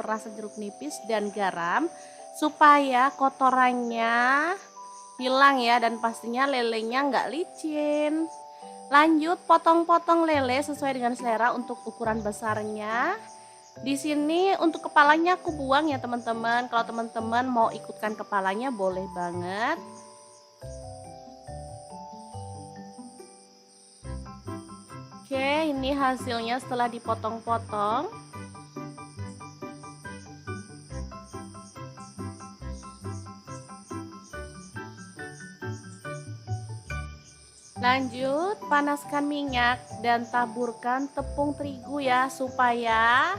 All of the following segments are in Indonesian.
rasa jeruk nipis dan garam supaya kotorannya hilang ya, dan pastinya lelenya nggak licin. Lanjut potong-potong lele sesuai dengan selera untuk ukuran besarnya. Di sini untuk kepalanya aku buang ya teman-teman. Kalau teman-teman mau ikutkan kepalanya boleh banget. Oke, ini hasilnya setelah dipotong-potong. Lanjut, panaskan minyak dan taburkan tepung terigu ya, supaya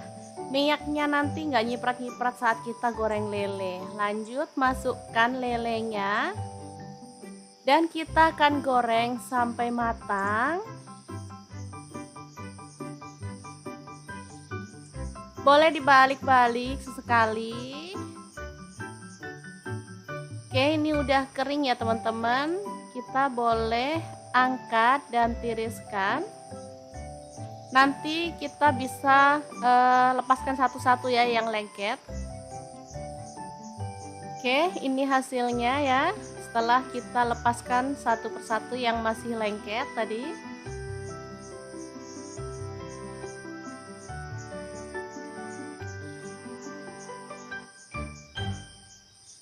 minyaknya nanti nggak nyiprat-nyiprat saat kita goreng lele. Lanjut, masukkan lelenya dan kita akan goreng sampai matang. Boleh dibalik-balik sesekali. Oke, ini udah kering ya teman-teman. Kita boleh angkat dan tiriskan. Nanti kita bisa lepaskan satu-satu ya yang lengket. Oke, ini hasilnya ya. Setelah kita lepaskan satu persatu yang masih lengket tadi.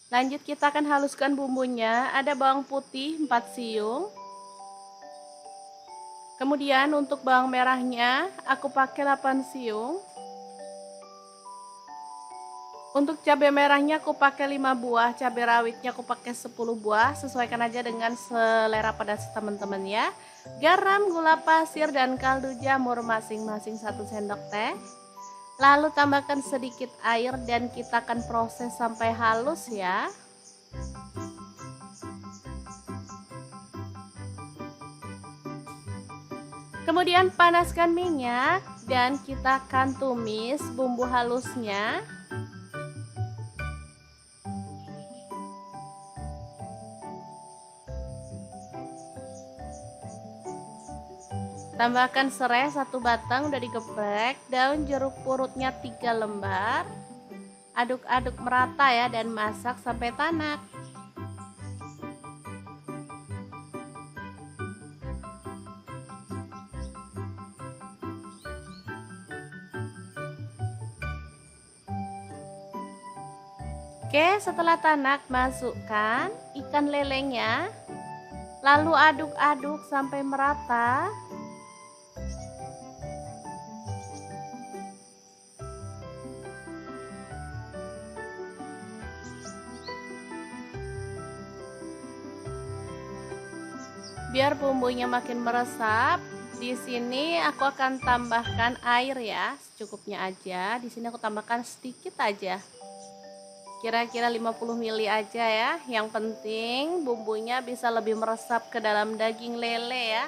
Lanjut kita akan haluskan bumbunya. Ada bawang putih 4 siung. Kemudian untuk bawang merahnya aku pakai 8 siung. Untuk cabai merahnya aku pakai 5 buah, cabai rawitnya aku pakai 10 buah. Sesuaikan aja dengan selera pedas teman-teman ya. Garam, gula pasir dan kaldu jamur masing-masing 1 sendok teh. Lalu tambahkan sedikit air dan kita akan proses sampai halus ya. Kemudian panaskan minyak dan kita akan tumis bumbu halusnya. Tambahkan serai 1 batang udah digeprek, daun jeruk purutnya 3 lembar. Aduk-aduk merata ya dan masak sampai tanak. Oke, setelah tanak masukkan ikan lelenya. Lalu aduk-aduk sampai merata. Biar bumbunya makin meresap, di sini aku akan tambahkan air ya, secukupnya aja. Di sini aku tambahkan sedikit aja. Kira-kira 50 ml aja ya. Yang penting bumbunya bisa lebih meresap ke dalam daging lele ya.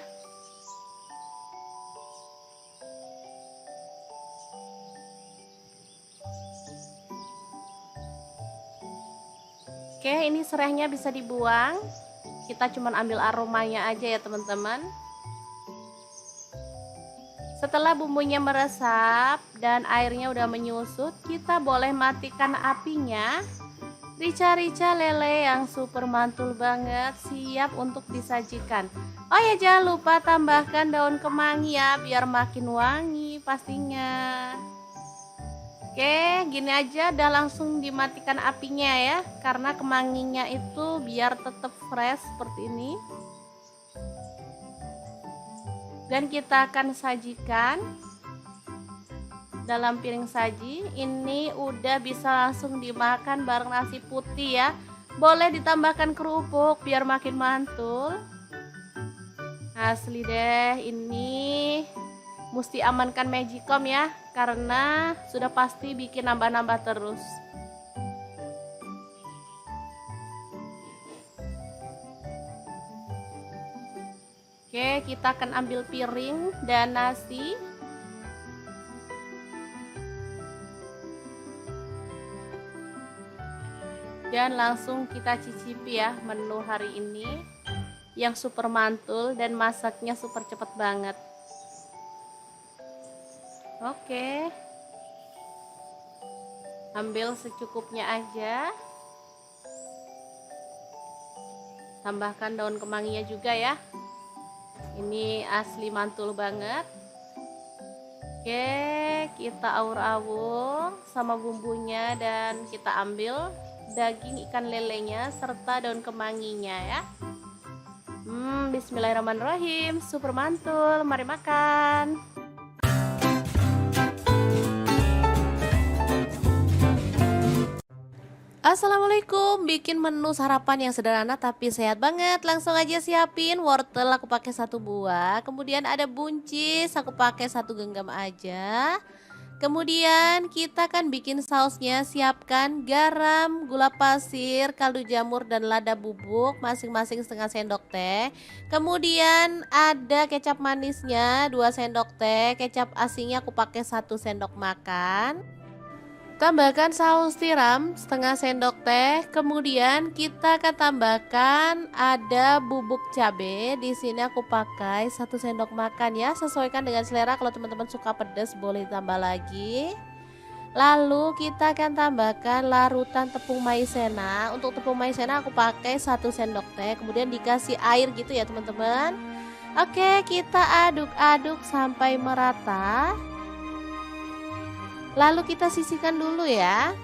Oke, ini serainya bisa dibuang. Kita cuma ambil aromanya aja ya teman-teman. Setelah bumbunya meresap dan airnya udah menyusut, kita boleh matikan apinya. Rica-rica lele yang super mantul banget, siap untuk disajikan. Oh ya, jangan lupa tambahkan daun kemangi ya, biar makin wangi pastinya. Oke, gini aja udah langsung dimatikan apinya ya, karena kemanginya itu biar tetap fresh seperti ini. Dan kita akan sajikan dalam piring saji. Ini udah bisa langsung dimakan bareng nasi putih ya. Boleh ditambahkan kerupuk biar makin mantul. Asli deh, ini mesti amankan Magicom ya, karena sudah pasti bikin nambah-nambah terus. Oke, kita akan ambil piring dan nasi. Dan langsung kita cicipi ya menu hari ini yang super mantul dan masaknya super cepat banget. Oke. Ambil secukupnya aja. Tambahkan daun kemanginya juga ya. Ini asli mantul banget. Oke, kita aur-aur sama bumbunya dan kita ambil daging ikan lelenya serta daun kemanginya ya. Bismillahirrahmanirrahim, super mantul, mari makan. Assalamualaikum, bikin menu sarapan yang sederhana tapi sehat banget. Langsung aja siapin wortel, aku pakai 1 buah. Kemudian ada buncis, aku pakai 1 genggam aja. Kemudian kita akan bikin sausnya. Siapkan garam, gula pasir, kaldu jamur dan lada bubuk masing-masing setengah sendok teh. Kemudian ada kecap manisnya 2 sendok teh, kecap asinnya aku pakai 1 sendok makan. Tambahkan saus tiram setengah sendok teh. Kemudian kita akan tambahkan ada bubuk cabai. Di sini aku pakai 1 sendok makan ya. Sesuaikan dengan selera. Kalau teman-teman suka pedas boleh tambah lagi. Lalu kita akan tambahkan larutan tepung maizena. Untuk tepung maizena aku pakai 1 sendok teh. Kemudian dikasih air gitu ya teman-teman. Oke, kita aduk-aduk sampai merata. Lalu kita sisihkan dulu ya.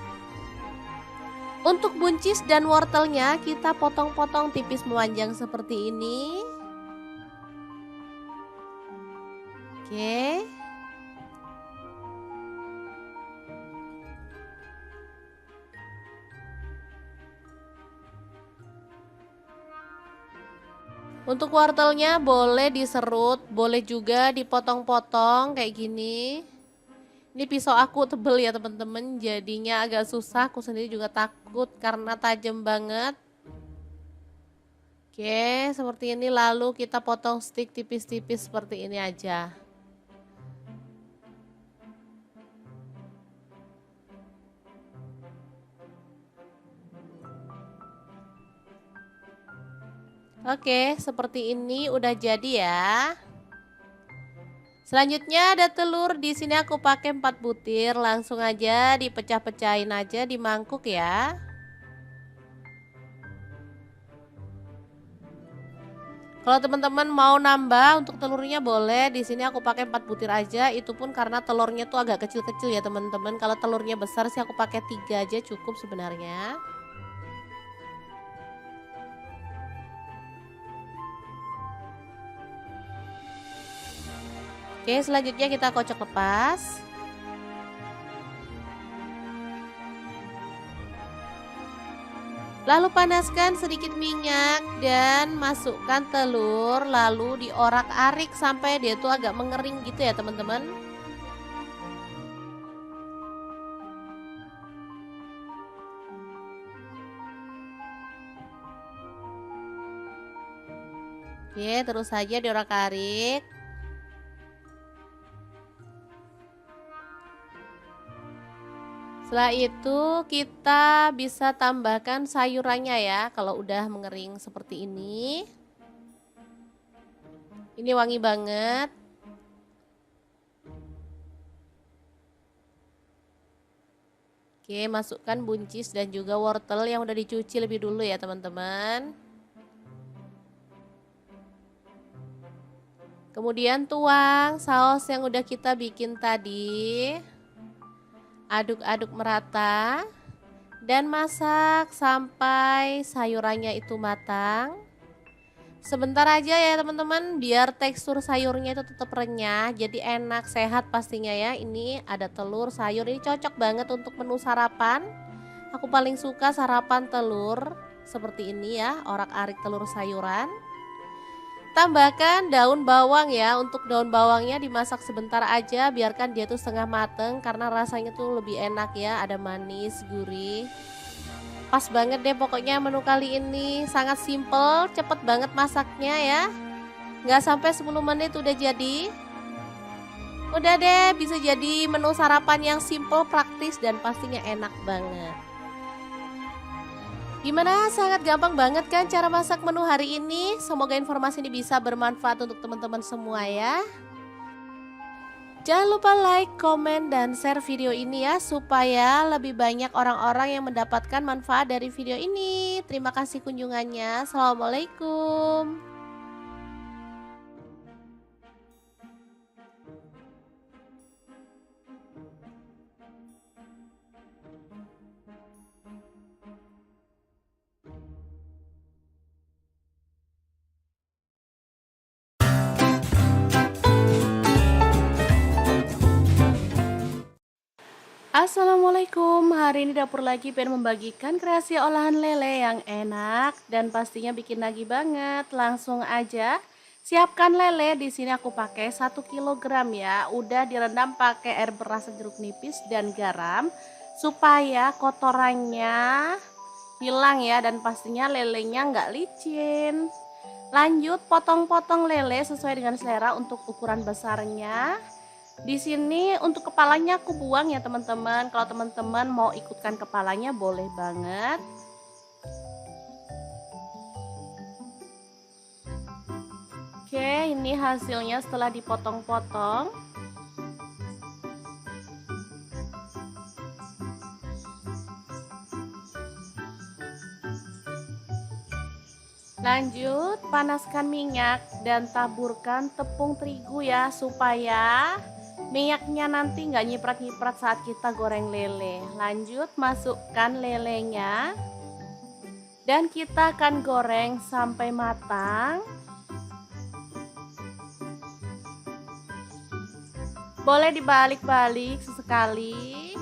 Untuk buncis dan wortelnya kita potong-potong tipis memanjang seperti ini. Oke. Untuk wortelnya boleh diserut, boleh juga dipotong-potong kayak gini. Ini pisau aku tebel ya teman-teman, jadinya agak susah. Aku sendiri juga takut karena tajam banget. Oke, seperti ini. Lalu kita potong stick tipis-tipis seperti ini aja. Oke, seperti ini udah jadi ya. Selanjutnya ada telur. Di sini aku pakai 4 butir. Langsung aja dipecah-pecahin aja di mangkuk ya. Kalau teman-teman mau nambah untuk telurnya boleh. Di sini aku pakai 4 butir aja. Itu pun karena telurnya tuh agak kecil-kecil ya teman-teman. Kalau telurnya besar sih aku pakai 3 aja cukup sebenarnya. Oke, selanjutnya kita kocok lepas. Lalu panaskan sedikit minyak dan masukkan telur. Lalu diorak-arik sampai dia tuh agak mengering gitu ya teman-teman. Oke, terus saja diorak-arik. Setelah itu kita bisa tambahkan sayurannya ya. Kalau udah mengering seperti ini. Ini wangi banget. Oke, masukkan buncis dan juga wortel yang udah dicuci lebih dulu ya teman-teman. Kemudian tuang saus yang udah kita bikin tadi. Aduk-aduk merata dan masak sampai sayurannya itu matang. Sebentar aja ya teman-teman, biar tekstur sayurnya itu tetap renyah, jadi enak, sehat pastinya ya. Ini ada telur, sayur, ini cocok banget untuk menu sarapan. Aku paling suka sarapan telur seperti ini ya, orak-arik telur sayuran. Tambahkan daun bawang ya. Untuk daun bawangnya dimasak sebentar aja, biarkan dia tuh setengah mateng karena rasanya tuh lebih enak ya, ada manis, gurih. Pas banget deh pokoknya menu kali ini, sangat simple, cepet banget masaknya ya. Nggak sampai 10 menit udah jadi. Udah deh, bisa jadi menu sarapan yang simple, praktis dan pastinya enak banget. Gimana? Sangat gampang banget kan cara masak menu hari ini? Semoga informasi ini bisa bermanfaat untuk teman-teman semua ya. Jangan lupa like, komen, dan share video ini ya, supaya lebih banyak orang-orang yang mendapatkan manfaat dari video ini. Terima kasih kunjungannya. Assalamualaikum. Assalamualaikum, hari ini dapur lagi pengen membagikan kreasi olahan lele yang enak dan pastinya bikin nagih banget. Langsung aja siapkan lele. Di sini aku pakai 1 kg ya. Udah direndam pakai air beras jeruk nipis dan garam supaya kotorannya hilang ya, dan pastinya lelenya nggak licin. Lanjut potong-potong lele sesuai dengan selera untuk ukuran besarnya. Di sini untuk kepalanya aku buang ya teman-teman. Kalau teman-teman mau ikutkan kepalanya boleh banget. Oke, ini hasilnya setelah dipotong-potong. Lanjut, panaskan minyak dan taburkan tepung terigu ya, supaya minyaknya nanti nggak nyiprat-nyiprat saat kita goreng lele. Lanjut, masukkan lelenya dan kita akan goreng sampai matang. Boleh dibalik-balik sesekali.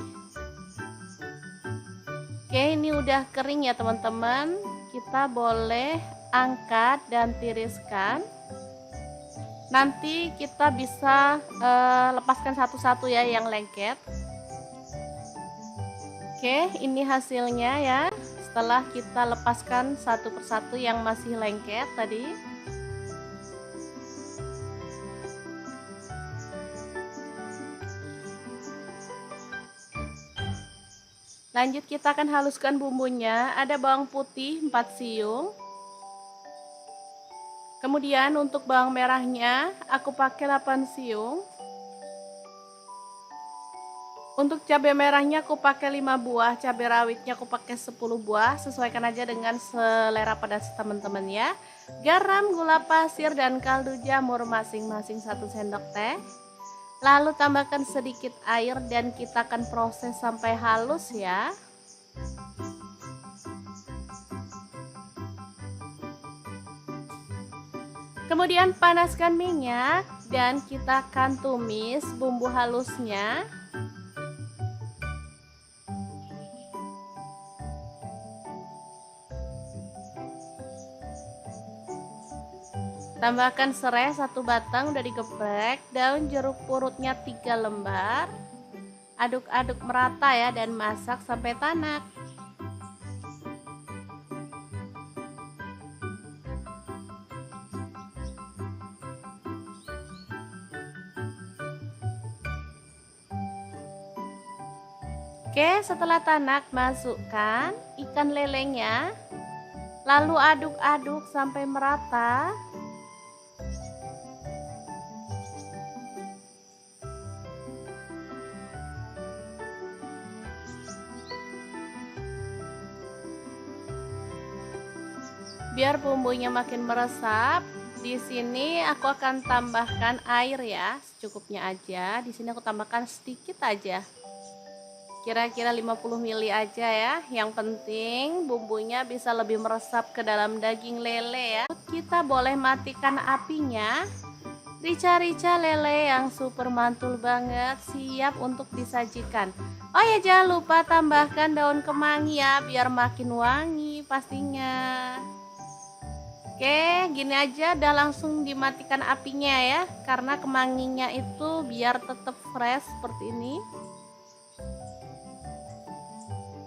Oke, ini udah kering ya teman-teman. Kita boleh angkat dan tiriskan. Nanti kita bisa lepaskan satu-satu ya yang lengket. Oke, ini hasilnya ya. Setelah kita lepaskan satu persatu yang masih lengket tadi. Lanjut kita akan haluskan bumbunya. Ada bawang putih 4 siung. Kemudian untuk bawang merahnya aku pakai 8 siung. Untuk cabai merahnya aku pakai 5 buah, cabai rawitnya aku pakai 10 buah, sesuaikan aja dengan selera pedas teman-teman ya. Garam, gula pasir, dan kaldu jamur masing-masing 1 sendok teh. Lalu tambahkan sedikit air dan kita akan proses sampai halus ya. Kemudian panaskan minyak dan kita akan tumis bumbu halusnya. Tambahkan serai 1 batang udah digeprek, daun jeruk purutnya 3 lembar. Aduk-aduk merata ya dan masak sampai tanak. Oke, setelah tanak masukkan ikan lelenya. Lalu aduk-aduk sampai merata. Biar bumbunya makin meresap, di sini aku akan tambahkan air ya, secukupnya aja. Di sini aku tambahkan sedikit aja. Kira-kira 50 ml aja ya. Yang penting bumbunya bisa lebih meresap ke dalam daging lele ya. Kita boleh matikan apinya. Rica-rica lele yang super mantul banget, siap untuk disajikan. Oh ya, jangan lupa tambahkan daun kemangi ya, biar makin wangi pastinya. Oke, gini aja udah langsung dimatikan apinya ya, karena kemanginya itu biar tetap fresh seperti ini.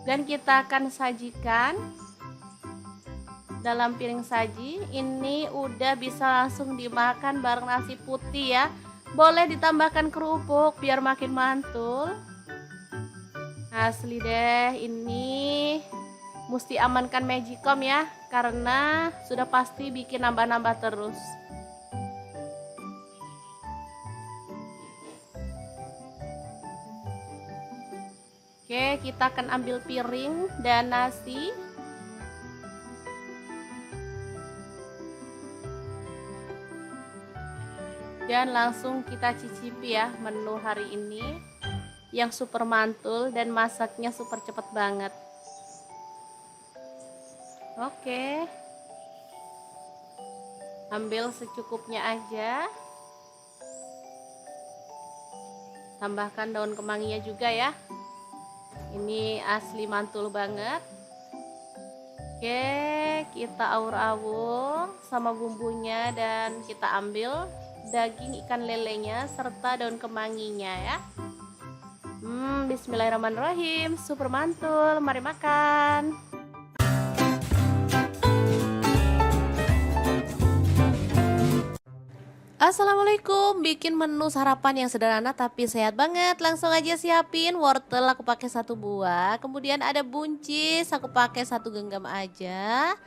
Dan kita akan sajikan dalam piring saji. Ini udah bisa langsung dimakan bareng nasi putih ya. Boleh ditambahkan kerupuk biar makin mantul. Asli deh, ini mesti amankan Magicom ya, karena sudah pasti bikin nambah-nambah terus. Oke, kita akan ambil piring dan nasi. Dan langsung kita cicipi ya menu hari ini yang super mantul dan masaknya super cepat banget. Oke. Ambil secukupnya aja. Tambahkan daun kemanginya juga ya. Ini asli mantul banget. Oke, kita aur-aur sama bumbunya dan kita ambil daging ikan lelenya serta daun kemanginya ya. Bismillahirrahmanirrahim, super mantul, mari makan. Assalamualaikum, bikin menu sarapan yang sederhana tapi sehat banget. Langsung aja siapin wortel, aku pakai 1 buah. Kemudian ada buncis, aku pakai 1 genggam aja.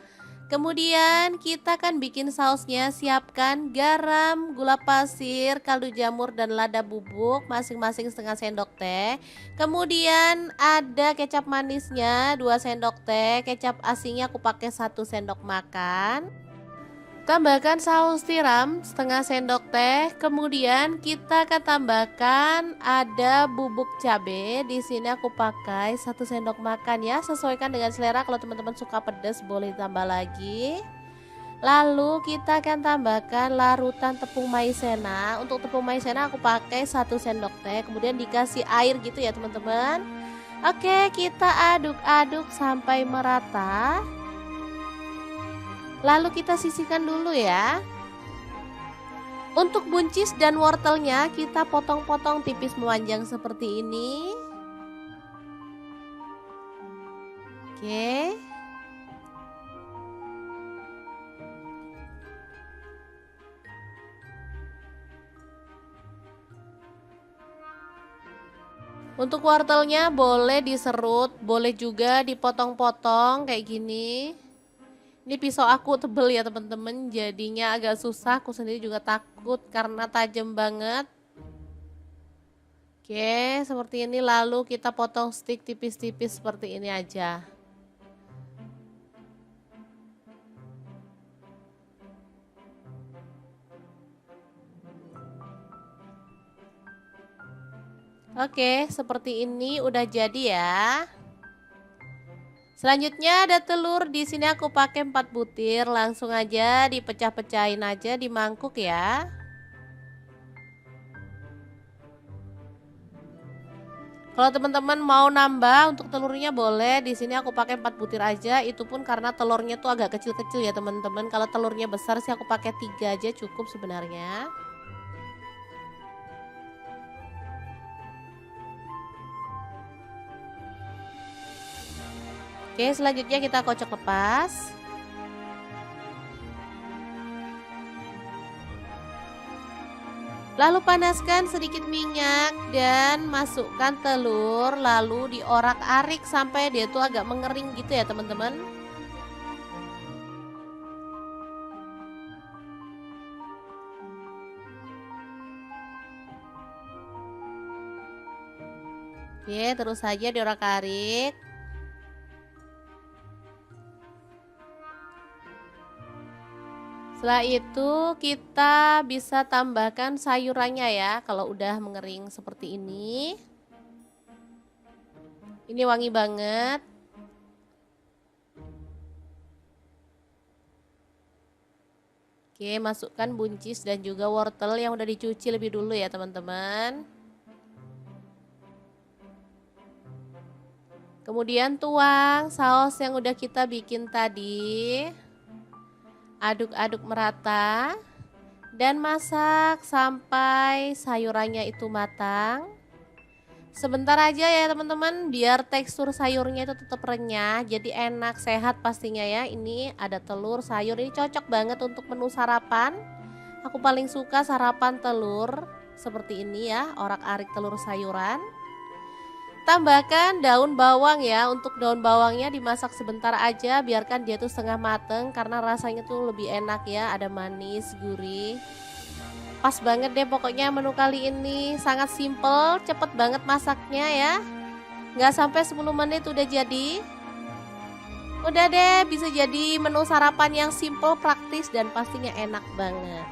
Kemudian kita akan bikin sausnya. Siapkan garam, gula pasir, kaldu jamur dan lada bubuk masing-masing setengah sendok teh. Kemudian ada kecap manisnya 2 sendok teh, kecap asinnya aku pakai 1 sendok makan. Tambahkan saus tiram setengah sendok teh. Kemudian kita akan tambahkan ada bubuk cabai. Di sini aku pakai 1 sendok makan ya. Sesuaikan dengan selera. Kalau teman-teman suka pedas boleh tambah lagi. Lalu kita akan tambahkan larutan tepung maizena. Untuk tepung maizena aku pakai 1 sendok teh. Kemudian dikasih air gitu ya teman-teman. Oke, kita aduk-aduk sampai merata. Lalu kita sisihkan dulu ya. Untuk buncis dan wortelnya kita potong-potong tipis memanjang seperti ini. Oke. Untuk wortelnya boleh diserut, boleh juga dipotong-potong kayak gini. Ini pisau aku tebel ya teman-teman, jadinya agak susah. Aku sendiri juga takut karena tajam banget. Oke, seperti ini. Lalu kita potong stick tipis-tipis seperti ini aja. Oke, seperti ini udah jadi ya. Selanjutnya ada telur. Di sini aku pakai 4 butir. Langsung aja dipecah-pecahin aja di mangkuk ya. Kalau teman-teman mau nambah untuk telurnya boleh. Di sini aku pakai 4 butir aja. Itu pun karena telurnya tuh agak kecil-kecil ya teman-teman. Kalau telurnya besar sih aku pakai 3 aja cukup sebenarnya. Oke, selanjutnya kita kocok lepas. Lalu panaskan sedikit minyak dan masukkan telur. Lalu diorak-arik sampai dia tuh agak mengering gitu ya teman-teman. Oke, terus saja diorak-arik. Setelah itu kita bisa tambahkan sayurannya ya. Kalau udah mengering seperti ini. Ini wangi banget. Oke, masukkan buncis dan juga wortel yang udah dicuci lebih dulu ya teman-teman. Kemudian tuang saus yang udah kita bikin tadi. Aduk-aduk merata dan masak sampai sayurannya itu matang. Sebentar aja ya teman-teman, biar tekstur sayurnya itu tetap renyah, jadi enak, sehat pastinya ya. Ini ada telur, sayur, ini cocok banget untuk menu sarapan. Aku paling suka sarapan telur seperti ini ya, orak-arik telur sayuran. Tambahkan daun bawang ya. Untuk daun bawangnya dimasak sebentar aja, biarkan dia tuh setengah mateng karena rasanya tuh lebih enak ya, ada manis, gurih. Pas banget deh pokoknya menu kali ini, sangat simple, cepet banget masaknya ya. Nggak sampai 10 menit udah jadi. Udah deh, bisa jadi menu sarapan yang simple, praktis, dan pastinya enak banget.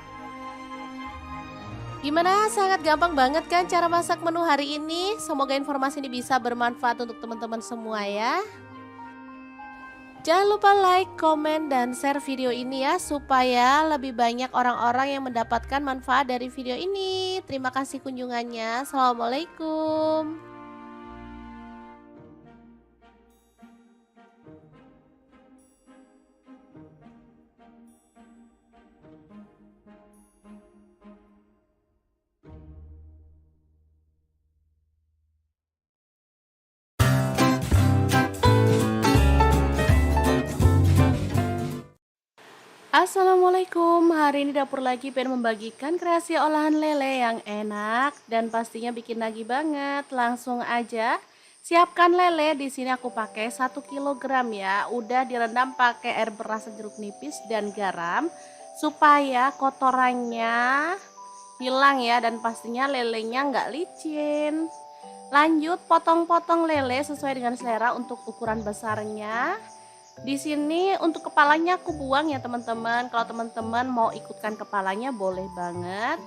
Gimana? Sangat gampang banget kan cara masak menu hari ini? Semoga informasi ini bisa bermanfaat untuk teman-teman semua ya. Jangan lupa like, komen, dan share video ini ya, supaya lebih banyak orang-orang yang mendapatkan manfaat dari video ini. Terima kasih kunjungannya. Assalamualaikum. Assalamualaikum, hari ini dapur lagi pengen membagikan kreasi olahan lele yang enak dan pastinya bikin nagih banget. Langsung aja siapkan lele. Di sini aku pakai 1 kg ya. Udah direndam pakai air beras sejeruk nipis dan garam supaya kotorannya hilang ya, dan pastinya lelenya nggak licin. Lanjut potong-potong lele sesuai dengan selera untuk ukuran besarnya. Di sini untuk kepalanya aku buang ya teman-teman. Kalau teman-teman mau ikutkan kepalanya boleh banget.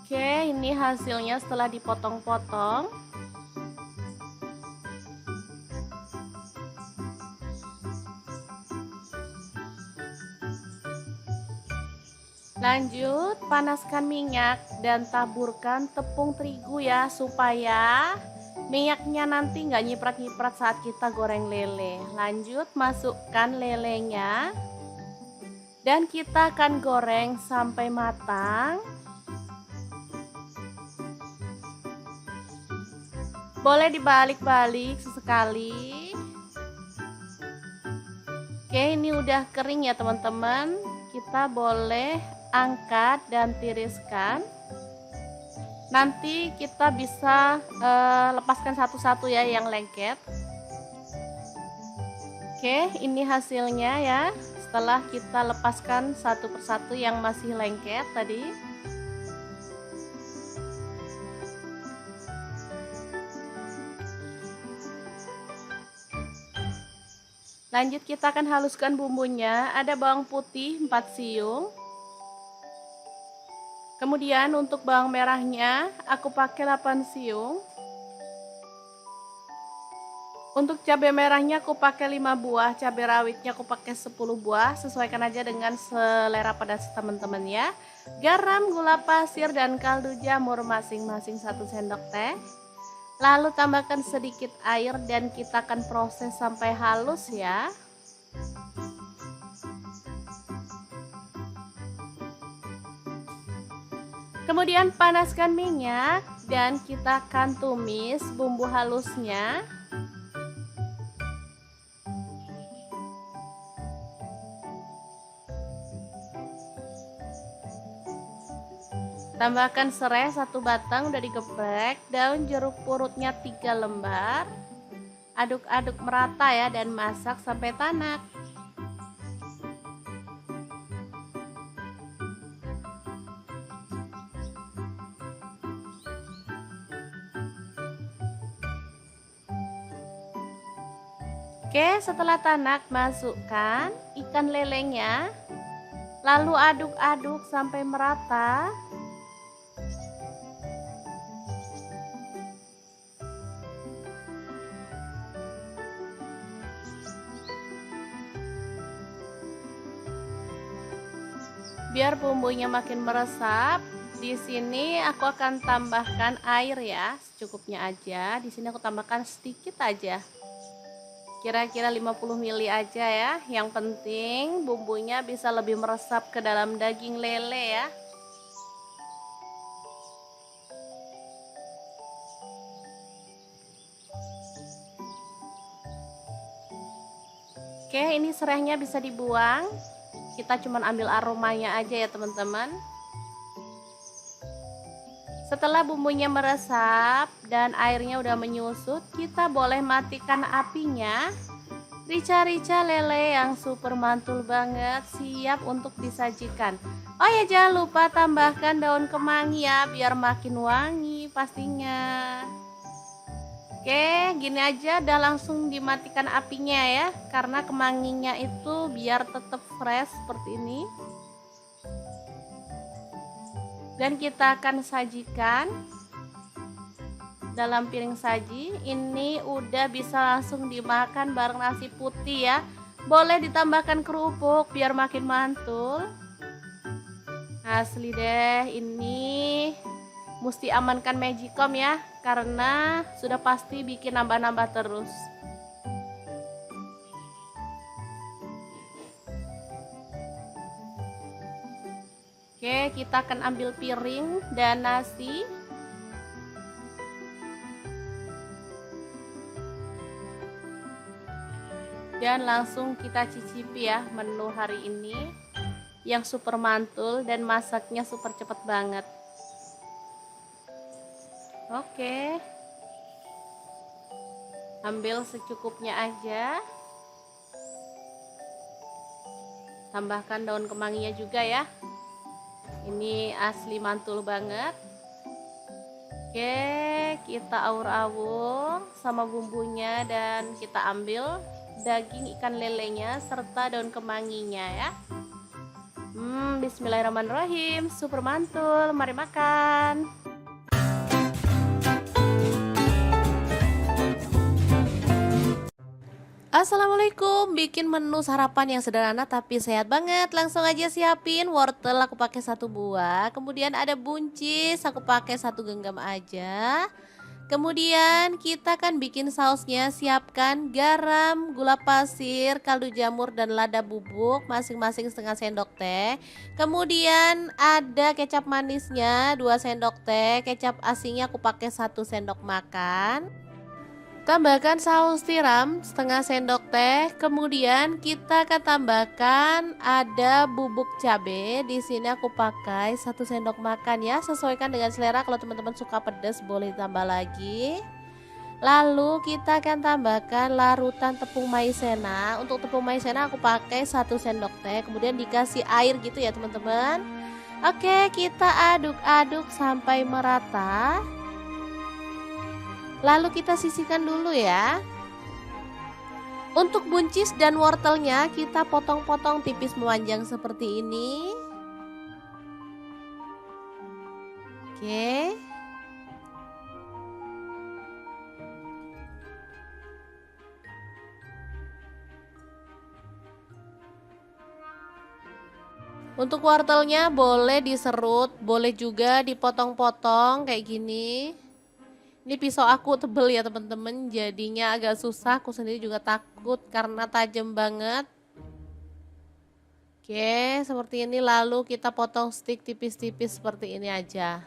Oke, ini hasilnya setelah dipotong-potong. Lanjut, panaskan minyak dan taburkan tepung terigu ya, supaya minyaknya nanti nggak nyiprat-nyiprat saat kita goreng lele. Lanjut, masukkan lelenya dan kita akan goreng sampai matang. Boleh dibalik-balik sesekali. Oke, ini udah kering ya teman-teman. Kita boleh angkat dan tiriskan. Nanti kita bisa lepaskan satu-satu ya yang lengket. Oke, ini hasilnya ya. Setelah kita lepaskan satu persatu yang masih lengket tadi. Lanjut kita akan haluskan bumbunya. Ada bawang putih 4 siung. Kemudian untuk bawang merahnya aku pakai 8 siung. Untuk cabai merahnya aku pakai 5 buah, cabai rawitnya aku pakai 10 buah. Sesuaikan aja dengan selera pedas teman-teman ya. Garam, gula pasir, dan kaldu jamur masing-masing 1 sendok teh. Lalu tambahkan sedikit air dan kita akan proses sampai halus ya. Kemudian panaskan minyak dan kita akan tumis bumbu halusnya. Tambahkan serai 1 batang udah digeprek, daun jeruk purutnya 3 lembar. Aduk-aduk merata ya dan masak sampai tanak. Oke, setelah tanak masukkan ikan lelenya. Lalu aduk-aduk sampai merata. Biar bumbunya makin meresap, di sini aku akan tambahkan air ya, secukupnya aja. Di sini aku tambahkan sedikit aja. Kira-kira 50 ml aja ya. Yang penting bumbunya bisa lebih meresap ke dalam daging lele ya. Oke, ini serainya bisa dibuang. Kita cuman ambil aromanya aja ya teman-teman. Setelah bumbunya meresap dan airnya udah menyusut, kita boleh matikan apinya. Rica-rica lele yang super mantul banget siap untuk disajikan. Oh ya, jangan lupa tambahkan daun kemangi ya, biar makin wangi pastinya. Oke, gini aja udah langsung dimatikan apinya ya, karena kemanginya itu biar tetap fresh seperti ini. Dan kita akan sajikan dalam piring saji. Ini udah bisa langsung dimakan bareng nasi putih ya. Boleh ditambahkan kerupuk biar makin mantul. Asli deh, ini mesti amankan Magicom ya, karena sudah pasti bikin nambah-nambah terus. Oke, kita akan ambil piring dan nasi. Dan langsung kita cicipi ya menu hari ini yang super mantul dan masaknya super cepet banget. Oke, ambil secukupnya aja. Tambahkan daun kemanginya juga ya. Ini asli mantul banget. Oke, kita aur-aur sama bumbunya dan kita ambil daging ikan lelenya serta daun kemanginya ya. Bismillahirrahmanirrahim, super mantul, mari makan. Assalamualaikum, bikin menu sarapan yang sederhana tapi sehat banget. Langsung aja siapin wortel, aku pakai 1 buah. Kemudian ada buncis, aku pakai 1 genggam aja. Kemudian kita akan bikin sausnya. Siapkan garam, gula pasir, kaldu jamur dan lada bubuk masing-masing setengah sendok teh. Kemudian ada kecap manisnya 2 sendok teh, kecap asinnya aku pakai 1 sendok makan. Tambahkan saus tiram setengah sendok teh. Kemudian kita akan tambahkan ada bubuk cabai. Di sini aku pakai 1 sendok makan ya. Sesuaikan dengan selera. Kalau teman-teman suka pedas boleh tambah lagi. Lalu kita akan tambahkan larutan tepung maizena. Untuk tepung maizena aku pakai 1 sendok teh. Kemudian dikasih air gitu ya teman-teman. Oke, kita aduk-aduk sampai merata. Lalu kita sisihkan dulu ya. Untuk buncis dan wortelnya kita potong-potong tipis memanjang seperti ini. Oke. Untuk wortelnya boleh diserut, boleh juga dipotong-potong kayak gini. Ini pisau aku tebel ya teman-teman, jadinya agak susah. Aku sendiri juga takut karena tajam banget. Oke, seperti ini. Lalu kita potong stick tipis-tipis seperti ini aja.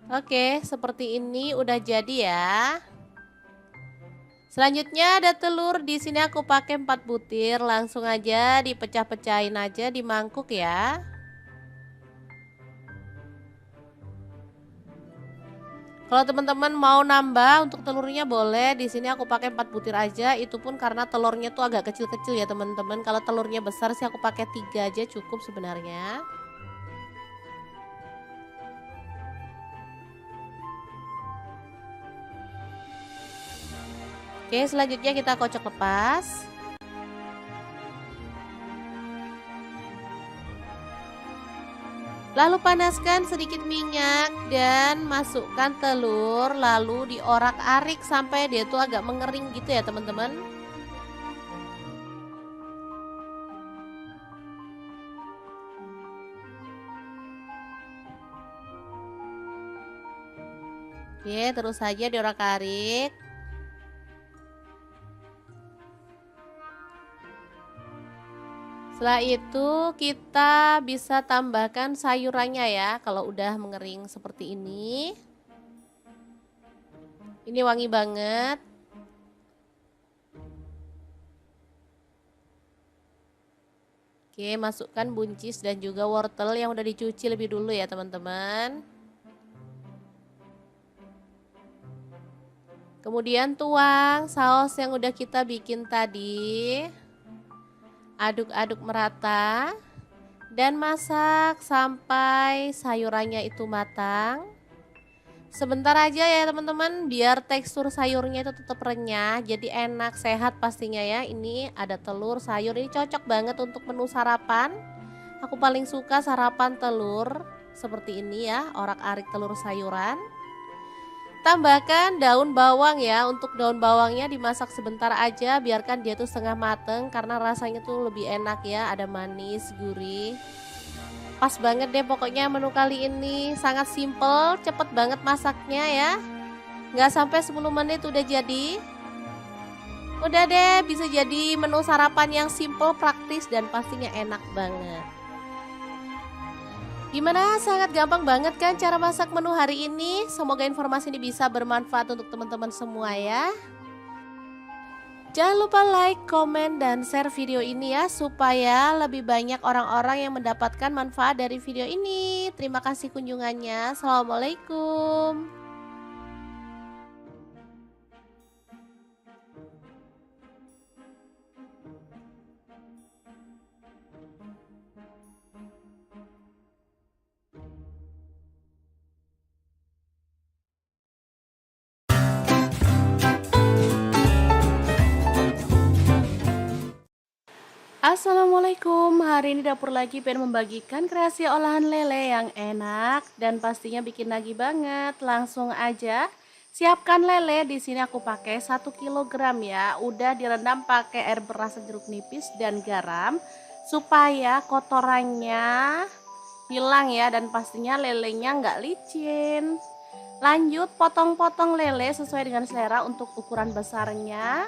Oke, seperti ini udah jadi ya. Selanjutnya ada telur. Di sini aku pakai 4 butir. Langsung aja dipecah-pecahin aja di mangkuk ya. Kalau teman-teman mau nambah untuk telurnya boleh. Di sini aku pakai 4 butir aja. Itu pun karena telurnya tuh agak kecil-kecil ya teman-teman. Kalau telurnya besar sih aku pakai 3 aja cukup sebenarnya. Oke, selanjutnya kita kocok lepas. Lalu panaskan sedikit minyak dan masukkan telur. Lalu diorak-arik sampai dia tuh agak mengering gitu ya teman-teman. Oke, terus saja diorak-arik. Setelah itu kita bisa tambahkan sayurannya ya. Kalau udah mengering seperti ini. Ini wangi banget. Oke, masukkan buncis dan juga wortel yang udah dicuci lebih dulu ya teman-teman. Kemudian tuang saus yang udah kita bikin tadi. Aduk-aduk merata dan masak sampai sayurannya itu matang. Sebentar aja ya teman-teman, biar tekstur sayurnya itu tetap renyah, jadi enak, sehat pastinya ya. Ini ada telur, sayur, ini cocok banget untuk menu sarapan. Aku paling suka sarapan telur seperti ini ya, orak-arik telur sayuran. Tambahkan daun bawang ya, untuk daun bawangnya dimasak sebentar aja, biarkan dia tuh setengah mateng karena rasanya tuh lebih enak ya, ada manis, gurih. Pas banget deh pokoknya menu kali ini, sangat simple, cepet banget masaknya ya. Nggak sampai 10 menit udah jadi. Udah deh, bisa jadi menu sarapan yang simple, praktis, dan pastinya enak banget. Gimana? Sangat gampang banget kan cara masak menu hari ini? Semoga informasi ini bisa bermanfaat untuk teman-teman semua ya. Jangan lupa like, komen, dan share video ini ya, supaya lebih banyak orang-orang yang mendapatkan manfaat dari video ini. Terima kasih kunjungannya. Assalamualaikum. Assalamualaikum, hari ini dapur lagi pengen membagikan kreasi olahan lele yang enak dan pastinya bikin nagih banget. Langsung aja siapkan lele. Di sini aku pakai 1 kg ya. Udah direndam pakai air beras jeruk nipis dan garam supaya kotorannya hilang ya, dan pastinya lelenya nggak licin. Lanjut potong-potong lele sesuai dengan selera untuk ukuran besarnya.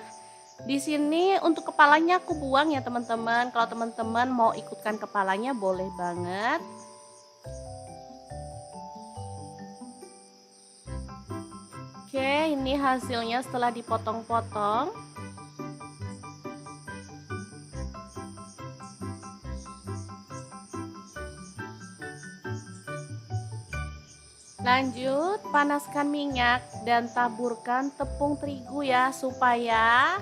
Di sini untuk kepalanya aku buang ya teman-teman. Kalau teman-teman mau ikutkan kepalanya boleh banget. Oke, ini hasilnya setelah dipotong-potong. Lanjut, panaskan minyak dan taburkan tepung terigu ya, supaya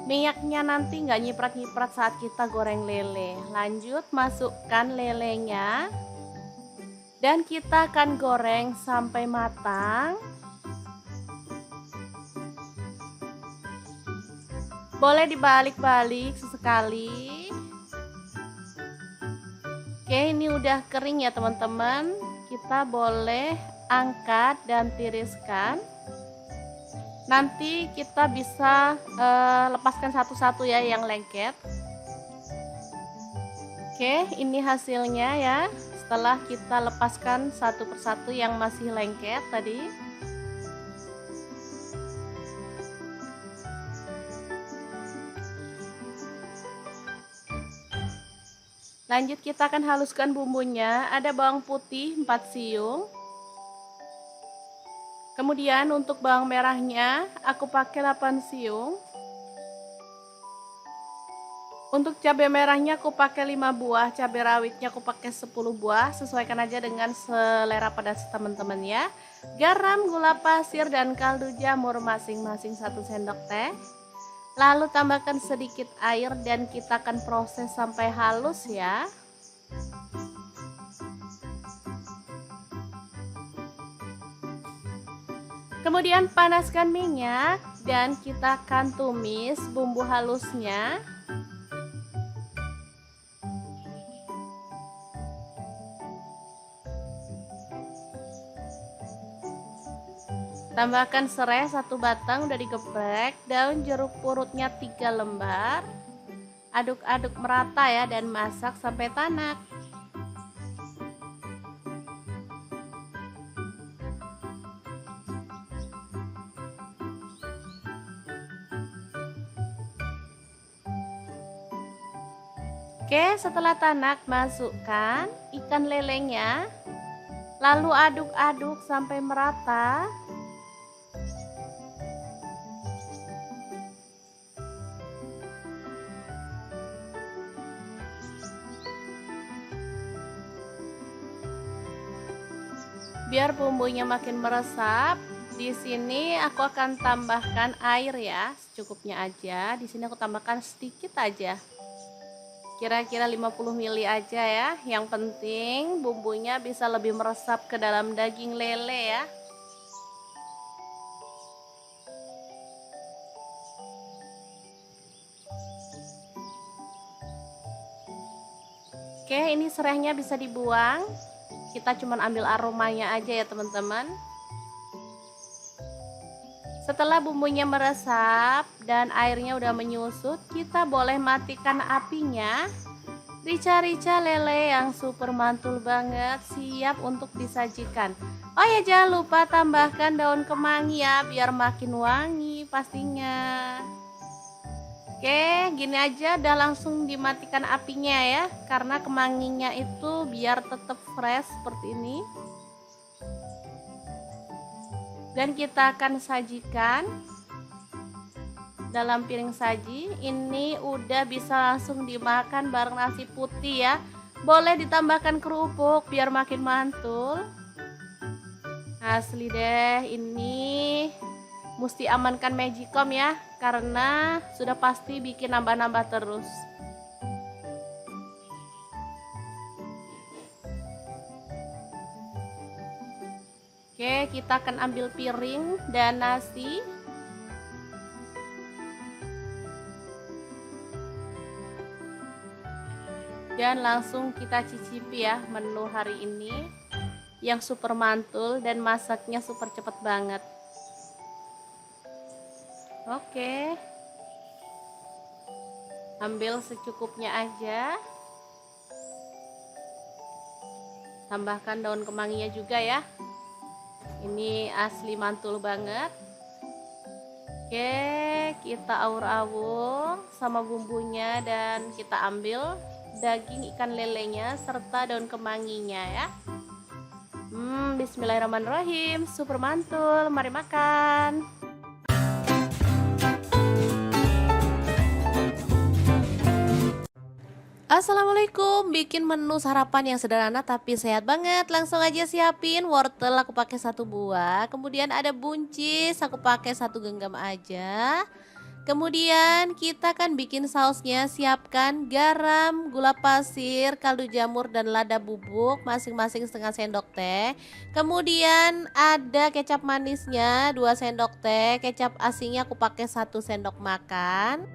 minyaknya nanti nggak nyiprat-nyiprat saat kita goreng lele. Lanjut, masukkan lelenya dan kita akan goreng sampai matang. Boleh dibalik-balik sesekali. Oke, ini udah kering ya teman-teman. Kita boleh angkat dan tiriskan. Nanti kita bisa lepaskan satu-satu ya yang lengket. Oke, ini hasilnya ya. Setelah kita lepaskan satu persatu yang masih lengket tadi. Lanjut kita akan haluskan bumbunya. Ada bawang putih 4 siung. Kemudian untuk bawang merahnya aku pakai 8 siung. Untuk cabai merahnya aku pakai 5 buah, cabai rawitnya aku pakai 10 buah, sesuaikan aja dengan selera pedas teman-teman ya. Garam, gula pasir, dan kaldu jamur masing-masing 1 sendok teh. Lalu tambahkan sedikit air dan kita akan proses sampai halus ya. Kemudian panaskan minyak dan kita akan tumis bumbu halusnya. Tambahkan serai 1 batang udah digeprek, daun jeruk purutnya 3 lembar. Aduk-aduk merata ya dan masak sampai tanak. Oke, setelah tanak masukkan ikan lelenya. Lalu aduk-aduk sampai merata. Biar bumbunya makin meresap, Di sini aku akan tambahkan air ya, secukupnya aja. Di sini aku tambahkan sedikit aja. Kira-kira 50 ml aja ya. Yang penting bumbunya bisa lebih meresap ke dalam daging lele ya. Oke, ini serehnya bisa dibuang. Kita cuma ambil aromanya aja ya teman-teman. Setelah bumbunya meresap dan airnya udah menyusut, kita boleh matikan apinya. Rica-rica lele yang super mantul banget siap untuk disajikan. Oh ya, jangan lupa tambahkan daun kemangi ya biar makin wangi pastinya. Oke, gini aja udah langsung dimatikan apinya ya, karena kemanginya itu biar tetap fresh seperti ini. Dan kita akan sajikan dalam piring saji. Ini udah bisa langsung dimakan bareng nasi putih ya. Boleh ditambahkan kerupuk biar makin mantul. Asli deh, ini mesti amankan Magicom ya, karena sudah pasti bikin nambah-nambah terus. Oke, kita akan ambil piring dan nasi. Dan langsung kita cicipi ya menu hari ini yang super mantul dan masaknya super cepet banget. Oke, ambil secukupnya aja. Tambahkan daun kemanginya juga ya. Ini asli mantul banget. Oke, kita aur-aur sama bumbunya dan kita ambil daging ikan lelenya serta daun kemanginya ya. Bismillahirrahmanirrahim, super mantul, mari makan. Assalamualaikum, bikin menu sarapan yang sederhana tapi sehat banget. Langsung aja siapin wortel, aku pakai 1 buah. Kemudian ada buncis, aku pakai 1 genggam aja. Kemudian kita akan bikin sausnya. Siapkan garam, gula pasir, kaldu jamur dan lada bubuk masing-masing setengah sendok teh. Kemudian ada kecap manisnya 2 sendok teh, kecap asinnya aku pakai 1 sendok makan.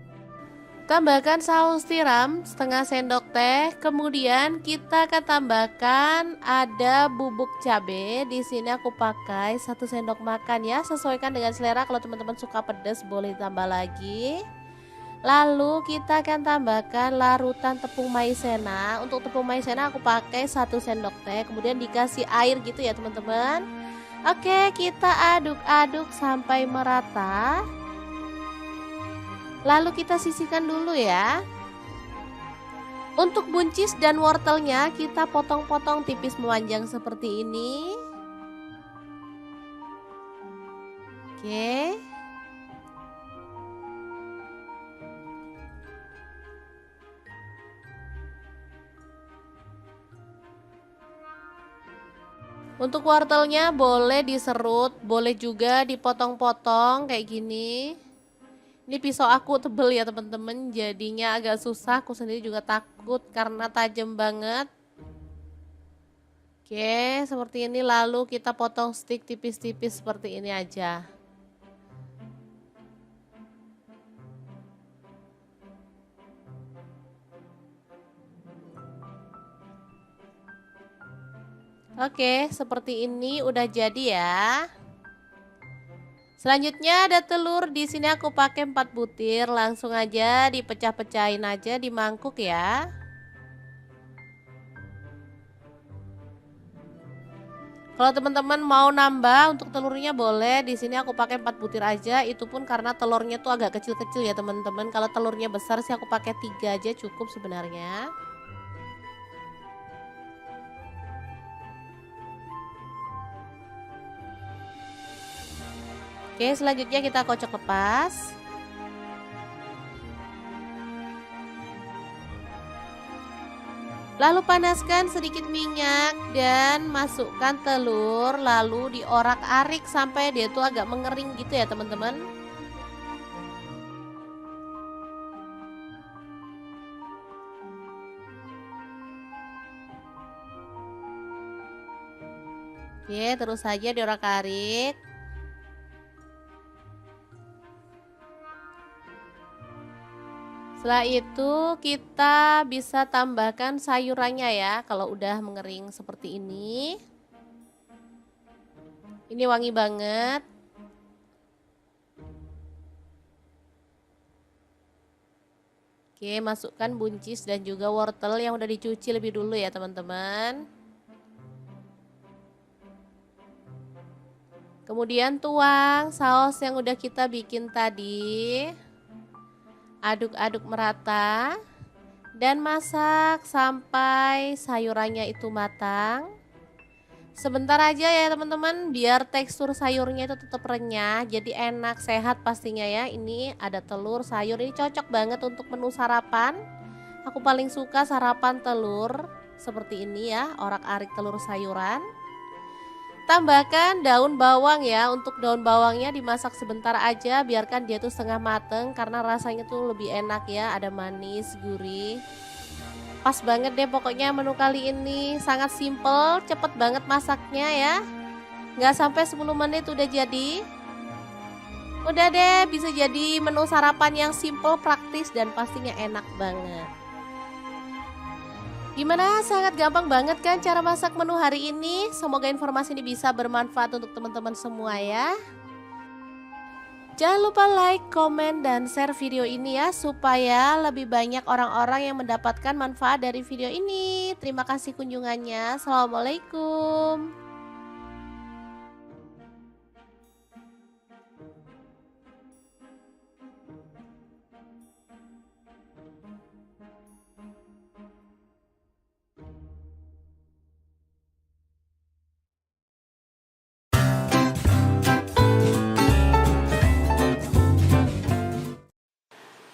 Tambahkan saus tiram setengah sendok teh. Kemudian kita akan tambahkan ada bubuk cabai. Di sini aku pakai 1 sendok makan ya. Sesuaikan dengan selera. Kalau teman-teman suka pedas boleh tambah lagi. Lalu kita akan tambahkan larutan tepung maizena. Untuk tepung maizena aku pakai 1 sendok teh. Kemudian dikasih air gitu ya teman-teman. Oke, kita aduk-aduk sampai merata. Lalu kita sisihkan dulu ya. Untuk buncis dan wortelnya kita potong-potong tipis memanjang seperti ini. Oke. Untuk wortelnya boleh diserut, boleh juga dipotong-potong kayak gini. Ini pisau aku tebel ya teman-teman, jadinya agak susah. Aku sendiri juga takut karena tajam banget. Oke, seperti ini. Lalu kita potong stick tipis-tipis seperti ini aja. Oke, seperti ini udah jadi ya. Selanjutnya ada telur. Di sini aku pakai 4 butir. Langsung aja dipecah-pecahin aja di mangkuk ya. Kalau teman-teman mau nambah untuk telurnya boleh. Di sini aku pakai 4 butir aja. Itu pun karena telurnya tuh agak kecil-kecil ya teman-teman. Kalau telurnya besar sih aku pakai 3 aja cukup sebenarnya. Oke, selanjutnya kita kocok lepas. Lalu panaskan sedikit minyak dan masukkan telur, lalu diorak-arik sampai dia tuh agak mengering gitu ya teman-teman. Oke, terus saja diorak-arik. Setelah itu kita bisa tambahkan sayurannya ya, kalau udah mengering seperti ini. Ini wangi banget. Oke, masukkan buncis dan juga wortel yang udah dicuci lebih dulu ya teman-teman. Kemudian tuang saus yang udah kita bikin tadi. Aduk-aduk merata dan masak sampai sayurannya itu matang. Sebentar aja ya teman-teman, biar tekstur sayurnya itu tetap renyah, jadi enak, sehat pastinya ya. Ini ada telur, sayur, ini cocok banget untuk menu sarapan. Aku paling suka sarapan telur seperti ini ya, orak-arik telur sayuran. Tambahkan daun bawang ya, untuk daun bawangnya dimasak sebentar aja, biarkan dia tuh setengah mateng karena rasanya tuh lebih enak ya, ada manis, gurih. Pas banget deh pokoknya menu kali ini, sangat simple, cepet banget masaknya ya. Nggak sampai 10 menit udah jadi. Udah deh, bisa jadi menu sarapan yang simple, praktis, dan pastinya enak banget. Gimana? Sangat gampang banget kan cara masak menu hari ini? Semoga informasi ini bisa bermanfaat untuk teman-teman semua ya. Jangan lupa like, komen, dan share video ini ya, supaya lebih banyak orang-orang yang mendapatkan manfaat dari video ini. Terima kasih kunjungannya. Assalamualaikum.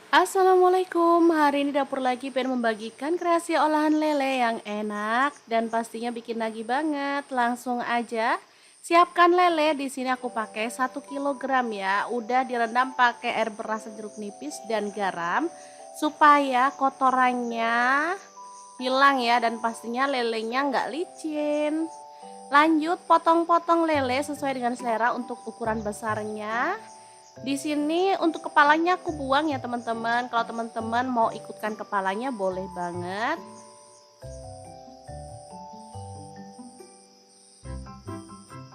Assalamualaikum, hari ini dapur lagi pengen membagikan kreasi olahan lele yang enak dan pastinya bikin nagih banget. Langsung aja siapkan lele. Di sini aku pakai 1 kilogram ya. Udah direndam pakai air beras jeruk nipis dan garam supaya kotorannya hilang ya, dan pastinya lelenya nggak licin. Lanjut potong-potong lele sesuai dengan selera untuk ukuran besarnya. Di sini untuk kepalanya aku buang ya teman-teman. Kalau teman-teman mau ikutkan kepalanya boleh banget.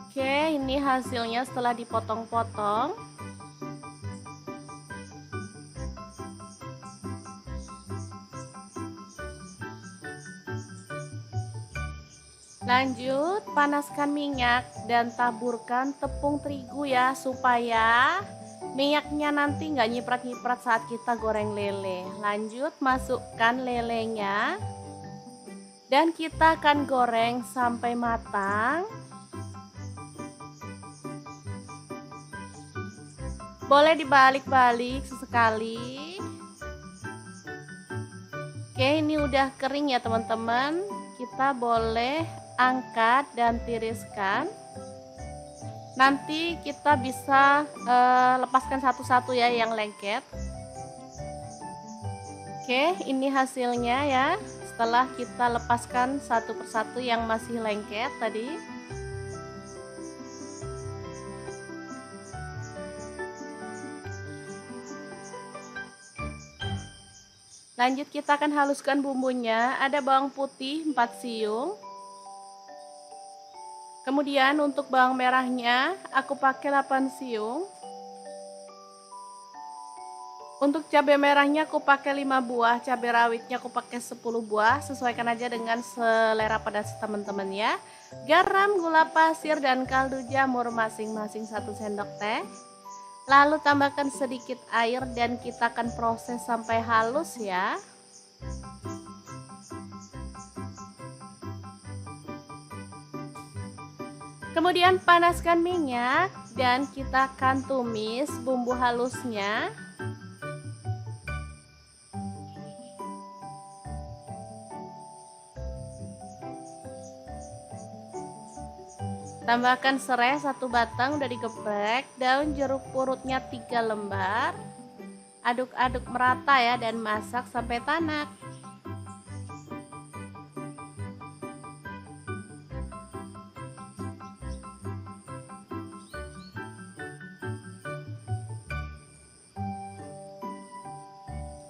Oke, ini hasilnya setelah dipotong-potong. Lanjut, panaskan minyak dan taburkan tepung terigu ya, supaya minyaknya nanti nggak nyiprat-nyiprat saat kita goreng lele. Lanjut, masukkan lelenya dan kita akan goreng sampai matang. Boleh dibalik-balik sesekali. Oke, ini udah kering ya teman-teman. Kita boleh angkat dan tiriskan. Nanti kita bisa lepaskan satu-satu ya yang lengket. Oke, ini hasilnya ya, setelah kita lepaskan satu persatu yang masih lengket tadi. Lanjut kita akan haluskan bumbunya. Ada bawang putih 4 siung. Kemudian untuk bawang merahnya aku pakai 8 siung. Untuk cabai merahnya aku pakai 5 buah, cabai rawitnya aku pakai 10 buah. Sesuaikan aja dengan selera pedas teman-teman ya. Garam, gula pasir, dan kaldu jamur masing-masing 1 sendok teh. Lalu tambahkan sedikit air dan kita akan proses sampai halus ya. Kemudian panaskan minyak dan kita akan tumis bumbu halusnya. Tambahkan serai 1 batang udah digeprek, daun jeruk purutnya 3 lembar. Aduk-aduk merata ya dan masak sampai tanak.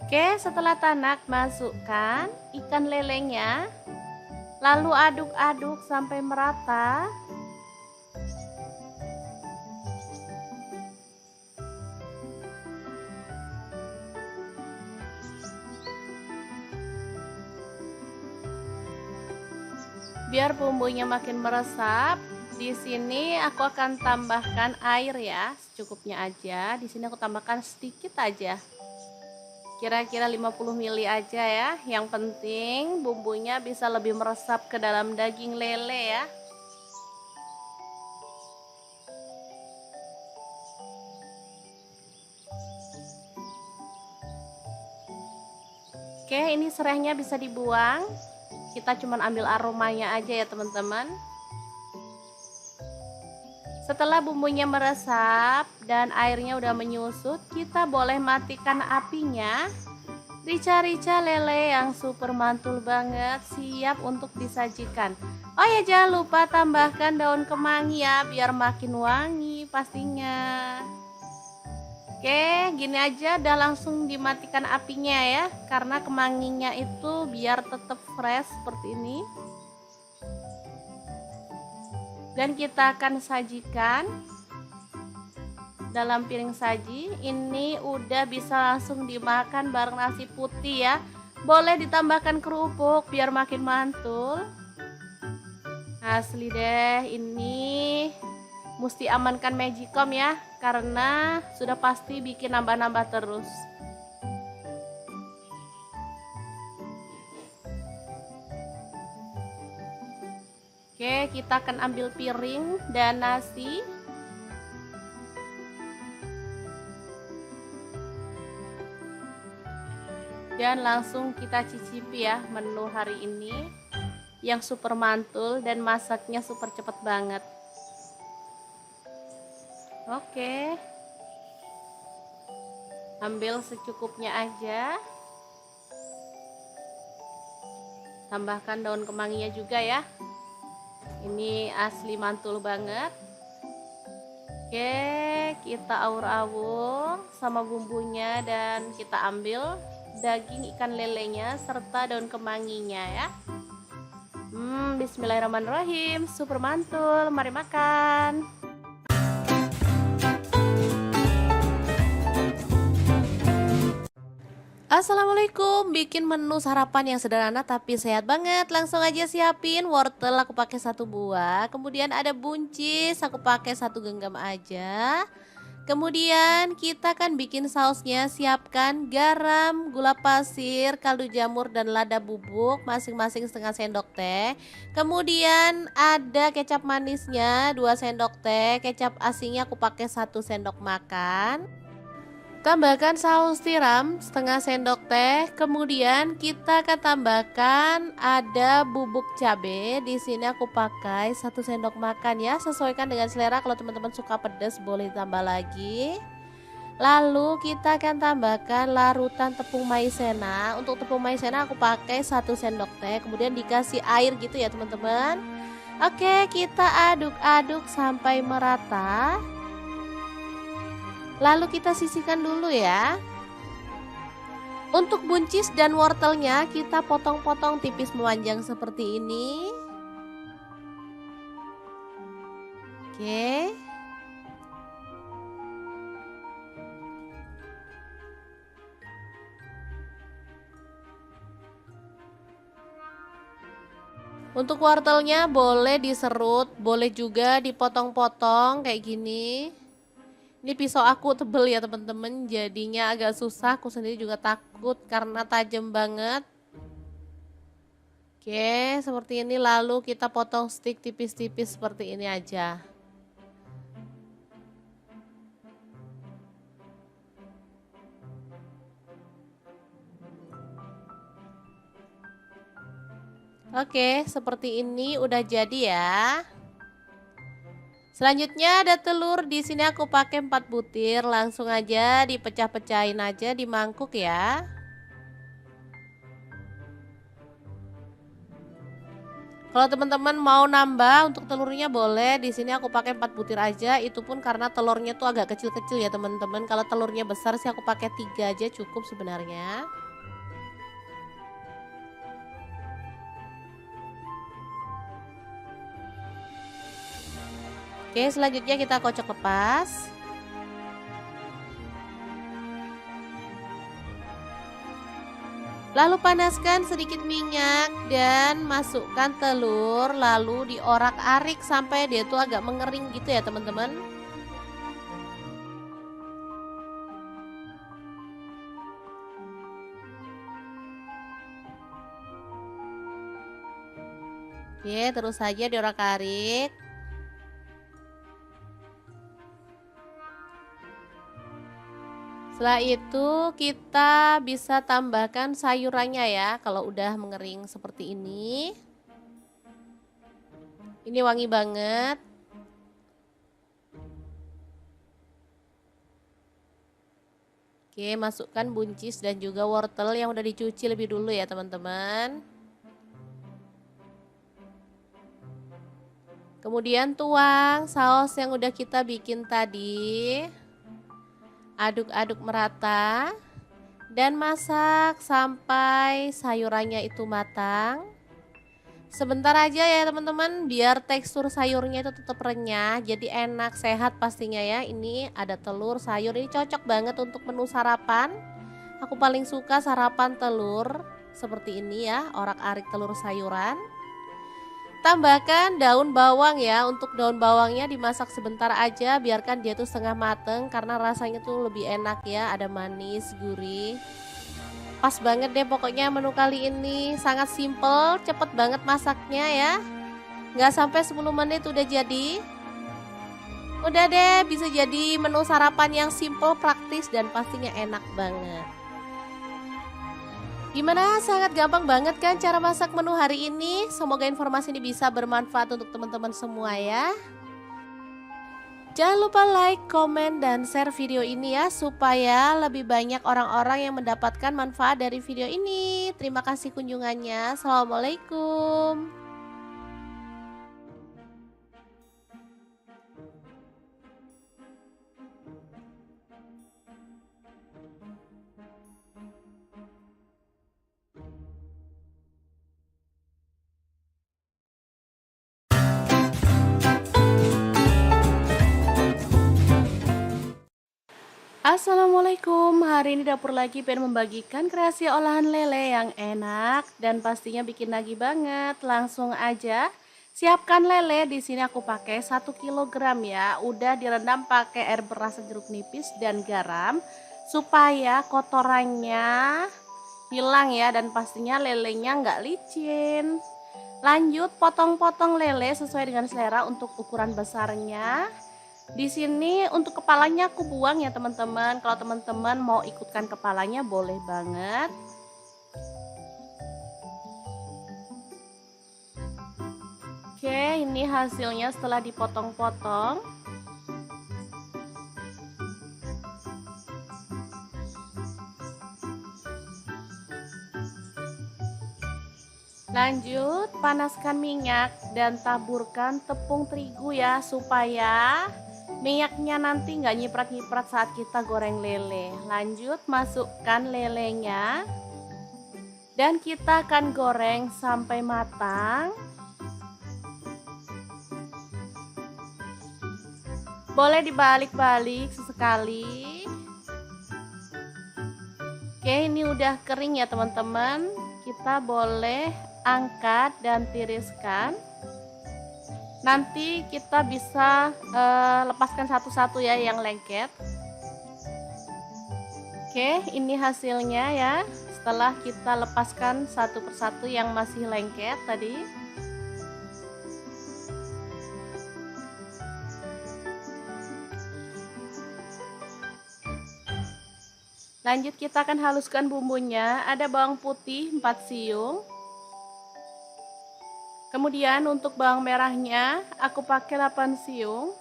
Oke, setelah tanak masukkan ikan lelenya. Lalu aduk-aduk sampai merata. Biar bumbunya makin meresap, di sini aku akan tambahkan air ya, secukupnya aja. Di sini aku tambahkan sedikit aja. Kira-kira 50 ml aja ya. Yang penting bumbunya bisa lebih meresap ke dalam daging lele ya. Oke, ini serainya bisa dibuang. Kita cuma ambil aromanya aja ya teman-teman. Setelah bumbunya meresap dan airnya udah menyusut, kita boleh matikan apinya. Rica-rica lele yang super mantul banget siap untuk disajikan. Oh ya, jangan lupa tambahkan daun kemangi ya biar makin wangi pastinya. Oke, gini aja udah langsung dimatikan apinya ya, karena kemanginya itu biar tetap fresh seperti ini. Dan kita akan sajikan dalam piring saji. Ini udah bisa langsung dimakan bareng nasi putih ya. Boleh ditambahkan kerupuk biar makin mantul. Asli deh, ini mesti amankan Magicom ya, karena sudah pasti bikin nambah-nambah terus. Oke, kita akan ambil piring dan nasi. Dan langsung kita cicipi ya menu hari ini yang super mantul dan masaknya super cepet banget. Oke, ambil secukupnya aja. Tambahkan daun kemanginya juga ya. Ini asli mantul banget. Oke, kita aur-aur sama bumbunya dan kita ambil daging ikan lelenya serta daun kemanginya ya. Bismillahirrahmanirrahim, super mantul, mari makan. Assalamualaikum, bikin menu sarapan yang sederhana tapi sehat banget. Langsung aja siapin wortel, aku pakai 1 buah. Kemudian ada buncis, aku pakai 1 genggam aja. Kemudian kita akan bikin sausnya. Siapkan garam, gula pasir, kaldu jamur dan lada bubuk masing-masing setengah sendok teh. Kemudian ada kecap manisnya 2 sendok teh, kecap asinnya aku pakai 1 sendok makan. Tambahkan saus tiram setengah sendok teh. Kemudian kita akan tambahkan ada bubuk cabai. Di sini aku pakai 1 sendok makan ya. Sesuaikan dengan selera. Kalau teman-teman suka pedas boleh tambah lagi. Lalu kita akan tambahkan larutan tepung maizena. Untuk tepung maizena aku pakai 1 sendok teh. Kemudian dikasih air gitu ya teman-teman. Oke, kita aduk-aduk sampai merata. Lalu kita sisihkan dulu ya. Untuk buncis dan wortelnya kita potong-potong tipis memanjang seperti ini. Oke. Untuk wortelnya boleh diserut, boleh juga dipotong-potong kayak gini. Ini pisau aku tebel ya teman-teman, jadinya agak susah. Aku sendiri juga takut karena tajam banget. Oke, seperti ini. Lalu kita potong stick tipis-tipis seperti ini aja. Oke, seperti ini udah jadi ya. Selanjutnya ada telur, di sini aku pakai 4 butir, langsung aja dipecah-pecahin aja di mangkuk ya. Kalau teman-teman mau nambah untuk telurnya boleh, di sini aku pakai 4 butir aja, itu pun karena telurnya tuh agak kecil-kecil ya teman-teman. Kalau telurnya besar sih aku pakai 3 aja cukup sebenarnya. Oke, selanjutnya kita kocok lepas. Lalu panaskan sedikit minyak dan masukkan telur, lalu diorak-arik sampai dia tuh agak mengering gitu ya teman-teman. Oke, terus saja diorak-arik. Setelah itu kita bisa tambahkan sayurannya ya kalau udah mengering seperti ini. Ini wangi banget. Oke, masukkan buncis dan juga wortel yang udah dicuci lebih dulu ya teman-teman. Kemudian tuang saus yang udah kita bikin tadi. Aduk-aduk merata dan masak sampai sayurannya itu matang. Sebentar aja ya teman-teman, biar tekstur sayurnya itu tetap renyah, jadi enak, sehat pastinya ya. Ini ada telur, sayur, ini cocok banget untuk menu sarapan. Aku paling suka sarapan telur seperti ini ya, orak-arik telur sayuran. Tambahkan daun bawang ya, untuk daun bawangnya dimasak sebentar aja, biarkan dia tuh setengah mateng karena rasanya tuh lebih enak ya, ada manis, gurih. Pas banget deh pokoknya menu kali ini, sangat simple, cepet banget masaknya ya. Nggak sampai 10 menit udah jadi. Udah deh, bisa jadi menu sarapan yang simple, praktis, dan pastinya enak banget. Gimana? Sangat gampang banget kan cara masak menu hari ini? Semoga informasi ini bisa bermanfaat untuk teman-teman semua ya. Jangan lupa like, komen, dan share video ini ya, supaya lebih banyak orang-orang yang mendapatkan manfaat dari video ini. Terima kasih kunjungannya. Assalamualaikum. Assalamualaikum, hari ini dapur lagi pengen membagikan kreasi olahan lele yang enak dan pastinya bikin nagih banget. Langsung aja siapkan lele, di sini aku pakai 1 kilogram ya. Udah direndam pakai air beras jeruk nipis dan garam supaya kotorannya hilang ya, dan pastinya lelenya nggak licin. Lanjut potong-potong lele sesuai dengan selera untuk ukuran besarnya. Di sini untuk kepalanya aku buang ya teman-teman. Kalau teman-teman mau ikutkan kepalanya boleh banget. Oke, ini hasilnya setelah dipotong-potong. Lanjut, panaskan minyak dan taburkan tepung terigu ya, supaya minyaknya nanti nggak nyiprat-nyiprat saat kita goreng lele. Lanjut, masukkan lelenya dan kita akan goreng sampai matang. Boleh dibalik-balik sesekali. Oke, ini udah kering ya teman-teman. Kita boleh angkat dan tiriskan. Nanti kita bisa lepaskan satu-satu ya yang lengket. Oke, ini hasilnya ya, setelah kita lepaskan satu persatu yang masih lengket tadi. Lanjut kita akan haluskan bumbunya. Ada bawang putih 4 siung. Kemudian untuk bawang merahnya aku pakai 8 siung.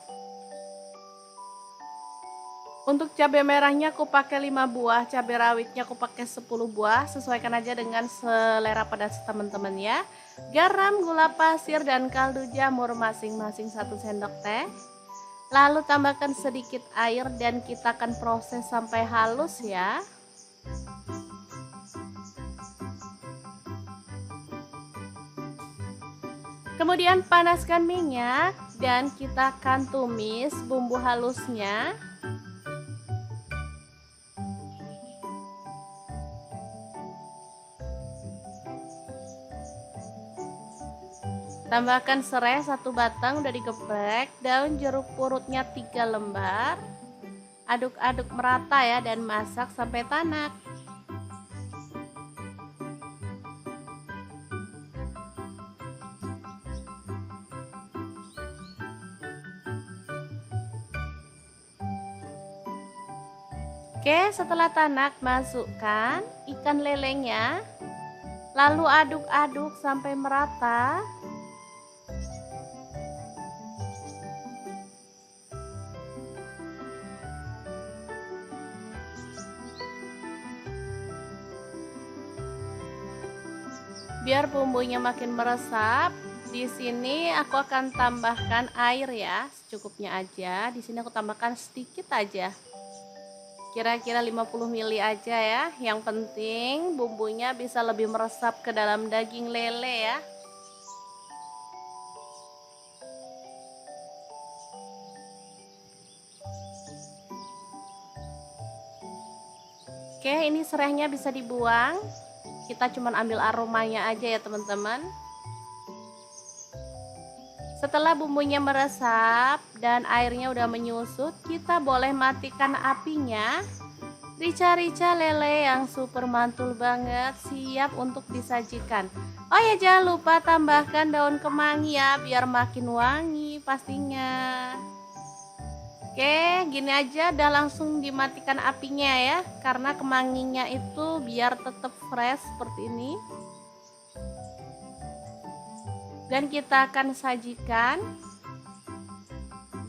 Untuk cabai merahnya aku pakai 5 buah, cabai rawitnya aku pakai 10 buah, sesuaikan aja dengan selera pedas teman-teman ya. Garam, gula pasir dan kaldu jamur masing-masing 1 sendok teh. Lalu tambahkan sedikit air dan kita akan proses sampai halus ya. Kemudian panaskan minyak dan kita akan tumis bumbu halusnya. Tambahkan serai 1 batang udah digeprek, daun jeruk purutnya 3 lembar. Aduk-aduk merata ya dan masak sampai tanak. Oke, setelah tanak masukkan ikan lelenya. Lalu aduk-aduk sampai merata. Biar bumbunya makin meresap, di sini aku akan tambahkan air ya, secukupnya aja. Di sini aku tambahkan sedikit aja. Kira-kira 50 ml aja ya. Yang penting bumbunya bisa lebih meresap ke dalam daging lele ya. Oke, ini serainya bisa dibuang. Kita cuma ambil aromanya aja ya teman-teman. Setelah bumbunya meresap dan airnya udah menyusut, kita boleh matikan apinya. Rica-rica lele yang super mantul banget siap untuk disajikan. Oh ya, jangan lupa tambahkan daun kemangi ya biar makin wangi pastinya. Oke, gini aja udah langsung dimatikan apinya ya, karena kemanginya itu biar tetap fresh seperti ini. Dan kita akan sajikan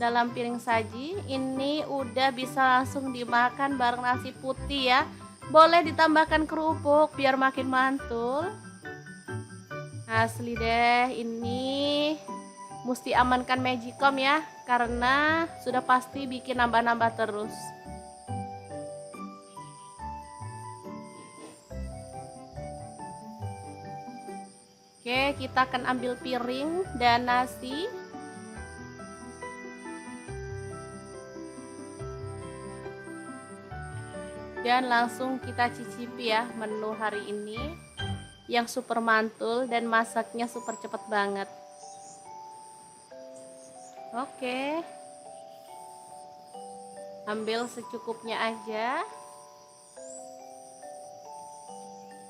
dalam piring saji. Ini udah bisa langsung dimakan bareng nasi putih ya. Boleh ditambahkan kerupuk biar makin mantul. Asli deh, ini mesti amankan Magicom ya, karena sudah pasti bikin nambah-nambah terus. Oke, kita akan ambil piring dan nasi. Dan langsung kita cicipi ya menu hari ini yang super mantul dan masaknya super cepat banget. Oke, ambil secukupnya aja.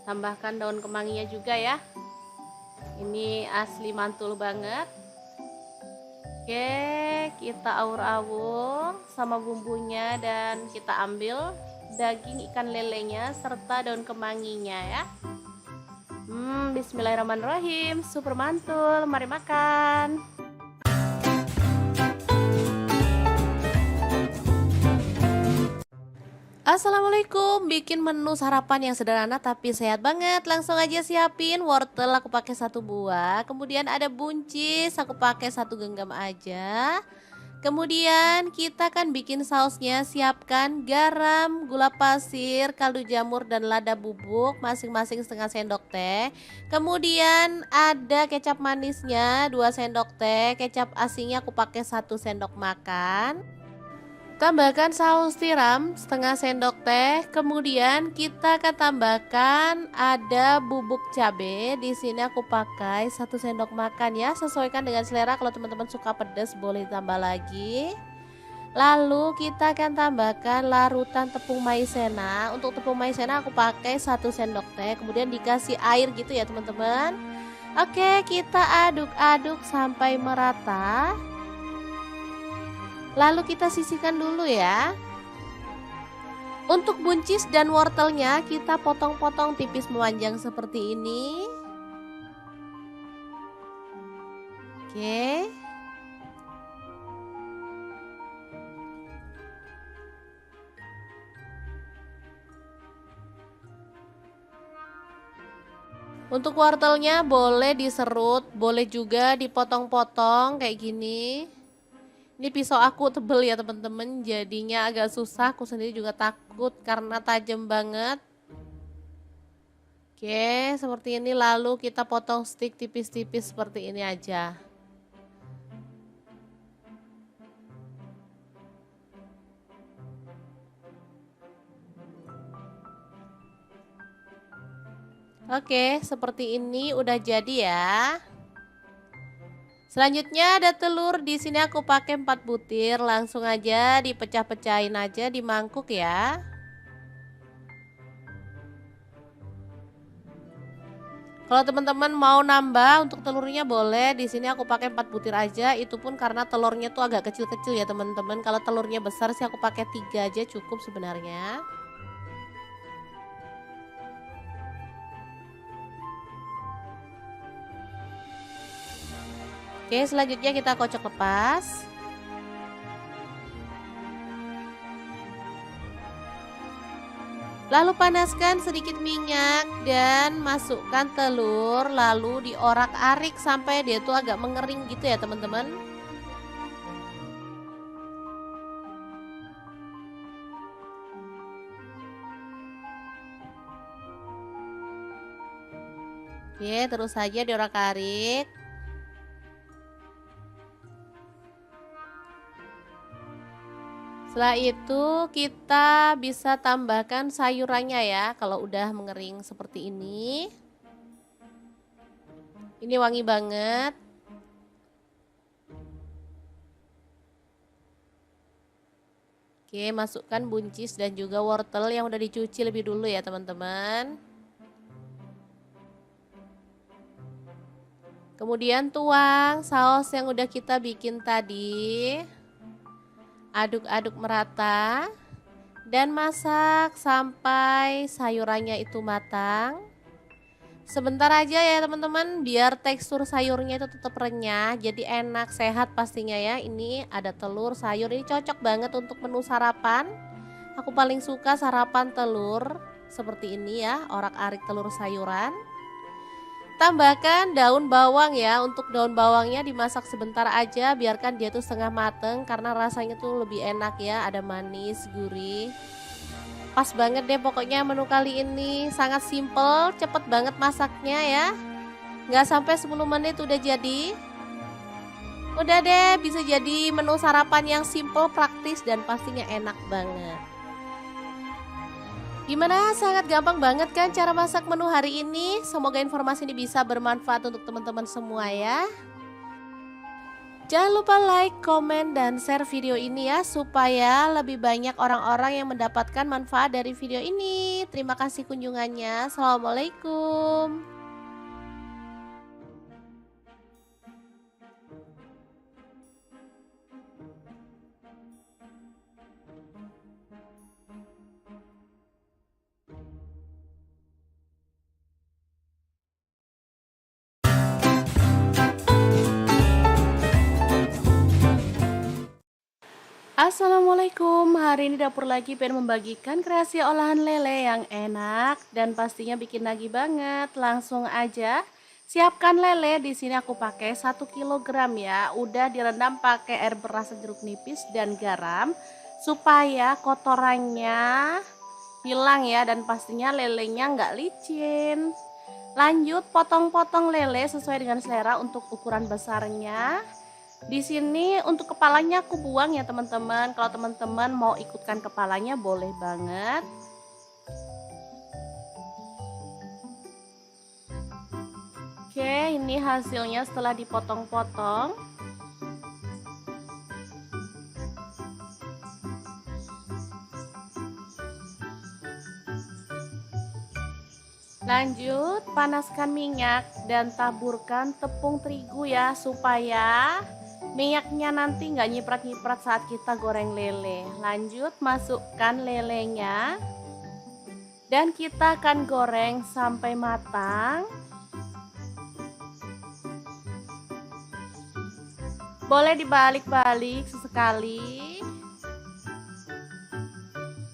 Tambahkan daun kemanginya juga ya. Ini asli mantul banget. Oke, kita aur-aur sama bumbunya dan kita ambil daging ikan lelenya serta daun kemanginya ya. Bismillahirrahmanirrahim, super mantul, mari makan. Assalamualaikum, bikin menu sarapan yang sederhana tapi sehat banget. Langsung aja siapin wortel, aku pakai 1 buah. Kemudian ada buncis, aku pakai 1 genggam aja. Kemudian kita kan bikin sausnya, siapkan garam, gula pasir, kaldu jamur dan lada bubuk masing-masing setengah sendok teh. Kemudian ada kecap manisnya 2 sendok teh, kecap asinnya aku pakai 1 sendok makan. Tambahkan saus tiram setengah sendok teh. Kemudian kita akan tambahkan ada bubuk cabai. Di sini aku pakai 1 sendok makan ya. Sesuaikan dengan selera. Kalau teman-teman suka pedas boleh tambah lagi. Lalu kita akan tambahkan larutan tepung maizena. Untuk tepung maizena aku pakai 1 sendok teh. Kemudian dikasih air gitu ya teman-teman. Oke, kita aduk-aduk sampai merata. Lalu kita sisihkan dulu ya. Untuk buncis dan wortelnya kita potong-potong tipis memanjang seperti ini. Oke. Untuk wortelnya boleh diserut, boleh juga dipotong-potong kayak gini. Ini pisau aku tebel ya teman-teman, jadinya agak susah. Aku sendiri juga takut karena tajam banget. Oke, seperti ini, lalu kita potong stick tipis-tipis seperti ini aja. Oke, seperti ini udah jadi ya. Selanjutnya ada telur. Di sini aku pakai 4 butir, langsung aja dipecah-pecahin aja di mangkuk ya. Kalau teman-teman mau nambah untuk telurnya boleh. Di sini aku pakai 4 butir aja, itu pun karena telurnya tuh agak kecil-kecil ya teman-teman. Kalau telurnya besar sih aku pakai 3 aja cukup sebenarnya. Oke, selanjutnya kita kocok lepas. Lalu panaskan sedikit minyak dan masukkan telur, lalu diorak-arik sampai dia tuh agak mengering gitu ya teman-teman. Oke, terus saja diorak-arik. Setelah itu kita bisa tambahkan sayurannya ya, kalau udah mengering seperti ini. Ini wangi banget. Oke, masukkan buncis dan juga wortel yang udah dicuci lebih dulu ya teman-teman. Kemudian tuang saus yang udah kita bikin tadi. Aduk-aduk merata dan masak sampai sayurannya itu matang. Sebentar aja ya teman-teman, biar tekstur sayurnya itu tetap renyah, jadi enak, sehat pastinya ya. Ini ada telur, sayur, ini cocok banget untuk menu sarapan. Aku paling suka sarapan telur seperti ini ya, orak-arik telur sayuran. Tambahkan daun bawang ya. Untuk daun bawangnya dimasak sebentar aja, biarkan dia tuh setengah mateng karena rasanya tuh lebih enak ya, ada manis, gurih. Pas banget deh pokoknya menu kali ini, sangat simple, cepet banget masaknya ya. Nggak sampai 10 menit udah jadi. Udah deh, bisa jadi menu sarapan yang simple, praktis, dan pastinya enak banget. Gimana? Sangat gampang banget kan cara masak menu hari ini? Semoga informasi ini bisa bermanfaat untuk teman-teman semua ya. Jangan lupa like, komen, dan share video ini ya, supaya lebih banyak orang-orang yang mendapatkan manfaat dari video ini. Terima kasih kunjungannya. Assalamualaikum. Assalamualaikum, hari ini dapur lagi pengen membagikan kreasi olahan lele yang enak dan pastinya bikin nagih banget. Langsung aja siapkan lele. Di sini aku pakai 1 kilogram ya. Udah direndam pakai air beras jeruk nipis dan garam supaya kotorannya hilang ya, dan pastinya lelenya nggak licin. Lanjut potong-potong lele sesuai dengan selera untuk ukuran besarnya. Di sini untuk kepalanya aku buang ya teman-teman. Kalau teman-teman mau ikutkan kepalanya boleh banget. Oke, ini hasilnya setelah dipotong-potong. Lanjut, panaskan minyak dan taburkan tepung terigu ya, supaya minyaknya nanti nggak nyiprat-nyiprat saat kita goreng lele. Lanjut, masukkan lelenya dan kita akan goreng sampai matang. Boleh dibalik-balik sesekali.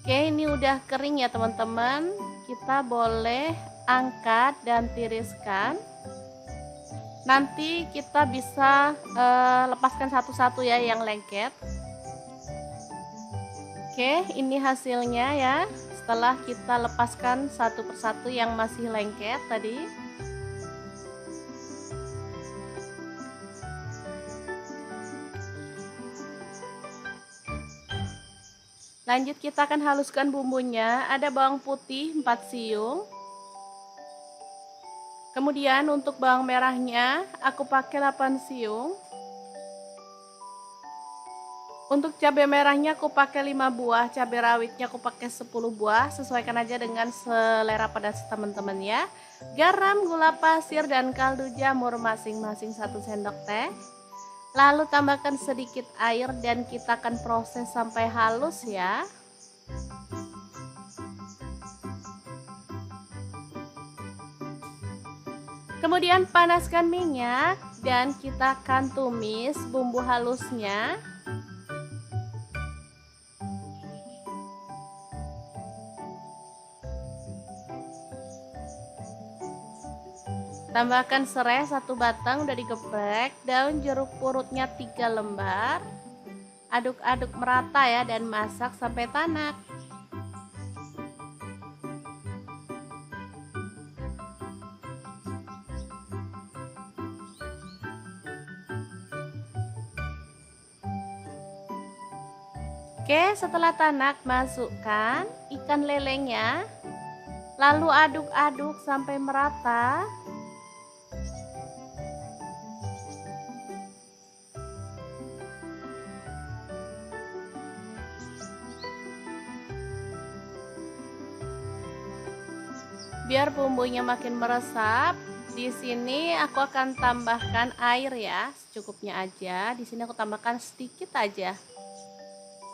Oke, ini udah kering ya teman-teman. Kita boleh angkat dan tiriskan. Nanti kita bisa lepaskan satu-satu ya yang lengket. Oke, ini hasilnya ya. Setelah kita lepaskan satu persatu yang masih lengket tadi. Lanjut kita akan haluskan bumbunya. Ada bawang putih 4 siung. Kemudian untuk bawang merahnya aku pakai 8 siung. Untuk cabai merahnya aku pakai 5 buah, cabai rawitnya aku pakai 10 buah, sesuaikan aja dengan selera pedas teman-teman ya. Garam, gula pasir dan kaldu jamur masing-masing 1 sendok teh. Lalu tambahkan sedikit air dan kita akan proses sampai halus ya. Kemudian panaskan minyak dan kita akan tumis bumbu halusnya. Tambahkan serai 1 batang udah digeprek, daun jeruk purutnya 3 lembar. Aduk-aduk merata ya dan masak sampai tanak. Oke, setelah tanak masukkan ikan lelenya. Lalu aduk-aduk sampai merata. Biar bumbunya makin meresap, di sini aku akan tambahkan air ya, secukupnya aja. Di sini aku tambahkan sedikit aja.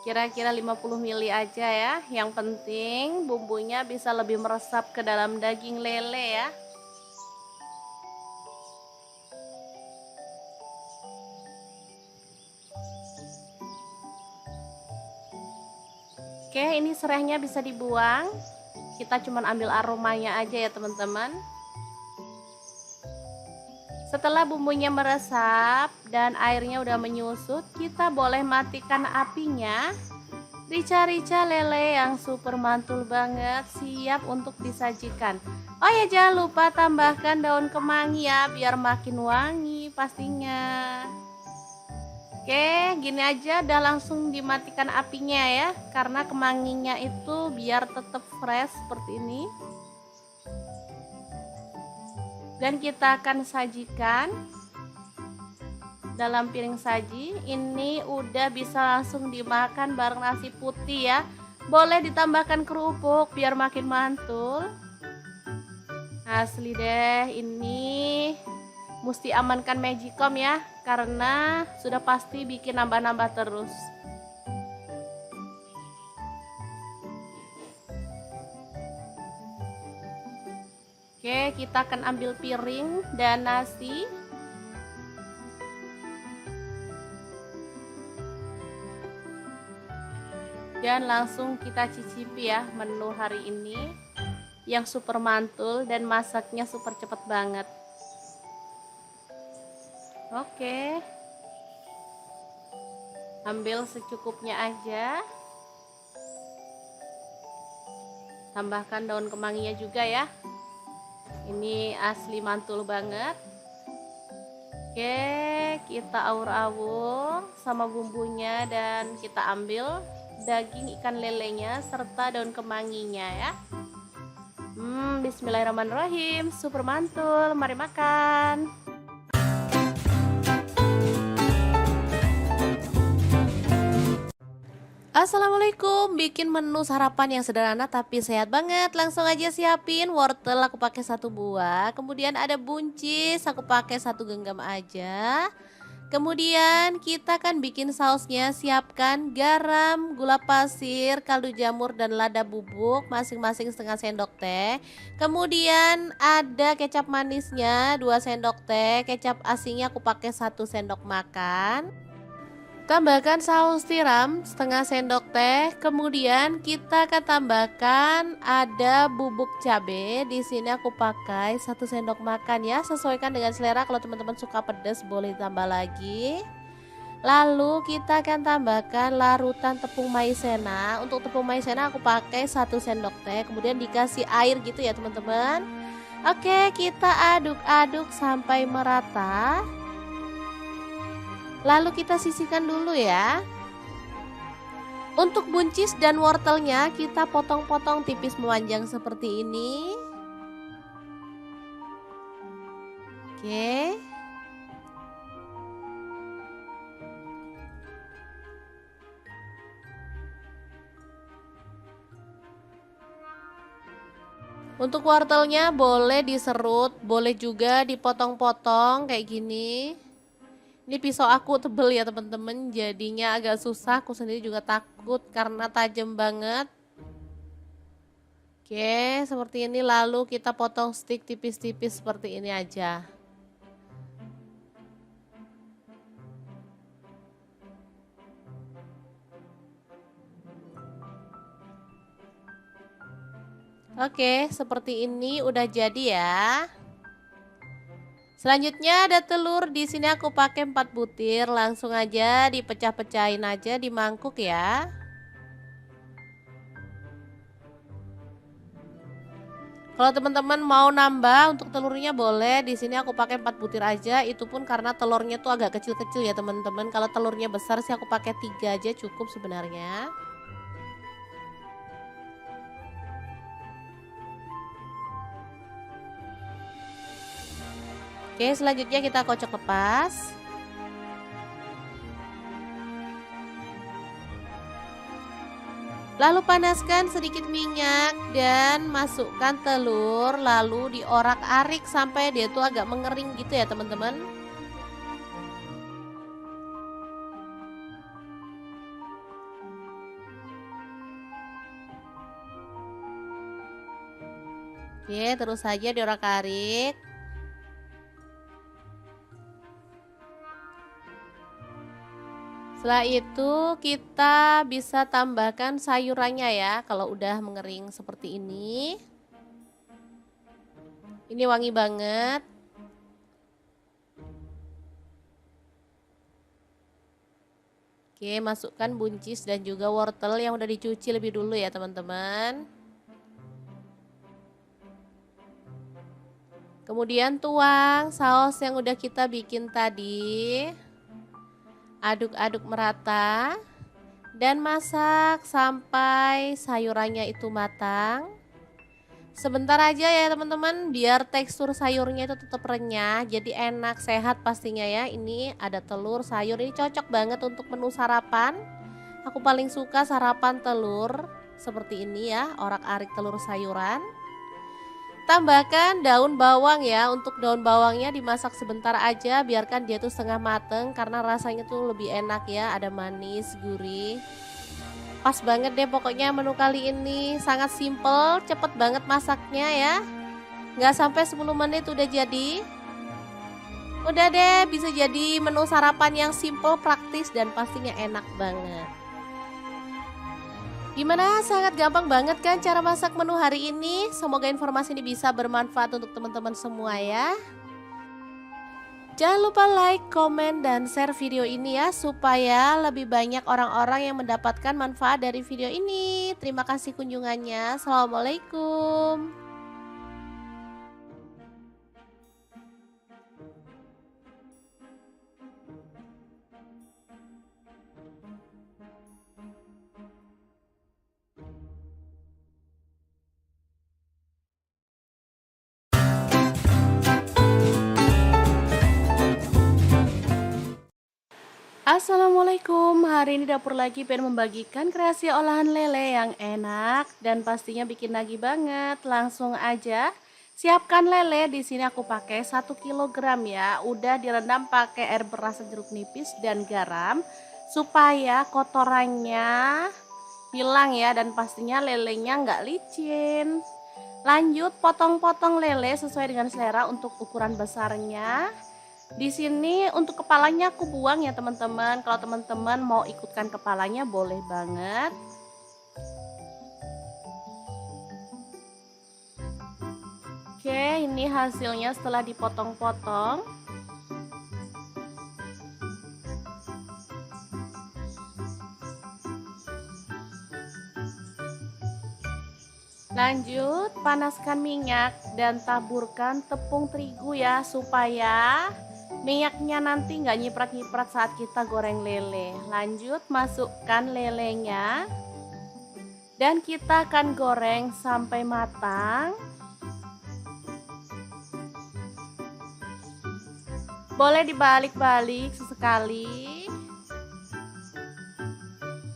Kira-kira 50 ml aja ya. Yang penting bumbunya bisa lebih meresap ke dalam daging lele ya. Oke, ini serainya bisa dibuang. Kita cuman ambil aromanya aja ya teman-teman. Setelah bumbunya meresap dan airnya udah menyusut, kita boleh matikan apinya. Rica-rica lele yang super mantul banget siap untuk disajikan. Oh ya, jangan lupa tambahkan daun kemangi ya biar makin wangi pastinya. Oke, gini aja udah langsung dimatikan apinya ya, karena kemanginya itu biar tetap fresh seperti ini. Dan kita akan sajikan dalam piring saji. Ini udah bisa langsung dimakan bareng nasi putih ya. Boleh ditambahkan kerupuk biar makin mantul. Asli deh, ini mesti amankan Magicom ya, karena sudah pasti bikin nambah-nambah terus. Oke, kita akan ambil piring dan nasi. Dan langsung kita cicipi ya menu hari ini yang super mantul dan masaknya super cepet banget. Oke, ambil secukupnya aja. Tambahkan daun kemanginya juga ya. Ini asli mantul banget. Oke, kita aur-aur sama bumbunya dan kita ambil daging ikan lelenya serta daun kemanginya ya. Bismillahirrahmanirrahim, super mantul, mari makan. Assalamualaikum, bikin menu sarapan yang sederhana tapi sehat banget. Langsung aja siapin wortel, aku pakai 1 buah. Kemudian ada buncis, aku pakai 1 genggam aja. Kemudian kita akan bikin sausnya. Siapkan garam, gula pasir, kaldu jamur dan lada bubuk masing-masing setengah sendok teh. Kemudian ada kecap manisnya 2 sendok teh, kecap asinnya aku pakai 1 sendok makan. Tambahkan saus tiram setengah sendok teh. Kemudian kita akan tambahkan ada bubuk cabai. Di sini aku pakai 1 sendok makan ya. Sesuaikan dengan selera. Kalau teman-teman suka pedas boleh tambah lagi. Lalu kita akan tambahkan larutan tepung maizena. Untuk tepung maizena aku pakai 1 sendok teh. Kemudian dikasih air gitu ya teman-teman. Oke, kita aduk-aduk sampai merata. Lalu kita sisihkan dulu ya. Untuk buncis dan wortelnya kita potong-potong tipis memanjang seperti ini. Oke. Untuk wortelnya boleh diserut, boleh juga dipotong-potong kayak gini. Ini pisau aku tebel ya teman-teman, jadinya agak susah. Aku sendiri juga takut karena tajam banget. Oke, seperti ini. Lalu kita potong stick tipis-tipis seperti ini aja. Oke, seperti ini udah jadi ya. Selanjutnya ada telur. Di sini aku pakai 4 butir. Langsung aja dipecah-pecahin aja di mangkuk ya. Kalau teman-teman mau nambah untuk telurnya boleh. Di sini aku pakai 4 butir aja. Itu pun karena telurnya tuh agak kecil-kecil ya teman-teman. Kalau telurnya besar sih aku pakai 3 aja cukup sebenarnya. Oke, selanjutnya kita kocok lepas. Lalu panaskan sedikit minyak dan masukkan telur. Lalu diorak-arik sampai dia tuh agak mengering gitu ya teman-teman. Oke, terus saja diorak-arik. Setelah itu kita bisa tambahkan sayurannya ya. Kalau udah mengering seperti ini. Ini wangi banget. Oke, masukkan buncis dan juga wortel yang udah dicuci lebih dulu ya teman-teman. Kemudian tuang saus yang udah kita bikin tadi. Aduk-aduk merata dan masak sampai sayurannya itu matang. Sebentar aja ya teman-teman, biar tekstur sayurnya itu tetap renyah, jadi enak, sehat pastinya ya. Ini ada telur, sayur, ini cocok banget untuk menu sarapan. Aku paling suka sarapan telur seperti ini ya, orak-arik telur sayuran. Tambahkan daun bawang ya. Untuk daun bawangnya dimasak sebentar aja, biarkan dia tuh setengah mateng karena rasanya tuh lebih enak ya, ada manis, gurih. Pas banget deh pokoknya menu kali ini, sangat simple, cepet banget masaknya ya. Nggak sampai 10 menit udah jadi. Udah deh, bisa jadi menu sarapan yang simple, praktis dan pastinya enak banget. Gimana? Sangat gampang banget kan cara masak menu hari ini? Semoga informasi ini bisa bermanfaat untuk teman-teman semua ya. Jangan lupa like, komen, dan share video ini ya, supaya lebih banyak orang-orang yang mendapatkan manfaat dari video ini. Terima kasih kunjungannya. Assalamualaikum. Assalamualaikum, hari ini dapur lagi pengen membagikan kreasi olahan lele yang enak dan pastinya bikin nagih banget. Langsung aja siapkan lele. Di sini aku pakai 1 kilogram ya. Udah direndam pakai air beras jeruk nipis dan garam supaya kotorannya hilang ya, dan pastinya lelenya nggak licin. Lanjut potong-potong lele sesuai dengan selera untuk ukuran besarnya. Di sini untuk kepalanya aku buang ya teman-teman. Kalau teman-teman mau ikutkan kepalanya boleh banget. Oke, ini hasilnya setelah dipotong-potong. Lanjut, panaskan minyak dan taburkan tepung terigu ya, supaya minyaknya nanti nggak nyiprat-nyiprat saat kita goreng lele. Lanjut, masukkan lelenya dan kita akan goreng sampai matang. Boleh dibalik-balik sesekali.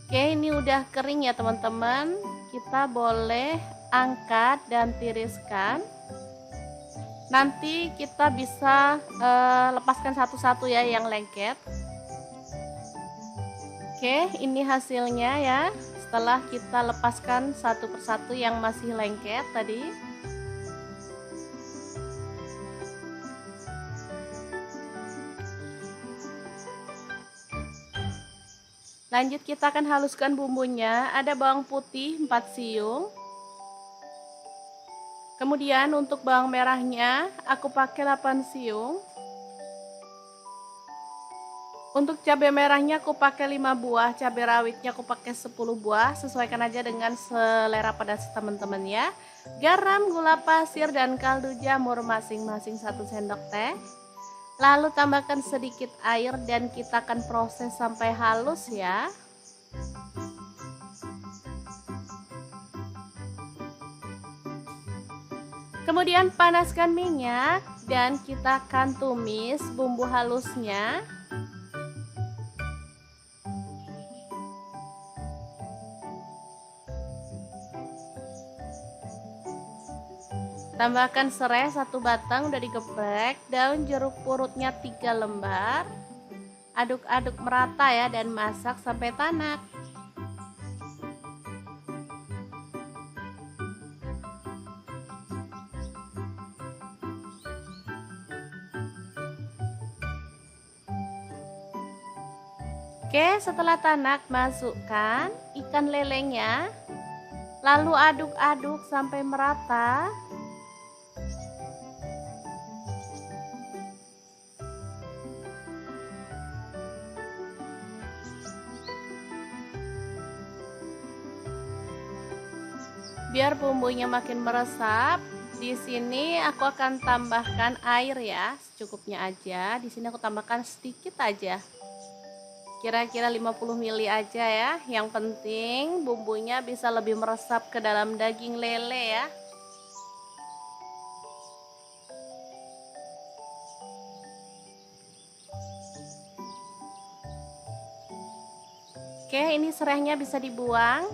Oke, ini udah kering ya teman-teman. Kita boleh angkat dan tiriskan. Nanti kita bisa lepaskan satu-satu ya yang lengket. Oke, ini hasilnya ya. Setelah kita lepaskan satu persatu yang masih lengket tadi. Lanjut kita akan haluskan bumbunya. Ada bawang putih 4 siung. Kemudian untuk bawang merahnya aku pakai 8 siung. Untuk cabai merahnya aku pakai 5 buah, cabai rawitnya aku pakai 10 buah. Sesuaikan aja dengan selera pedas teman-teman ya. Garam, gula pasir dan kaldu jamur masing-masing 1 sendok teh. Lalu tambahkan sedikit air dan kita akan proses sampai halus ya. Kemudian panaskan minyak dan kita akan tumis bumbu halusnya. Tambahkan serai 1 batang udah digeprek, daun jeruk purutnya 3 lembar. Aduk-aduk merata ya dan masak sampai tanak. Oke, setelah tanak masukkan ikan lelenya. Lalu aduk-aduk sampai merata. Biar bumbunya makin meresap, di sini aku akan tambahkan air ya, secukupnya aja. Di sini aku tambahkan sedikit aja. Kira-kira 50 ml aja ya. Yang penting bumbunya bisa lebih meresap ke dalam daging lele ya. Oke, ini serainya bisa dibuang.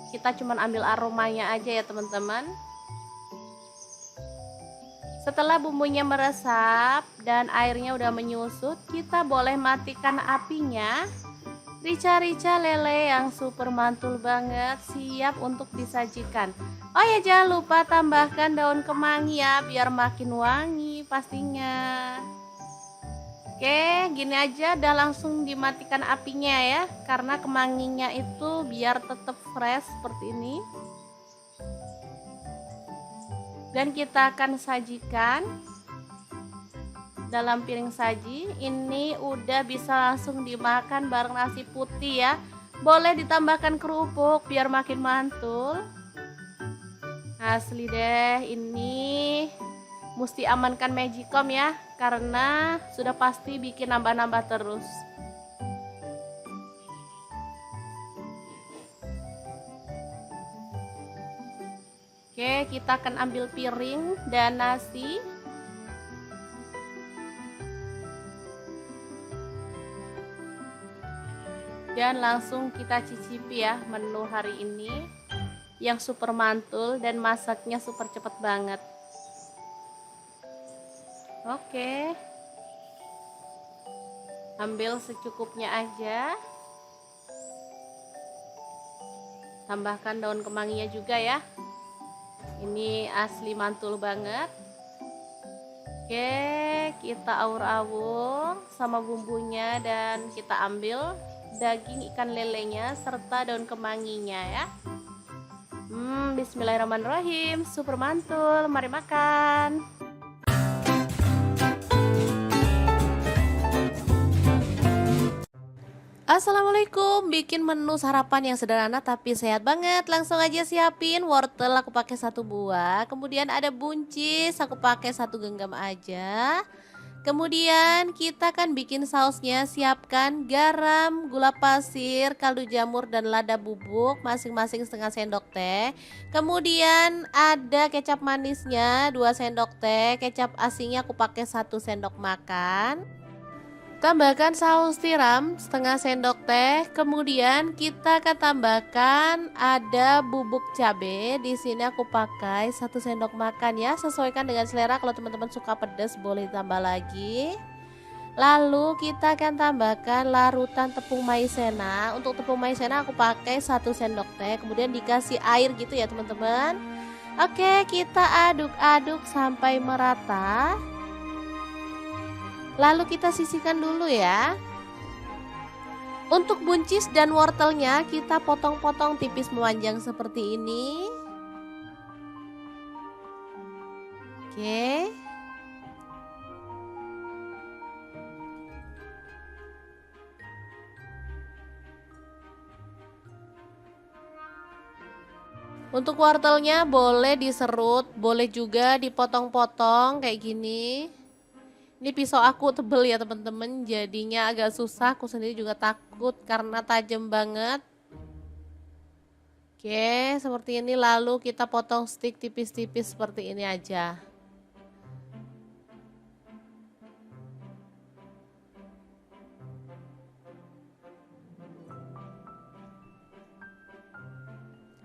Kita cuma ambil aromanya aja ya teman-teman. Setelah bumbunya meresap dan airnya udah menyusut, kita boleh matikan apinya. Rica-rica lele yang super mantul banget siap untuk disajikan. Oh ya, jangan lupa tambahkan daun kemangi ya biar makin wangi pastinya. Oke, gini aja udah langsung dimatikan apinya ya, karena kemanginya itu biar tetap fresh seperti ini. Dan kita akan sajikan dalam piring saji. Ini udah bisa langsung dimakan bareng nasi putih ya. Boleh ditambahkan kerupuk biar makin mantul. Asli deh, ini mesti amankan Magicom ya, karena sudah pasti bikin nambah-nambah terus. Oke, kita akan ambil piring dan nasi. Dan langsung kita cicipi ya menu hari ini yang super mantul dan masaknya super cepat banget. Oke, ambil secukupnya aja. Tambahkan daun kemanginya juga ya. Ini asli mantul banget. Oke, kita awur-awur sama bumbunya dan kita ambil daging ikan lelenya serta daun kemanginya ya. Bismillahirrahmanirrahim, super mantul, mari makan. Assalamualaikum, bikin menu sarapan yang sederhana tapi sehat banget. Langsung aja siapin wortel, aku pakai 1 buah. Kemudian ada buncis, aku pakai 1 genggam aja. Kemudian kita kan bikin sausnya, siapkan garam, gula pasir, kaldu jamur dan lada bubuk masing-masing setengah sendok teh. Kemudian ada kecap manisnya 2 sendok teh, kecap asinnya aku pakai 1 sendok makan. Tambahkan saus tiram setengah sendok teh. Kemudian kita akan tambahkan ada bubuk cabai. Di sini aku pakai 1 sendok makan ya. Sesuaikan dengan selera. Kalau teman-teman suka pedas boleh tambah lagi. Lalu kita akan tambahkan larutan tepung maizena. Untuk tepung maizena aku pakai 1 sendok teh. Kemudian dikasih air gitu ya teman-teman. Oke, kita aduk-aduk sampai merata. Lalu kita sisihkan dulu ya. Untuk buncis dan wortelnya kita potong-potong tipis memanjang seperti ini. Oke. Untuk wortelnya boleh diserut, boleh juga dipotong-potong kayak gini. Ini pisau aku tebel ya teman-teman, jadinya agak susah, aku sendiri juga takut karena tajam banget. Oke, seperti ini, lalu kita potong stick tipis-tipis seperti ini aja.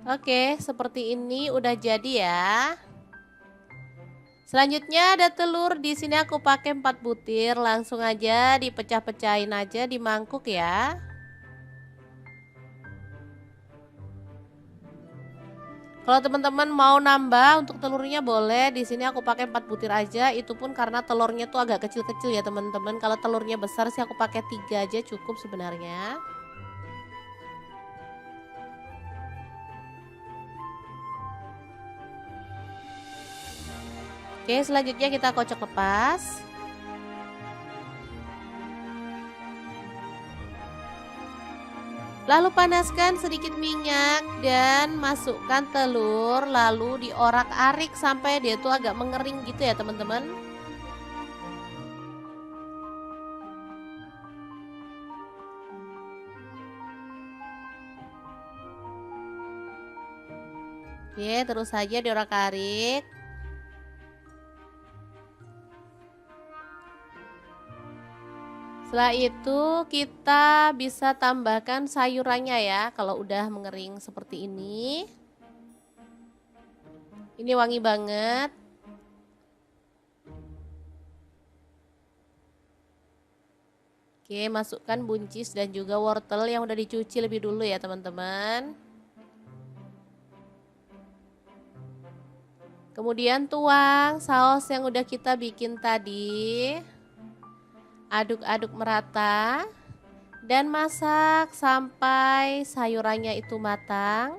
Oke, seperti ini udah jadi ya. Selanjutnya ada telur, di sini aku pakai 4 butir, langsung aja dipecah-pecahin aja di mangkuk ya. Kalau teman-teman mau nambah untuk telurnya boleh, di sini aku pakai 4 butir aja, itu pun karena telurnya tuh agak kecil-kecil ya teman-teman. Kalau telurnya besar sih aku pakai 3 aja cukup sebenarnya. Oke, selanjutnya kita kocok lepas. Lalu panaskan sedikit minyak dan masukkan telur, lalu diorak-arik sampai dia tuh agak mengering gitu ya teman-teman. Oke, terus saja diorak-arik. Setelah itu kita bisa tambahkan sayurannya ya. Kalau udah mengering seperti ini. Ini wangi banget. Oke, masukkan buncis dan juga wortel yang udah dicuci lebih dulu ya teman-teman. Kemudian tuang saus yang udah kita bikin tadi. Aduk-aduk merata dan masak sampai sayurannya itu matang.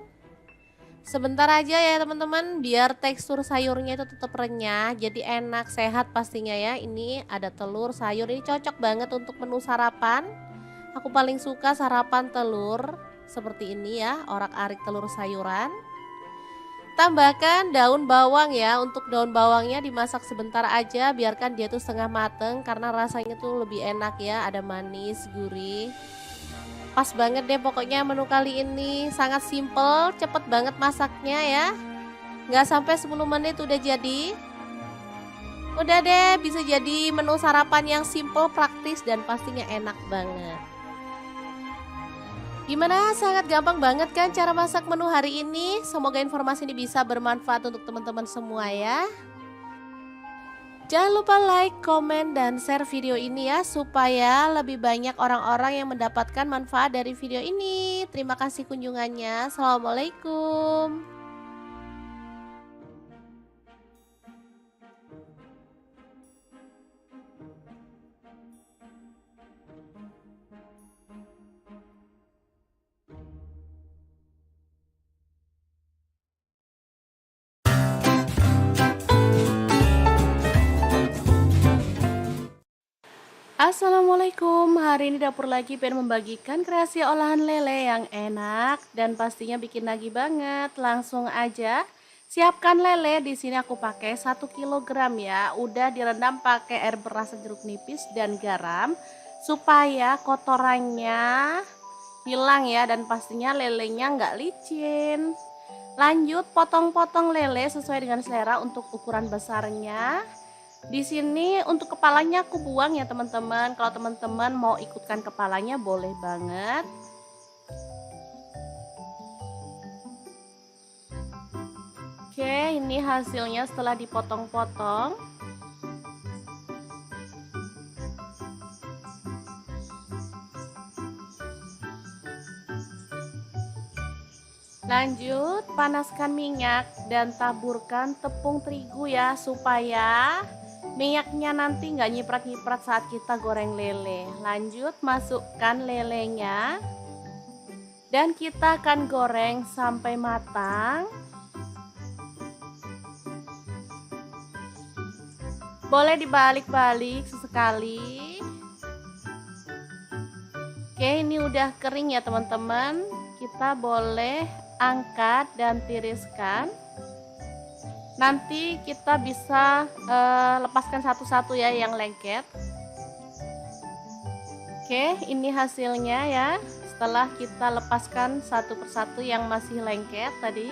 Sebentar aja ya teman-teman, biar tekstur sayurnya itu tetap renyah, jadi enak, sehat pastinya ya. Ini ada telur, sayur, ini cocok banget untuk menu sarapan. Aku paling suka sarapan telur seperti ini ya, orak-arik telur sayuran. Tambahkan daun bawang ya, untuk daun bawangnya dimasak sebentar aja, biarkan dia tuh setengah mateng karena rasanya tuh lebih enak ya, ada manis, gurih. Pas banget deh pokoknya menu kali ini, sangat simple, cepet banget masaknya ya. Nggak sampai 10 menit udah jadi. Udah deh, bisa jadi menu sarapan yang simple, praktis dan pastinya enak banget. Gimana? Sangat gampang banget kan cara masak menu hari ini? Semoga informasi ini bisa bermanfaat untuk teman-teman semua ya. Jangan lupa like, komen, dan share video ini ya, supaya lebih banyak orang-orang yang mendapatkan manfaat dari video ini. Terima kasih kunjungannya. Assalamualaikum. Assalamualaikum, hari ini dapur lagi pengen membagikan kreasi olahan lele yang enak dan pastinya bikin nagih banget. Langsung aja siapkan lele. Di sini aku pakai 1 kg ya. Udah direndam pakai air beras jeruk nipis dan garam supaya kotorannya hilang ya, dan pastinya lelenya nggak licin. Lanjut potong-potong lele sesuai dengan selera untuk ukuran besarnya. Di sini untuk kepalanya aku buang ya teman-teman. Kalau teman-teman mau ikutkan kepalanya boleh banget. Oke, ini hasilnya setelah dipotong-potong. Lanjut, panaskan minyak dan taburkan tepung terigu ya, supaya minyaknya nanti nggak nyiprat-nyiprat saat kita goreng lele. Lanjut, masukkan lelenya dan kita akan goreng sampai matang. Boleh dibalik-balik sesekali. Oke, ini udah kering ya teman-teman. Kita boleh angkat dan tiriskan. Nanti kita bisa lepaskan satu-satu ya yang lengket. Oke, ini hasilnya ya, setelah kita lepaskan satu persatu yang masih lengket tadi.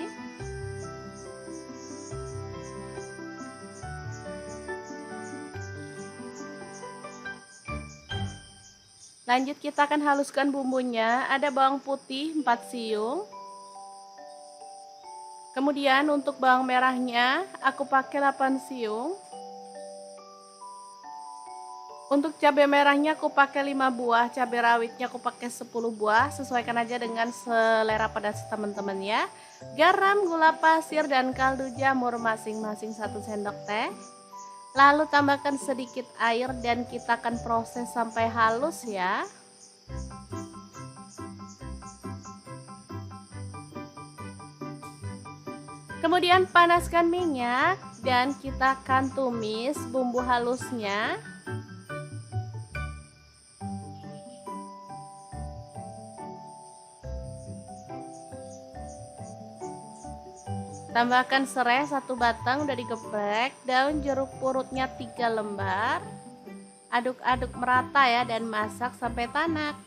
Lanjut, kita akan haluskan bumbunya. Ada bawang putih 4 siung. Kemudian untuk bawang merahnya aku pakai 8 siung. Untuk cabai merahnya aku pakai 5 buah, cabai rawitnya aku pakai 10 buah. Sesuaikan aja dengan selera pedas teman-teman ya. Garam, gula pasir dan kaldu jamur masing-masing 1 sendok teh. Lalu tambahkan sedikit air dan kita akan proses sampai halus ya. Kemudian panaskan minyak dan kita akan tumis bumbu halusnya. Tambahkan serai 1 batang udah digeprek, daun jeruk purutnya 3 lembar. Aduk-aduk merata ya dan masak sampai tanak.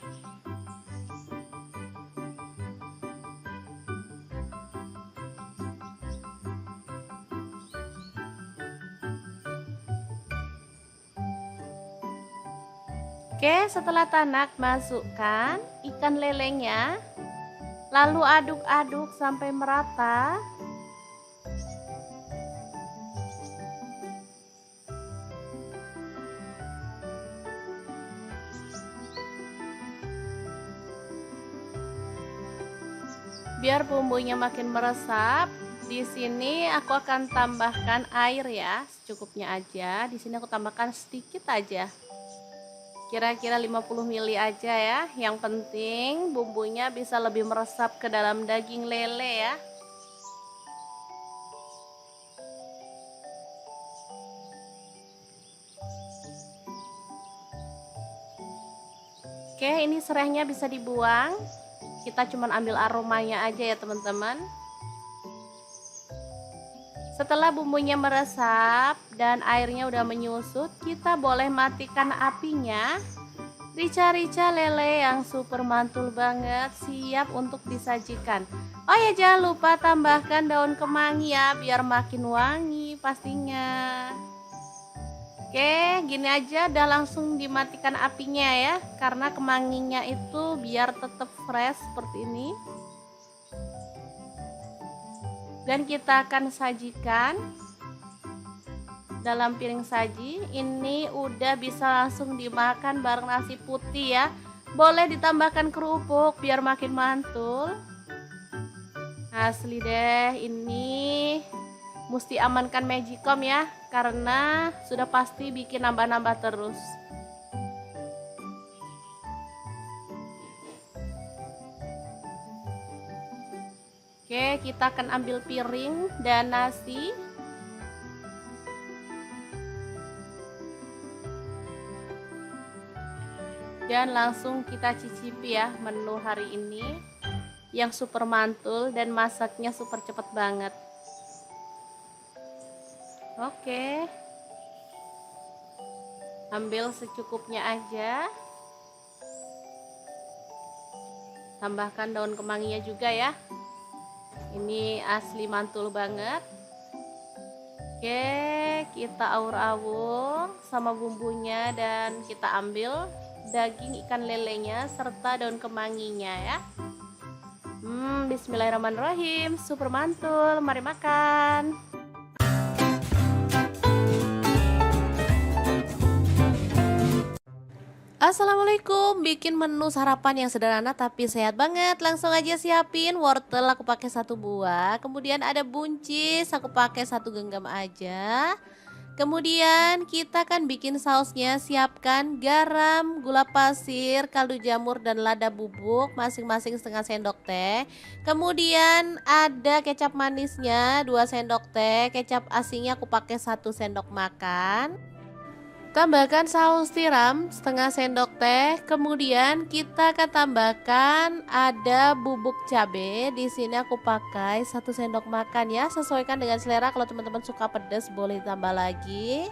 Oke, setelah tanak masukkan ikan lelenya. Lalu aduk-aduk sampai merata. Biar bumbunya makin meresap, di sini aku akan tambahkan air ya, secukupnya aja. Di sini aku tambahkan sedikit aja. Kira-kira 50 ml aja ya. Yang penting bumbunya bisa lebih meresap ke dalam daging lele ya. Oke, ini serainya bisa dibuang. Kita cuma ambil aromanya aja ya teman-teman. Setelah bumbunya meresap dan airnya udah menyusut, kita boleh matikan apinya. Rica-rica lele yang super mantul banget, siap untuk disajikan. Oh ya, jangan lupa tambahkan daun kemangi ya, biar makin wangi pastinya. Oke, gini aja udah langsung dimatikan apinya ya, karena kemanginya itu biar tetap fresh seperti ini. Dan kita akan sajikan dalam piring saji. Ini udah bisa langsung dimakan bareng nasi putih ya. Boleh ditambahkan kerupuk biar makin mantul. Asli deh, ini mesti amankan Magicom ya, karena sudah pasti bikin nambah-nambah terus. Oke, kita akan ambil piring dan nasi. Dan langsung kita cicipi ya menu hari ini yang super mantul dan masaknya super cepet banget. Oke, ambil secukupnya aja. Tambahkan daun kemanginya juga ya. Ini asli mantul banget. Oke, kita aur-aur sama bumbunya dan kita ambil daging ikan lelenya serta daun kemanginya ya. Bismillahirrahmanirrahim, super mantul, mari makan. Assalamualaikum, bikin menu sarapan yang sederhana tapi sehat banget. Langsung aja siapin wortel, aku pakai 1 buah. Kemudian ada buncis, aku pakai 1 genggam aja. Kemudian kita kan bikin sausnya, siapkan garam, gula pasir, kaldu jamur dan lada bubuk masing-masing setengah sendok teh. Kemudian ada kecap manisnya 2 sendok teh, kecap asinnya aku pakai 1 sendok makan. Tambahkan saus tiram setengah sendok teh. Kemudian kita akan tambahkan ada bubuk cabai. Di sini aku pakai 1 sendok makan ya. Sesuaikan dengan selera. Kalau teman-teman suka pedas boleh tambah lagi.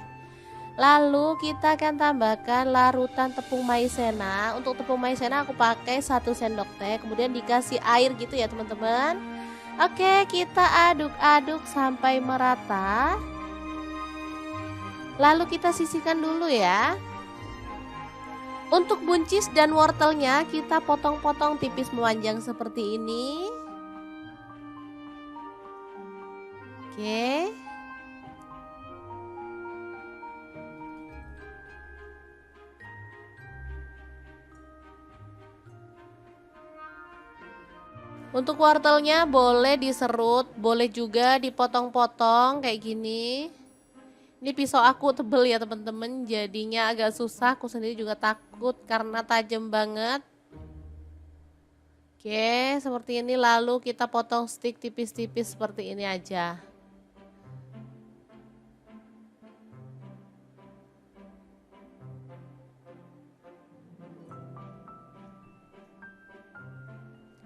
Lalu kita akan tambahkan larutan tepung maizena. Untuk tepung maizena aku pakai 1 sendok teh. Kemudian dikasih air gitu ya teman-teman. Oke, kita aduk-aduk sampai merata. Lalu kita sisihkan dulu ya. Untuk buncis dan wortelnya kita potong-potong tipis memanjang seperti ini. Oke. Untuk wortelnya boleh diserut, boleh juga dipotong-potong kayak gini. Ini pisau aku tebel ya teman-teman, jadinya agak susah, aku sendiri juga takut karena tajam banget. Oke, seperti ini, lalu kita potong stick tipis-tipis seperti ini aja.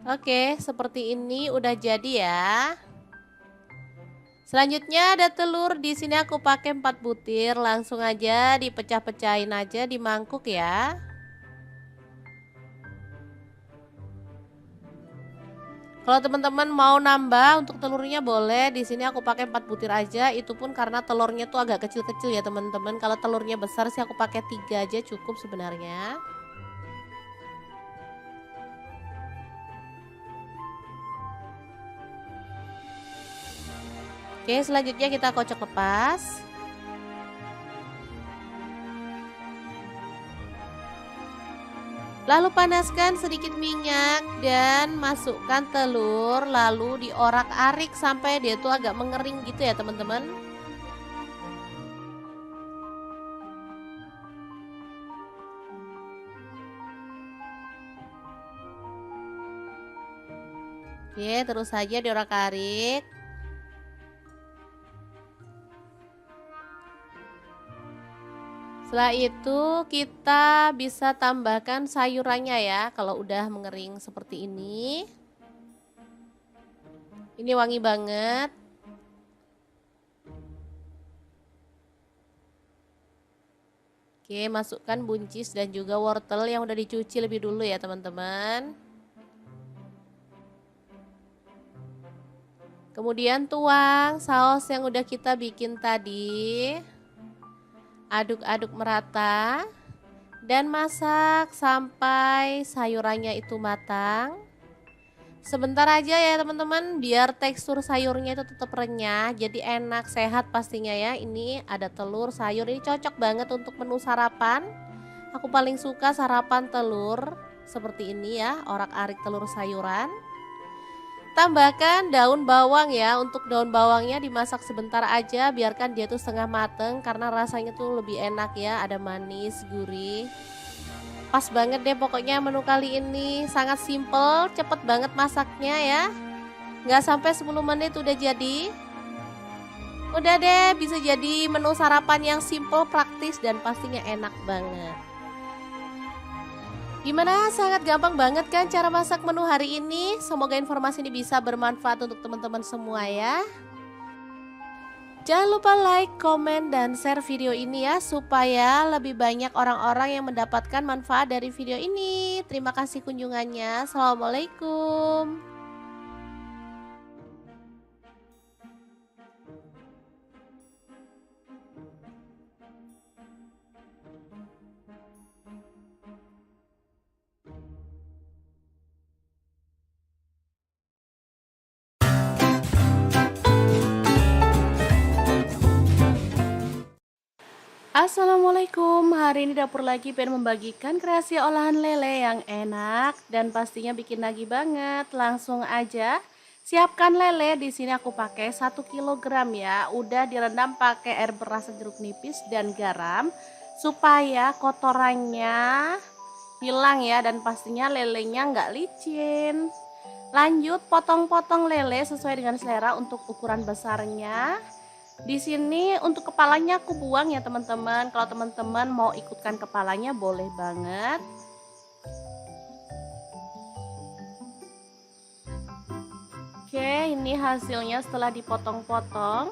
Oke, seperti ini udah jadi ya. Selanjutnya ada telur, di sini aku pakai 4 butir, langsung aja dipecah-pecahin aja di mangkuk ya. Kalau teman-teman mau nambah untuk telurnya boleh, di sini aku pakai 4 butir aja, itu pun karena telurnya tuh agak kecil-kecil ya teman-teman. Kalau telurnya besar sih aku pakai 3 aja cukup sebenarnya. Oke, selanjutnya kita kocok lepas. Lalu panaskan sedikit minyak dan masukkan telur, lalu diorak-arik sampai dia tuh agak mengering gitu ya teman-teman. Oke, terus saja diorak-arik. Setelah itu kita bisa tambahkan sayurannya ya. Kalau udah mengering seperti ini. Ini wangi banget. Oke, masukkan buncis dan juga wortel yang udah dicuci lebih dulu ya teman-teman. Kemudian tuang saus yang udah kita bikin tadi. Aduk-aduk merata dan masak sampai sayurannya itu matang. Sebentar aja ya teman-teman, biar tekstur sayurnya itu tetap renyah, jadi enak, sehat pastinya ya. Ini ada telur, sayur, ini cocok banget untuk menu sarapan. Aku paling suka sarapan telur seperti ini ya, orak-arik telur sayuran. Tambahkan daun bawang ya. Untuk daun bawangnya dimasak sebentar aja, biarkan dia tuh setengah mateng karena rasanya tuh lebih enak ya, ada manis, gurih. Pas banget deh pokoknya menu kali ini, sangat simple, cepet banget masaknya ya. Nggak sampai 10 menit udah jadi. Udah deh, bisa jadi menu sarapan yang simple, praktis dan pastinya enak banget. Gimana? Sangat gampang banget kan cara masak menu hari ini? Semoga informasi ini bisa bermanfaat untuk teman-teman semua ya. Jangan lupa like, komen, dan share video ini ya, supaya lebih banyak orang-orang yang mendapatkan manfaat dari video ini. Terima kasih kunjungannya. Assalamualaikum. Assalamualaikum, hari ini dapur lagi pengen membagikan kreasi olahan lele yang enak dan pastinya bikin nagih banget. Langsung aja siapkan lele. Di sini aku pakai 1 kg ya. Udah direndam pakai air beras jeruk nipis dan garam supaya kotorannya hilang ya, dan pastinya lelenya nggak licin. Lanjut potong-potong lele sesuai dengan selera untuk ukuran besarnya. Di sini untuk kepalanya aku buang ya teman-teman. Kalau teman-teman mau ikutkan kepalanya boleh banget. Oke, ini hasilnya setelah dipotong-potong.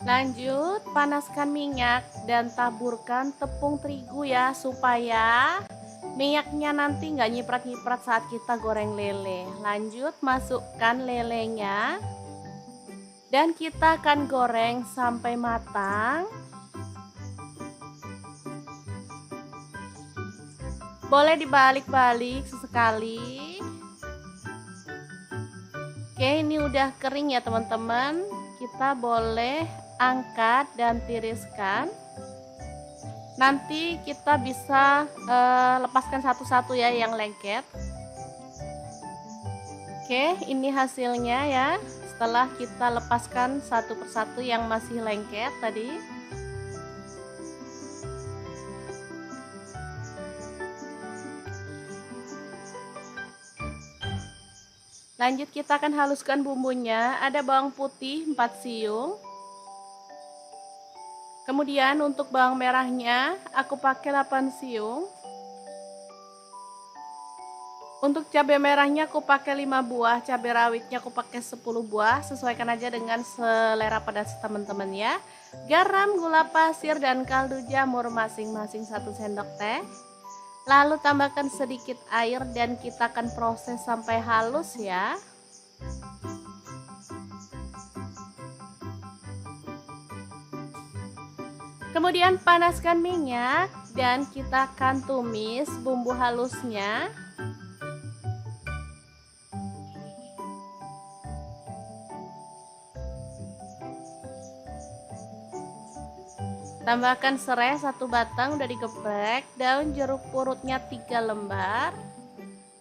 Lanjut, panaskan minyak dan taburkan tepung terigu ya, supaya minyaknya nanti nggak nyiprat-nyiprat saat kita goreng lele. Lanjut, masukkan lelenya dan kita akan goreng sampai matang. Boleh dibalik-balik sesekali. Oke, ini udah kering ya teman-teman. Kita boleh angkat dan tiriskan. Nanti kita bisa lepaskan satu-satu ya yang lengket. Oke, ini hasilnya ya. Setelah kita lepaskan satu persatu yang masih lengket tadi. Lanjut kita akan haluskan bumbunya. Ada bawang putih 4 siung. Kemudian untuk bawang merahnya aku pakai 8 siung. Untuk cabai merahnya aku pakai 5 buah, cabai rawitnya aku pakai 10 buah, sesuaikan aja dengan selera pedas teman-teman ya. Garam, gula pasir, dan kaldu jamur masing-masing 1 sendok teh. Lalu tambahkan sedikit air dan kita akan proses sampai halus ya. Kemudian panaskan minyak dan kita akan tumis bumbu halusnya. Tambahkan serai 1 batang udah digeprek, daun jeruk purutnya 3 lembar.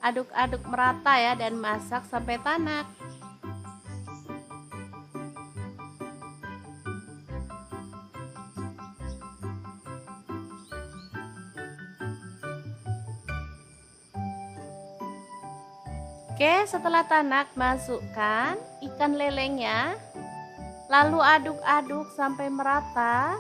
Aduk-aduk merata ya dan masak sampai tanak. Oke, setelah tanak masukkan ikan lelenya. Lalu aduk-aduk sampai merata.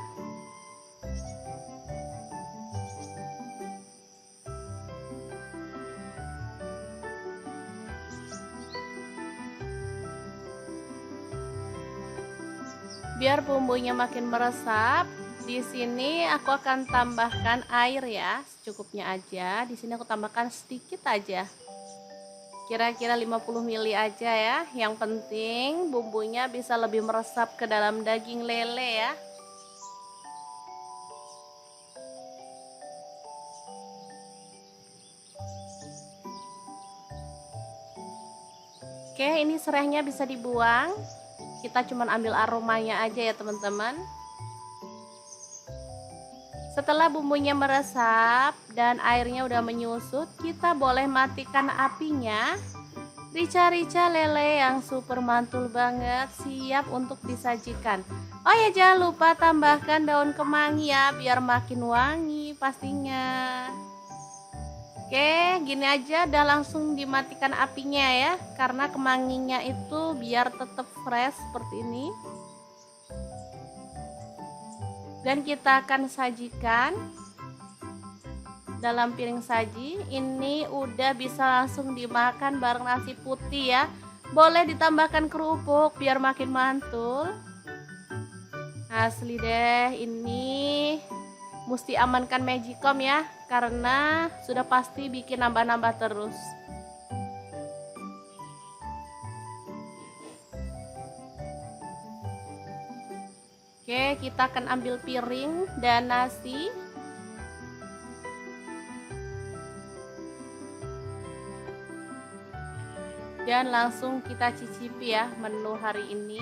Biar bumbunya makin meresap, di sini aku akan tambahkan air ya, secukupnya aja. Di sini aku tambahkan sedikit aja. Kira-kira 50 ml aja ya. Yang penting bumbunya bisa lebih meresap ke dalam daging lele ya. Oke, ini serainya bisa dibuang. Kita cuma ambil aromanya aja ya teman-teman. Setelah bumbunya meresap dan airnya udah menyusut, kita boleh matikan apinya. Rica-rica lele yang super mantul banget, siap untuk disajikan. Oh ya, jangan lupa tambahkan daun kemangi ya, biar makin wangi pastinya. Oke, gini aja udah langsung dimatikan apinya ya, karena kemanginya itu biar tetap fresh seperti ini. Dan kita akan sajikan dalam piring saji. Ini udah bisa langsung dimakan bareng nasi putih ya. Boleh ditambahkan kerupuk biar makin mantul. Asli deh, ini mesti amankan Magicom ya, karena sudah pasti bikin nambah-nambah terus. Oke, kita akan ambil piring dan nasi. Dan langsung kita cicipi ya menu hari ini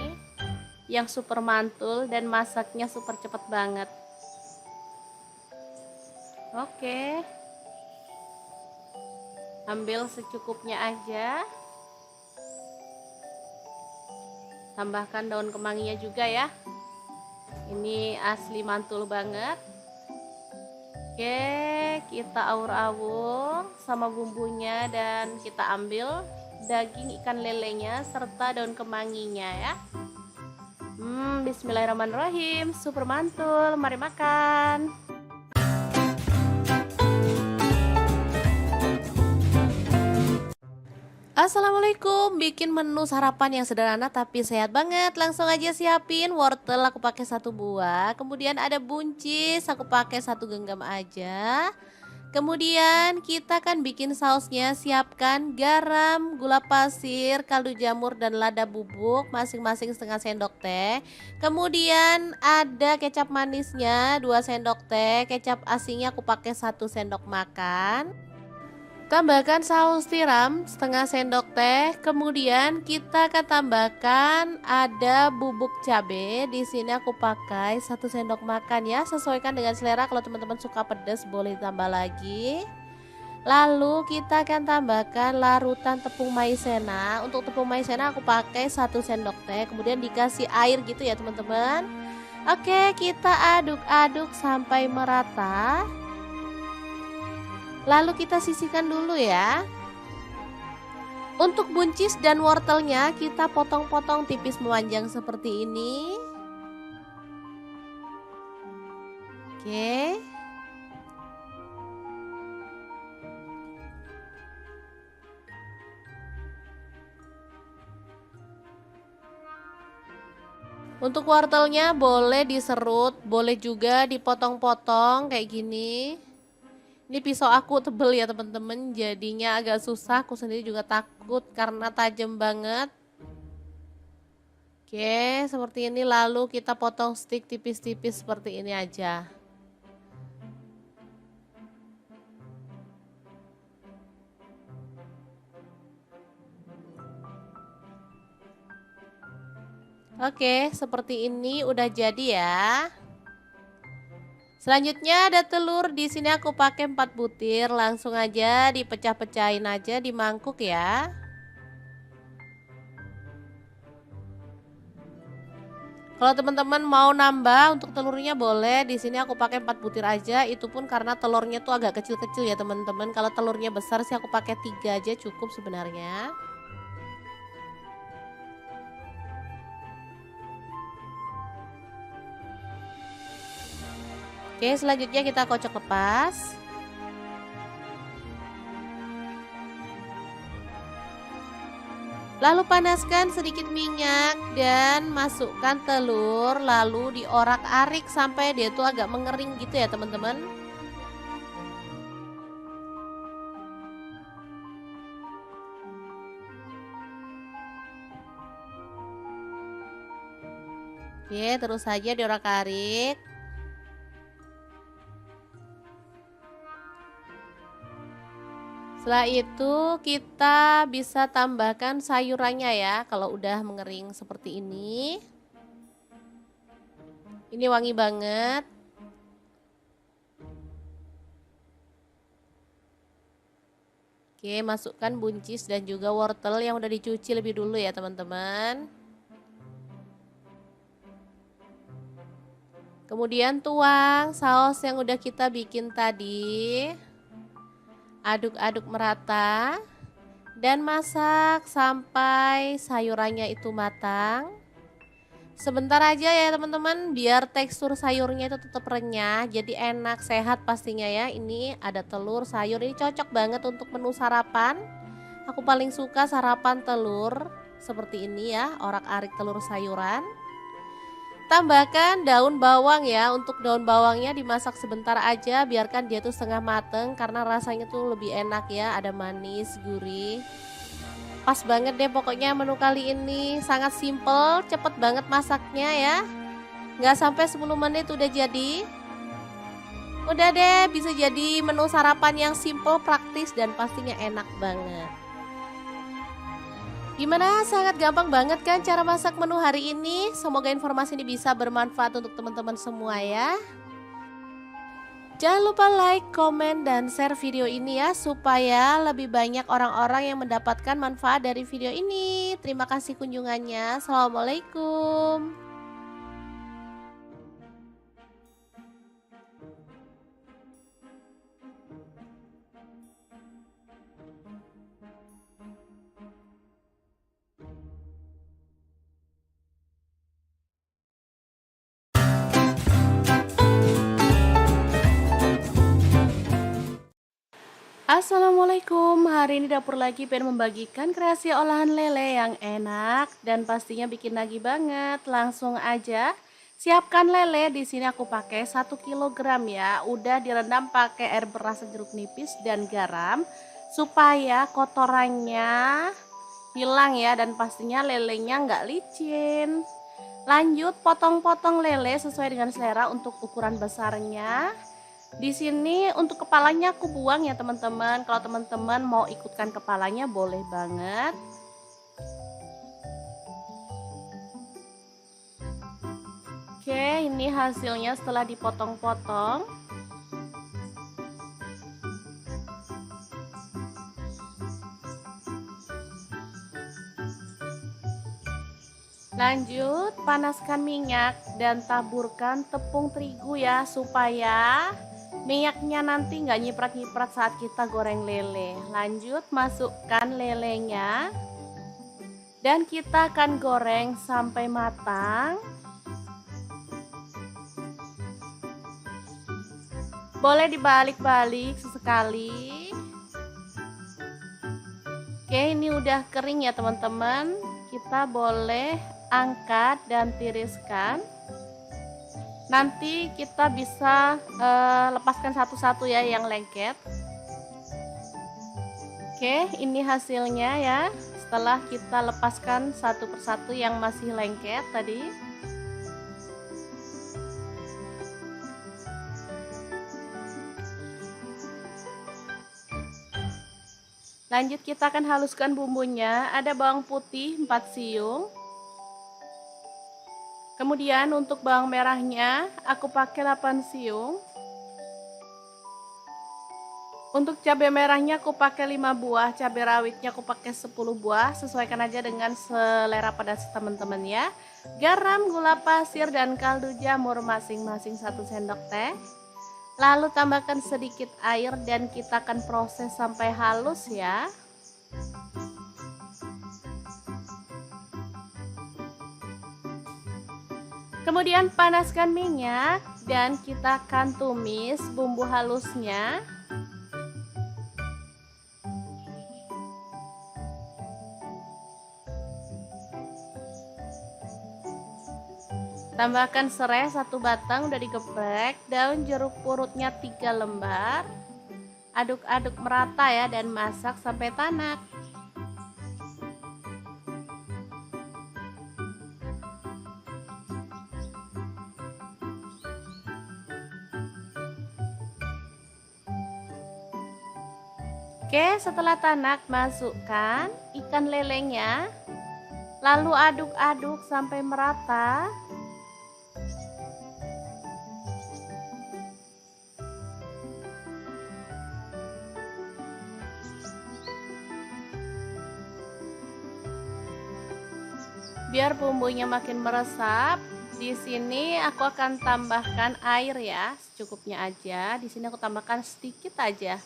yang super mantul dan masaknya super cepat banget. Oke, ambil secukupnya aja. Tambahkan daun kemanginya juga ya. Ini asli mantul banget. Oke, kita aur-aur sama bumbunya dan kita ambil daging ikan lelenya serta daun kemanginya ya. Bismillahirrahmanirrahim, super mantul, mari makan. Assalamualaikum, bikin menu sarapan yang sederhana tapi sehat banget. Langsung aja siapin wortel, aku pakai 1 buah. Kemudian ada buncis, aku pakai 1 genggam aja. Kemudian kita kan bikin sausnya, siapkan garam, gula pasir, kaldu jamur dan lada bubuk masing-masing setengah sendok teh. Kemudian ada kecap manisnya 2 sendok teh, kecap asinnya aku pakai 1 sendok makan. Tambahkan saus tiram setengah sendok teh. Kemudian kita akan tambahkan ada bubuk cabe. Di sini aku pakai 1 sendok makan ya. Sesuaikan dengan selera. Kalau teman-teman suka pedas boleh tambah lagi. Lalu kita akan tambahkan larutan tepung maizena. Untuk tepung maizena aku pakai 1 sendok teh. Kemudian dikasih air gitu ya teman-teman. Oke, kita aduk-aduk sampai merata. Lalu kita sisihkan dulu ya. Untuk buncis dan wortelnya kita potong-potong tipis memanjang seperti ini. Oke. Untuk wortelnya boleh diserut, boleh juga dipotong-potong kayak gini. Ini pisau aku tebel ya teman-teman, jadinya agak susah, aku sendiri juga takut karena tajam banget. Oke, seperti ini, lalu kita potong stick tipis-tipis seperti ini aja. Oke, seperti ini udah jadi ya. Selanjutnya ada telur, di sini aku pakai 4 butir, langsung aja dipecah-pecahin aja di mangkuk ya. Kalau teman-teman mau nambah untuk telurnya boleh, di sini aku pakai 4 butir aja, itu pun karena telurnya tuh agak kecil-kecil ya teman-teman. Kalau telurnya besar sih aku pakai 3 aja cukup sebenarnya. Oke, selanjutnya kita kocok lepas. Lalu panaskan sedikit minyak dan masukkan telur, lalu diorak-arik sampai dia tuh agak mengering gitu ya teman-teman. Oke, terus saja diorak-arik. Setelah itu kita bisa tambahkan sayurannya ya kalau udah mengering seperti ini. Ini wangi banget. Oke, masukkan buncis dan juga wortel yang udah dicuci lebih dulu ya teman-teman. Kemudian tuang saus yang udah kita bikin tadi. Aduk-aduk merata dan masak sampai sayurannya itu matang. Sebentar aja ya teman-teman, biar tekstur sayurnya itu tetap renyah, jadi enak, sehat pastinya ya. Ini ada telur, sayur, ini cocok banget untuk menu sarapan. Aku paling suka sarapan telur seperti ini ya, orak-arik telur sayuran. Tambahkan daun bawang ya, untuk daun bawangnya dimasak sebentar aja, biarkan dia tuh setengah mateng karena rasanya tuh lebih enak ya, ada manis, gurih. Pas banget deh pokoknya menu kali ini, sangat simple, cepet banget masaknya ya. Nggak sampai 10 menit udah jadi. Udah deh, bisa jadi menu sarapan yang simple, praktis, dan pastinya enak banget. Gimana? Sangat gampang banget kan cara masak menu hari ini? Semoga informasi ini bisa bermanfaat untuk teman-teman semua ya. Jangan lupa like, komen, dan share video ini ya, supaya lebih banyak orang-orang yang mendapatkan manfaat dari video ini. Terima kasih kunjungannya. Assalamualaikum. Assalamualaikum, hari ini dapur lagi pengen membagikan kreasi olahan lele yang enak dan pastinya bikin nagih banget. Langsung aja siapkan lele. Di sini aku pakai 1 kilogram ya. Udah direndam pakai air beras jeruk nipis dan garam supaya kotorannya hilang ya, dan pastinya lelenya nggak licin. Lanjut potong-potong lele sesuai dengan selera untuk ukuran besarnya. Di sini untuk kepalanya aku buang ya teman-teman. Kalau teman-teman mau ikutkan kepalanya boleh banget. Oke, ini hasilnya setelah dipotong-potong. Lanjut, panaskan minyak dan taburkan tepung terigu ya, supaya minyaknya nanti nggak nyiprat-nyiprat saat kita goreng lele. Lanjut, masukkan lelenya dan kita akan goreng sampai matang. Boleh dibalik-balik sesekali. Oke, ini udah kering ya teman-teman. Kita boleh angkat dan tiriskan. Nanti kita bisa lepaskan satu-satu ya yang lengket. Oke, ini hasilnya ya, setelah kita lepaskan satu persatu yang masih lengket tadi. Lanjut kita akan haluskan bumbunya. Ada bawang putih 4 siung. Kemudian untuk bawang merahnya aku pakai 8 siung. Untuk cabai merahnya aku pakai 5 buah, cabai rawitnya aku pakai 10 buah. Sesuaikan aja dengan selera pedas teman-teman ya. Garam, gula pasir, dan kaldu jamur masing-masing 1 sendok teh. Lalu tambahkan sedikit air dan kita akan proses sampai halus ya. Kemudian panaskan minyak dan kita akan tumis bumbu halusnya. Tambahkan serai 1 batang udah digeprek, daun jeruk purutnya 3 lembar. Aduk-aduk merata ya dan masak sampai tanak. Oke, setelah tanak masukkan ikan lelenya. Lalu aduk-aduk sampai merata. Biar bumbunya makin meresap, di sini aku akan tambahkan air ya, secukupnya aja. Di sini aku tambahkan sedikit aja.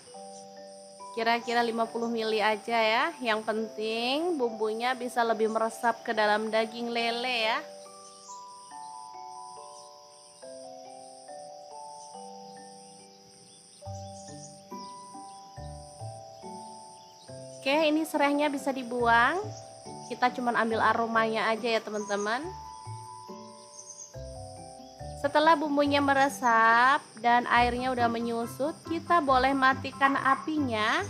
Kira-kira 50 ml aja ya. Yang penting bumbunya bisa lebih meresap ke dalam daging lele ya. Oke, ini serehnya bisa dibuang. Kita cuma ambil aromanya aja ya teman-teman. Setelah bumbunya meresap dan airnya udah menyusut, kita boleh matikan apinya.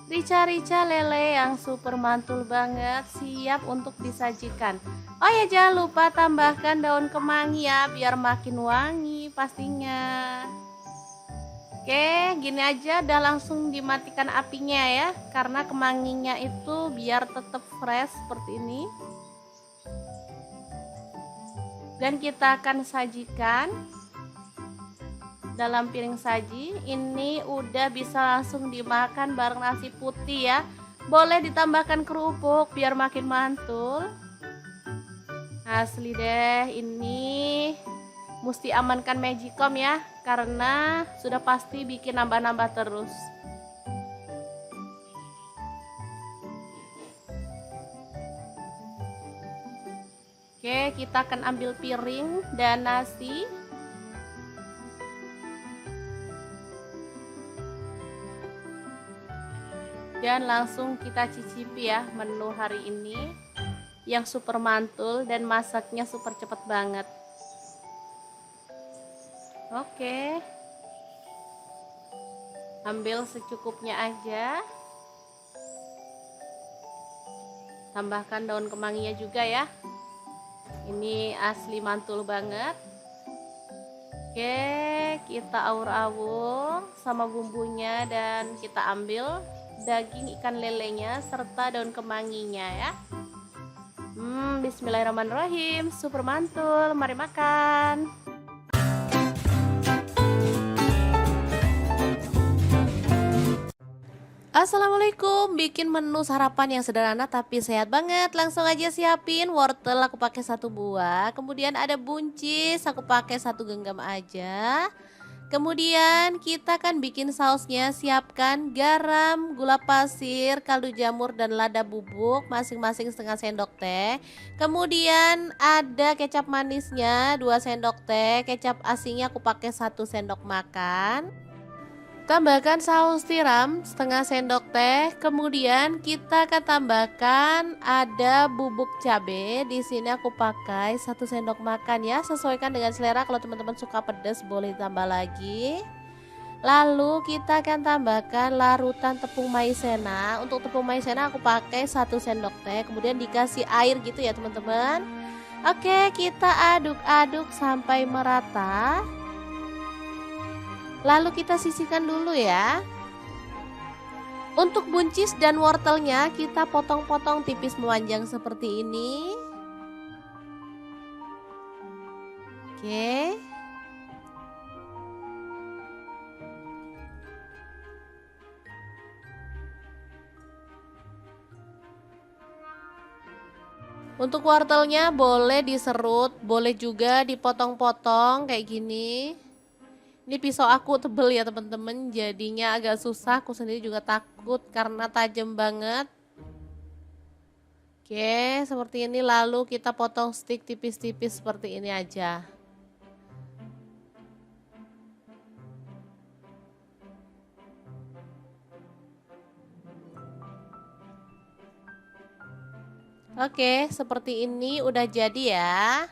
Rica-rica lele yang super mantul banget siap untuk disajikan. Oh ya, jangan lupa tambahkan daun kemangi ya biar makin wangi pastinya. Oke, gini aja udah langsung dimatikan apinya ya, karena kemanginya itu biar tetap fresh seperti ini. Dan kita akan sajikan dalam piring saji. Ini udah bisa langsung dimakan bareng nasi putih ya. Boleh ditambahkan kerupuk biar makin mantul. Asli deh, ini mesti amankan Magicom ya, karena sudah pasti bikin nambah-nambah terus. Oke, kita akan ambil piring dan nasi. Dan langsung kita cicipi ya menu hari ini yang super mantul dan masaknya super cepat banget. Oke, ambil secukupnya aja. Tambahkan daun kemanginya juga ya. Ini asli mantul banget. Oke, kita aur-aur sama bumbunya dan kita ambil daging ikan lelenya serta daun kemanginya ya. Bismillahirrahmanirrahim, super mantul. Mari makan. Assalamualaikum, bikin menu sarapan yang sederhana tapi sehat banget. Langsung aja siapin wortel, aku pakai 1 buah. Kemudian ada buncis, aku pakai 1 genggam aja. Kemudian kita akan bikin sausnya. Siapkan garam, gula pasir, kaldu jamur dan lada bubuk masing-masing setengah sendok teh. Kemudian ada kecap manisnya 2 sendok teh, kecap asinnya aku pakai 1 sendok makan. Tambahkan saus tiram setengah sendok teh. Kemudian kita akan tambahkan ada bubuk cabai. Di sini aku pakai 1 sendok makan ya. Sesuaikan dengan selera. Kalau teman-teman suka pedas boleh tambah lagi. Lalu kita akan tambahkan larutan tepung maizena. Untuk tepung maizena aku pakai 1 sendok teh. Kemudian dikasih air gitu ya teman-teman. Oke, kita aduk-aduk sampai merata. Lalu kita sisihkan dulu ya. Untuk buncis dan wortelnya kita potong-potong tipis memanjang seperti ini. Oke. Untuk wortelnya boleh diserut, boleh juga dipotong-potong kayak gini. Ini pisau aku tebel ya teman-teman, jadinya agak susah. Aku sendiri juga takut karena tajam banget. Oke, seperti ini. Lalu kita potong stick tipis-tipis seperti ini aja. Oke, seperti ini udah jadi ya.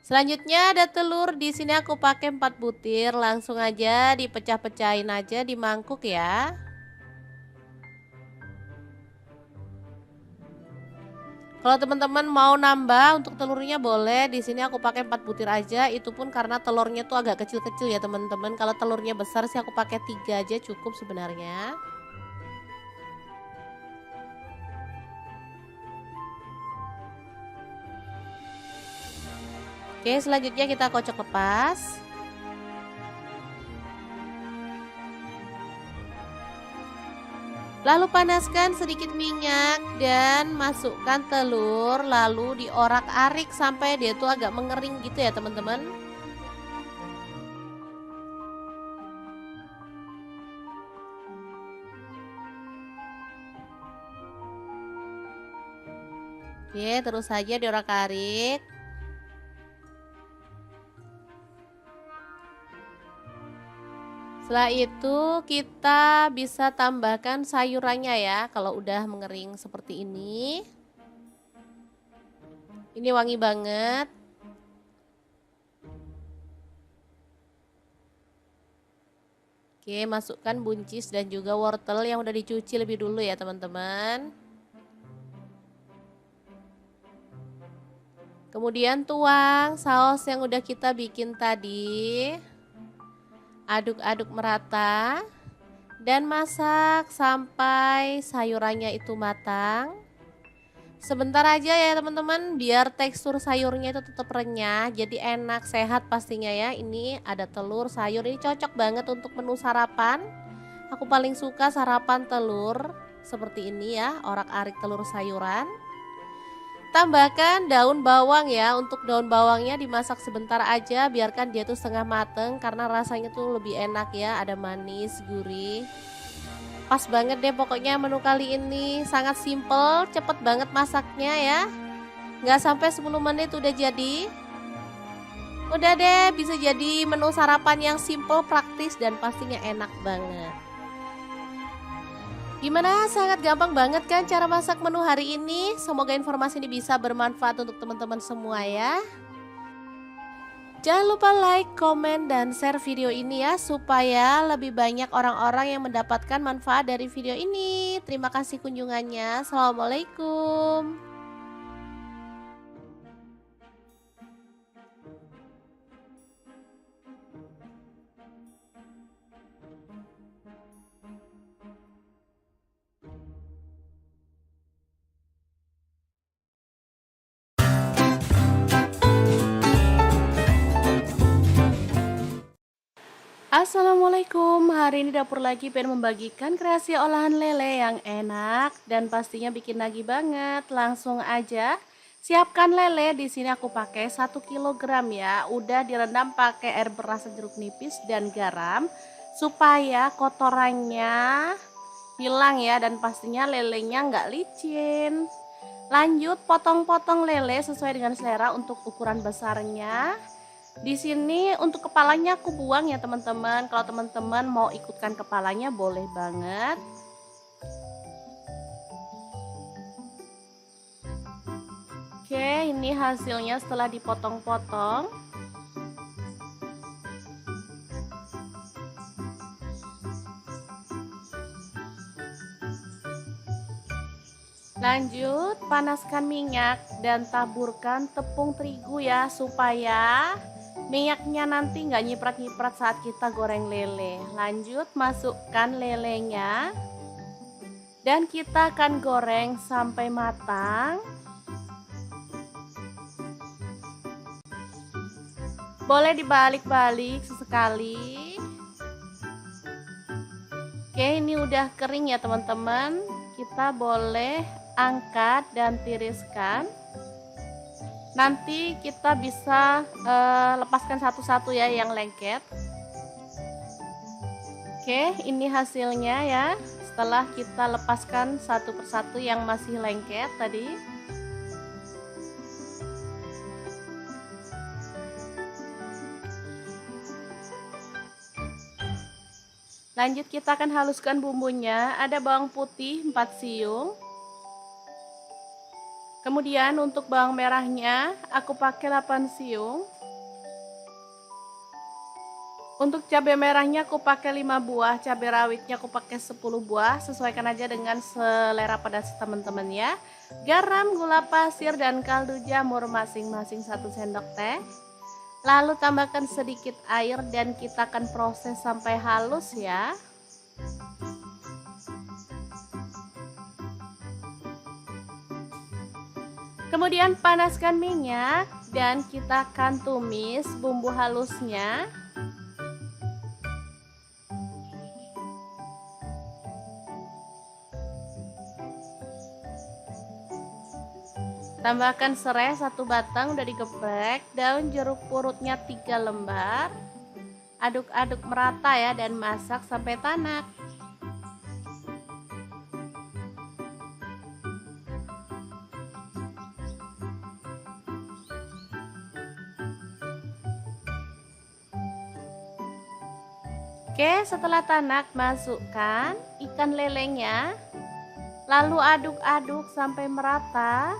Selanjutnya ada telur. Di sini aku pakai 4 butir. Langsung aja dipecah-pecahin aja di mangkuk ya. Kalau teman-teman mau nambah untuk telurnya boleh. Di sini aku pakai 4 butir aja. Itu pun karena telurnya tuh agak kecil-kecil ya teman-teman. Kalau telurnya besar sih aku pakai 3 aja cukup sebenarnya. Oke, selanjutnya kita kocok lepas. Lalu panaskan sedikit minyak dan masukkan telur. Lalu diorak-arik sampai dia tuh agak mengering gitu ya teman-teman. Oke, terus saja diorak-arik. Setelah itu kita bisa tambahkan sayurannya ya. Kalau udah mengering seperti ini. Ini wangi banget. Oke, masukkan buncis dan juga wortel yang udah dicuci lebih dulu ya teman-teman. Kemudian tuang saus yang udah kita bikin tadi. Aduk-aduk merata. Dan masak sampai sayurannya itu matang. Sebentar aja ya teman-teman, biar tekstur sayurnya itu tetap renyah, jadi enak, sehat pastinya ya. Ini ada telur, sayur, ini cocok banget untuk menu sarapan. Aku paling suka sarapan telur seperti ini ya, orak-arik telur sayuran. Tambahkan daun bawang ya, untuk daun bawangnya dimasak sebentar aja, biarkan dia tuh setengah mateng karena rasanya tuh lebih enak ya, ada manis, gurih. Pas banget deh pokoknya menu kali ini, sangat simple, cepet banget masaknya ya. Nggak sampai 10 menit udah jadi. Udah deh, bisa jadi menu sarapan yang simple, praktis, dan pastinya enak banget. Gimana? Sangat gampang banget kan cara masak menu hari ini? Semoga informasi ini bisa bermanfaat untuk teman-teman semua ya. Jangan lupa like, komen, dan share video ini ya, supaya lebih banyak orang-orang yang mendapatkan manfaat dari video ini. Terima kasih kunjungannya. Assalamualaikum. Assalamualaikum, hari ini dapur lagi pengen membagikan kreasi olahan lele yang enak dan pastinya bikin nagih banget. Langsung aja siapkan lele. Di sini aku pakai 1 kilogram ya. Udah direndam pakai air beras jeruk nipis dan garam supaya kotorannya hilang ya, dan pastinya lelenya nggak licin. Lanjut potong-potong lele sesuai dengan selera untuk ukuran besarnya. Di sini untuk kepalanya aku buang ya teman-teman. Kalau teman-teman mau ikutkan kepalanya boleh banget. Oke, ini hasilnya setelah dipotong-potong. Lanjut, panaskan minyak dan taburkan tepung terigu ya, supaya minyaknya nanti nggak nyiprat-nyiprat saat kita goreng lele. Lanjut, masukkan lelenya dan kita akan goreng sampai matang. Boleh dibalik-balik sesekali. Oke, ini udah kering ya teman-teman. Kita boleh angkat dan tiriskan. Nanti kita bisa lepaskan satu-satu ya yang lengket. Oke, ini hasilnya ya. Setelah kita lepaskan satu persatu yang masih lengket tadi. Lanjut kita akan haluskan bumbunya. Ada bawang putih 4 siung. Kemudian untuk bawang merahnya aku pakai 8 siung. Untuk cabai merahnya aku pakai 5 buah, cabai rawitnya aku pakai 10 buah, sesuaikan aja dengan selera pedas teman-teman ya. Garam, gula pasir, dan kaldu jamur masing-masing 1 sendok teh. Lalu tambahkan sedikit air dan kita akan proses sampai halus ya. Kemudian panaskan minyak dan kita akan tumis bumbu halusnya. Tambahkan serai 1 batang udah digeprek, daun jeruk purutnya 3 lembar. Aduk-aduk merata ya dan masak sampai tanak. Oke, setelah tanak masukkan ikan lelenya, lalu aduk-aduk sampai merata.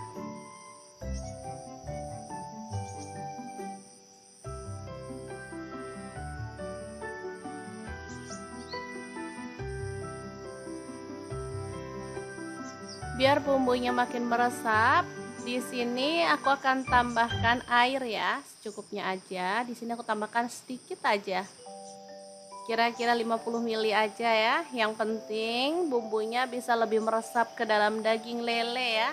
Biar bumbunya makin meresap, di sini aku akan tambahkan air ya, secukupnya aja. Di sini aku tambahkan sedikit aja. Kira-kira 50 ml aja ya. Yang penting bumbunya bisa lebih meresap ke dalam daging lele ya.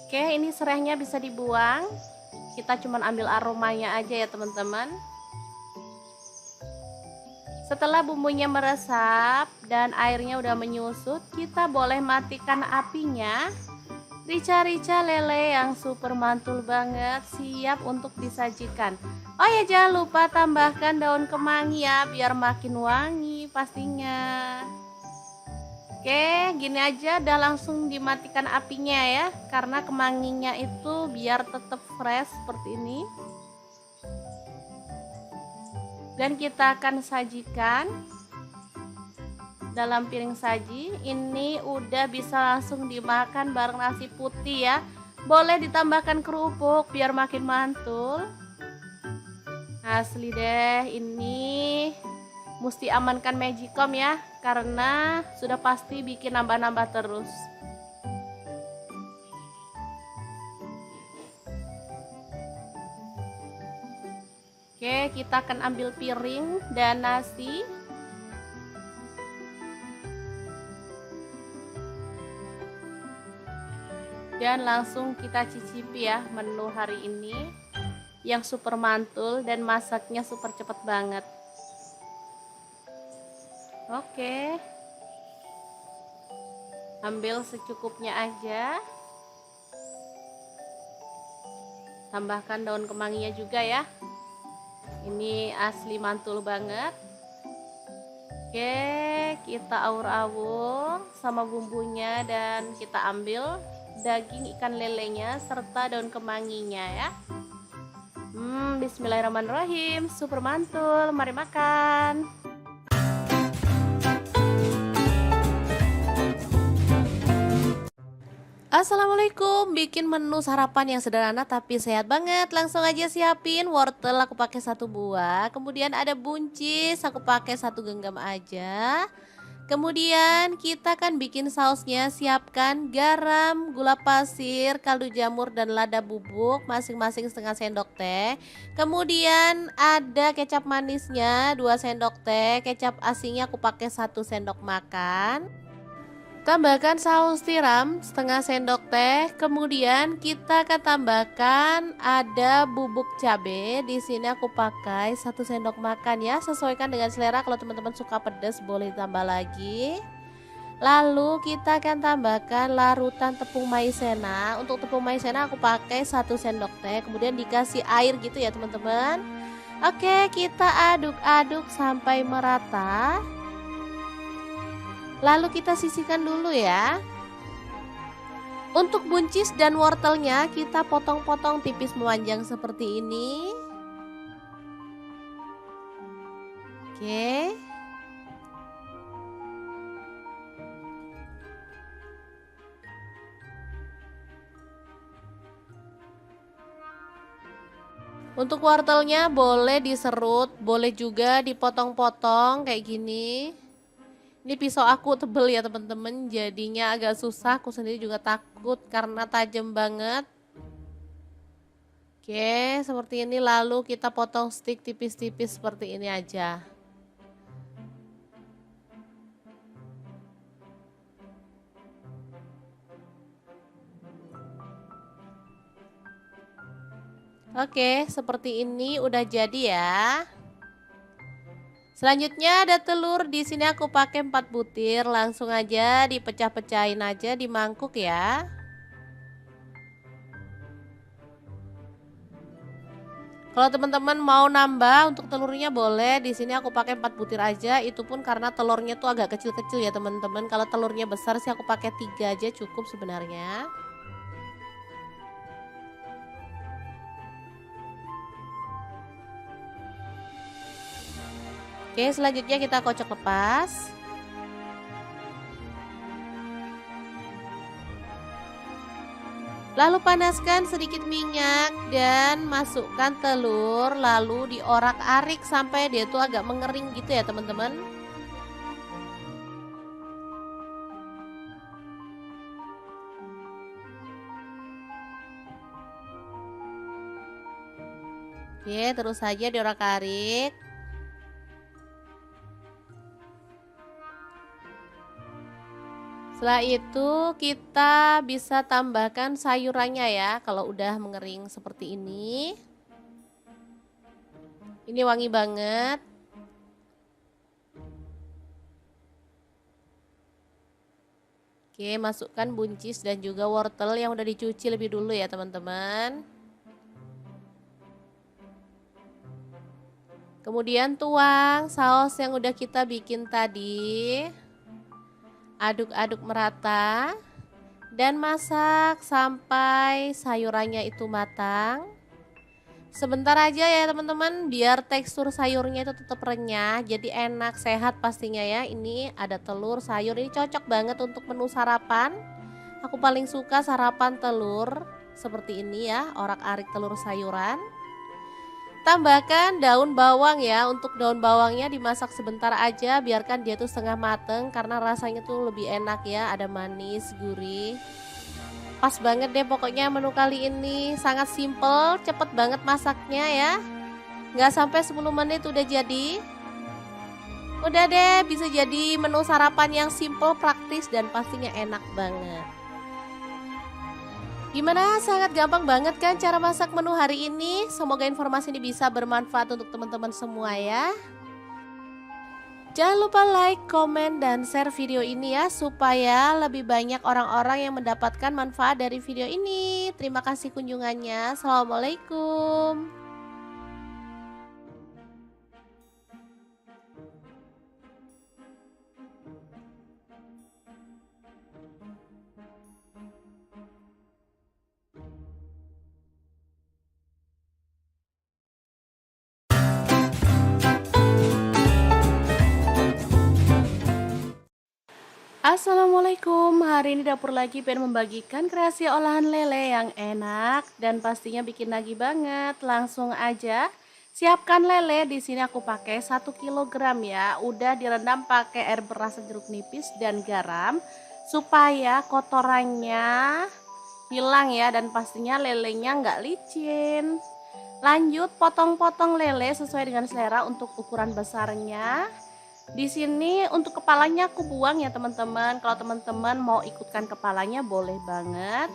Oke, ini serehnya bisa dibuang. Kita cuma ambil aromanya aja ya teman-teman. Setelah bumbunya meresap dan airnya udah menyusut, kita boleh matikan apinya. Rica-rica lele yang super mantul banget siap untuk disajikan. Oh ya, jangan lupa tambahkan daun kemangi ya, biar makin wangi pastinya. Oke, gini aja udah langsung dimatikan apinya ya, karena kemanginya itu biar tetap fresh seperti ini. Dan kita akan sajikan dalam piring saji. Ini udah bisa langsung dimakan bareng nasi putih ya. Boleh ditambahkan kerupuk biar makin mantul. Asli deh, ini mesti amankan Magicom ya, karena sudah pasti bikin nambah-nambah terus. Oke, kita akan ambil piring dan nasi. Dan langsung kita cicipi ya menu hari ini yang super mantul dan masaknya super cepet banget. Oke, ambil secukupnya aja. Tambahkan daun kemanginya juga ya. Ini asli mantul banget. Oke, kita aur-aur sama bumbunya dan kita ambil daging ikan lelenya serta daun kemanginya ya. Bismillahirrahmanirrahim, super mantul. Mari makan. Assalamualaikum, bikin menu sarapan yang sederhana tapi sehat banget. Langsung aja siapin wortel, aku pakai 1 buah. Kemudian ada buncis, aku pakai 1 genggam aja. Kemudian kita kan bikin sausnya, siapkan garam, gula pasir, kaldu jamur dan lada bubuk masing-masing setengah sendok teh. Kemudian ada kecap manisnya 2 sendok teh, kecap asinnya aku pakai 1 sendok makan. Tambahkan saus tiram setengah sendok teh. Kemudian kita akan tambahkan ada bubuk cabai. Di sini aku pakai 1 sendok makan ya. Sesuaikan dengan selera. Kalau teman-teman suka pedas boleh tambah lagi. Lalu kita akan tambahkan larutan tepung maizena. Untuk tepung maizena aku pakai 1 sendok teh. Kemudian dikasih air gitu ya teman-teman. Oke, kita aduk-aduk sampai merata. Lalu kita sisihkan dulu ya. Untuk buncis dan wortelnya kita potong-potong tipis memanjang seperti ini. Oke. Untuk wortelnya boleh diserut, boleh juga dipotong-potong kayak gini. Ini pisau aku tebel ya teman-teman, jadinya agak susah. Aku sendiri juga takut karena tajam banget. Oke, seperti ini. Lalu kita potong stick tipis-tipis seperti ini aja. Oke, seperti ini udah jadi ya. Selanjutnya ada telur, di sini aku pakai 4 butir, langsung aja dipecah-pecahin aja di mangkuk ya. Kalau teman-teman mau nambah untuk telurnya boleh. Di sini aku pakai 4 butir aja. Itu pun karena telurnya tuh agak kecil-kecil ya teman-teman. Kalau telurnya besar sih aku pakai 3 aja cukup sebenarnya. Oke, selanjutnya kita kocok lepas. Lalu panaskan sedikit minyak dan masukkan telur, lalu diorak-arik sampai dia tuh agak mengering gitu ya teman-teman. Oke, terus saja diorak-arik. Setelah itu kita bisa tambahkan sayurannya ya kalau udah mengering seperti ini. Ini wangi banget. Oke, masukkan buncis dan juga wortel yang udah dicuci lebih dulu ya teman-teman. Kemudian tuang saus yang udah kita bikin tadi. Aduk-aduk merata dan masak sampai sayurannya itu matang. Sebentar aja ya teman-teman, biar tekstur sayurnya itu tetap renyah, jadi enak, sehat pastinya ya. Ini ada telur, sayur, ini cocok banget untuk menu sarapan. Aku paling suka sarapan telur seperti ini ya, orak-arik telur sayuran. Tambahkan daun bawang ya, untuk daun bawangnya dimasak sebentar aja, biarkan dia tuh setengah mateng karena rasanya tuh lebih enak ya, ada manis, gurih. Pas banget deh pokoknya menu kali ini, sangat simple, cepet banget masaknya ya. Nggak sampai 10 menit udah jadi. Udah deh, bisa jadi menu sarapan yang simple, praktis, dan pastinya enak banget. Gimana? Sangat gampang banget kan cara masak menu hari ini? Semoga informasi ini bisa bermanfaat untuk teman-teman semua ya. Jangan lupa like, komen, dan share video ini ya supaya lebih banyak orang-orang yang mendapatkan manfaat dari video ini. Terima kasih kunjungannya. Assalamualaikum. Assalamualaikum, hari ini dapur lagi pengen membagikan kreasi olahan lele yang enak dan pastinya bikin nagih banget. Langsung aja siapkan lele. Di sini aku pakai 1 kg ya. Udah direndam pakai air beras jeruk nipis dan garam supaya kotorannya hilang ya, dan pastinya lelenya nggak licin. Lanjut potong-potong lele sesuai dengan selera untuk ukuran besarnya. Di sini untuk kepalanya aku buang ya teman-teman. Kalau teman-teman mau ikutkan kepalanya boleh banget.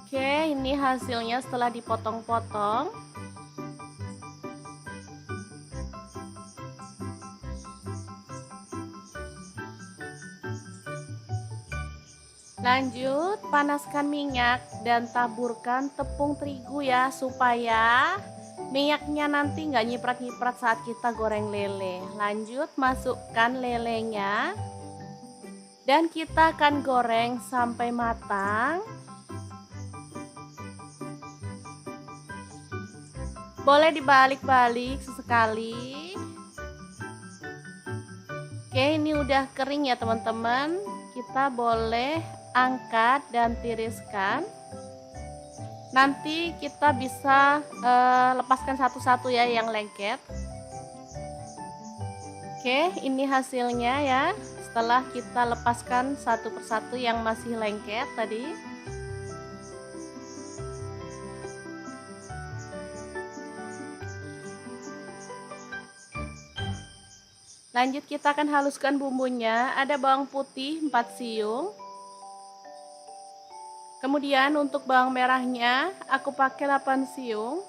Oke, ini hasilnya setelah dipotong-potong. Lanjut, panaskan minyak dan taburkan tepung terigu ya, supaya minyaknya nanti nggak nyiprat-nyiprat saat kita goreng lele. Lanjut, masukkan lelenya dan kita akan goreng sampai matang. Boleh dibalik-balik sesekali. Oke, ini udah kering ya teman-teman. Kita boleh angkat dan tiriskan. Nanti kita bisa lepaskan satu-satu ya yang lengket. Oke, ini hasilnya ya. Setelah kita lepaskan satu persatu yang masih lengket tadi. Lanjut kita akan haluskan bumbunya. Ada bawang putih 4 siung. Kemudian untuk bawang merahnya aku pakai 8 siung.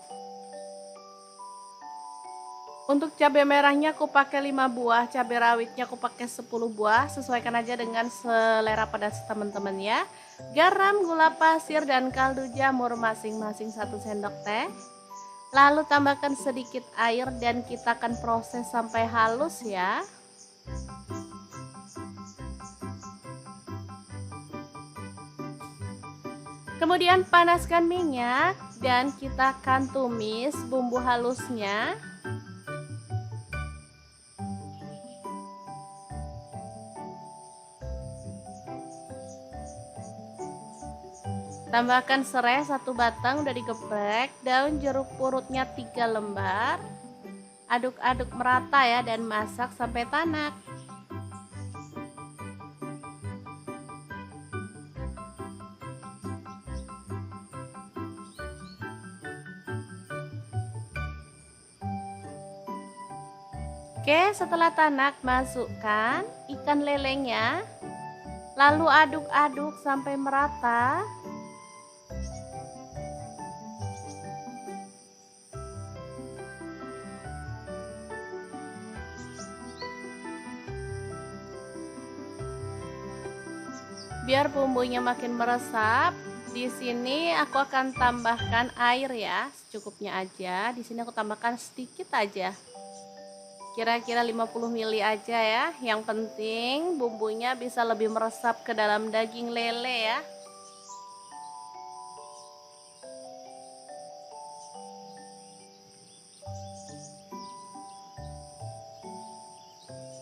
Untuk cabai merahnya aku pakai 5 buah, cabai rawitnya aku pakai 10 buah, sesuaikan aja dengan selera pedas teman-teman ya. Garam, gula pasir dan kaldu jamur masing-masing 1 sendok teh. Lalu tambahkan sedikit air dan kita akan proses sampai halus ya. Kemudian panaskan minyak dan kita akan tumis bumbu halusnya. Tambahkan serai 1 batang udah digeprek, daun jeruk purutnya 3 lembar. Aduk-aduk merata ya dan masak sampai tanak. Oke, setelah tanak masukkan ikan lelenya. Lalu aduk-aduk sampai merata. Biar bumbunya makin meresap, di sini aku akan tambahkan air ya, secukupnya aja. Di sini aku tambahkan sedikit aja. Kira-kira 50 ml aja ya. Yang penting bumbunya bisa lebih meresap ke dalam daging lele ya.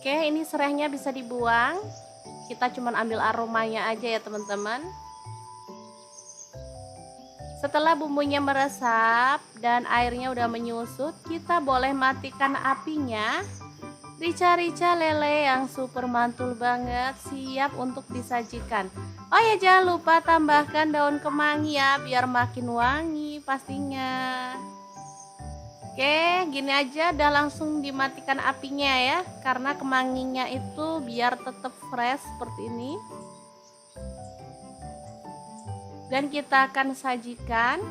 Oke, ini serainya bisa dibuang. Kita cuma ambil aromanya aja ya teman-teman. Setelah bumbunya meresap dan airnya udah menyusut, kita boleh matikan apinya. Rica-rica lele yang super mantul banget siap untuk disajikan. Oh ya, jangan lupa tambahkan daun kemangi ya biar makin wangi pastinya. Oke, gini aja udah langsung dimatikan apinya ya, karena kemanginya itu biar tetap fresh seperti ini. Dan kita akan sajikan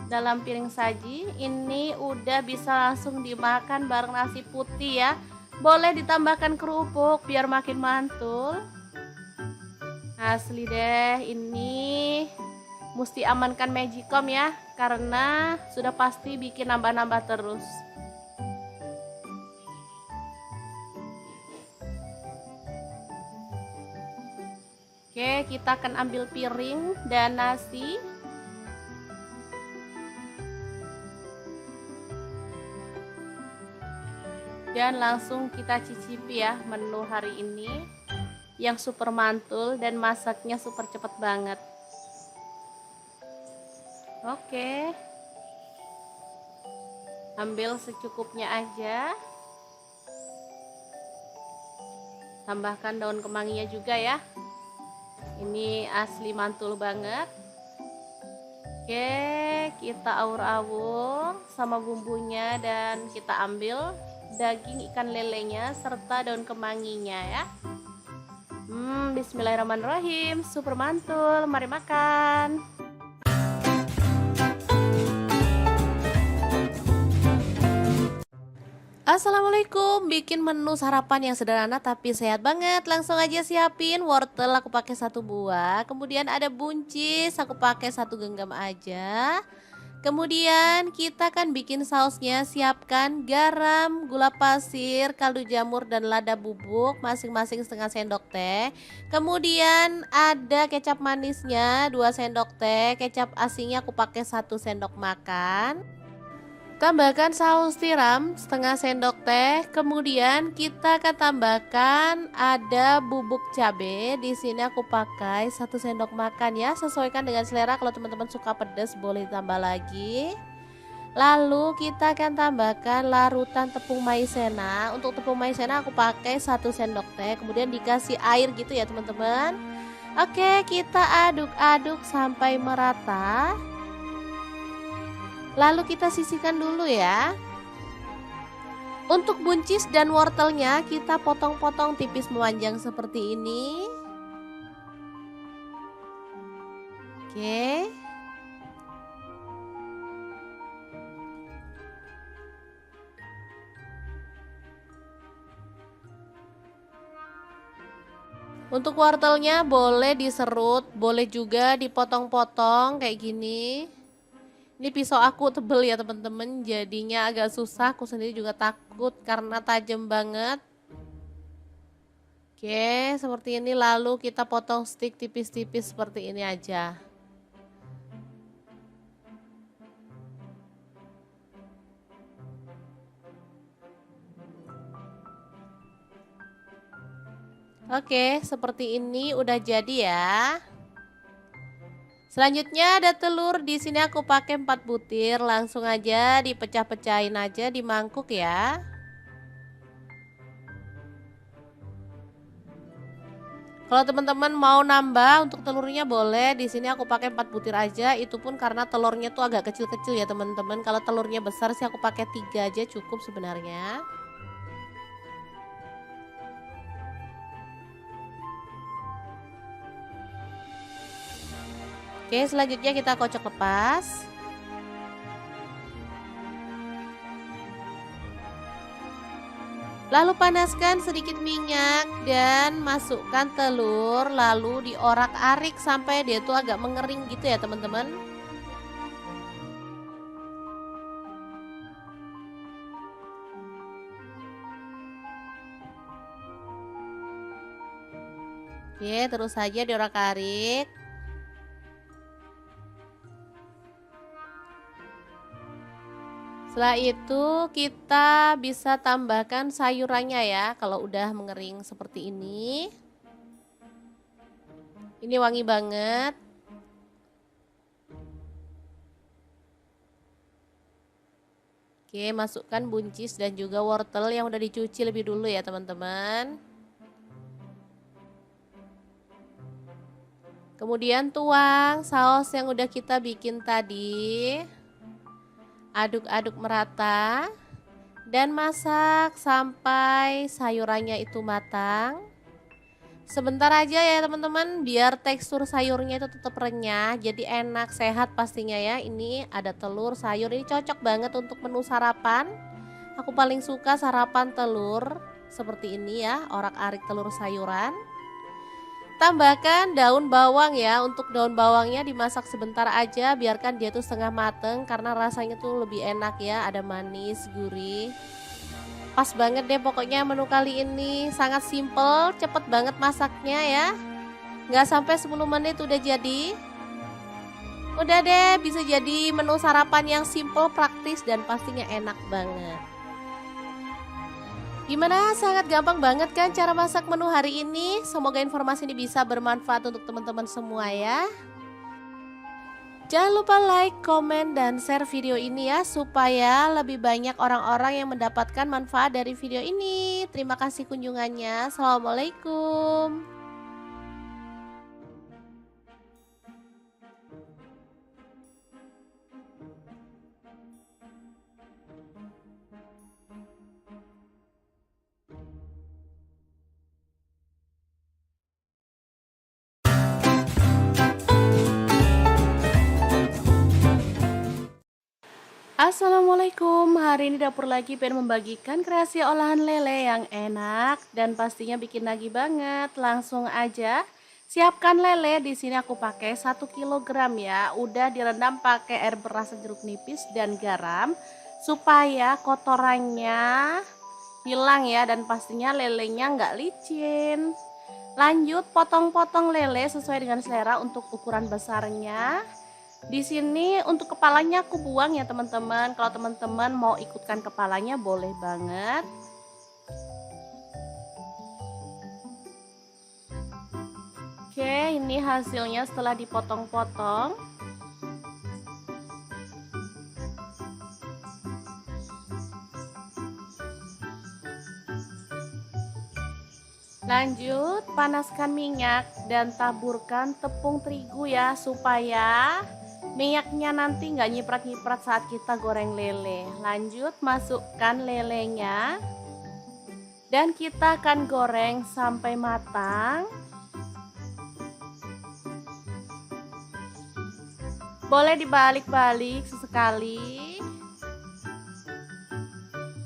dalam piring saji. Ini udah bisa langsung dimakan bareng nasi putih ya. Boleh ditambahkan kerupuk biar makin mantul. Asli deh, ini mesti amankan Magicom ya, karena sudah pasti bikin nambah-nambah terus. Oke, kita akan ambil piring dan nasi. Dan langsung kita cicipi ya menu hari ini yang super mantul dan masaknya super cepet banget. Oke, ambil secukupnya aja. Tambahkan daun kemanginya juga ya. Ini asli mantul banget. Oke, kita aur-aur sama bumbunya dan kita ambil daging ikan lelenya serta daun kemanginya ya. Bismillahirrahmanirrahim, super mantul, mari makan. Assalamualaikum, bikin menu sarapan yang sederhana tapi sehat banget. Langsung aja siapin wortel, aku pakai 1 buah. Kemudian ada buncis, aku pakai 1 genggam aja. Kemudian kita akan bikin sausnya. Siapkan garam, gula pasir, kaldu jamur dan lada bubuk masing-masing setengah sendok teh. Kemudian ada kecap manisnya 2 sendok teh, kecap asinnya aku pakai 1 sendok makan. Tambahkan saus tiram setengah sendok teh. Kemudian kita akan tambahkan ada bubuk cabai. Di sini aku pakai 1 sendok makan ya. Sesuaikan dengan selera. Kalau teman-teman suka pedas boleh tambah lagi. Lalu kita akan tambahkan larutan tepung maizena. Untuk tepung maizena aku pakai 1 sendok teh. Kemudian dikasih air gitu ya teman-teman. Oke, kita aduk-aduk sampai merata. Lalu kita sisihkan dulu ya. Untuk buncis dan wortelnya kita potong-potong tipis memanjang seperti ini. Oke. Untuk wortelnya boleh diserut, boleh juga dipotong-potong kayak gini. Ini pisau aku tebel ya teman-teman, jadinya agak susah. Aku sendiri juga takut karena tajam banget. Oke, seperti ini, lalu kita potong stick tipis-tipis seperti ini aja. Oke, seperti ini udah jadi ya. Selanjutnya ada telur. Di sini aku pakai 4 butir, langsung aja dipecah-pecahin aja di mangkuk ya. Kalau teman-teman mau nambah untuk telurnya boleh. Di sini aku pakai 4 butir aja, itu pun karena telurnya tuh agak kecil-kecil ya teman-teman. Kalau telurnya besar sih aku pakai 3 aja cukup sebenarnya. Oke, selanjutnya kita kocok lepas. Lalu panaskan sedikit minyak dan masukkan telur, lalu diorak-arik sampai dia tuh agak mengering gitu ya teman-teman. Oke, terus saja diorak-arik. Setelah itu kita bisa tambahkan sayurannya ya, kalau udah mengering seperti ini. Ini wangi banget. Oke, masukkan buncis dan juga wortel yang udah dicuci lebih dulu ya teman-teman. Kemudian tuang saus yang udah kita bikin tadi. Aduk-aduk merata dan masak sampai sayurannya itu matang. Sebentar aja ya teman-teman, biar tekstur sayurnya itu tetap renyah, jadi enak, sehat pastinya ya. Ini ada telur, sayur, ini cocok banget untuk menu sarapan. Aku paling suka sarapan telur seperti ini ya, orak-arik telur sayuran. Tambahkan daun bawang ya. Untuk daun bawangnya dimasak sebentar aja, biarkan dia tuh setengah mateng karena rasanya tuh lebih enak ya, ada manis, gurih. Pas banget deh pokoknya menu kali ini, sangat simple, cepet banget masaknya ya. Nggak sampai 10 menit udah jadi. Udah deh, bisa jadi menu sarapan yang simple, praktis, dan pastinya enak banget. Gimana? Sangat gampang banget kan cara masak menu hari ini? Semoga informasi ini bisa bermanfaat untuk teman-teman semua ya. Jangan lupa like, komen, dan share video ini ya, supaya lebih banyak orang-orang yang mendapatkan manfaat dari video ini. Terima kasih kunjungannya. Assalamualaikum. Assalamualaikum, hari ini dapur lagi pengen membagikan kreasi olahan lele yang enak dan pastinya bikin nagih banget. Langsung aja siapkan lele. Di sini aku pakai 1 kilogram ya. Udah direndam pakai air beras jeruk nipis dan garam supaya kotorannya hilang ya, dan pastinya lelenya nggak licin. Lanjut potong-potong lele sesuai dengan selera untuk ukuran besarnya. Di sini untuk kepalanya aku buang ya teman-teman. Kalau teman-teman mau ikutkan kepalanya boleh banget. Oke, ini hasilnya setelah dipotong-potong. Lanjut, panaskan minyak dan taburkan tepung terigu ya, supaya minyaknya nanti nggak nyiprat-nyiprat saat kita goreng lele. Lanjut, masukkan lelenya dan kita akan goreng sampai matang. Boleh dibalik-balik sesekali.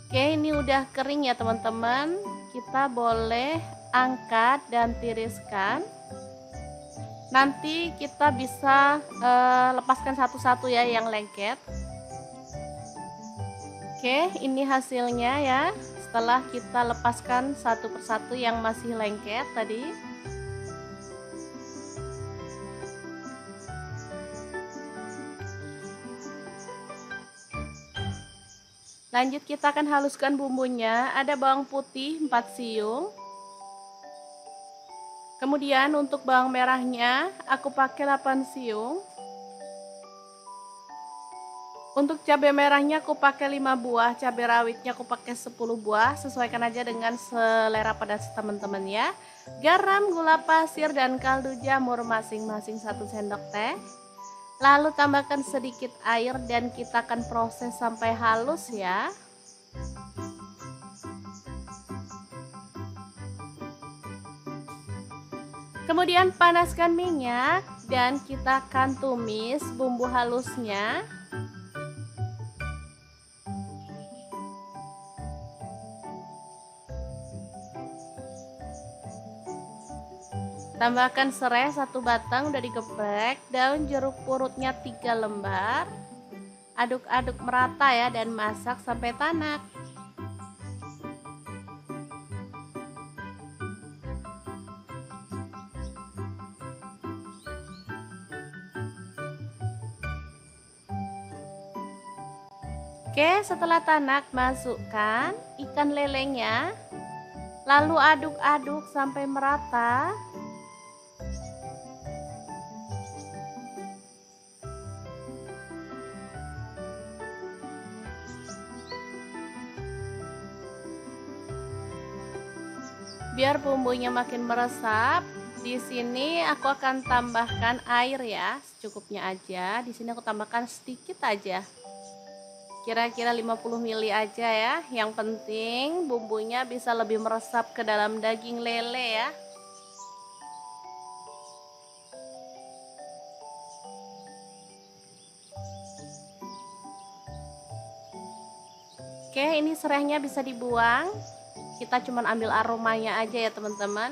Oke, ini udah kering ya teman-teman. Kita boleh angkat dan tiriskan. Nanti kita bisa lepaskan satu-satu ya yang lengket. Oke, ini hasilnya ya. Setelah kita lepaskan satu persatu yang masih lengket tadi. Lanjut kita akan haluskan bumbunya. Ada bawang putih 4 siung. Kemudian untuk bawang merahnya aku pakai 8 siung. Untuk cabai merahnya aku pakai 5 buah, cabai rawitnya aku pakai 10 buah, sesuaikan aja dengan selera pedas teman-teman ya. Garam, gula pasir dan kaldu jamur masing-masing 1 sendok teh. Lalu tambahkan sedikit air dan kita akan proses sampai halus ya. Kemudian panaskan minyak dan kita akan tumis bumbu halusnya. Tambahkan serai 1 batang udah digeprek, daun jeruk purutnya 3 lembar. Aduk-aduk merata ya dan masak sampai tanak. Oke, setelah tanak masukkan ikan lelenya. Lalu aduk-aduk sampai merata. Biar bumbunya makin meresap, di sini aku akan tambahkan air ya, secukupnya aja. Di sini aku tambahkan sedikit aja. Kira-kira 50 ml aja ya. Yang penting bumbunya bisa lebih meresap ke dalam daging lele ya. Oke, ini serainya bisa dibuang. Kita cuma ambil aromanya aja ya teman-teman.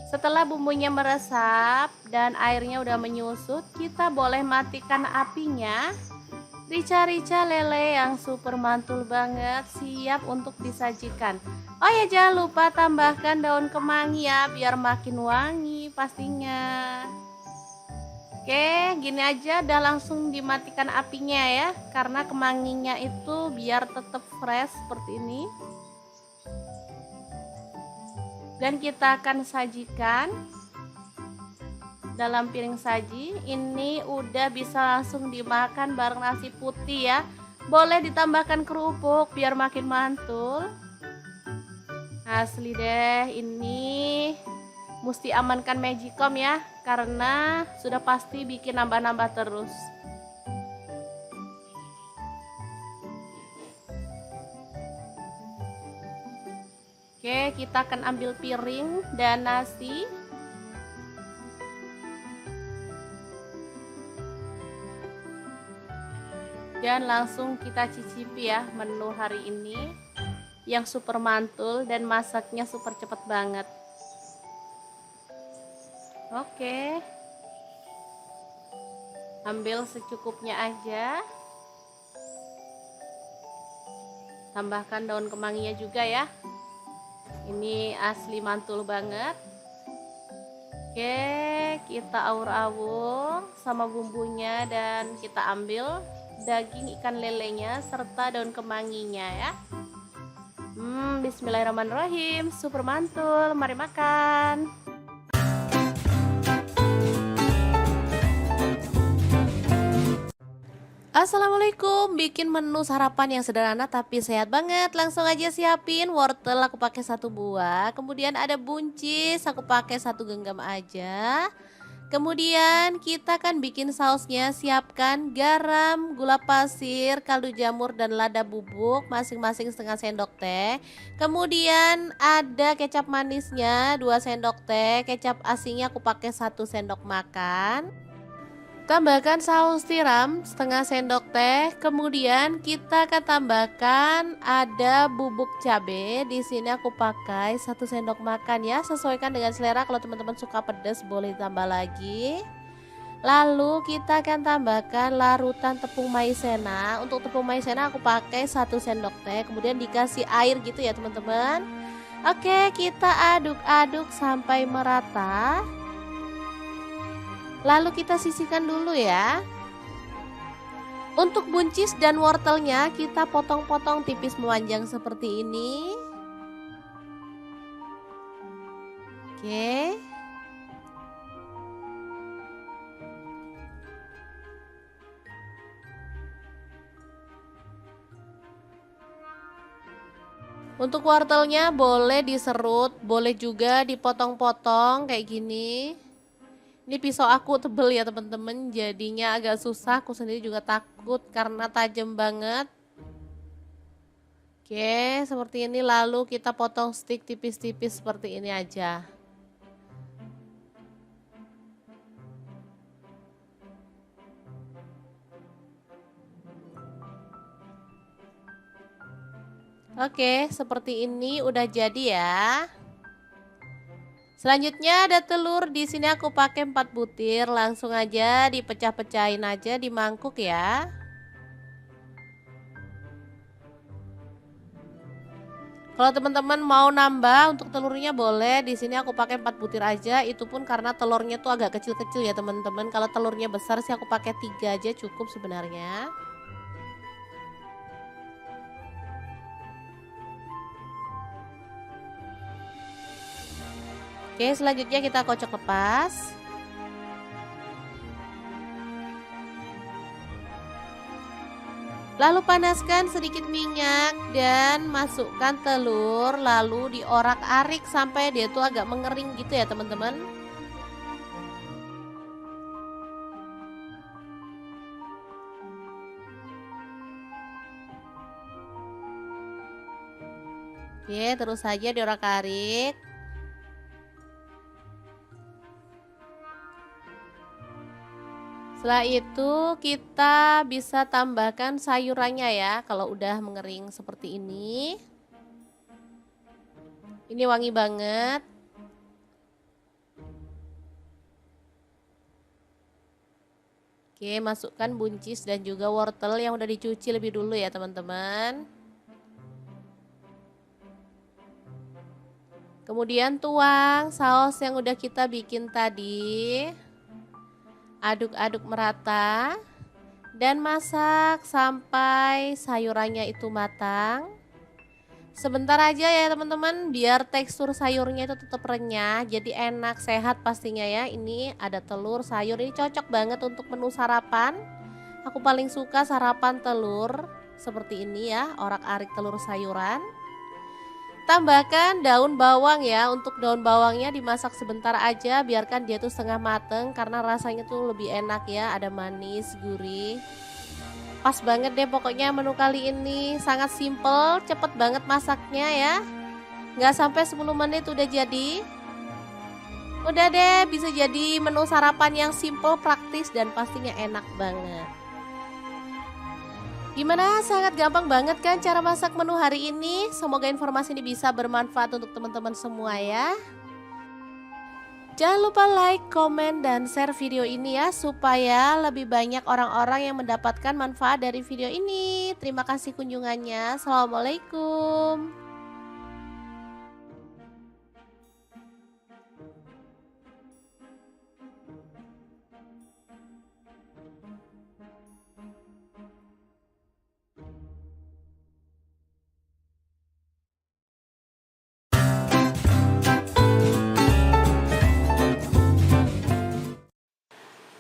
Setelah bumbunya meresap dan airnya udah menyusut, kita boleh matikan apinya. Rica-rica lele yang super mantul banget siap untuk disajikan. Oh ya, jangan lupa tambahkan daun kemangi ya biar makin wangi pastinya. Oke, gini aja udah langsung dimatikan apinya ya, karena kemanginya itu biar tetap fresh seperti ini. Dan kita akan sajikan dalam piring saji. Ini udah bisa langsung dimakan bareng nasi putih ya. Boleh ditambahkan kerupuk biar makin mantul. Asli deh, ini mesti amankan Magicom ya, karena sudah pasti bikin nambah-nambah terus. Oke, kita akan ambil piring dan nasi. Dan langsung kita cicipi ya menu hari ini yang super mantul dan masaknya super cepet banget. Oke, ambil secukupnya aja. Tambahkan daun kemanginya juga ya. Ini asli mantul banget. Oke, kita aur-aur sama bumbunya dan kita ambil daging ikan lelenya serta daun kemanginya ya. Bismillahirrahmanirrahim, super mantul, mari makan. Assalamualaikum, bikin menu sarapan yang sederhana tapi sehat banget. Langsung aja siapin wortel, aku pakai 1 buah. Kemudian ada buncis, aku pakai 1 genggam aja. Kemudian kita akan bikin sausnya. Siapkan garam, gula pasir, kaldu jamur dan lada bubuk masing-masing setengah sendok teh. Kemudian ada kecap manisnya 2 sendok teh, kecap asinnya aku pakai 1 sendok makan. Tambahkan saus tiram setengah sendok teh. Kemudian kita akan tambahkan ada bubuk cabai. Di sini aku pakai 1 sendok makan ya. Sesuaikan dengan selera. Kalau teman-teman suka pedas boleh tambah lagi. Lalu kita akan tambahkan larutan tepung maizena. Untuk tepung maizena aku pakai 1 sendok teh. Kemudian dikasih air gitu ya teman-teman. Oke, kita aduk-aduk sampai merata. Lalu kita sisihkan dulu ya. Untuk buncis dan wortelnya kita potong-potong tipis memanjang seperti ini. Oke. Untuk wortelnya boleh diserut, boleh juga dipotong-potong kayak gini. Ini pisau aku tebel ya teman-teman, jadinya agak susah. Aku sendiri juga takut karena tajam banget. Oke, seperti ini. Lalu kita potong stick tipis-tipis seperti ini aja. Oke, seperti ini udah jadi ya. Selanjutnya ada telur. Di sini aku pakai 4 butir. Langsung aja dipecah-pecahin aja di mangkuk ya. Kalau teman-teman mau nambah untuk telurnya boleh. Di sini aku pakai 4 butir aja. Itu pun karena telurnya tuh agak kecil-kecil ya teman-teman. Kalau telurnya besar sih aku pakai 3 aja cukup sebenarnya. Oke, selanjutnya kita kocok lepas. Lalu panaskan sedikit minyak dan masukkan telur. Lalu diorak-arik sampai dia tuh agak mengering gitu ya teman-teman. Oke, terus saja diorak-arik. Setelah itu kita bisa tambahkan sayurannya ya. Kalau udah mengering seperti ini. Ini wangi banget. Oke, masukkan buncis dan juga wortel yang udah dicuci lebih dulu ya teman-teman. Kemudian tuang saus yang udah kita bikin tadi. Aduk-aduk merata dan masak sampai sayurannya itu matang. Sebentar aja ya teman-teman, biar tekstur sayurnya itu tetap renyah, jadi enak, sehat pastinya ya. Ini ada telur, sayur, ini cocok banget untuk menu sarapan. Aku paling suka sarapan telur seperti ini ya, orak-arik telur sayuran. Tambahkan daun bawang ya. Untuk daun bawangnya dimasak sebentar aja, biarkan dia tuh setengah mateng karena rasanya tuh lebih enak ya, ada manis, gurih. Pas banget deh pokoknya menu kali ini, sangat simple, cepet banget masaknya ya. Nggak sampai 10 menit udah jadi. Udah deh, bisa jadi menu sarapan yang simple, praktis dan pastinya enak banget. Gimana? Sangat gampang banget kan cara masak menu hari ini? Semoga informasi ini bisa bermanfaat untuk teman-teman semua ya. Jangan lupa like, komen, dan share video ini ya, supaya lebih banyak orang-orang yang mendapatkan manfaat dari video ini. Terima kasih kunjungannya. Assalamualaikum.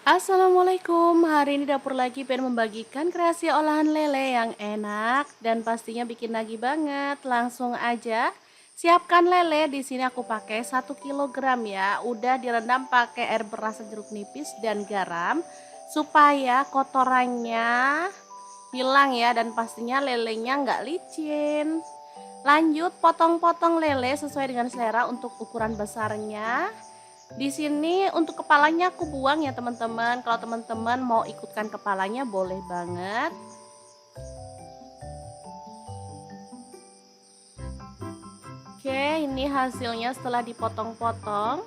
Assalamualaikum, hari ini dapur lagi pengen membagikan kreasi olahan lele yang enak dan pastinya bikin nagih banget. Langsung aja siapkan lele. Di sini aku pakai 1 kilogram ya. Udah direndam pakai air beras jeruk nipis dan garam supaya kotorannya hilang ya, dan pastinya lelenya nggak licin. Lanjut potong-potong lele sesuai dengan selera untuk ukuran besarnya. Di sini untuk kepalanya aku buang ya teman-teman. Kalau teman-teman mau ikutkan kepalanya boleh banget. Oke, ini hasilnya setelah dipotong-potong.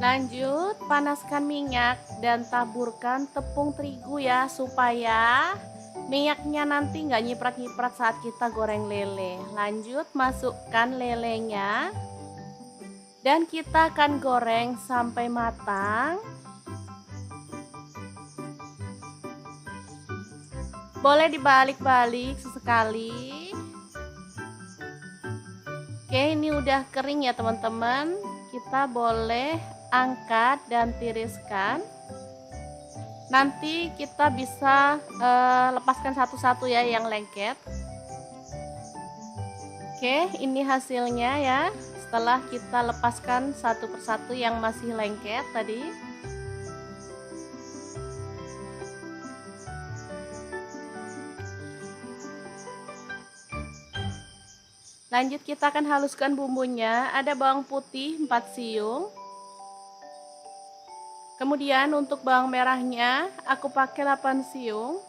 Lanjut, panaskan minyak dan taburkan tepung terigu ya, supaya minyaknya nanti nggak nyiprat-nyiprat saat kita goreng lele. Lanjut, masukkan lelenya dan kita akan goreng sampai matang. Boleh dibalik-balik sesekali. Oke, ini udah kering ya teman-teman. Kita boleh angkat dan tiriskan. Nanti kita bisa lepaskan satu-satu ya yang lengket. Oke, ini hasilnya ya. Setelah kita lepaskan satu persatu yang masih lengket tadi. Lanjut kita akan haluskan bumbunya. Ada bawang putih 4 siung. Kemudian untuk bawang merahnya aku pakai 8 siung.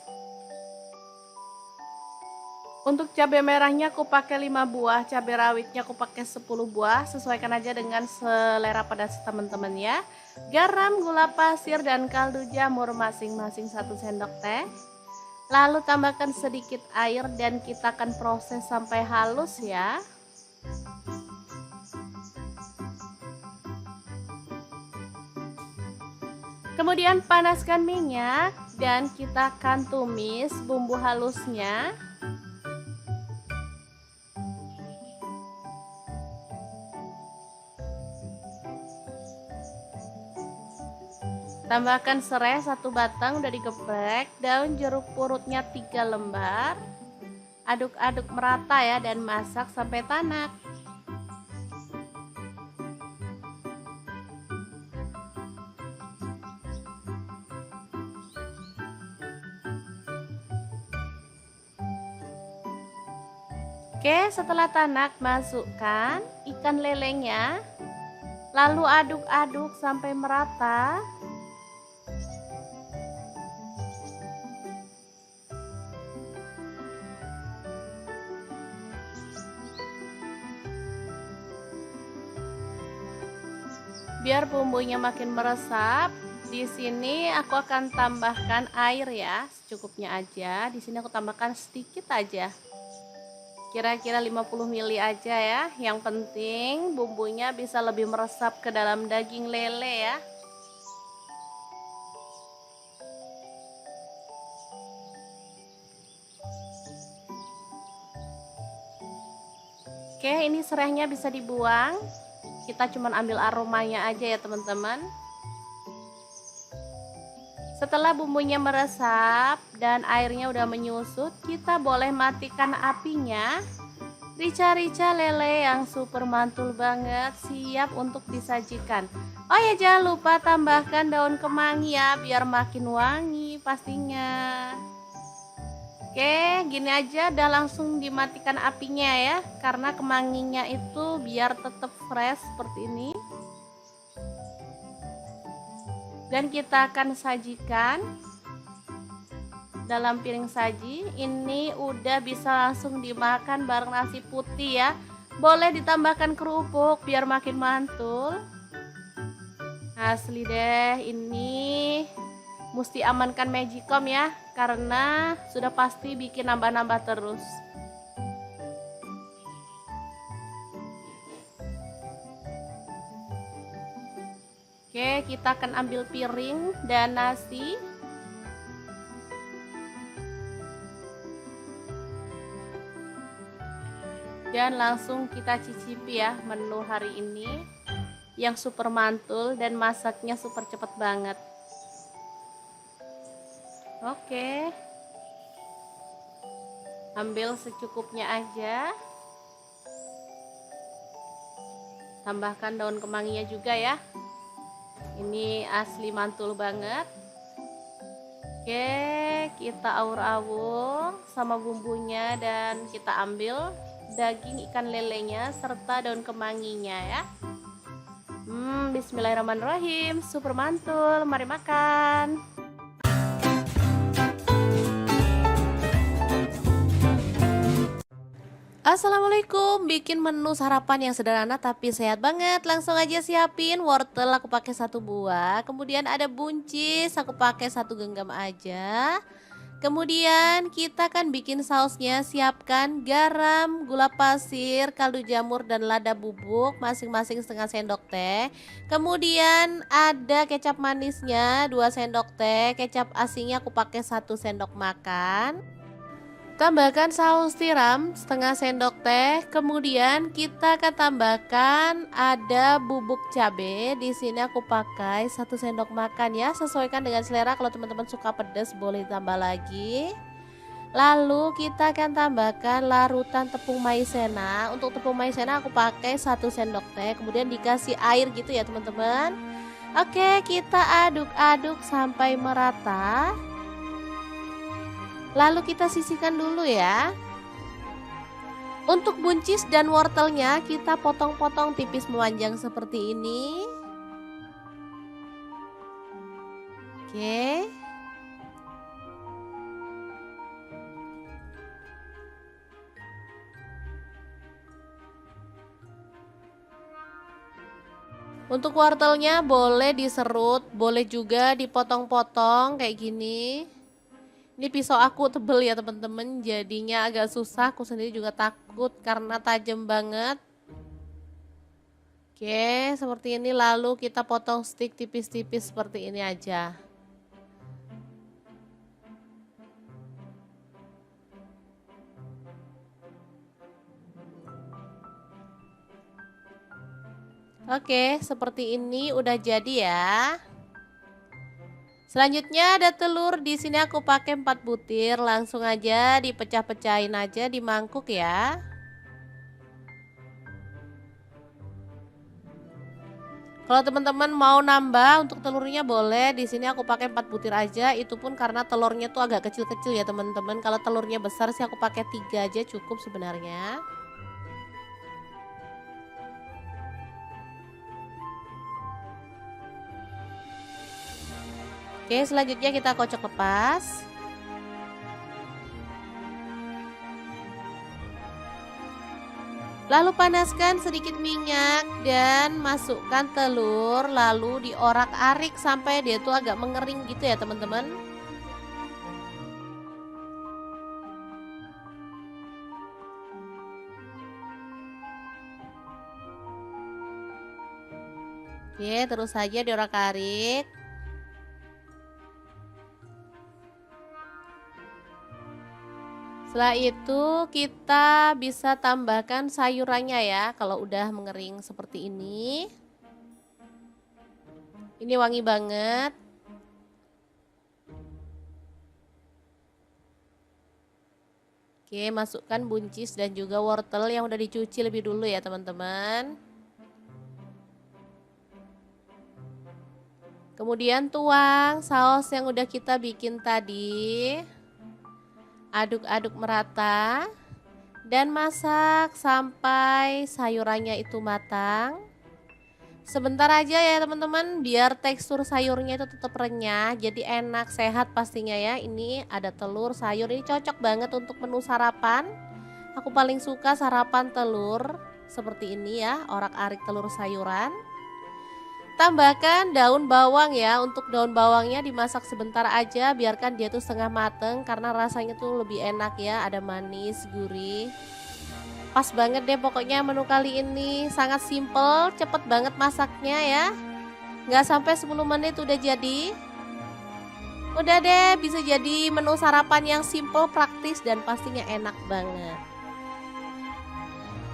Untuk cabai merahnya aku pakai 5 buah, cabai rawitnya aku pakai 10 buah. Sesuaikan aja dengan selera pedas teman-teman ya. Garam, gula pasir dan kaldu jamur masing-masing 1 sendok teh. Lalu tambahkan sedikit air dan kita akan proses sampai halus ya. Kemudian panaskan minyak dan kita akan tumis bumbu halusnya. Tambahkan serai 1 batang udah digeprek, daun jeruk purutnya 3 lembar. Aduk-aduk merata ya dan masak sampai tanak. Oke, setelah tanak masukkan ikan lelenya. Lalu aduk-aduk sampai merata. Biar bumbunya makin meresap, di sini aku akan tambahkan air ya, secukupnya aja. Di sini aku tambahkan sedikit aja. Kira-kira 50 ml aja ya. Yang penting bumbunya bisa lebih meresap ke dalam daging lele ya. Oke, ini serainya bisa dibuang. Kita cuma ambil aromanya aja ya teman-teman. Setelah bumbunya meresap dan airnya udah menyusut, kita boleh matikan apinya. Rica-rica lele yang super mantul banget siap untuk disajikan. Oh ya, jangan lupa tambahkan daun kemangi ya biar makin wangi pastinya. Oke, gini aja udah langsung dimatikan apinya ya, karena kemanginya itu biar tetap fresh seperti ini. Dan kita akan sajikan dalam piring saji. Ini udah bisa langsung dimakan bareng nasi putih ya. Boleh ditambahkan kerupuk biar makin mantul. Asli deh, ini mesti amankan Magicom ya, karena sudah pasti bikin nambah-nambah terus. Oke, kita akan ambil piring dan nasi. Dan langsung kita cicipi ya menu hari ini yang super mantul dan masaknya super cepat banget. Oke. Ambil secukupnya aja. Tambahkan daun kemanginya juga ya. Ini asli mantul banget. Oke, kita aur-aur sama bumbunya dan kita ambil daging ikan lelenya serta daun kemanginya ya. Bismillahirrahmanirrahim, super mantul, mari makan. Assalamualaikum, bikin menu sarapan yang sederhana tapi sehat banget. Langsung aja siapin wortel, aku pakai 1 buah. Kemudian ada buncis, aku pakai 1 genggam aja. Kemudian kita akan bikin sausnya. Siapkan garam, gula pasir, kaldu jamur dan lada bubuk masing-masing setengah sendok teh. Kemudian ada kecap manisnya 2 sendok teh, kecap asinnya aku pakai 1 sendok makan. Tambahkan saus tiram setengah sendok teh. Kemudian kita akan tambahkan ada bubuk cabe. Di sini aku pakai 1 sendok makan ya. Sesuaikan dengan selera. Kalau teman-teman suka pedas boleh tambah lagi. Lalu kita akan tambahkan larutan tepung maizena. Untuk tepung maizena aku pakai 1 sendok teh. Kemudian dikasih air gitu ya teman-teman. Oke, kita aduk-aduk sampai merata. Lalu kita sisihkan dulu ya. Untuk buncis dan wortelnya kita potong-potong tipis memanjang seperti ini. Oke. Untuk wortelnya boleh diserut, boleh juga dipotong-potong kayak gini. Ini pisau aku tebel ya teman-teman, jadinya agak susah. Aku sendiri juga takut karena tajam banget. Oke, seperti ini. Lalu kita potong stick tipis-tipis seperti ini aja. Oke, seperti ini udah jadi ya. Selanjutnya ada telur. Di sini aku pakai 4 butir. Langsung aja dipecah-pecahin aja di mangkuk ya. Kalau teman-teman mau nambah untuk telurnya boleh. Di sini aku pakai 4 butir aja. Itu pun karena telurnya tuh agak kecil-kecil ya teman-teman. Kalau telurnya besar sih aku pakai 3 aja cukup sebenarnya. Oke, selanjutnya kita kocok lepas. Lalu panaskan sedikit minyak dan masukkan telur, lalu diorak-arik sampai dia tuh agak mengering gitu ya teman-teman. Oke, terus saja diorak-arik. Setelah itu kita bisa tambahkan sayurannya ya. Kalau udah mengering seperti ini. Ini wangi banget. Oke, masukkan buncis dan juga wortel yang udah dicuci lebih dulu ya teman-teman. Kemudian tuang saus yang udah kita bikin tadi. Aduk-aduk merata dan masak sampai sayurannya itu matang. Sebentar aja ya teman-teman, biar tekstur sayurnya itu tetap renyah, jadi enak, sehat pastinya ya. Ini ada telur, sayur, ini cocok banget untuk menu sarapan. Aku paling suka sarapan telur seperti ini ya, orak-arik telur sayuran. Tambahkan daun bawang ya. Untuk daun bawangnya dimasak sebentar aja, biarkan dia tuh setengah mateng karena rasanya tuh lebih enak ya, ada manis, gurih. Pas banget deh pokoknya menu kali ini, sangat simple, cepet banget masaknya ya. Nggak sampai 10 menit udah jadi. Udah deh, bisa jadi menu sarapan yang simple, praktis dan pastinya enak banget.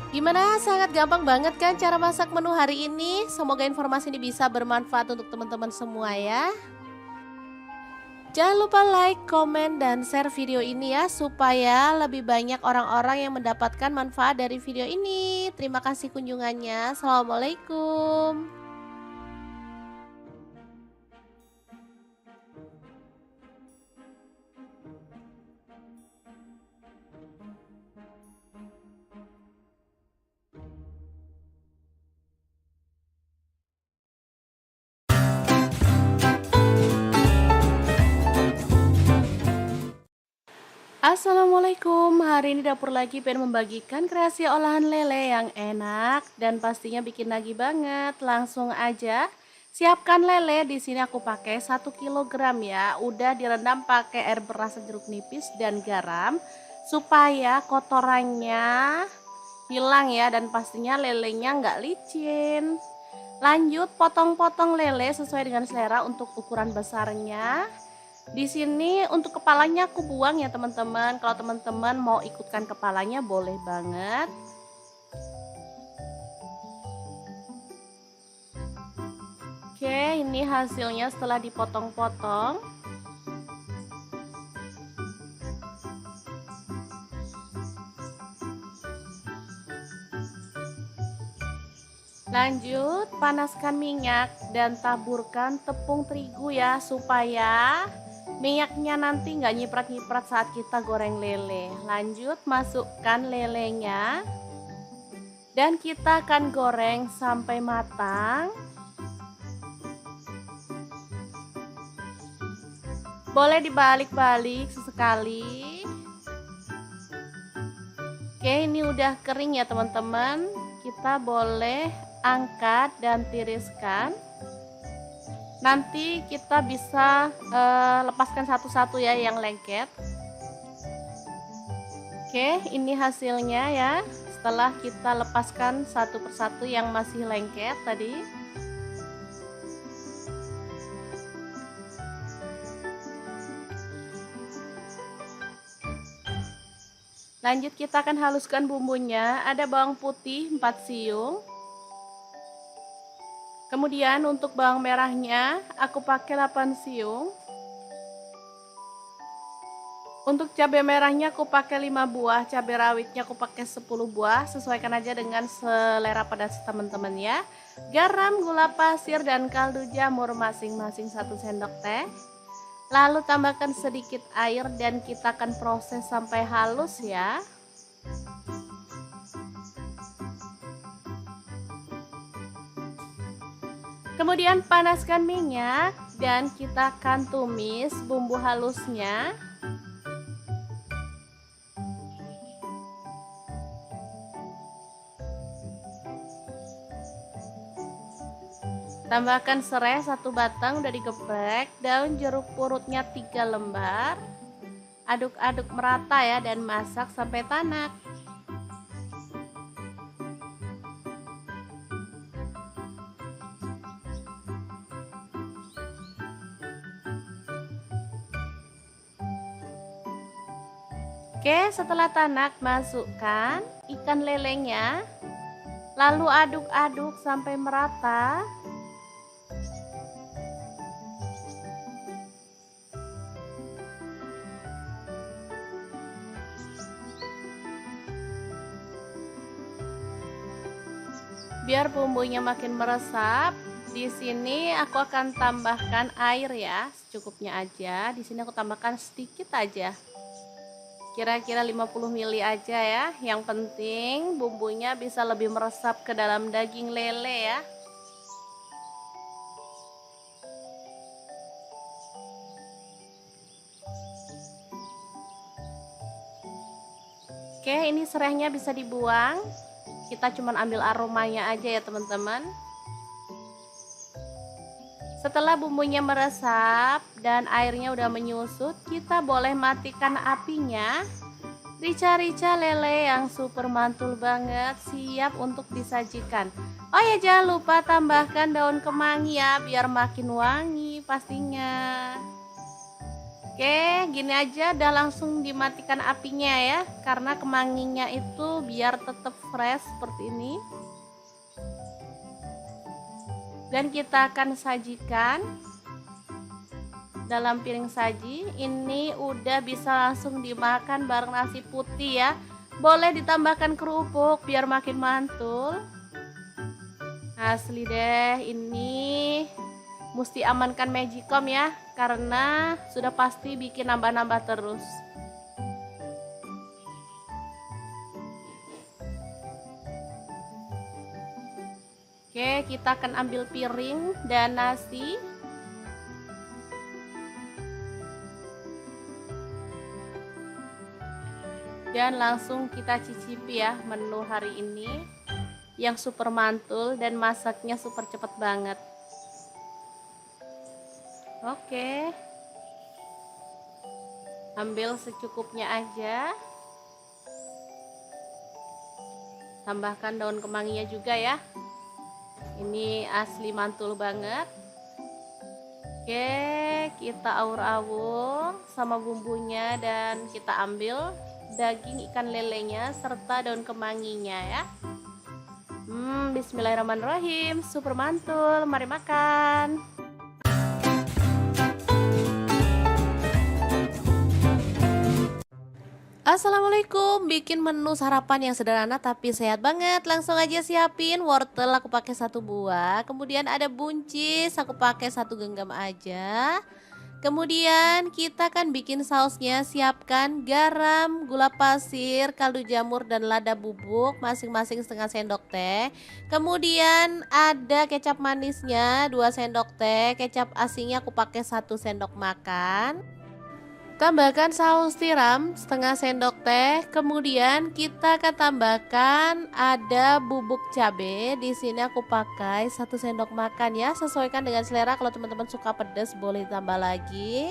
Gimana? Sangat gampang banget kan cara masak menu hari ini? Semoga informasi ini bisa bermanfaat untuk teman-teman semua ya. Jangan lupa like, komen, dan share video ini ya, supaya lebih banyak orang-orang yang mendapatkan manfaat dari video ini. Terima kasih kunjungannya. Assalamualaikum. Assalamualaikum, hari ini dapur lagi pengen membagikan kreasi olahan lele yang enak dan pastinya bikin nagih banget. Langsung aja siapkan lele. Di sini aku pakai 1 kg ya. Udah direndam pakai air beras jeruk nipis dan garam supaya kotorannya hilang ya, dan pastinya lelenya nggak licin. Lanjut potong-potong lele sesuai dengan selera untuk ukuran besarnya. Di sini untuk kepalanya aku buang ya teman-teman. Kalau teman-teman mau ikutkan kepalanya boleh banget. Oke, ini hasilnya setelah dipotong-potong. Lanjut, panaskan minyak dan taburkan tepung terigu ya, supaya minyaknya nanti nggak nyiprat-nyiprat saat kita goreng lele. Lanjut, masukkan lelenya dan kita akan goreng sampai matang. Boleh dibalik-balik sesekali. Oke, ini udah kering ya teman-teman. Kita boleh angkat dan tiriskan. Nanti kita bisa lepaskan satu-satu ya yang lengket. Oke, ini hasilnya ya, setelah kita lepaskan satu persatu yang masih lengket tadi. Lanjut kita akan haluskan bumbunya. Ada bawang putih 4 siung. Kemudian untuk bawang merahnya aku pakai 8 siung. Untuk cabai merahnya aku pakai 5 buah, cabai rawitnya aku pakai 10 buah. Sesuaikan aja dengan selera pedas teman-teman ya. Garam, gula pasir dan kaldu jamur masing-masing 1 sendok teh. Lalu tambahkan sedikit air dan kita akan proses sampai halus ya. Kemudian panaskan minyak dan kita akan tumis bumbu halusnya. Tambahkan serai 1 batang udah digeprek, daun jeruk purutnya 3 lembar. Aduk-aduk merata ya dan masak sampai tanak. Oke, setelah tanak masukkan ikan lelenya. Lalu aduk-aduk sampai merata. Biar bumbunya makin meresap, di sini aku akan tambahkan air ya, secukupnya aja. Di sini aku tambahkan sedikit aja. Kira-kira 50 ml aja ya. Yang penting bumbunya bisa lebih meresap ke dalam daging lele ya. Oke, ini serainya bisa dibuang. Kita cuma ambil aromanya aja ya teman-teman. Setelah bumbunya meresap dan airnya udah menyusut, kita boleh matikan apinya. Rica-rica lele yang super mantul banget siap untuk disajikan. Oh ya, jangan lupa tambahkan daun kemangi ya, biar makin wangi pastinya. Oke, gini aja udah langsung dimatikan apinya ya, karena kemanginya itu biar tetap fresh seperti ini. Dan kita akan sajikan dalam piring saji. Ini udah bisa langsung dimakan bareng nasi putih ya. Boleh ditambahkan kerupuk biar makin mantul. Asli deh, ini mesti amankan Magicom ya, karena sudah pasti bikin nambah-nambah terus. Oke, kita akan ambil piring dan nasi. Dan langsung kita cicipi ya menu hari ini yang super mantul dan masaknya super cepet banget. Oke, ambil secukupnya aja. Tambahkan daun kemanginya juga ya. Ini asli mantul banget. Oke, kita aur-aur sama bumbunya dan kita ambil daging ikan lelenya serta daun kemanginya ya. Bismillahirrahmanirrahim, super mantul, mari makan. Assalamualaikum, bikin menu sarapan yang sederhana tapi sehat banget. Langsung aja siapin wortel, aku pakai 1 buah. Kemudian ada buncis, aku pakai 1 genggam aja. Kemudian kita kan bikin sausnya, siapkan garam, gula pasir, kaldu jamur dan lada bubuk masing-masing setengah sendok teh. Kemudian ada kecap manisnya 2 sendok teh, kecap asinnya aku pakai 1 sendok makan. Tambahkan saus tiram setengah sendok teh. Kemudian kita akan tambahkan ada bubuk cabai. Di sini aku pakai 1 sendok makan ya. Sesuaikan dengan selera. Kalau teman-teman suka pedas boleh tambah lagi.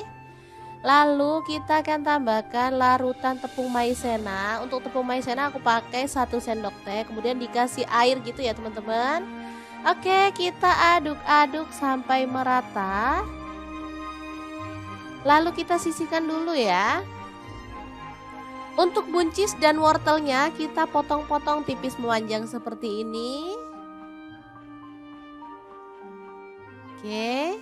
Lalu kita akan tambahkan larutan tepung maizena. Untuk tepung maizena aku pakai 1 sendok teh. Kemudian dikasih air gitu ya teman-teman. Oke, kita aduk-aduk sampai merata. Lalu kita sisihkan dulu ya. Untuk buncis dan wortelnya kita potong-potong tipis memanjang seperti ini. Oke.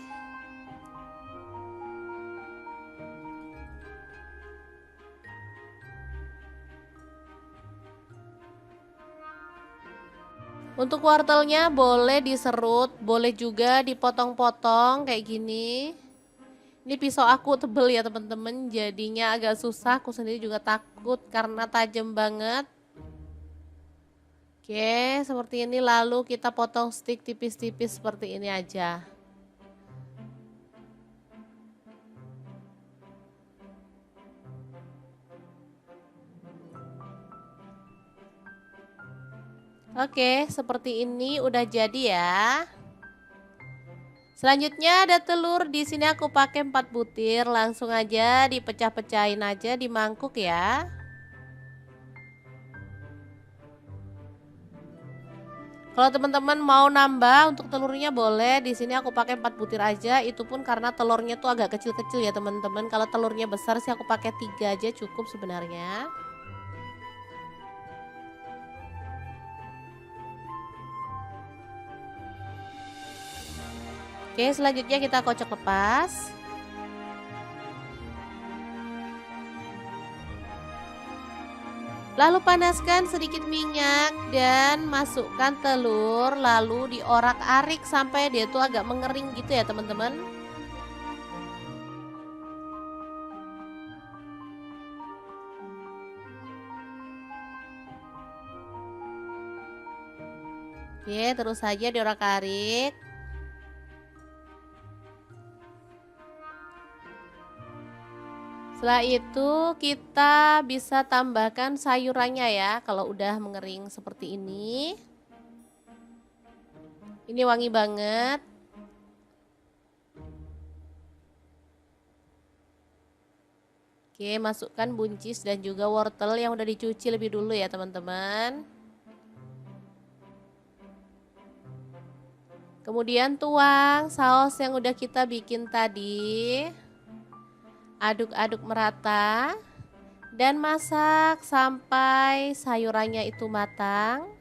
Untuk wortelnya boleh diserut, boleh juga dipotong-potong kayak gini. Ini pisau aku tebel ya teman-teman, jadinya agak susah, aku sendiri juga takut karena tajam banget. Oke, seperti ini, lalu kita potong stick tipis-tipis seperti ini aja. Oke, seperti ini udah jadi ya. Selanjutnya ada telur, di sini aku pakai 4 butir, langsung aja dipecah-pecahin aja di mangkuk ya. Kalau teman-teman mau nambah untuk telurnya boleh, di sini aku pakai 4 butir aja, itu pun karena telurnya tuh agak kecil-kecil ya teman-teman. Kalau telurnya besar sih aku pakai 3 aja cukup sebenarnya. Oke, selanjutnya kita kocok lepas. Lalu panaskan sedikit minyak dan masukkan telur, lalu diorak-arik sampai dia tuh agak mengering gitu ya teman-teman. Oke, terus saja diorak-arik. Setelah itu kita bisa tambahkan sayurannya ya kalau udah mengering seperti ini. Ini wangi banget. Oke, masukkan buncis dan juga wortel yang udah dicuci lebih dulu ya teman-teman. Kemudian tuang saus yang udah kita bikin tadi. Aduk-aduk merata dan masak sampai sayurannya itu matang.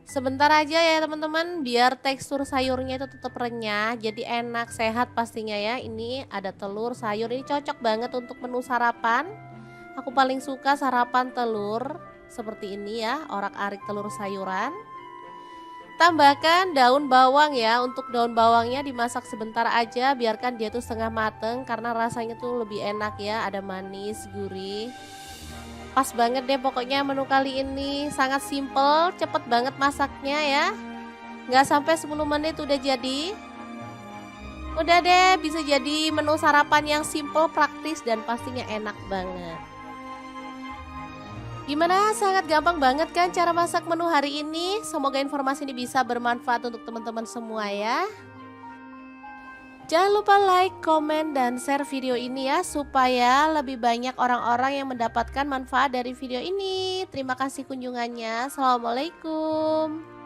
Sebentar aja ya teman-teman, biar tekstur sayurnya itu tetap renyah, jadi enak, sehat pastinya ya. Ini ada telur, sayur, ini cocok banget untuk menu sarapan. Aku paling suka sarapan telur seperti ini ya, orak-arik telur sayuran. Tambahkan daun bawang ya, untuk daun bawangnya dimasak sebentar aja, biarkan dia tuh setengah mateng karena rasanya tuh lebih enak ya, ada manis, gurih. Pas banget deh pokoknya menu kali ini, sangat simple, cepet banget masaknya ya. Nggak sampai 10 menit udah jadi. Udah deh, bisa jadi menu sarapan yang simple, praktis dan pastinya enak banget. Gimana? Sangat gampang banget kan cara masak menu hari ini? Semoga informasi ini bisa bermanfaat untuk teman-teman semua ya. Jangan lupa like, komen, dan share video ini ya supaya lebih banyak orang-orang yang mendapatkan manfaat dari video ini. Terima kasih kunjungannya. Assalamualaikum.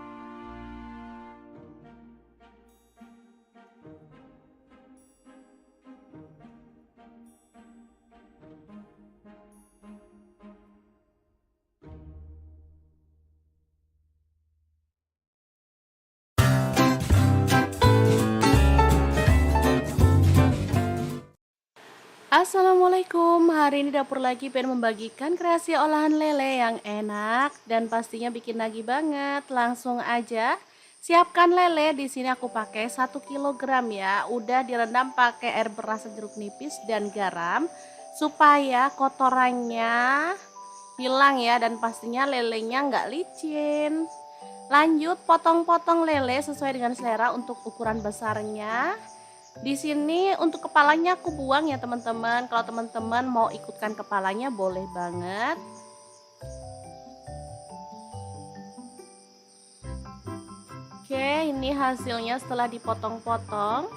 Assalamualaikum, hari ini dapur lagi pengen membagikan kreasi olahan lele yang enak dan pastinya bikin nagih banget. Langsung aja siapkan lele. Di sini aku pakai 1 kg ya. Udah direndam pakai air beras jeruk nipis dan garam supaya kotorannya hilang ya, dan pastinya lelenya nggak licin. Lanjut potong-potong lele sesuai dengan selera untuk ukuran besarnya. Di sini untuk kepalanya aku buang ya teman-teman. Kalau teman-teman mau ikutkan kepalanya boleh banget. Oke, ini hasilnya setelah dipotong-potong.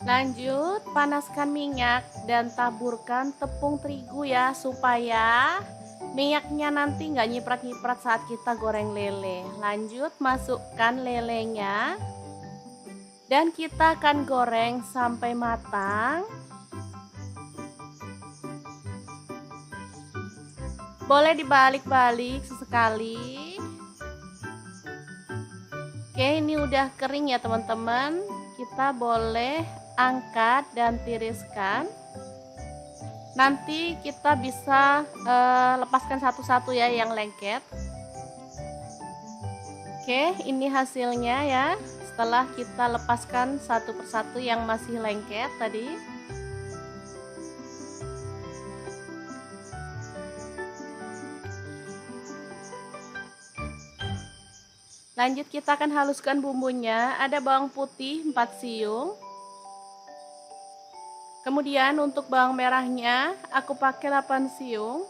Lanjut, panaskan minyak dan taburkan tepung terigu ya, supaya minyaknya nanti nggak nyiprat-nyiprat saat kita goreng lele. Lanjut, masukkan lelenya dan kita akan goreng sampai matang. Boleh dibalik-balik sesekali. Oke, ini udah kering ya teman-teman. Kita boleh angkat dan tiriskan. Nanti kita bisa lepaskan satu-satu ya yang lengket. Oke, ini hasilnya ya. Setelah kita lepaskan satu persatu yang masih lengket tadi. Lanjut kita akan haluskan bumbunya. Ada bawang putih 4 siung. Kemudian untuk bawang merahnya aku pakai 8 siung.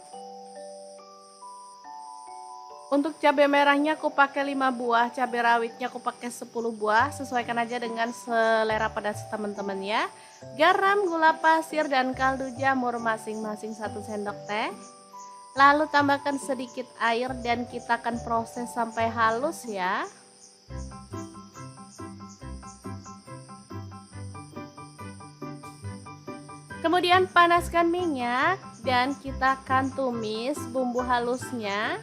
Untuk cabai merahnya aku pakai 5 buah, cabai rawitnya aku pakai 10 buah, sesuaikan aja dengan selera pedas teman-teman ya. Garam, gula pasir, dan kaldu jamur masing-masing 1 sendok teh. Lalu tambahkan sedikit air dan kita akan proses sampai halus ya. Kemudian panaskan minyak dan kita akan tumis bumbu halusnya.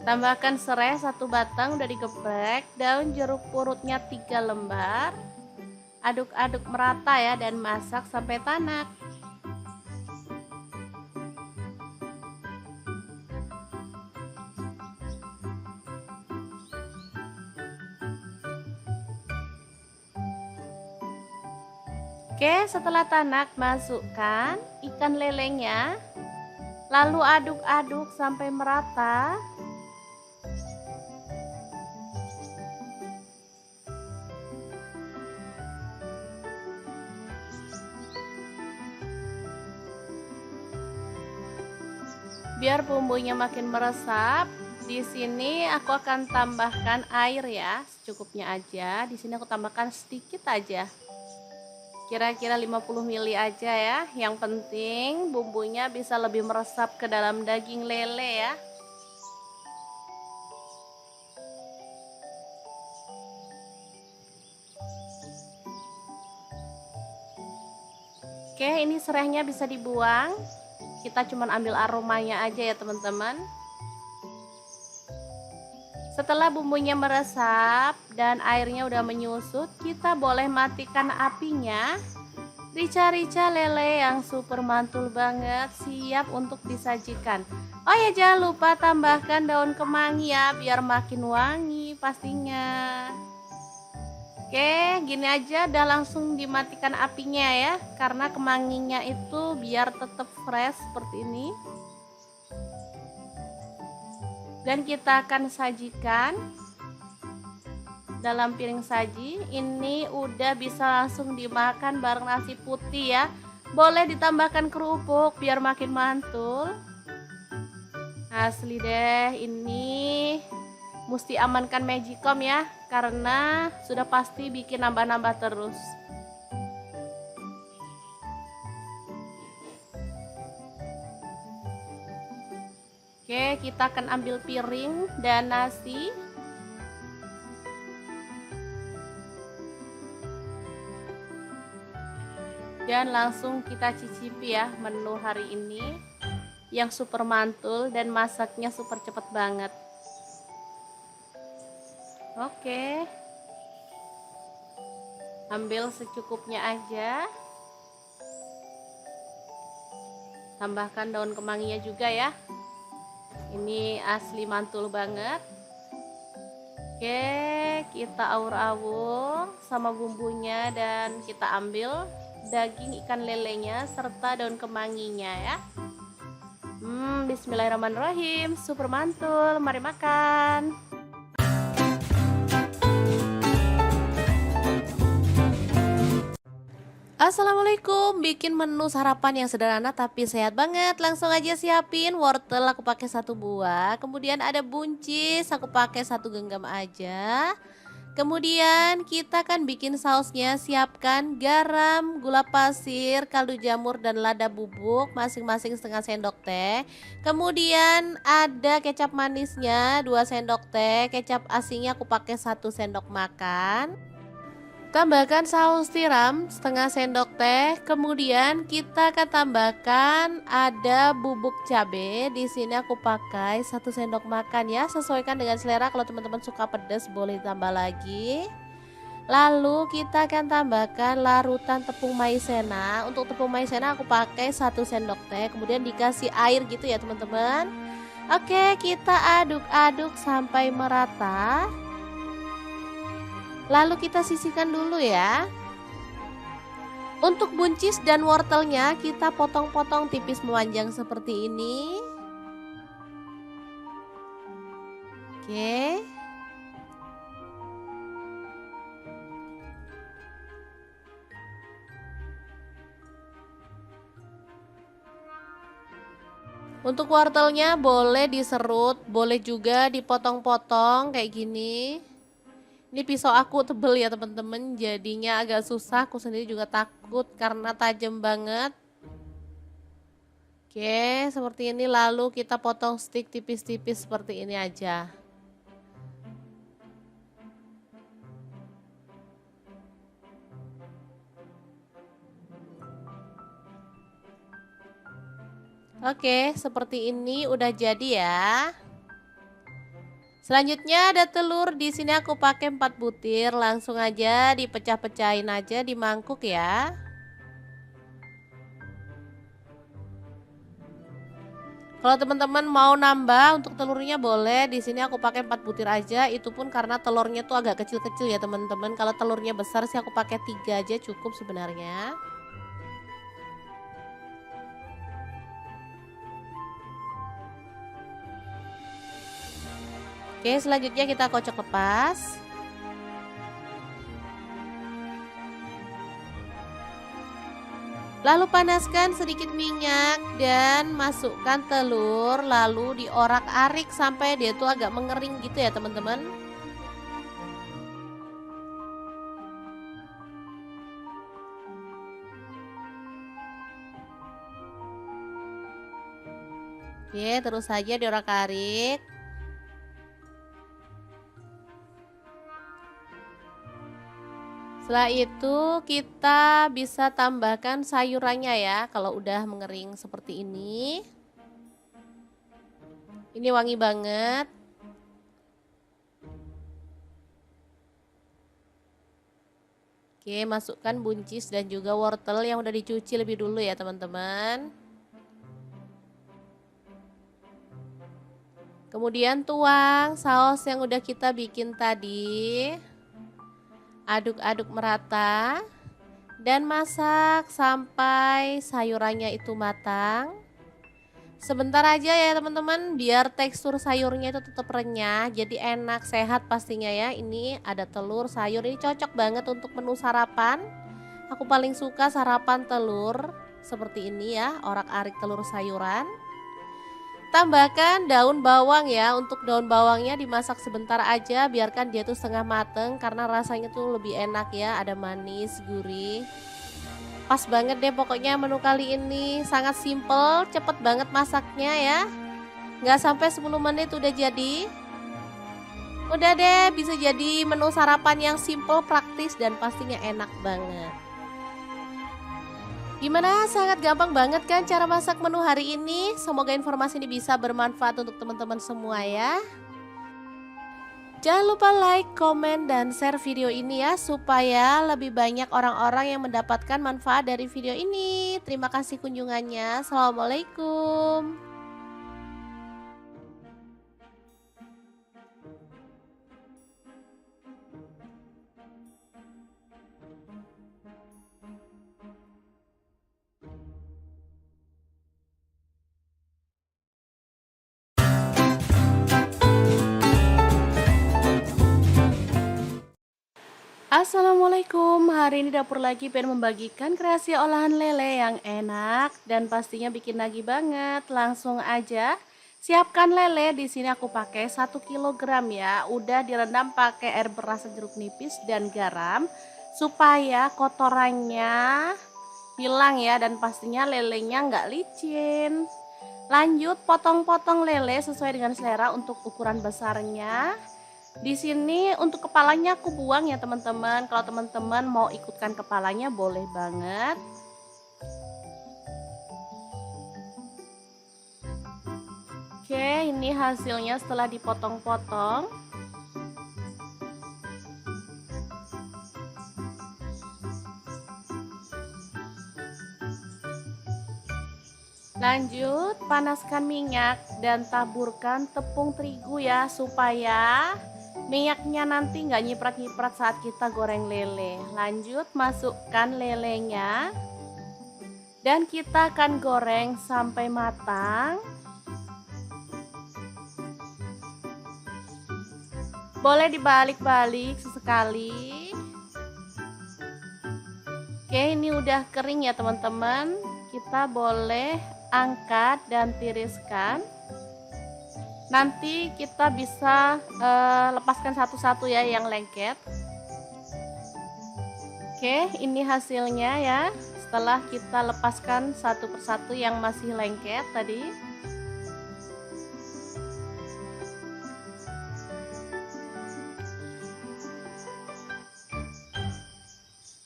Tambahkan serai 1 batang udah digeprek, daun jeruk purutnya 3 lembar. Aduk-aduk merata ya dan masak sampai tanak. Oke, setelah tanak masukkan ikan lelenya. Lalu aduk-aduk sampai merata. Biar bumbunya makin meresap, di sini aku akan tambahkan air ya, secukupnya aja. Di sini aku tambahkan sedikit aja. Kira-kira 50 ml aja ya. Yang penting bumbunya bisa lebih meresap ke dalam daging lele ya. Oke, ini serainya bisa dibuang. Kita cuma ambil aromanya aja ya teman-teman. Setelah bumbunya meresap dan airnya udah menyusut, kita boleh matikan apinya. Rica-rica lele yang super mantul banget, siap untuk disajikan. Oh ya, jangan lupa tambahkan daun kemangi ya, biar makin wangi pastinya. Oke, gini aja udah langsung dimatikan apinya ya, karena kemanginya itu biar tetap fresh seperti ini. Dan kita akan sajikan dalam piring saji. Ini udah bisa langsung dimakan bareng nasi putih ya. Boleh ditambahkan kerupuk biar makin mantul. Asli deh, ini mesti amankan Magicom ya, karena sudah pasti bikin nambah-nambah terus. Oke, kita akan ambil piring dan nasi. Dan langsung kita cicipi ya menu hari ini yang super mantul dan masaknya super cepet banget. Oke, ambil secukupnya aja. Tambahkan daun kemanginya juga ya. Ini asli mantul banget. Oke, kita aur-aur sama bumbunya dan kita ambil daging ikan lelenya serta daun kemanginya ya. Bismillahirrahmanirrahim, super mantul, mari makan. Assalamualaikum, bikin menu sarapan yang sederhana tapi sehat banget. Langsung aja siapin wortel, aku pakai 1 buah. Kemudian ada buncis, aku pakai 1 genggam aja. Kemudian kita akan bikin sausnya, siapkan garam, gula pasir, kaldu jamur dan lada bubuk masing-masing setengah sendok teh. Kemudian ada kecap manisnya 2 sendok teh, kecap asinnya aku pakai 1 sendok makan. Tambahkan saus tiram setengah sendok teh. Kemudian kita akan tambahkan ada bubuk cabai. Di sini aku pakai 1 sendok makan ya. Sesuaikan dengan selera. Kalau teman-teman suka pedas boleh tambah lagi. Lalu kita akan tambahkan larutan tepung maizena. Untuk tepung maizena aku pakai 1 sendok teh. Kemudian dikasih air gitu ya teman-teman. Oke, kita aduk-aduk sampai merata. Lalu kita sisihkan dulu ya. Untuk buncis dan wortelnya kita potong-potong tipis memanjang seperti ini. Oke. Untuk wortelnya boleh diserut, boleh juga dipotong-potong kayak gini. Ini pisau aku tebel ya teman-teman, jadinya agak susah. Aku sendiri juga takut karena tajam banget. Oke, seperti ini. Lalu kita potong stick tipis-tipis seperti ini aja. Oke, seperti ini udah jadi ya. Selanjutnya ada telur. Di sini aku pakai 4 butir. Langsung aja dipecah-pecahin aja di mangkuk ya. Kalau teman-teman mau nambah untuk telurnya boleh. Di sini aku pakai 4 butir aja. Itu pun karena telurnya tuh agak kecil-kecil ya teman-teman. Kalau telurnya besar sih aku pakai 3 aja cukup sebenarnya. Oke, selanjutnya kita kocok lepas. Lalu panaskan sedikit minyak dan masukkan telur, lalu diorak-arik sampai dia tuh agak mengering gitu ya teman-teman. Oke, terus saja diorak-arik. Setelah itu kita bisa tambahkan sayurannya ya. Kalau udah mengering seperti ini. Ini wangi banget. Oke, masukkan buncis dan juga wortel yang udah dicuci lebih dulu ya teman-teman. Kemudian tuang saus yang udah kita bikin tadi. Aduk-aduk merata dan masak sampai sayurannya itu matang. Sebentar aja ya teman-teman, biar tekstur sayurnya itu tetap renyah, jadi enak, sehat pastinya ya. Ini ada telur, sayur, ini cocok banget untuk menu sarapan. Aku paling suka sarapan telur seperti ini ya, orak-arik telur sayuran. Tambahkan daun bawang ya, untuk daun bawangnya dimasak sebentar aja, biarkan dia tuh setengah mateng karena rasanya tuh lebih enak ya, ada manis, gurih. Pas banget deh pokoknya menu kali ini, sangat simple, cepet banget masaknya ya. Nggak sampai 10 menit udah jadi. Udah deh, bisa jadi menu sarapan yang simple, praktis, dan pastinya enak banget. Gimana? Sangat gampang banget kan cara masak menu hari ini? Semoga informasi ini bisa bermanfaat untuk teman-teman semua ya. Jangan lupa like, komen, dan share video ini ya, supaya lebih banyak orang-orang yang mendapatkan manfaat dari video ini. Terima kasih kunjungannya. Assalamualaikum. Assalamualaikum, hari ini dapur lagi pengen membagikan kreasi olahan lele yang enak dan pastinya bikin nagih banget. Langsung aja siapkan lele. Di sini aku pakai 1 kg ya. Udah direndam pakai air beras jeruk nipis dan garam supaya kotorannya hilang ya, dan pastinya lelenya nggak licin. Lanjut potong-potong lele sesuai dengan selera untuk ukuran besarnya. Di sini untuk kepalanya aku buang ya teman-teman. Kalau teman-teman mau ikutkan kepalanya boleh banget. Oke, ini hasilnya setelah dipotong-potong. Lanjut, panaskan minyak dan taburkan tepung terigu ya, supaya minyaknya nanti nggak nyiprat-nyiprat saat kita goreng lele. Lanjut, masukkan lelenya dan kita akan goreng sampai matang. Boleh dibalik-balik sesekali. Oke, ini udah kering ya teman-teman. Kita boleh angkat dan tiriskan. Nanti kita bisa lepaskan satu-satu ya yang lengket. Oke, ini hasilnya ya, setelah kita lepaskan satu persatu yang masih lengket tadi.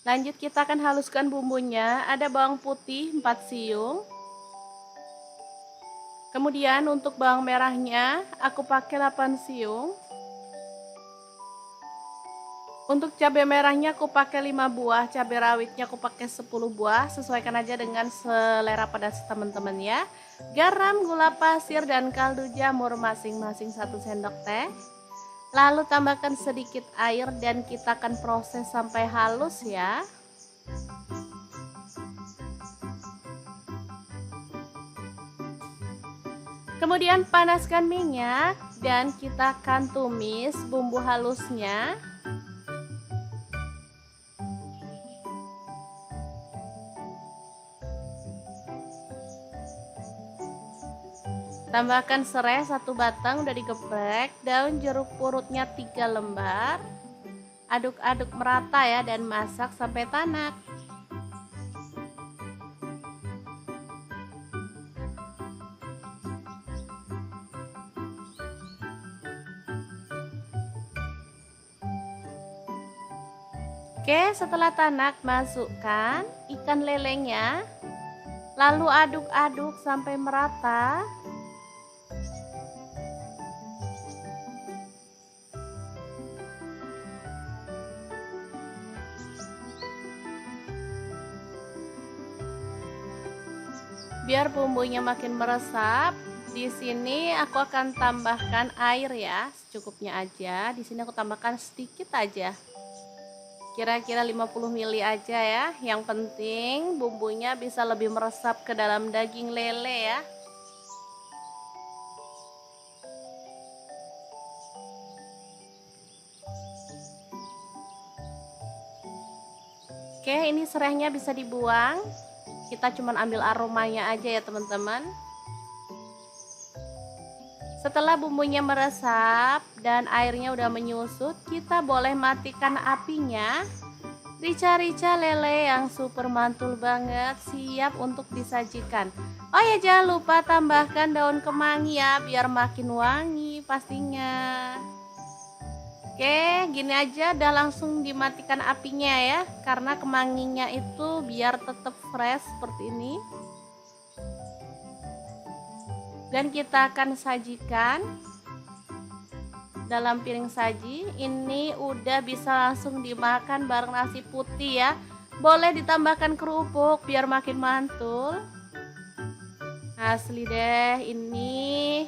Lanjut kita akan haluskan bumbunya. Ada bawang putih 4 siung. Kemudian untuk bawang merahnya aku pakai 8 siung. Untuk cabai merahnya aku pakai 5 buah, cabai rawitnya aku pakai 10 buah. Sesuaikan aja dengan selera pedas teman-teman ya. Garam, gula pasir, dan kaldu jamur masing-masing 1 sendok teh. Lalu tambahkan sedikit air dan kita akan proses sampai halus ya. Kemudian panaskan minyak dan kita akan tumis bumbu halusnya. Tambahkan serai 1 batang udah digeprek, daun jeruk purutnya 3 lembar. Aduk-aduk merata ya dan masak sampai tanak. Oke, setelah tanak masukkan ikan lelenya. Lalu aduk-aduk sampai merata. Biar bumbunya makin meresap, di sini aku akan tambahkan air ya, secukupnya aja. Di sini aku tambahkan sedikit aja. Kira-kira 50 ml aja ya. Yang penting bumbunya bisa lebih meresap ke dalam daging lele ya. Oke, ini serehnya bisa dibuang. Kita cuman ambil aromanya aja ya teman-teman. Setelah bumbunya meresap dan airnya udah menyusut, kita boleh matikan apinya. Rica-rica lele yang super mantul banget siap untuk disajikan. Oh ya, jangan lupa tambahkan daun kemangi ya biar makin wangi pastinya. Oke, gini aja udah langsung dimatikan apinya ya, karena kemanginya itu biar tetap fresh seperti ini. Dan kita akan sajikan dalam piring saji. Ini udah bisa langsung dimakan bareng nasi putih ya. Boleh ditambahkan kerupuk biar makin mantul. Asli deh, ini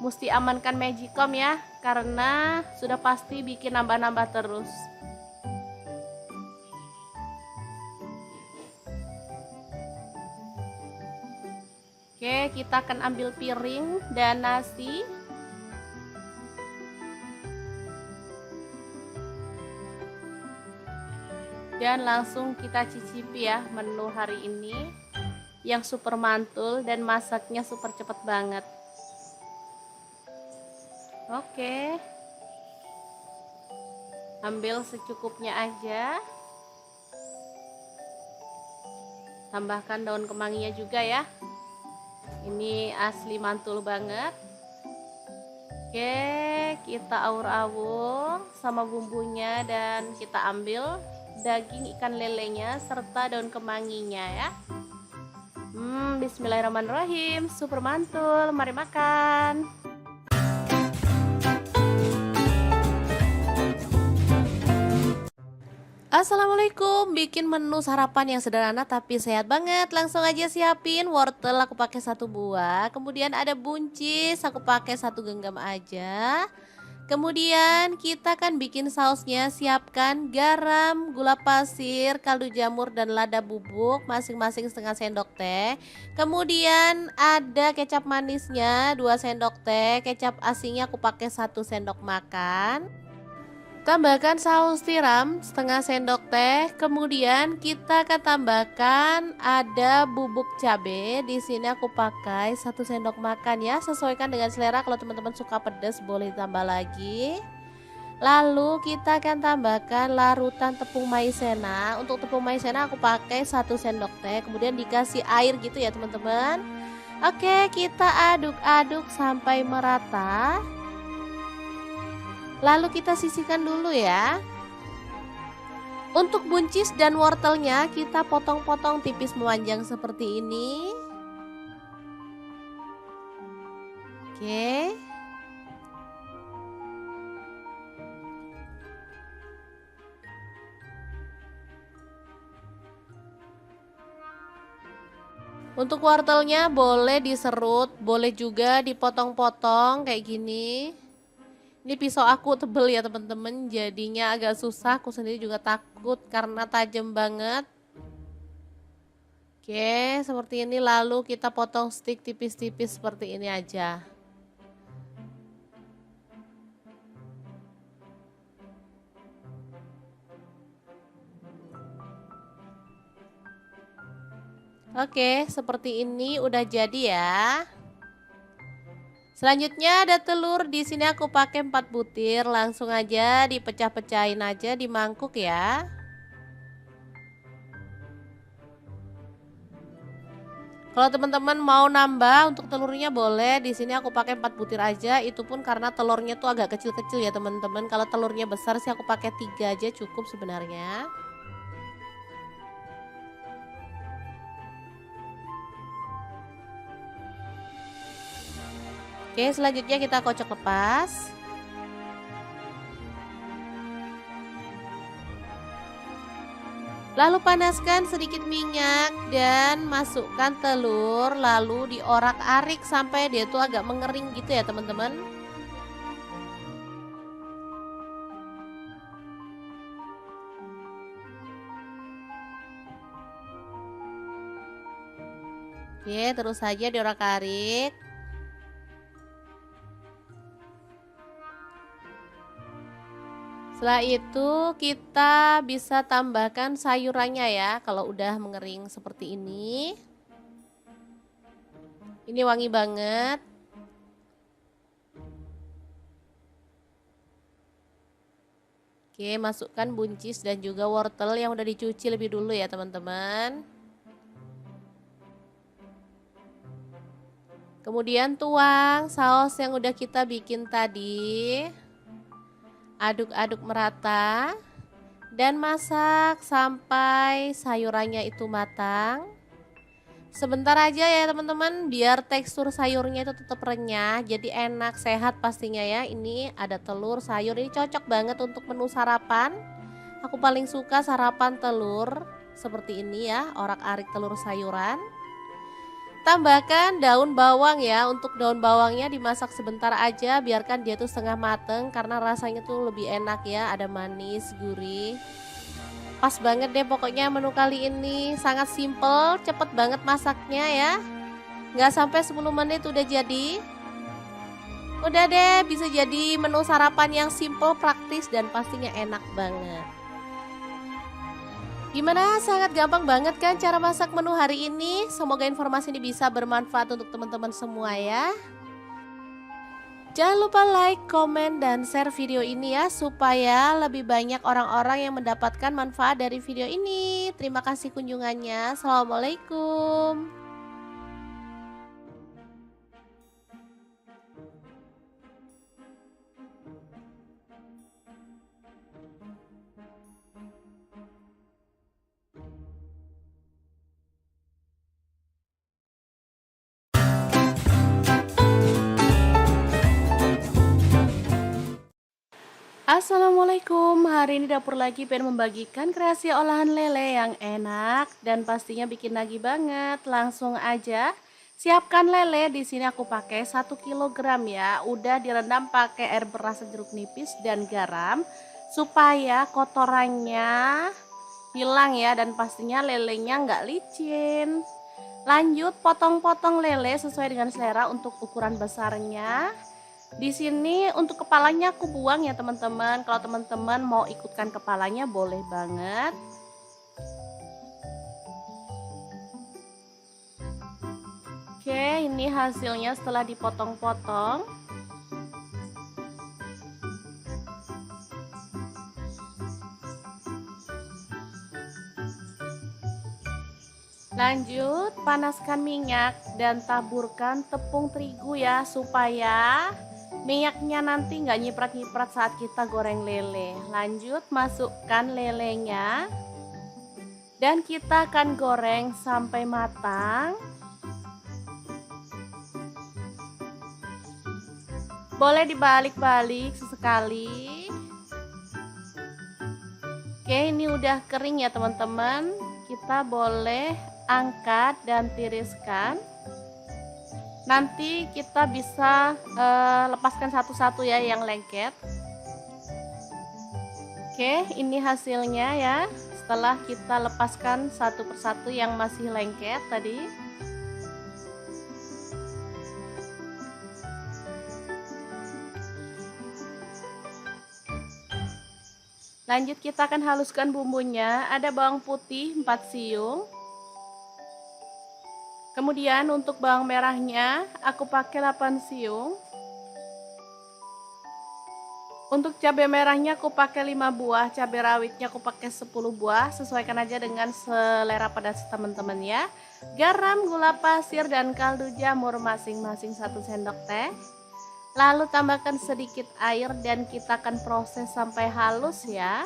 mesti amankan Magicom ya, karena sudah pasti bikin nambah-nambah terus. Oke, kita akan ambil piring dan nasi. Dan langsung kita cicipi ya menu hari ini yang super mantul dan masaknya super cepet banget. Oke, ambil secukupnya aja. Tambahkan daun kemanginya juga ya. Ini asli mantul banget. Oke, kita aur-aur sama bumbunya dan kita ambil daging ikan lelenya serta daun kemanginya ya. Bismillahirrahmanirrahim, super mantul. Mari makan. Assalamualaikum, bikin menu sarapan yang sederhana tapi sehat banget. Langsung aja siapin wortel, aku pakai 1 buah. Kemudian ada buncis, aku pakai 1 genggam aja. Kemudian kita akan bikin sausnya. Siapkan garam, gula pasir, kaldu jamur dan lada bubuk masing-masing setengah sendok teh. Kemudian ada kecap manisnya 2 sendok teh, kecap asinnya aku pakai 1 sendok makan. Tambahkan saus tiram setengah sendok teh. Kemudian kita akan tambahkan ada bubuk cabai. Di sini aku pakai 1 sendok makan ya. Sesuaikan dengan selera. Kalau teman-teman suka pedas boleh tambah lagi. Lalu kita akan tambahkan larutan tepung maizena. Untuk tepung maizena aku pakai 1 sendok teh. Kemudian dikasih air gitu ya teman-teman. Oke, kita aduk-aduk sampai merata. Lalu kita sisihkan dulu ya. Untuk buncis dan wortelnya kita potong-potong tipis memanjang seperti ini. Oke. Untuk wortelnya boleh diserut, boleh juga dipotong-potong kayak gini. Ini pisau aku tebel ya teman-teman, jadinya agak susah. Aku sendiri juga takut karena tajam banget. Oke, seperti ini. Lalu kita potong stick tipis-tipis seperti ini aja. Oke, seperti ini udah jadi ya. Selanjutnya ada telur. Di sini aku pakai 4 butir. Langsung aja dipecah-pecahin aja di mangkuk ya. Kalau teman-teman mau nambah untuk telurnya boleh. Di sini aku pakai 4 butir aja. Itu pun karena telurnya tuh agak kecil-kecil ya teman-teman. Kalau telurnya besar sih aku pakai 3 aja cukup sebenarnya. Oke, selanjutnya kita kocok lepas. Lalu panaskan sedikit minyak dan masukkan telur. Lalu diorak-arik sampai dia tuh agak mengering gitu ya teman-teman. Oke, terus saja diorak-arik. Setelah itu kita bisa tambahkan sayurannya ya. Kalau udah mengering seperti ini. Ini wangi banget. Oke, masukkan buncis dan juga wortel yang udah dicuci lebih dulu ya teman-teman. Kemudian tuang saus yang udah kita bikin tadi. Aduk-aduk merata. Dan masak sampai sayurannya itu matang. Sebentar aja ya teman-teman, biar tekstur sayurnya itu tetap renyah, jadi enak, sehat pastinya ya. Ini ada telur, sayur, ini cocok banget untuk menu sarapan. Aku paling suka sarapan telur seperti ini ya, orak-arik telur sayuran. Tambahkan daun bawang ya, untuk daun bawangnya dimasak sebentar aja, biarkan dia tuh setengah mateng karena rasanya tuh lebih enak ya, ada manis, gurih. Pas banget deh pokoknya menu kali ini, sangat simple, cepet banget masaknya ya. Nggak sampai 10 menit udah jadi. Udah deh, bisa jadi menu sarapan yang simple, praktis, dan pastinya enak banget. Gimana? Sangat gampang banget kan cara masak menu hari ini? Semoga informasi ini bisa bermanfaat untuk teman-teman semua ya. Jangan lupa like, komen, dan share video ini ya, supaya lebih banyak orang-orang yang mendapatkan manfaat dari video ini. Terima kasih kunjungannya. Assalamualaikum. Assalamualaikum, hari ini dapur lagi pengen membagikan kreasi olahan lele yang enak dan pastinya bikin nagih banget. Langsung aja siapkan lele. Di sini aku pakai 1 kg ya. Udah direndam pakai air beras jeruk nipis dan garam supaya kotorannya hilang ya, dan pastinya lelenya nggak licin. Lanjut potong-potong lele sesuai dengan selera untuk ukuran besarnya. Di sini untuk kepalanya aku buang ya teman-teman. Kalau teman-teman mau ikutkan kepalanya boleh banget. Oke, ini hasilnya setelah dipotong-potong. Lanjut, panaskan minyak dan taburkan tepung terigu ya, supaya minyaknya nanti nggak nyiprat-nyiprat saat kita goreng lele. Lanjut, masukkan lelenya dan kita akan goreng sampai matang. Boleh dibalik-balik sesekali. Oke, ini udah kering ya teman-teman. Kita boleh angkat dan tiriskan. Nanti kita bisa lepaskan satu-satu ya yang lengket. Oke, ini hasilnya ya. Setelah kita lepaskan satu persatu yang masih lengket tadi. Lanjut kita akan haluskan bumbunya. Ada bawang putih 4 siung. Kemudian untuk bawang merahnya aku pakai 8 siung. Untuk cabai merahnya aku pakai 5 buah, cabai rawitnya aku pakai 10 buah. Sesuaikan aja dengan selera pedas teman-teman ya. Garam, gula pasir, dan kaldu jamur masing-masing 1 sendok teh. Lalu tambahkan sedikit air dan kita akan proses sampai halus ya.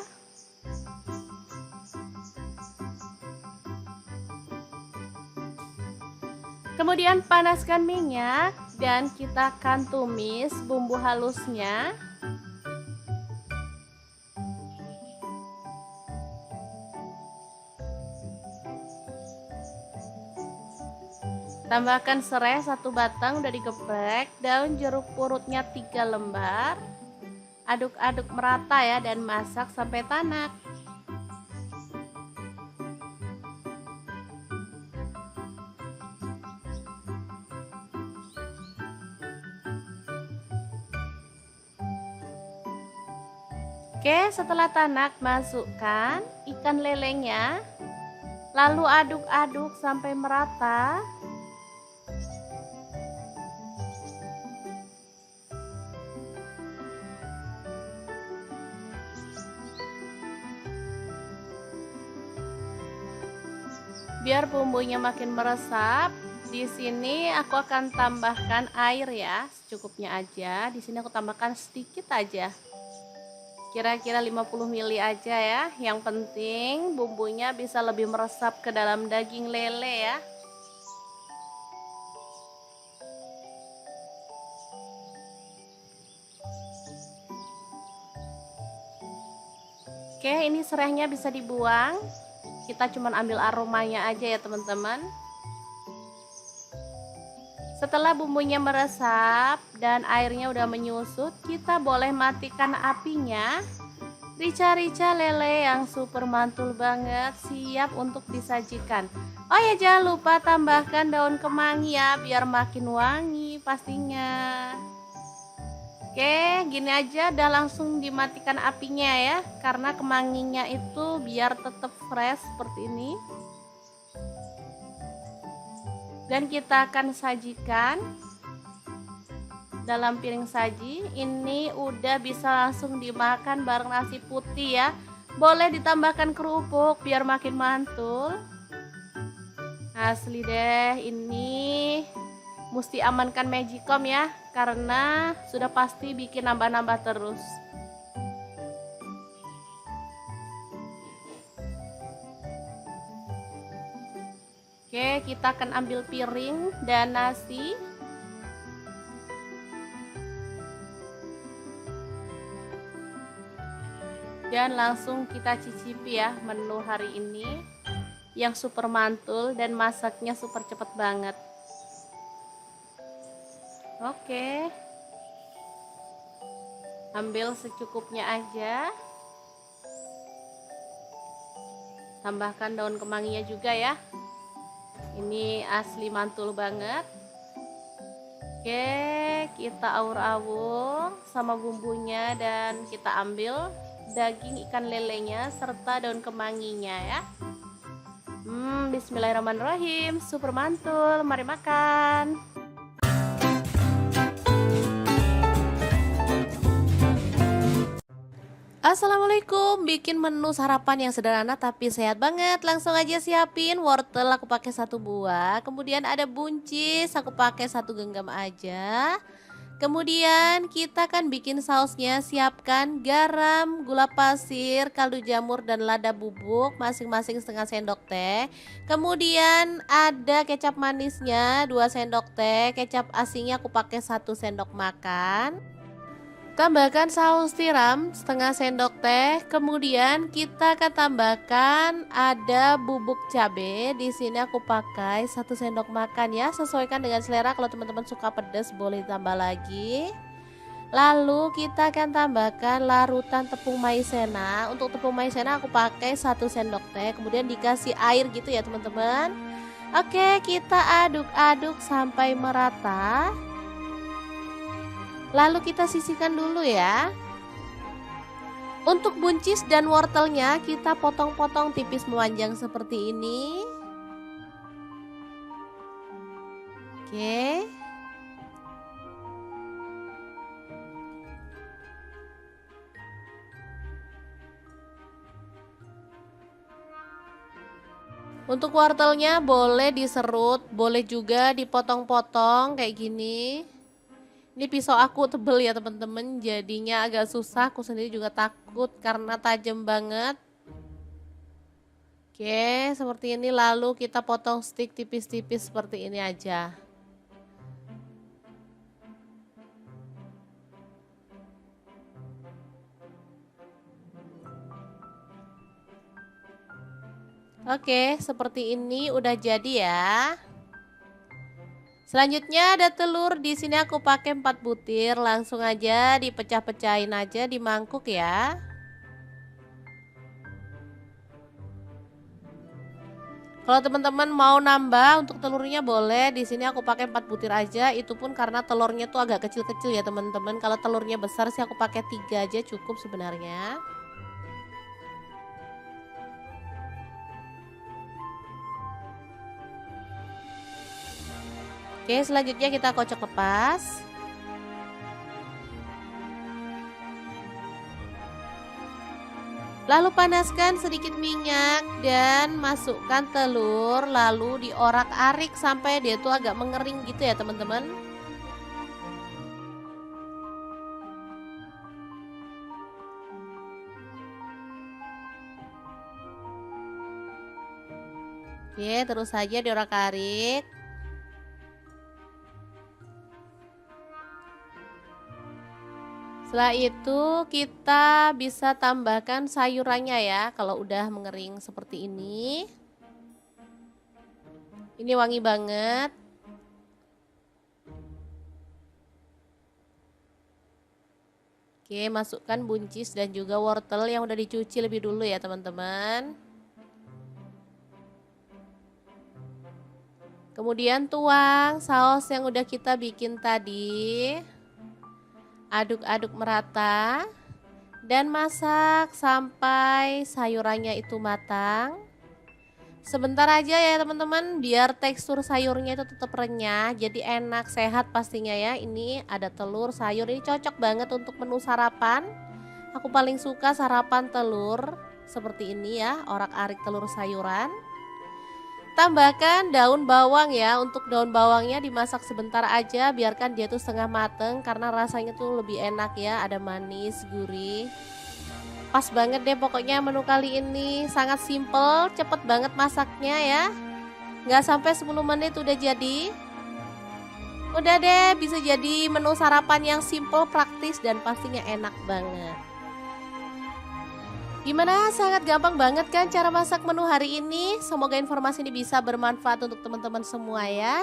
Kemudian panaskan minyak dan kita akan tumis bumbu halusnya. Tambahkan serai 1 batang udah digeprek, daun jeruk purutnya 3 lembar. Aduk-aduk merata ya dan masak sampai tanak. Oke, setelah tanak masukkan ikan lelenya, lalu aduk-aduk sampai merata. Biar bumbunya makin meresap, di sini aku akan tambahkan air ya, secukupnya aja. Di sini aku tambahkan sedikit aja. Kira-kira 50 ml aja ya. Yang penting bumbunya bisa lebih meresap ke dalam daging lele ya. Oke, ini serehnya bisa dibuang. Kita cuma ambil aromanya aja ya teman-teman. Setelah bumbunya meresap dan airnya udah menyusut, kita boleh matikan apinya. Rica-rica lele yang super mantul banget siap untuk disajikan. Oh ya, jangan lupa tambahkan daun kemangi ya, biar makin wangi pastinya. Oke, gini aja udah langsung dimatikan apinya ya, karena kemanginya itu biar tetap fresh seperti ini. Dan kita akan sajikan dalam piring saji. Ini udah bisa langsung dimakan bareng nasi putih ya. Boleh ditambahkan kerupuk biar makin mantul. Asli deh, ini mesti amankan Magicom ya, karena sudah pasti bikin nambah-nambah terus. Oke, kita akan ambil piring dan nasi. Dan langsung kita cicipi ya menu hari ini yang super mantul dan masaknya super cepet banget. Oke. Ambil secukupnya aja. Tambahkan daun kemanginya juga ya. Ini asli mantul banget. Oke, kita aur-aur sama bumbunya dan kita ambil daging ikan lelenya serta daun kemanginya ya. Bismillahirrahmanirrahim, super mantul. Mari makan. Assalamualaikum, bikin menu sarapan yang sederhana tapi sehat banget. Langsung aja siapin wortel, aku pakai 1 buah. Kemudian ada buncis, aku pakai 1 genggam aja. Kemudian kita akan bikin sausnya. Siapkan garam, gula pasir, kaldu jamur dan lada bubuk masing-masing setengah sendok teh. Kemudian ada kecap manisnya 2 sendok teh, kecap asinnya aku pakai 1 sendok makan. Tambahkan saus tiram setengah sendok teh. Kemudian kita akan tambahkan ada bubuk cabai. Di sini aku pakai 1 sendok makan ya. Sesuaikan dengan selera. Kalau teman-teman suka pedas boleh tambah lagi. Lalu kita akan tambahkan larutan tepung maizena. Untuk tepung maizena aku pakai 1 sendok teh. Kemudian dikasih air gitu ya teman-teman. Oke, kita aduk-aduk sampai merata. Lalu kita sisihkan dulu ya. Untuk buncis dan wortelnya kita potong-potong tipis memanjang seperti ini. Oke. Untuk wortelnya boleh diserut, boleh juga dipotong-potong kayak gini. Ini pisau aku tebel ya teman-teman, jadinya agak susah. Aku sendiri juga takut karena tajam banget. Oke, seperti ini. Lalu kita potong stick tipis-tipis seperti ini aja. Oke, seperti ini udah jadi ya. Selanjutnya ada telur. Di sini aku pakai 4 butir. Langsung aja dipecah-pecahin aja di mangkuk ya. Kalau teman-teman mau nambah untuk telurnya boleh. Di sini aku pakai 4 butir aja. Itu pun karena telurnya tuh agak kecil-kecil ya teman-teman. Kalau telurnya besar sih aku pakai 3 aja cukup sebenarnya. Oke, selanjutnya kita kocok lepas. Lalu panaskan sedikit minyak dan masukkan telur, lalu diorak-arik sampai dia tuh agak mengering gitu ya teman-teman. Oke, terus saja diorak-arik. Setelah itu kita bisa tambahkan sayurannya ya kalau udah mengering seperti ini. Ini wangi banget. Oke, masukkan buncis dan juga wortel yang udah dicuci lebih dulu ya teman-teman. Kemudian tuang saus yang udah kita bikin tadi. Aduk-aduk merata dan masak sampai sayurannya itu matang. Sebentar aja ya teman-teman, biar tekstur sayurnya itu tetap renyah, jadi enak, sehat pastinya ya. Ini ada telur, sayur, ini cocok banget untuk menu sarapan. Aku paling suka sarapan telur seperti ini ya, orak-arik telur sayuran. Tambahkan daun bawang ya. Untuk daun bawangnya dimasak sebentar aja, biarkan dia tuh setengah mateng karena rasanya tuh lebih enak ya, ada manis, gurih. Pas banget deh pokoknya menu kali ini, sangat simple, cepet banget masaknya ya. Nggak sampai 10 menit udah jadi. Udah deh, bisa jadi menu sarapan yang simple, praktis, dan pastinya enak banget. Gimana? Sangat gampang banget kan cara masak menu hari ini? Semoga informasi ini bisa bermanfaat untuk teman-teman semua ya.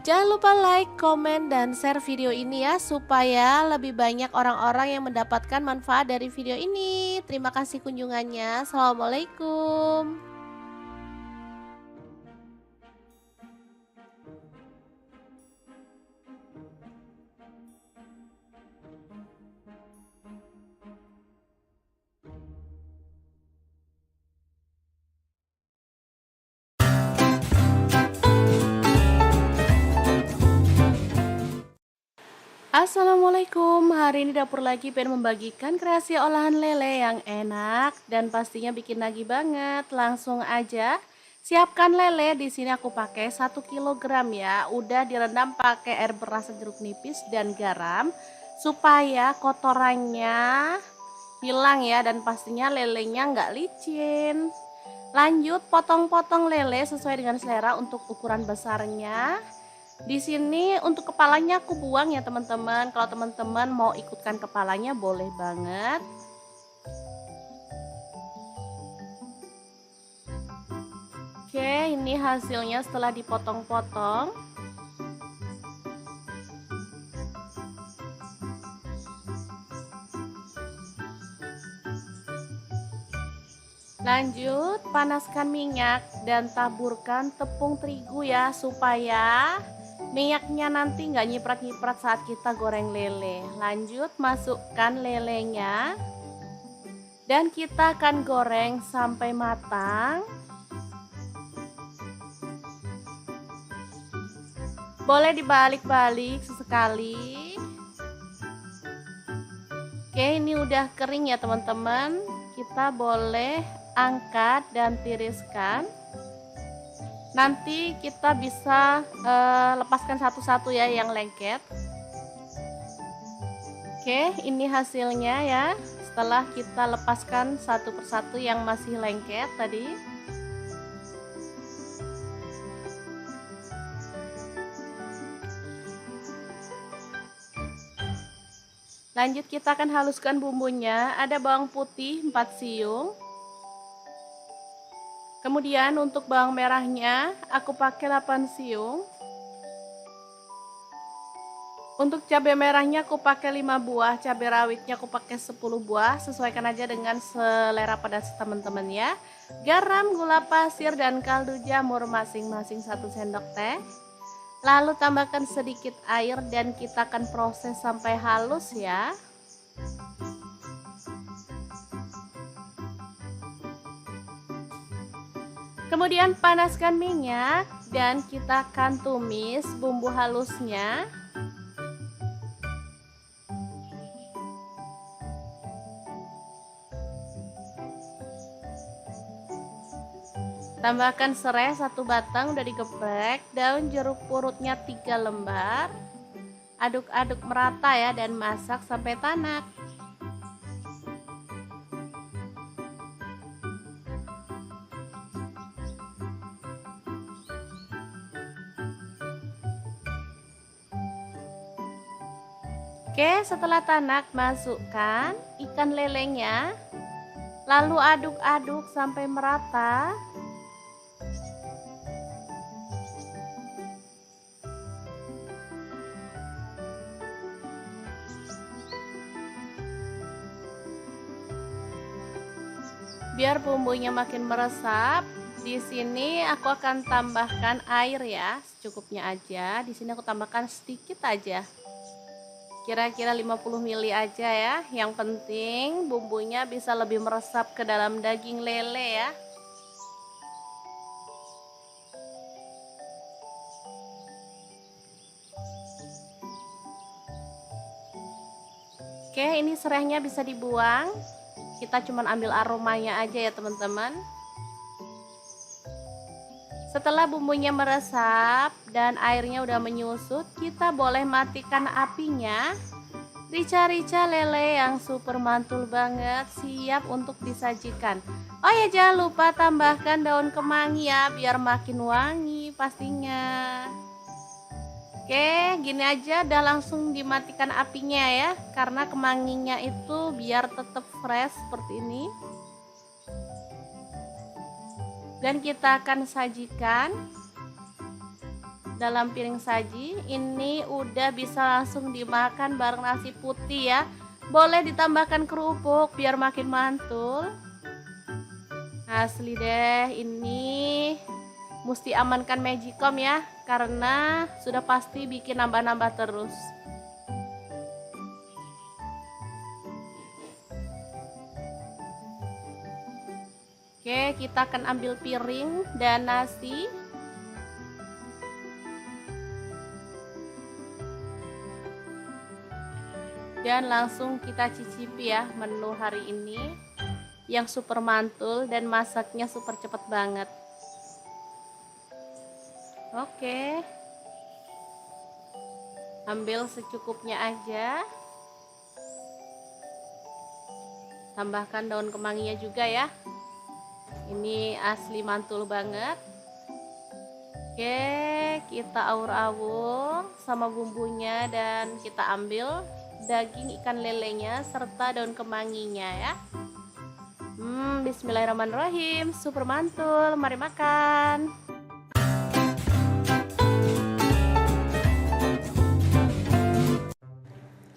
Jangan lupa like, komen, dan share video ini ya, supaya lebih banyak orang-orang yang mendapatkan manfaat dari video ini. Terima kasih kunjungannya. Assalamualaikum. Assalamualaikum, hari ini dapur lagi pengen membagikan kreasi olahan lele yang enak dan pastinya bikin nagih banget. Langsung aja siapkan lele. Di sini aku pakai 1 kilogram ya. Udah direndam pakai air beras sejeruk nipis dan garam supaya kotorannya hilang ya, dan pastinya lelenya nggak licin. Lanjut potong-potong lele sesuai dengan selera untuk ukuran besarnya. Di sini untuk kepalanya aku buang ya teman-teman. Kalau teman-teman mau ikutkan kepalanya boleh banget. Oke, ini hasilnya setelah dipotong-potong. Lanjut, panaskan minyak dan taburkan tepung terigu ya, supaya minyaknya nanti nggak nyiprat-nyiprat saat kita goreng lele. Lanjut, masukkan lelenya dan kita akan goreng sampai matang. Boleh dibalik-balik sesekali. Oke, ini udah kering ya teman-teman. Kita boleh angkat dan tiriskan. Nanti kita bisa lepaskan satu-satu ya yang lengket. Oke, ini hasilnya ya. Setelah kita lepaskan satu persatu yang masih lengket tadi. Lanjut kita akan haluskan bumbunya. Ada bawang putih 4 siung. Kemudian untuk bawang merahnya aku pakai 8 siung. Untuk cabai merahnya aku pakai 5 buah, cabai rawitnya aku pakai 10 buah, sesuaikan aja dengan selera pedas teman-teman ya. Garam, gula pasir dan kaldu jamur masing-masing 1 sendok teh. Lalu tambahkan sedikit air dan kita akan proses sampai halus ya. Kemudian panaskan minyak dan kita akan tumis bumbu halusnya. Tambahkan serai 1 batang udah digeprek, daun jeruk purutnya 3 lembar. Aduk-aduk merata ya dan masak sampai tanak. Oke, setelah tanak masukkan ikan lelenya. Lalu aduk-aduk sampai merata. Biar bumbunya makin meresap, di sini aku akan tambahkan air ya, secukupnya aja. Di sini aku tambahkan sedikit aja. Kira-kira 50 ml aja ya. Yang penting bumbunya bisa lebih meresap ke dalam daging lele ya. Oke, ini serainya bisa dibuang. Kita cuman ambil aromanya aja ya teman-teman. Setelah bumbunya meresap dan airnya udah menyusut, kita boleh matikan apinya. Rica-rica lele yang super mantul banget siap untuk disajikan. Oh ya, jangan lupa tambahkan daun kemangi ya biar makin wangi pastinya. Oke, gini aja udah langsung dimatikan apinya ya, karena kemanginya itu biar tetap fresh seperti ini. Dan kita akan sajikan dalam piring saji. Ini udah bisa langsung dimakan bareng nasi putih ya. Boleh ditambahkan kerupuk biar makin mantul. Asli deh, ini mesti amankan Magicom ya, karena sudah pasti bikin nambah-nambah terus. Oke, kita akan ambil piring dan nasi. Dan langsung kita cicipi ya menu hari ini yang super mantul dan masaknya super cepet banget. Oke, ambil secukupnya aja. Tambahkan daun kemanginya juga ya. Ini asli mantul banget. Oke, kita aur-aur sama bumbunya dan kita ambil daging ikan lelenya serta daun kemanginya ya. Bismillahirrahmanirrahim, super mantul, mari makan.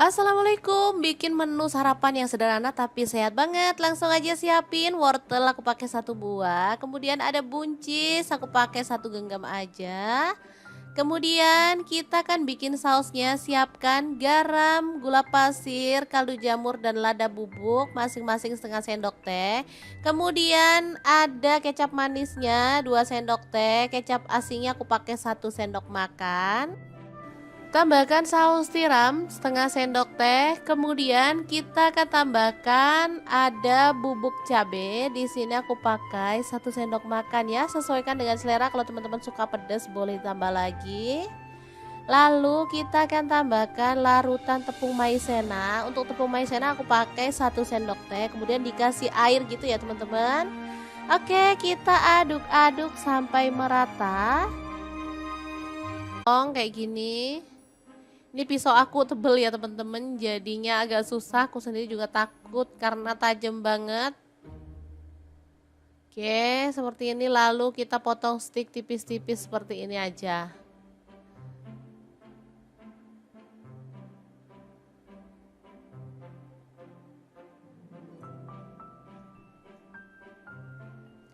Assalamualaikum, bikin menu sarapan yang sederhana tapi sehat banget. Langsung aja siapin wortel, aku pakai 1 buah. Kemudian ada buncis, aku pakai 1 genggam aja. Kemudian kita akan bikin sausnya. Siapkan garam, gula pasir, kaldu jamur dan lada bubuk masing-masing setengah sendok teh. Kemudian ada kecap manisnya 2 sendok teh, kecap asinnya aku pakai 1 sendok makan. Tambahkan saus tiram setengah sendok teh. Kemudian kita akan tambahkan ada bubuk cabai. Di sini aku pakai 1 sendok makan ya. Sesuaikan dengan selera. Kalau teman-teman suka pedas boleh tambah lagi. Lalu kita akan tambahkan larutan tepung maizena. Untuk tepung maizena aku pakai 1 sendok teh. Kemudian dikasih air gitu ya teman-teman. Oke, kita aduk-aduk sampai merata. Kayak gini. Ini pisau aku tebel ya teman-teman, jadinya agak susah. Aku sendiri juga takut karena tajam banget. Oke, seperti ini. Lalu kita potong stick tipis-tipis seperti ini aja.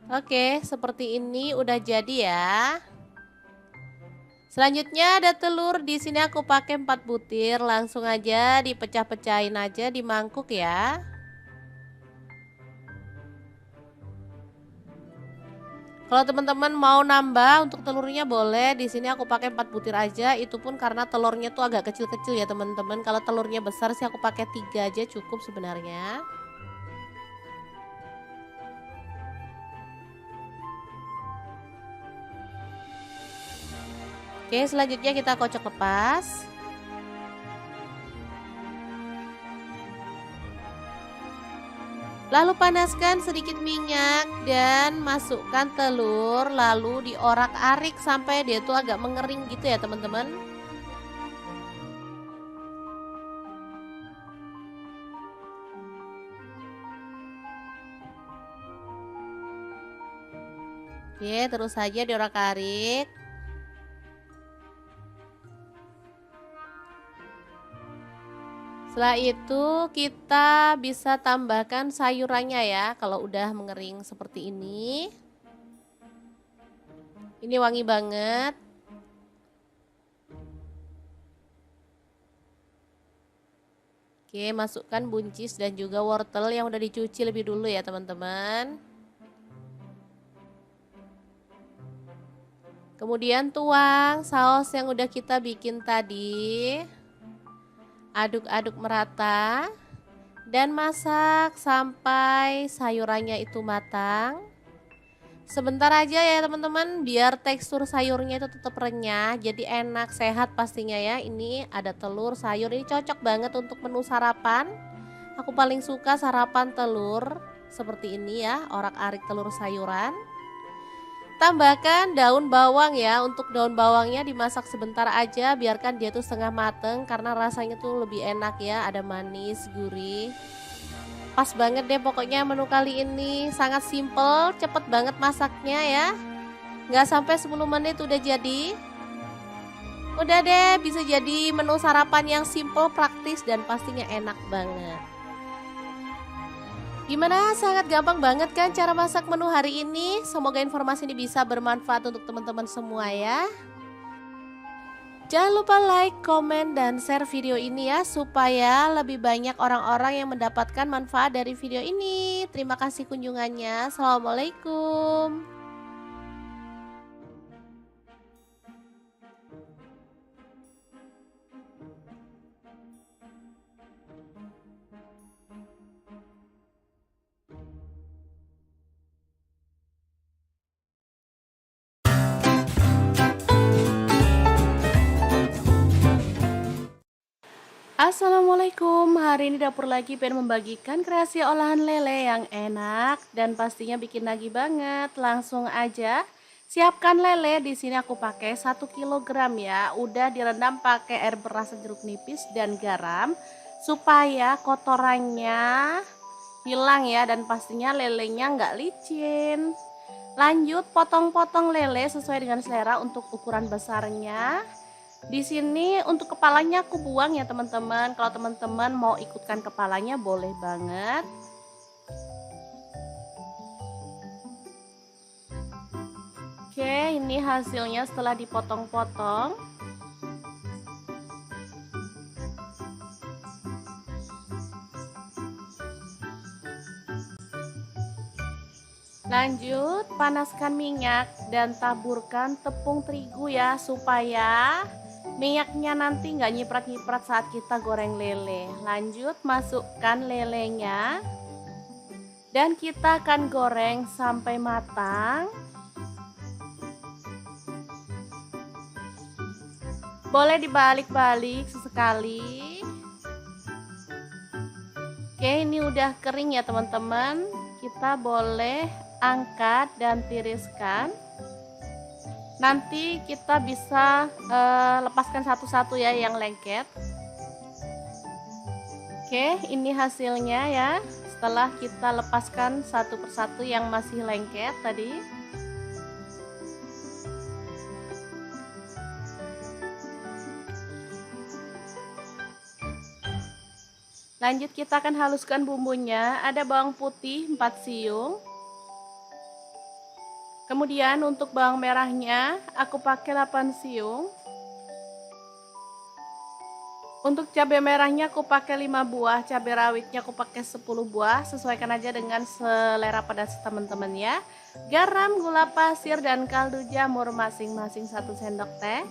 Oke, seperti ini udah jadi ya. Selanjutnya ada telur. Di sini aku pakai 4 butir. Langsung aja dipecah-pecahin aja di mangkuk ya. Kalau teman-teman mau nambah untuk telurnya boleh. Di sini aku pakai 4 butir aja. Itu pun karena telurnya tuh agak kecil-kecil ya teman-teman. Kalau telurnya besar sih aku pakai 3 aja cukup sebenarnya. Oke, selanjutnya kita kocok lepas. Lalu panaskan sedikit minyak dan masukkan telur, lalu diorak-arik sampai dia tuh agak mengering gitu ya teman-teman. Oke, terus saja diorak-arik. Setelah itu kita bisa tambahkan sayurannya ya kalau udah mengering seperti ini. Ini wangi banget. Oke, masukkan buncis dan juga wortel yang udah dicuci lebih dulu ya teman-teman. Kemudian tuang saus yang udah kita bikin tadi. Aduk-aduk merata dan masak sampai sayurannya itu matang. Sebentar aja ya teman-teman, biar tekstur sayurnya itu tetap renyah, jadi enak, sehat pastinya ya. Ini ada telur, sayur, ini cocok banget untuk menu sarapan. Aku paling suka sarapan telur seperti ini ya, orak-arik telur sayuran. Tambahkan daun bawang ya, untuk daun bawangnya dimasak sebentar aja, biarkan dia tuh setengah mateng karena rasanya tuh lebih enak ya, ada manis, gurih. Pas banget deh pokoknya menu kali ini, sangat simple, cepet banget masaknya ya. Nggak sampai 10 menit udah jadi. Udah deh, bisa jadi menu sarapan yang simple, praktis, dan pastinya enak banget. Gimana? Sangat gampang banget kan cara masak menu hari ini? Semoga informasi ini bisa bermanfaat untuk teman-teman semua ya. Jangan lupa like, komen, dan share video ini ya, supaya lebih banyak orang-orang yang mendapatkan manfaat dari video ini. Terima kasih kunjungannya. Assalamualaikum. Assalamualaikum, hari ini dapur lagi pengen membagikan kreasi olahan lele yang enak dan pastinya bikin nagih banget. Langsung aja siapkan lele. Di sini aku pakai 1 kg ya. Udah direndam pakai air beras jeruk nipis dan garam supaya kotorannya hilang ya, dan pastinya lelenya nggak licin. Lanjut potong-potong lele sesuai dengan selera untuk ukuran besarnya. Di sini untuk kepalanya aku buang ya teman-teman. Kalau teman-teman mau ikutkan kepalanya boleh banget. Oke, ini hasilnya setelah dipotong-potong. Lanjut, panaskan minyak dan taburkan tepung terigu ya, supaya minyaknya nanti nggak nyiprat-nyiprat saat kita goreng lele. Lanjut, masukkan lelenya dan kita akan goreng sampai matang. Boleh dibalik-balik sesekali. Oke, ini udah kering ya teman-teman. Kita boleh angkat dan tiriskan. Nanti kita bisa lepaskan satu-satu ya yang lengket. Oke, ini hasilnya ya. Setelah kita lepaskan satu persatu yang masih lengket tadi. Lanjut kita akan haluskan bumbunya. Ada bawang putih 4 siung. Kemudian untuk bawang merahnya aku pakai 8 siung. Untuk cabai merahnya aku pakai 5 buah, cabai rawitnya aku pakai 10 buah, sesuaikan aja dengan selera pedas teman-teman ya. Garam, gula pasir dan kaldu jamur masing-masing 1 sendok teh.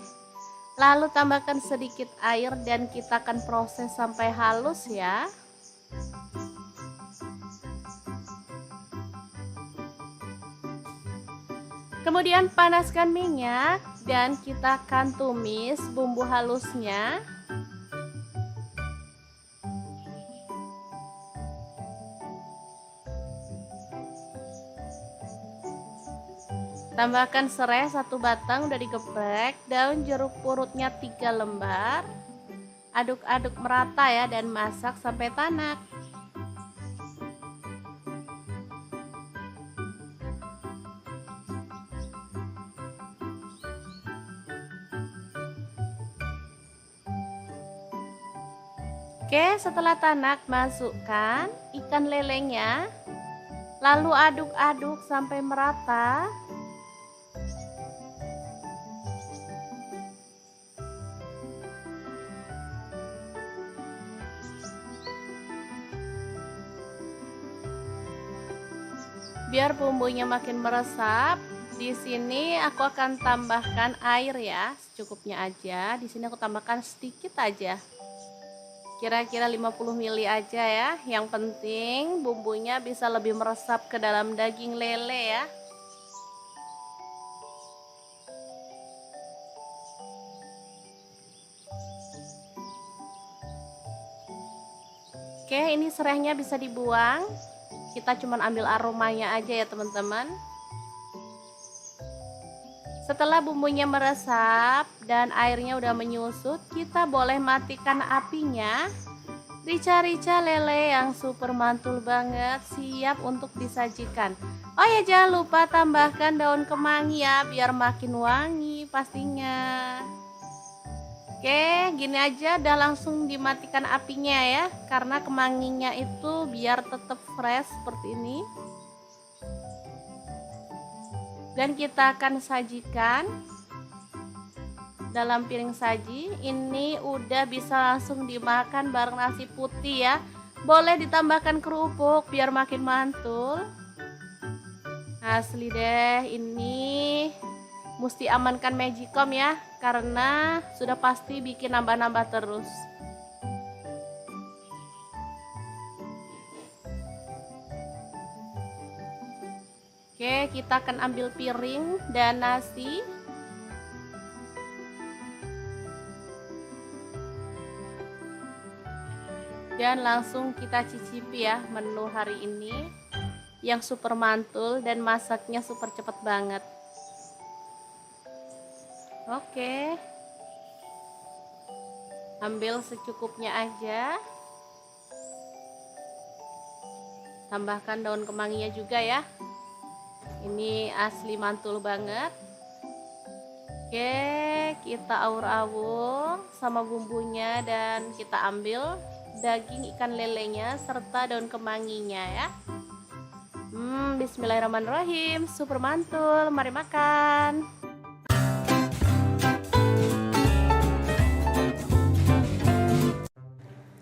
Lalu tambahkan sedikit air dan kita akan proses sampai halus ya. Kemudian panaskan minyak dan kita akan tumis bumbu halusnya. Tambahkan serai 1 batang udah digeprek, daun jeruk purutnya 3 lembar. Aduk-aduk merata ya dan masak sampai tanak. Oke, setelah tanak masukkan ikan lelenya. Lalu aduk-aduk sampai merata. Biar bumbunya makin meresap, di sini aku akan tambahkan air ya, secukupnya aja. Di sini aku tambahkan sedikit aja. Kira-kira 50 ml aja ya. Yang penting bumbunya bisa lebih meresap ke dalam daging lele ya. Oke, ini serainya bisa dibuang. Kita cuma ambil aromanya aja ya teman-teman. Setelah bumbunya meresap dan airnya udah menyusut, kita boleh matikan apinya. Rica-rica lele yang super mantul banget siap untuk disajikan. Oh ya, jangan lupa tambahkan daun kemangi ya biar makin wangi pastinya. Oke, gini aja udah langsung dimatikan apinya ya, karena kemanginya itu biar tetap fresh seperti ini. Dan kita akan sajikan dalam piring saji. Ini udah bisa langsung dimakan bareng nasi putih ya. Boleh ditambahkan kerupuk biar makin mantul. Asli deh, ini mesti amankan Magicom ya, karena sudah pasti bikin nambah-nambah terus. Oke, kita akan ambil piring dan nasi. Dan langsung kita cicipi ya menu hari ini yang super mantul dan masaknya super cepat banget. Oke. Ambil secukupnya aja. Tambahkan daun kemanginya juga ya. Ini asli mantul banget. Oke, kita aur-aur sama bumbunya dan kita ambil daging ikan lelenya serta daun kemanginya ya. Bismillahirrahmanirrahim, super mantul, mari makan.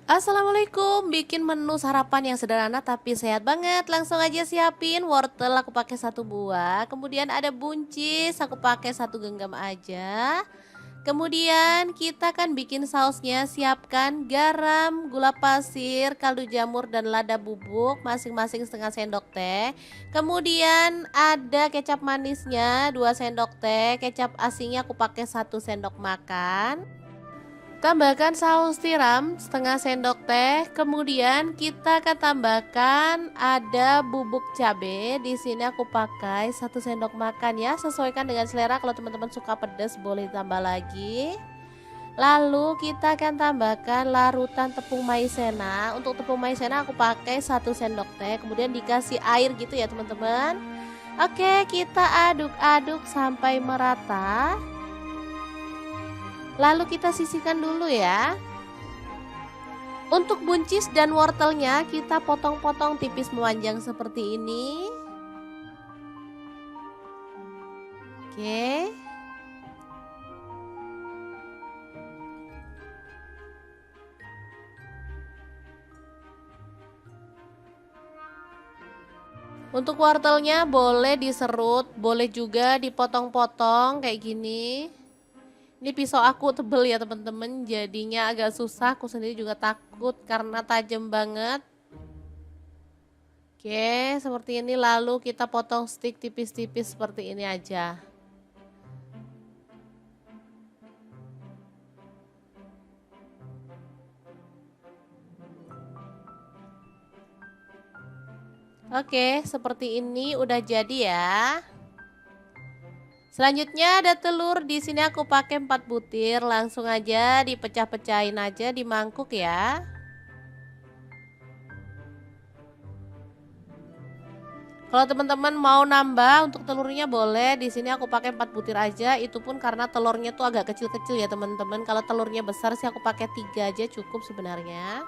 Assalamualaikum, bikin menu sarapan yang sederhana tapi sehat banget. Langsung aja siapin wortel, aku pakai 1 buah. Kemudian ada buncis, aku pakai 1 genggam aja. Kemudian kita akan bikin sausnya. Siapkan garam, gula pasir, kaldu jamur dan lada bubuk masing-masing setengah sendok teh. Kemudian ada kecap manisnya 2 sendok teh, kecap asinnya aku pakai 1 sendok makan. Tambahkan saus tiram setengah sendok teh. Kemudian kita akan tambahkan ada bubuk cabai. Di sini aku pakai 1 sendok makan ya. Sesuaikan dengan selera. Kalau teman-teman suka pedas boleh tambah lagi. Lalu kita akan tambahkan larutan tepung maizena. Untuk tepung maizena aku pakai 1 sendok teh. Kemudian dikasih air gitu ya teman-teman. Oke, kita aduk-aduk sampai merata. Lalu kita sisihkan dulu ya. Untuk buncis dan wortelnya kita potong-potong tipis memanjang seperti ini. Oke. Untuk wortelnya boleh diserut, boleh juga dipotong-potong kayak gini. Ini pisau aku tebel ya teman-teman, jadinya agak susah. Aku sendiri juga takut karena tajam banget. Oke, seperti ini, lalu kita potong stick tipis-tipis seperti ini aja. Oke, seperti ini udah jadi ya. Selanjutnya ada telur. Di sini aku pakai 4 butir, langsung aja dipecah-pecahin aja di mangkuk ya. Kalau teman-teman mau nambah untuk telurnya boleh. Di sini aku pakai 4 butir aja, itu pun karena telurnya tuh agak kecil-kecil ya teman-teman. Kalau telurnya besar sih aku pakai 3 aja cukup sebenarnya.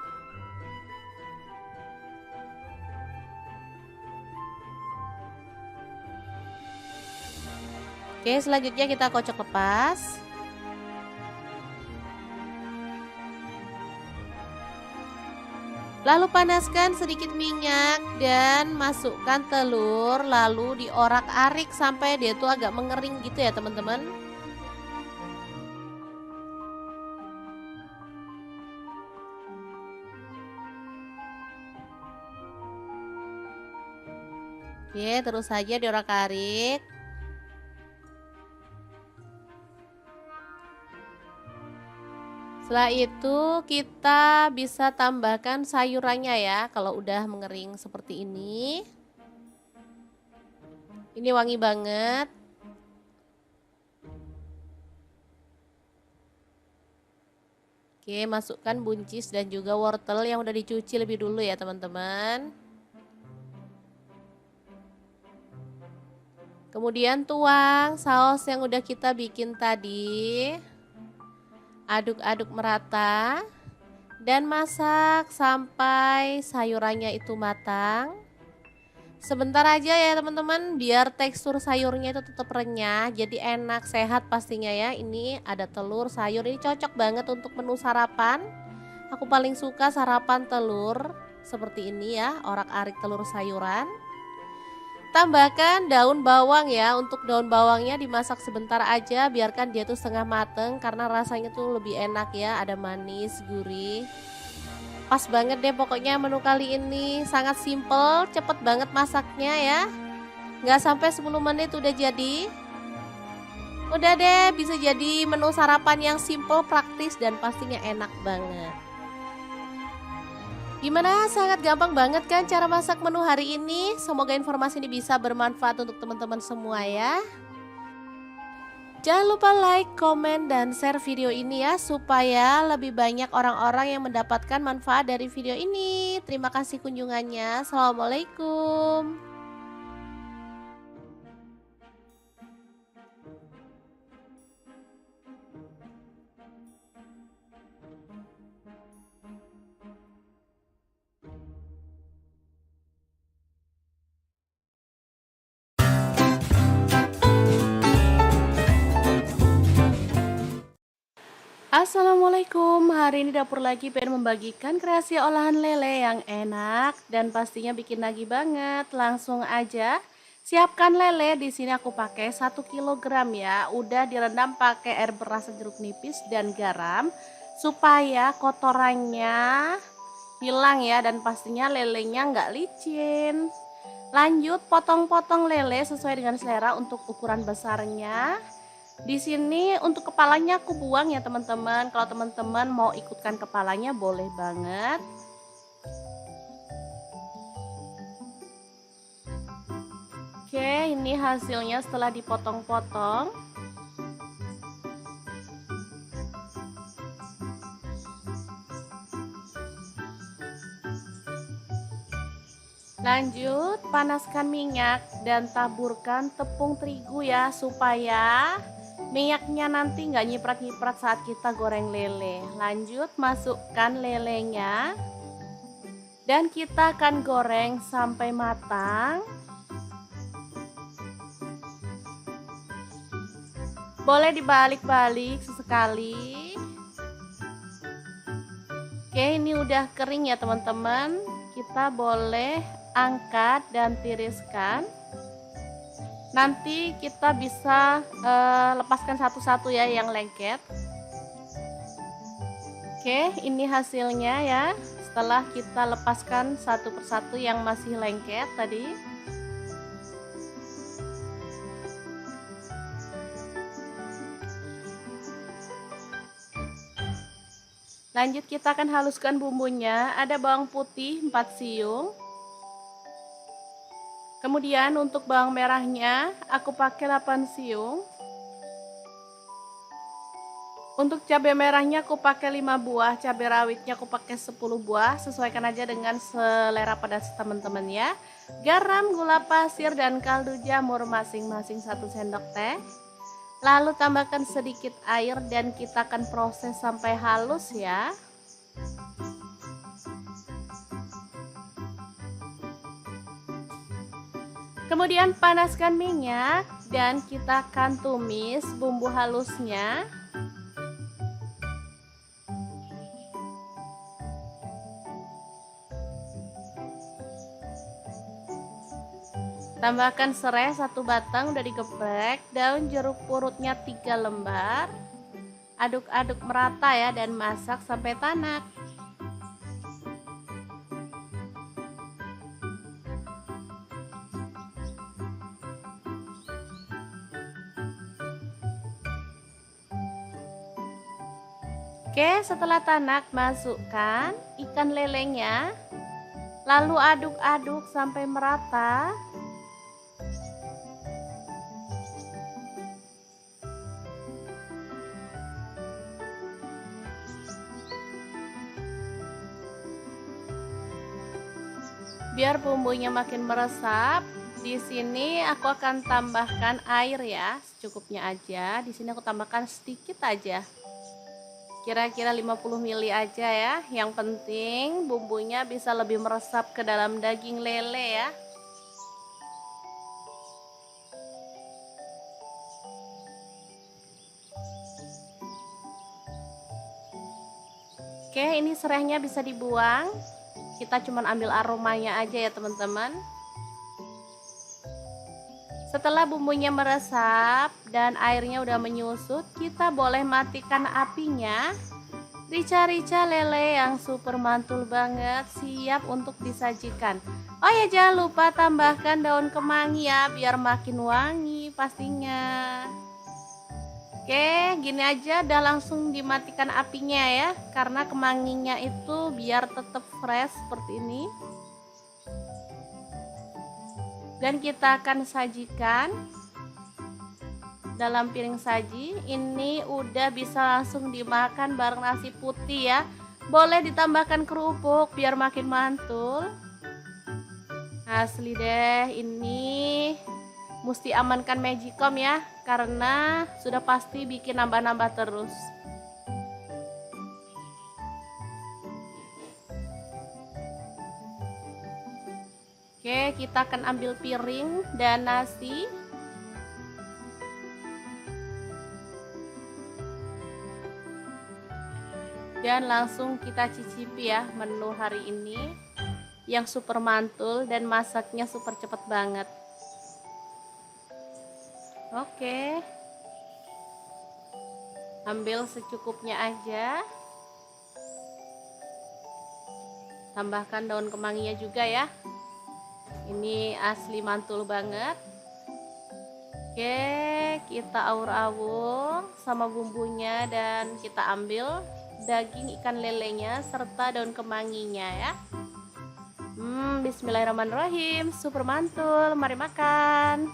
Oke, selanjutnya kita kocok lepas. Lalu panaskan sedikit minyak dan masukkan telur, lalu diorak-arik sampai dia tuh agak mengering gitu ya teman-teman. Oke, terus saja diorak-arik. Setelah itu kita bisa tambahkan sayurannya ya, kalau udah mengering seperti ini. Ini wangi banget. Oke, masukkan buncis dan juga wortel yang udah dicuci lebih dulu ya teman-teman. Kemudian tuang saus yang udah kita bikin tadi. Aduk-aduk merata dan masak sampai sayurannya itu matang. Sebentar aja ya teman-teman, biar tekstur sayurnya itu tetap renyah, jadi enak, sehat pastinya ya. Ini ada telur, sayur, ini cocok banget untuk menu sarapan. Aku paling suka sarapan telur seperti ini ya, orak-arik telur sayuran. Tambahkan daun bawang ya. Untuk daun bawangnya dimasak sebentar aja, biarkan dia tuh setengah mateng karena rasanya tuh lebih enak ya, ada manis, gurih. Pas banget deh pokoknya menu kali ini, sangat simple, cepet banget masaknya ya. Nggak sampai 10 menit udah jadi. Udah deh, bisa jadi menu sarapan yang simple, praktis, dan pastinya enak banget. Gimana? Sangat gampang banget kan cara masak menu hari ini? Semoga informasi ini bisa bermanfaat untuk teman-teman semua ya. Jangan lupa like, komen, dan share video ini ya, supaya lebih banyak orang-orang yang mendapatkan manfaat dari video ini. Terima kasih kunjungannya. Assalamualaikum. Assalamualaikum, hari ini dapur lagi pengen membagikan kreasi olahan lele yang enak dan pastinya bikin nagih banget. Langsung aja siapkan lele. Di sini aku pakai 1 kilogram ya. Udah direndam pakai air beras jeruk nipis dan garam supaya kotorannya hilang ya, dan pastinya lelenya nggak licin. Lanjut potong-potong lele sesuai dengan selera untuk ukuran besarnya. Di sini untuk kepalanya aku buang ya teman-teman. Kalau teman-teman mau ikutkan kepalanya boleh banget. Oke, ini hasilnya setelah dipotong-potong. Lanjut, panaskan minyak dan taburkan tepung terigu ya, supaya minyaknya nanti nggak nyiprat-nyiprat saat kita goreng lele. Lanjut, masukkan lelenya dan kita akan goreng sampai matang. Boleh dibalik-balik sesekali. Oke, ini udah kering ya teman-teman. Kita boleh angkat dan tiriskan. Nanti kita bisa lepaskan satu-satu ya yang lengket. Oke, ini hasilnya ya. Setelah kita lepaskan satu persatu yang masih lengket tadi. Lanjut kita akan haluskan bumbunya. Ada bawang putih 4 siung. Kemudian untuk bawang merahnya aku pakai 8 siung. Untuk cabai merahnya aku pakai 5 buah, cabai rawitnya aku pakai 10 buah, sesuaikan aja dengan selera pedas teman-teman ya. Garam, gula pasir dan kaldu jamur masing-masing 1 sendok teh. Lalu tambahkan sedikit air dan kita akan proses sampai halus ya. Kemudian panaskan minyak dan kita akan tumis bumbu halusnya. Tambahkan serai 1 batang udah digeprek, daun jeruk purutnya 3 lembar. Aduk-aduk merata ya dan masak sampai tanak. Oke, setelah tanak masukkan ikan lelenya. Lalu aduk-aduk sampai merata. Biar bumbunya makin meresap, di sini aku akan tambahkan air ya, secukupnya aja. Di sini aku tambahkan sedikit aja. Kira-kira 50 ml aja ya. Yang penting bumbunya bisa lebih meresap ke dalam daging lele ya. Oke, ini serainya bisa dibuang. Kita cuman ambil aromanya aja ya teman-teman. Setelah bumbunya meresap dan airnya udah menyusut, kita boleh matikan apinya. Rica-rica lele yang super mantul banget siap untuk disajikan. Oh ya, jangan lupa tambahkan daun kemangi ya biar makin wangi pastinya. Oke, gini aja udah langsung dimatikan apinya ya, karena kemanginya itu biar tetap fresh seperti ini. Dan kita akan sajikan dalam piring saji. Ini udah bisa langsung dimakan bareng nasi putih ya. Boleh ditambahkan kerupuk biar makin mantul. Asli deh, ini mesti amankan Magicom ya, karena sudah pasti bikin nambah-nambah terus. Oke, kita akan ambil piring dan nasi. Dan langsung kita cicipi ya menu hari ini yang super mantul dan masaknya super cepet banget. Oke, ambil secukupnya aja. Tambahkan daun kemanginya juga ya. Ini asli mantul banget. Oke, kita aur-aur sama bumbunya dan kita ambil daging ikan lelenya serta daun kemanginya ya. Bismillahirrahmanirrahim, super mantul, mari makan.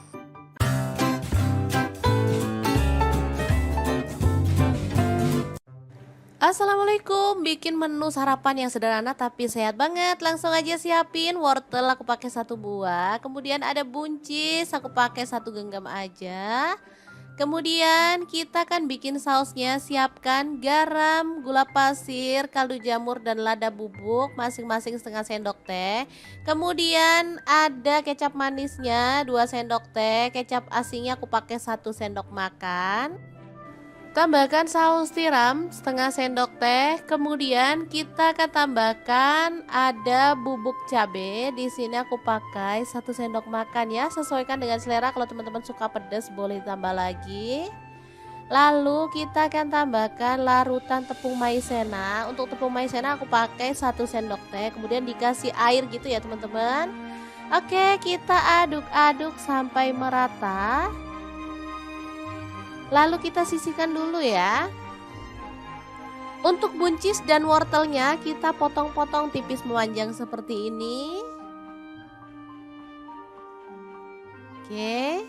Assalamualaikum, bikin menu sarapan yang sederhana tapi sehat banget. Langsung aja siapin wortel, aku pakai 1 buah. Kemudian ada buncis, aku pakai 1 genggam aja. Kemudian kita akan bikin sausnya. Siapkan garam, gula pasir, kaldu jamur dan lada bubuk masing-masing setengah sendok teh. Kemudian ada kecap manisnya 2 sendok teh, kecap asinnya aku pakai 1 sendok makan. Tambahkan saus tiram setengah sendok teh. Kemudian kita akan tambahkan ada bubuk cabai. Di sini aku pakai 1 sendok makan ya. Sesuaikan dengan selera. Kalau teman-teman suka pedas boleh tambah lagi. Lalu kita akan tambahkan larutan tepung maizena. Untuk tepung maizena aku pakai 1 sendok teh. Kemudian dikasih air gitu ya teman-teman. Oke, kita aduk-aduk sampai merata. Lalu kita sisihkan dulu ya. Untuk buncis dan wortelnya kita potong-potong tipis memanjang seperti ini. Oke.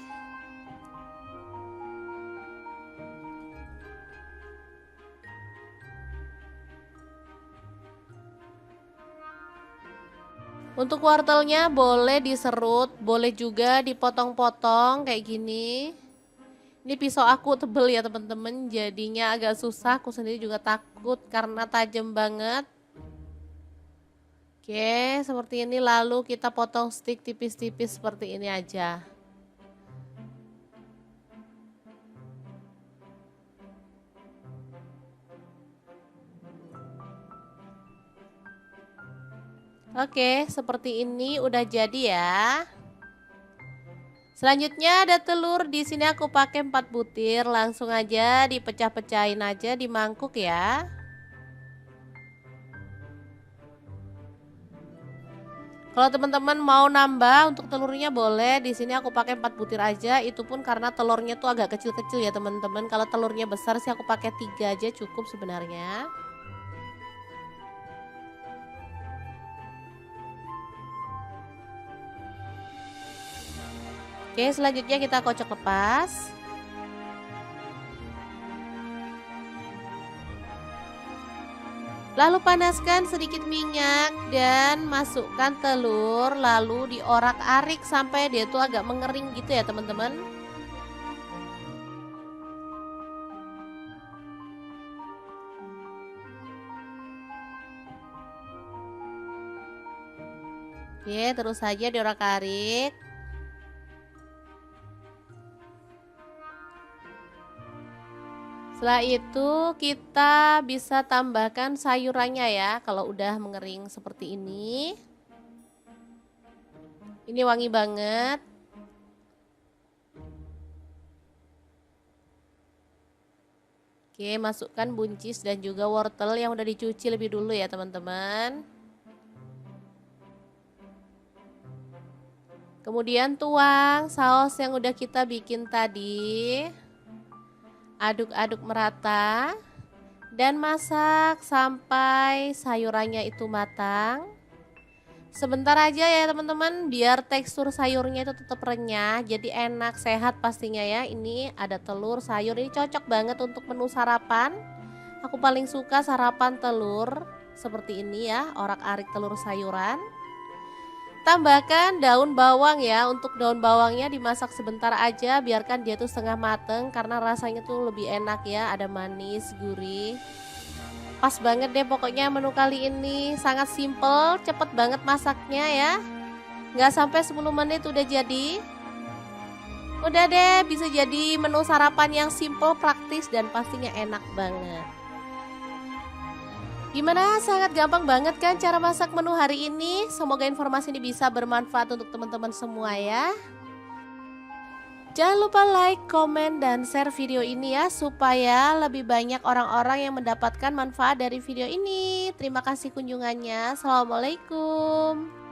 Untuk wortelnya boleh diserut, boleh juga dipotong-potong kayak gini. Ini pisau aku tebel ya teman-teman, jadinya agak susah. Aku sendiri juga takut karena tajam banget. Oke, seperti ini. Lalu kita potong stick tipis-tipis seperti ini aja. Oke, seperti ini udah jadi ya. Selanjutnya ada telur. Di sini aku pakai 4 butir. Langsung aja dipecah-pecahin aja di mangkuk ya. Kalau teman-teman mau nambah untuk telurnya boleh. Di sini aku pakai 4 butir aja. Itu pun karena telurnya tuh agak kecil-kecil ya teman-teman. Kalau telurnya besar sih aku pakai 3 aja cukup sebenarnya. Oke, selanjutnya kita kocok lepas. Lalu panaskan sedikit minyak dan masukkan telur. Lalu diorak-arik sampai dia tuh agak mengering gitu ya teman-teman. Oke, terus saja diorak-arik. Setelah itu kita bisa tambahkan sayurannya ya. Kalau udah mengering seperti ini. Ini wangi banget. Oke, masukkan buncis dan juga wortel yang udah dicuci lebih dulu ya teman-teman. Kemudian tuang saus yang udah kita bikin tadi. Aduk-aduk merata dan masak sampai sayurannya itu matang. Sebentar aja ya teman-teman, biar tekstur sayurnya itu tetap renyah, jadi enak, sehat pastinya ya. Ini ada telur, sayur, ini cocok banget untuk menu sarapan. Aku paling suka sarapan telur seperti ini ya, orak-arik telur sayuran. Tambahkan daun bawang ya. Untuk daun bawangnya dimasak sebentar aja, biarkan dia tuh setengah mateng karena rasanya tuh lebih enak ya, ada manis, gurih. Pas banget deh pokoknya menu kali ini, sangat simple, cepet banget masaknya ya. Nggak sampai 10 menit udah jadi. Udah deh, bisa jadi menu sarapan yang simple, praktis dan pastinya enak banget. Gimana? Sangat gampang banget kan cara masak menu hari ini? Semoga informasi ini bisa bermanfaat untuk teman-teman semua ya. Jangan lupa like, komen, dan share video ini ya, supaya lebih banyak orang-orang yang mendapatkan manfaat dari video ini. Terima kasih kunjungannya. Assalamualaikum.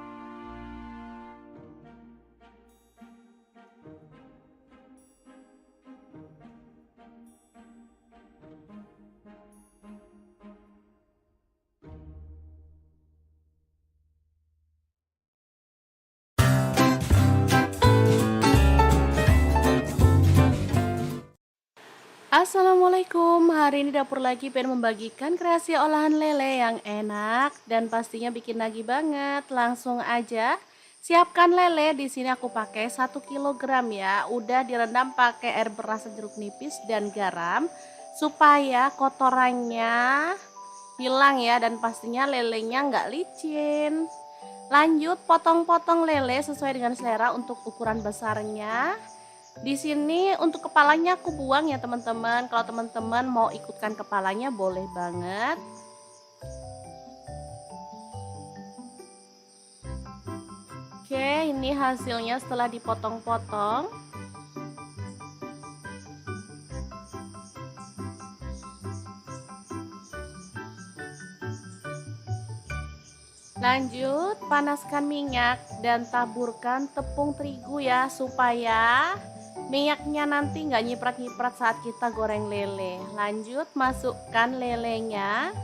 Assalamualaikum, hari ini dapur lagi pengen membagikan kreasi olahan lele yang enak dan pastinya bikin nagih banget. Langsung aja siapkan lele. Di sini aku pakai 1 kilogram ya. Udah direndam pakai air beras jeruk nipis dan garam supaya kotorannya hilang ya, dan pastinya lelenya nggak licin. Lanjut potong-potong lele sesuai dengan selera untuk ukuran besarnya. Di sini untuk kepalanya aku buang ya teman-teman. Kalau teman-teman mau ikutkan kepalanya boleh banget. Oke, ini hasilnya setelah dipotong-potong. Lanjut, panaskan minyak dan taburkan tepung terigu ya, supaya minyaknya nanti nggak nyiprat-nyiprat saat kita goreng lele. Lanjut, masukkan lelenya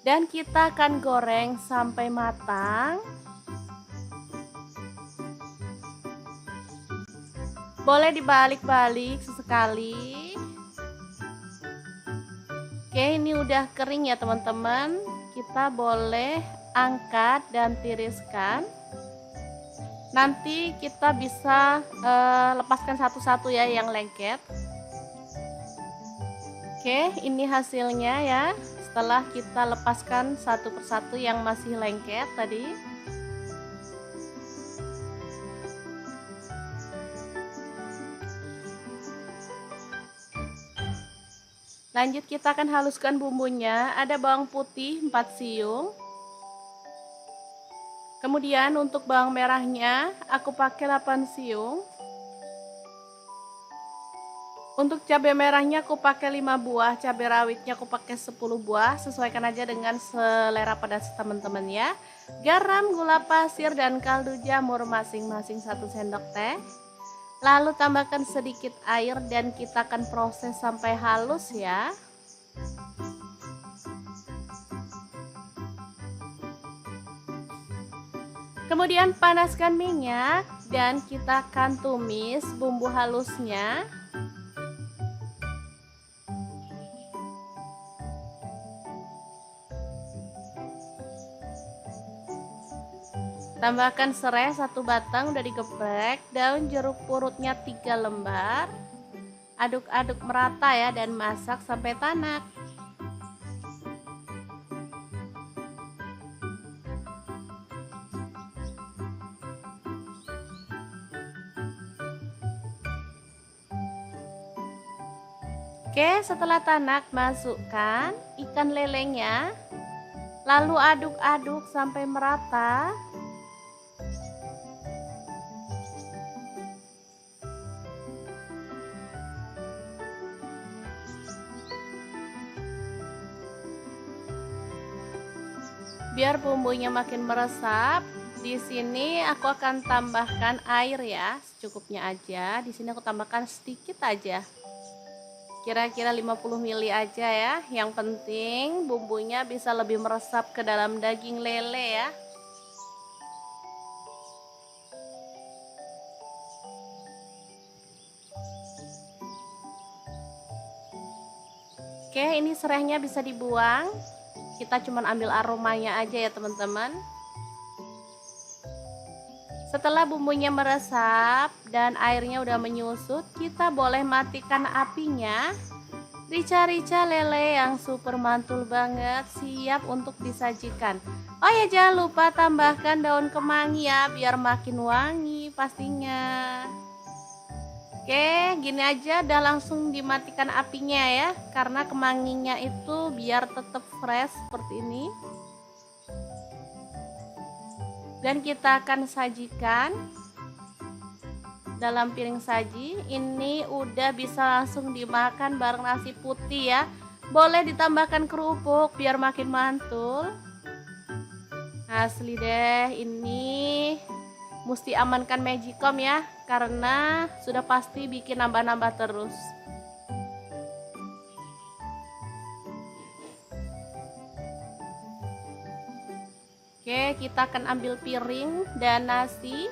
dan kita akan goreng sampai matang. Boleh dibalik-balik sesekali. Oke, ini udah kering ya teman-teman. Kita boleh angkat dan tiriskan. Nanti kita bisa lepaskan satu-satu ya yang lengket. Oke, ini hasilnya ya. Setelah kita lepaskan satu persatu yang masih lengket tadi. Lanjut kita akan haluskan bumbunya. Ada bawang putih 4 siung. Kemudian untuk bawang merahnya aku pakai 8 siung. Untuk cabai merahnya aku pakai 5 buah, cabai rawitnya aku pakai 10 buah. Sesuaikan aja dengan selera pedas teman-teman ya. Garam, gula pasir dan kaldu jamur masing-masing 1 sendok teh. Lalu tambahkan sedikit air dan kita akan proses sampai halus ya. Kemudian panaskan minyak dan kita akan tumis bumbu halusnya. Tambahkan serai 1 batang udah digeprek, daun jeruk purutnya 3 lembar. Aduk-aduk merata ya dan masak sampai tanak. Oke, setelah tanak masukkan ikan lelenya. Lalu aduk-aduk sampai merata. Biar bumbunya makin meresap, di sini aku akan tambahkan air ya, secukupnya aja. Di sini aku tambahkan sedikit aja. Kira-kira 50 ml aja ya. Yang penting bumbunya bisa lebih meresap ke dalam daging lele ya. Oke, ini serainya bisa dibuang. Kita cuma ambil aromanya aja ya teman-teman. Setelah bumbunya meresap dan airnya udah menyusut, kita boleh matikan apinya. Rica-rica lele yang super mantul banget siap untuk disajikan. Oh ya, jangan lupa tambahkan daun kemangi ya biar makin wangi pastinya. Oke, gini aja udah langsung dimatikan apinya ya, karena kemanginya itu biar tetap fresh seperti ini. Dan kita akan sajikan dalam piring saji. Ini udah bisa langsung dimakan bareng nasi putih ya. Boleh ditambahkan kerupuk biar makin mantul. Asli deh, ini mesti amankan Magicom ya, karena sudah pasti bikin nambah-nambah terus. Oke, kita akan ambil piring dan nasi.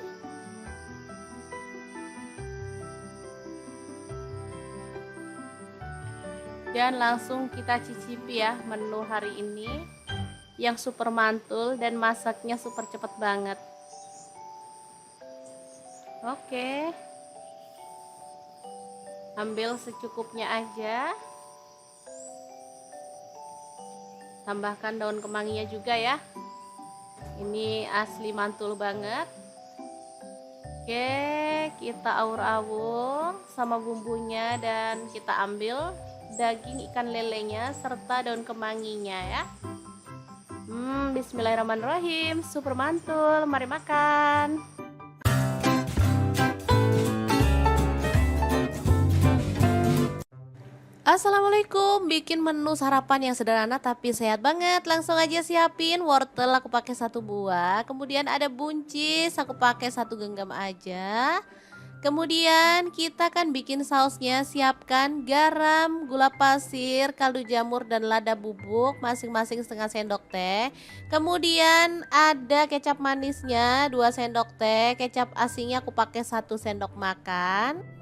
Dan langsung kita cicipi ya menu hari ini yang super mantul dan masaknya super cepat banget. Oke. Ambil secukupnya aja. Tambahkan daun kemanginya juga ya. Ini asli mantul banget. Oke, kita aur-aur sama bumbunya dan kita ambil daging ikan lelenya serta daun kemanginya ya. Bismillahirrahmanirrahim, super mantul, mari makan. Assalamualaikum, bikin menu sarapan yang sederhana tapi sehat banget. Langsung aja siapin wortel, aku pakai 1 buah. Kemudian ada buncis, aku pakai 1 genggam aja. Kemudian kita akan bikin sausnya, siapkan garam, gula pasir, kaldu jamur dan lada bubuk masing-masing setengah sendok teh. Kemudian ada kecap manisnya 2 sendok teh, kecap asinnya aku pakai 1 sendok makan.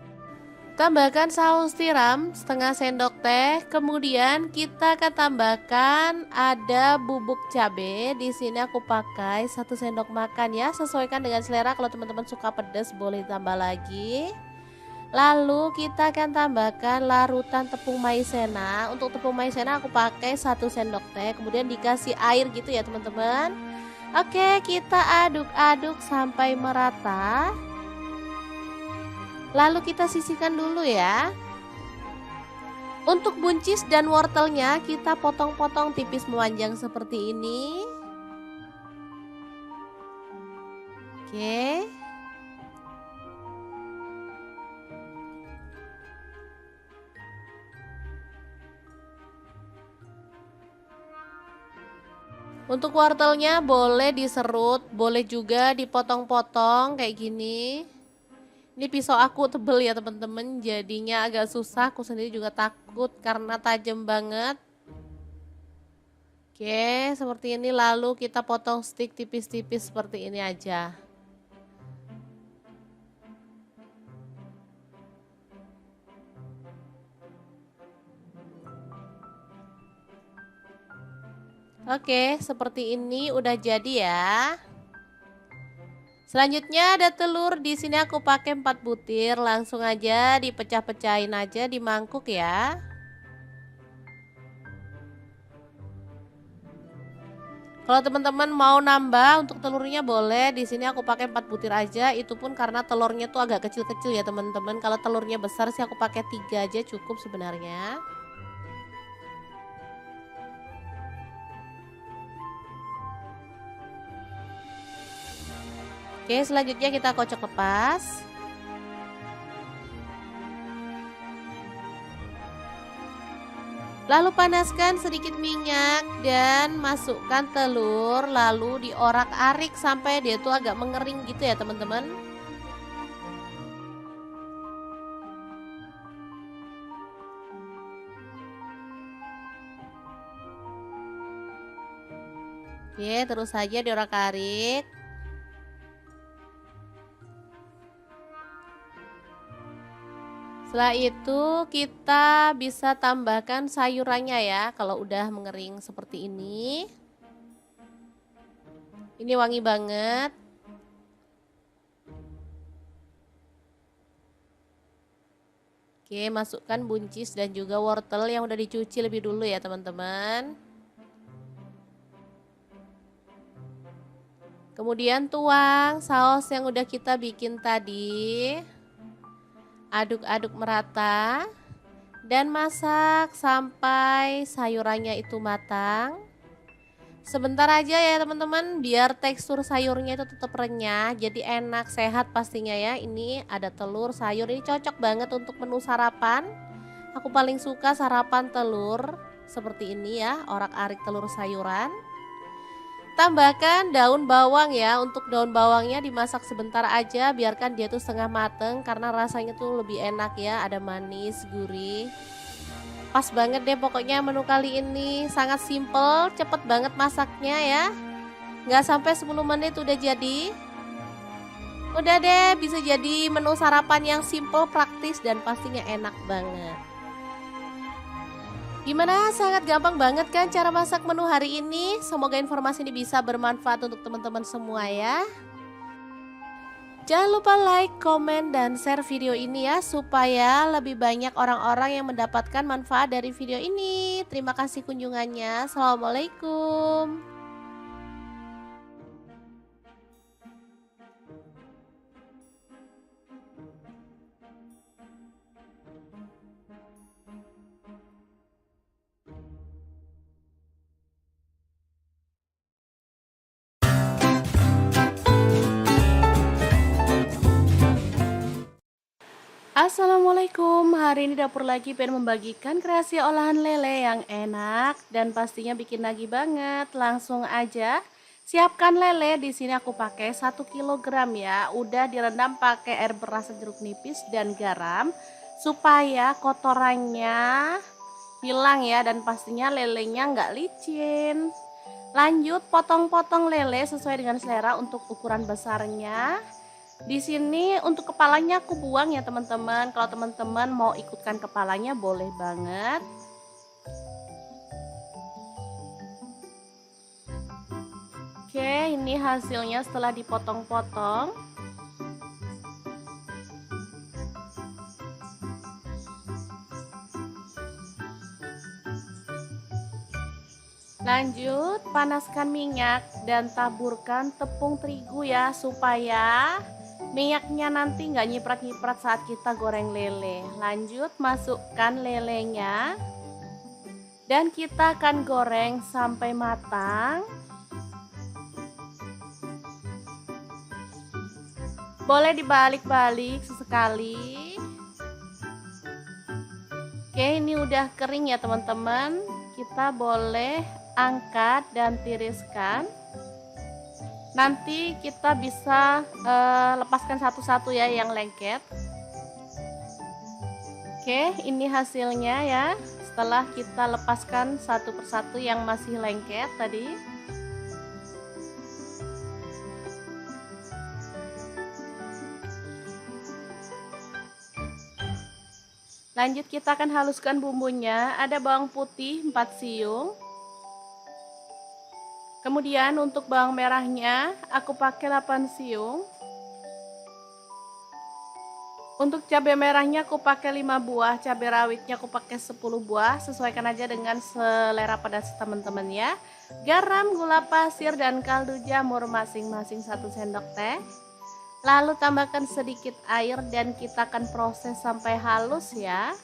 Tambahkan saus tiram setengah sendok teh. Kemudian kita akan tambahkan ada bubuk cabe. Di sini aku pakai 1 sendok makan ya. Sesuaikan dengan selera. Kalau teman-teman suka pedas boleh tambah lagi. Lalu kita akan tambahkan larutan tepung maizena. Untuk tepung maizena aku pakai 1 sendok teh. Kemudian dikasih air gitu ya teman-teman. Oke, kita aduk-aduk sampai merata. Lalu kita sisihkan dulu ya. Untuk buncis dan wortelnya kita potong-potong tipis memanjang seperti ini. Oke. Untuk wortelnya boleh diserut, boleh juga dipotong-potong kayak gini. Ini pisau aku tebel ya teman-teman, jadinya agak susah, aku sendiri juga takut karena tajam banget. Oke, seperti ini, lalu kita potong stick tipis-tipis seperti ini aja. Oke, seperti ini udah jadi ya. Selanjutnya ada telur, di sini aku pakai 4 butir, langsung aja dipecah-pecahin aja di mangkuk ya. Kalau teman-teman mau nambah untuk telurnya boleh, di sini aku pakai 4 butir aja, itu pun karena telurnya tuh agak kecil-kecil ya teman-teman. Kalau telurnya besar sih aku pakai 3 aja cukup sebenarnya. Oke, selanjutnya kita kocok lepas. Lalu panaskan sedikit minyak dan masukkan telur, lalu diorak-arik sampai dia tuh agak mengering gitu ya teman-teman. Oke, terus saja diorak-arik. Setelah itu kita bisa tambahkan sayurannya ya. Kalau udah mengering seperti ini. Ini wangi banget. Oke, masukkan buncis dan juga wortel yang udah dicuci lebih dulu ya teman-teman. Kemudian tuang saus yang udah kita bikin tadi. Aduk-aduk merata dan masak sampai sayurannya itu matang. Sebentar aja ya teman-teman, biar tekstur sayurnya itu tetap renyah, jadi enak, sehat pastinya ya. Ini ada telur, sayur, ini cocok banget untuk menu sarapan. Aku paling suka sarapan telur seperti ini ya, orak-arik telur sayuran. Tambahkan daun bawang ya. Untuk daun bawangnya dimasak sebentar aja, biarkan dia tuh setengah mateng karena rasanya tuh lebih enak ya, ada manis, gurih. Pas banget deh pokoknya menu kali ini, sangat simple, cepet banget masaknya ya. Nggak sampai 10 menit udah jadi. Udah deh, bisa jadi menu sarapan yang simple, praktis dan pastinya enak banget. Gimana? Sangat gampang banget kan cara masak menu hari ini? Semoga informasi ini bisa bermanfaat untuk teman-teman semua ya. Jangan lupa like, komen, dan share video ini ya, supaya lebih banyak orang-orang yang mendapatkan manfaat dari video ini. Terima kasih kunjungannya. Assalamualaikum. Assalamualaikum, hari ini dapur lagi pengen membagikan kreasi olahan lele yang enak dan pastinya bikin nagih banget. Langsung aja siapkan lele. Di sini aku pakai 1 kg ya. Udah direndam pakai air beras jeruk nipis dan garam supaya kotorannya hilang ya, dan pastinya lelenya nggak licin. Lanjut potong-potong lele sesuai dengan selera untuk ukuran besarnya. Di sini untuk kepalanya aku buang ya teman-teman. Kalau teman-teman mau ikutkan kepalanya boleh banget. Oke, ini hasilnya setelah dipotong-potong. Lanjut, panaskan minyak dan taburkan tepung terigu ya, supaya minyaknya nanti nggak nyiprat-nyiprat saat kita goreng lele. Lanjut, masukkan lelenya dan kita akan goreng sampai matang. Boleh dibalik-balik sesekali. Oke, ini udah kering ya teman-teman. Kita boleh angkat dan tiriskan. Nanti kita bisa lepaskan satu-satu ya yang lengket. Oke, ini hasilnya ya. Setelah kita lepaskan satu persatu yang masih lengket tadi. Lanjut kita akan haluskan bumbunya. Ada bawang putih 4 siung. Kemudian untuk bawang merahnya aku pakai 8 siung. Untuk cabai merahnya aku pakai 5 buah, cabai rawitnya aku pakai 10 buah. Sesuaikan aja dengan selera pedas teman-teman ya. Garam, gula pasir dan kaldu jamur masing-masing 1 sendok teh. Lalu tambahkan sedikit air dan kita akan proses sampai halus ya.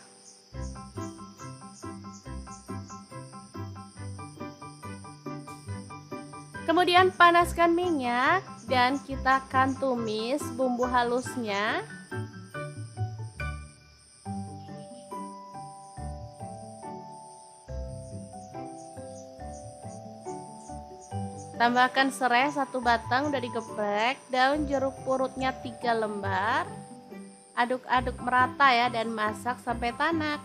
Kemudian panaskan minyak dan kita akan tumis bumbu halusnya. Tambahkan serai 1 batang udah digeprek, daun jeruk purutnya 3 lembar. Aduk-aduk merata ya dan masak sampai tanak.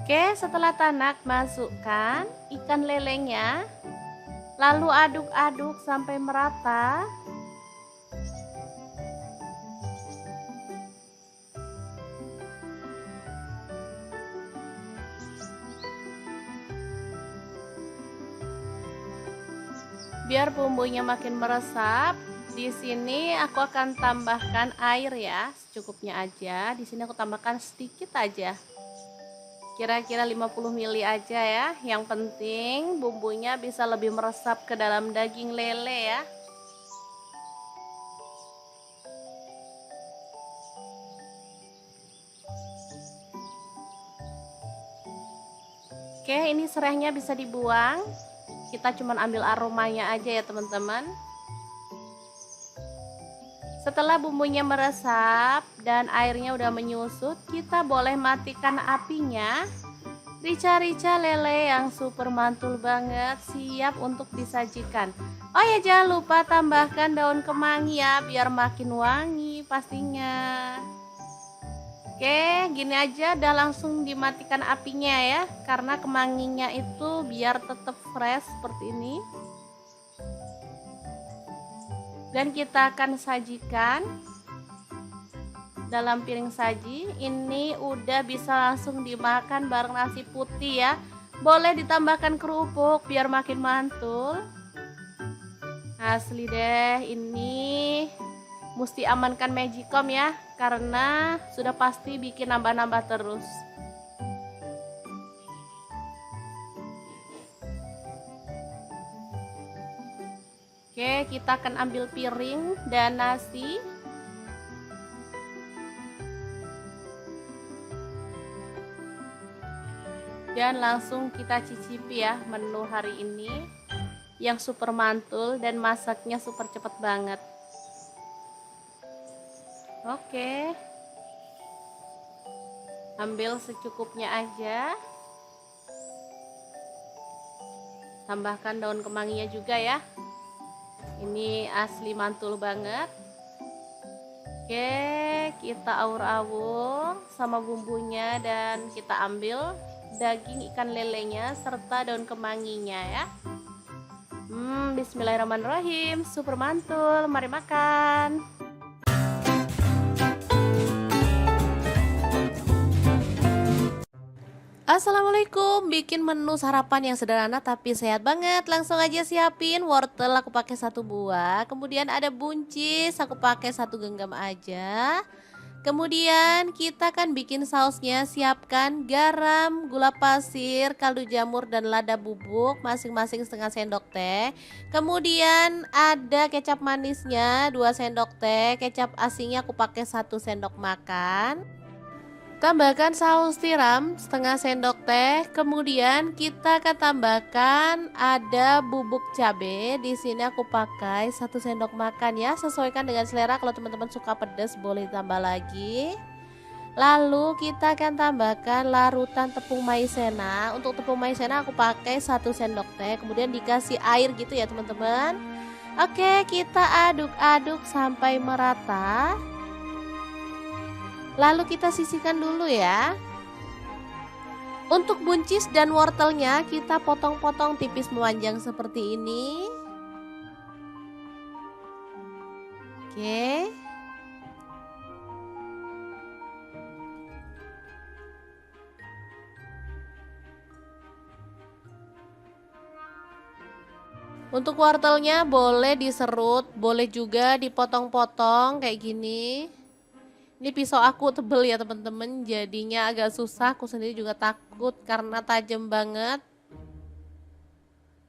Oke, setelah tanak masukkan ikan lelenya. Lalu aduk-aduk sampai merata. Biar bumbunya makin meresap, di sini aku akan tambahkan air ya, secukupnya aja. Di sini aku tambahkan sedikit aja. Kira-kira 50 ml aja ya. Yang penting bumbunya bisa lebih meresap ke dalam daging lele ya. Oke, ini serainya bisa dibuang. Kita cuman ambil aromanya aja ya teman-teman. Setelah bumbunya meresap dan airnya udah menyusut, kita boleh matikan apinya. Rica-rica lele yang super mantul banget, siap untuk disajikan. Oh ya, jangan lupa tambahkan daun kemangi ya, biar makin wangi pastinya. Oke, gini aja udah langsung dimatikan apinya ya, karena kemanginya itu biar tetap fresh seperti ini. Dan kita akan sajikan dalam piring saji. Ini udah bisa langsung dimakan bareng nasi putih ya. Boleh ditambahkan kerupuk biar makin mantul. Asli deh, ini mesti amankan Magicom ya, karena sudah pasti bikin nambah-nambah terus. Oke, kita akan ambil piring dan nasi. Dan langsung kita cicipi ya menu hari ini yang super mantul dan masaknya super cepet banget. Oke, ambil secukupnya aja. Tambahkan daun kemanginya juga ya. Ini asli mantul banget. Oke, kita aur-aur sama bumbunya dan kita ambil daging ikan lelenya serta daun kemanginya ya. Bismillahirrahmanirrahim, super mantul, mari makan. Assalamualaikum, bikin menu sarapan yang sederhana tapi sehat banget. Langsung aja siapin wortel, aku pakai 1 buah. Kemudian ada buncis, aku pakai 1 genggam aja. Kemudian kita kan bikin sausnya, siapkan garam, gula pasir, kaldu jamur dan lada bubuk masing-masing setengah sendok teh. Kemudian ada kecap manisnya 2 sendok teh, kecap asinnya aku pakai 1 sendok makan. Tambahkan saus tiram setengah sendok teh. Kemudian kita akan tambahkan ada bubuk cabai. Di sini aku pakai 1 sendok makan ya. Sesuaikan dengan selera. Kalau teman-teman suka pedas boleh tambah lagi. Lalu kita akan tambahkan larutan tepung maizena. Untuk tepung maizena aku pakai 1 sendok teh. Kemudian dikasih air gitu ya teman-teman. Oke, kita aduk-aduk sampai merata. Lalu kita sisihkan dulu ya. Untuk buncis dan wortelnya kita potong-potong tipis memanjang seperti ini. Oke. Untuk wortelnya boleh diserut, boleh juga dipotong-potong kayak gini. Ini pisau aku tebel ya teman-teman, jadinya agak susah, aku sendiri juga takut karena tajam banget.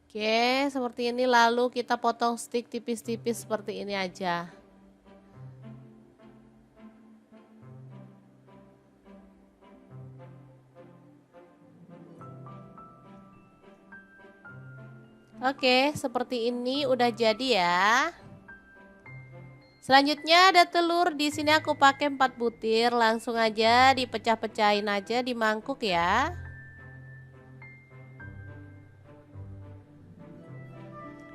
Oke, seperti ini, lalu kita potong stick tipis-tipis seperti ini aja. Oke, seperti ini udah jadi ya. Selanjutnya ada telur, di sini aku pakai 4 butir, langsung aja dipecah-pecahin aja di mangkuk ya.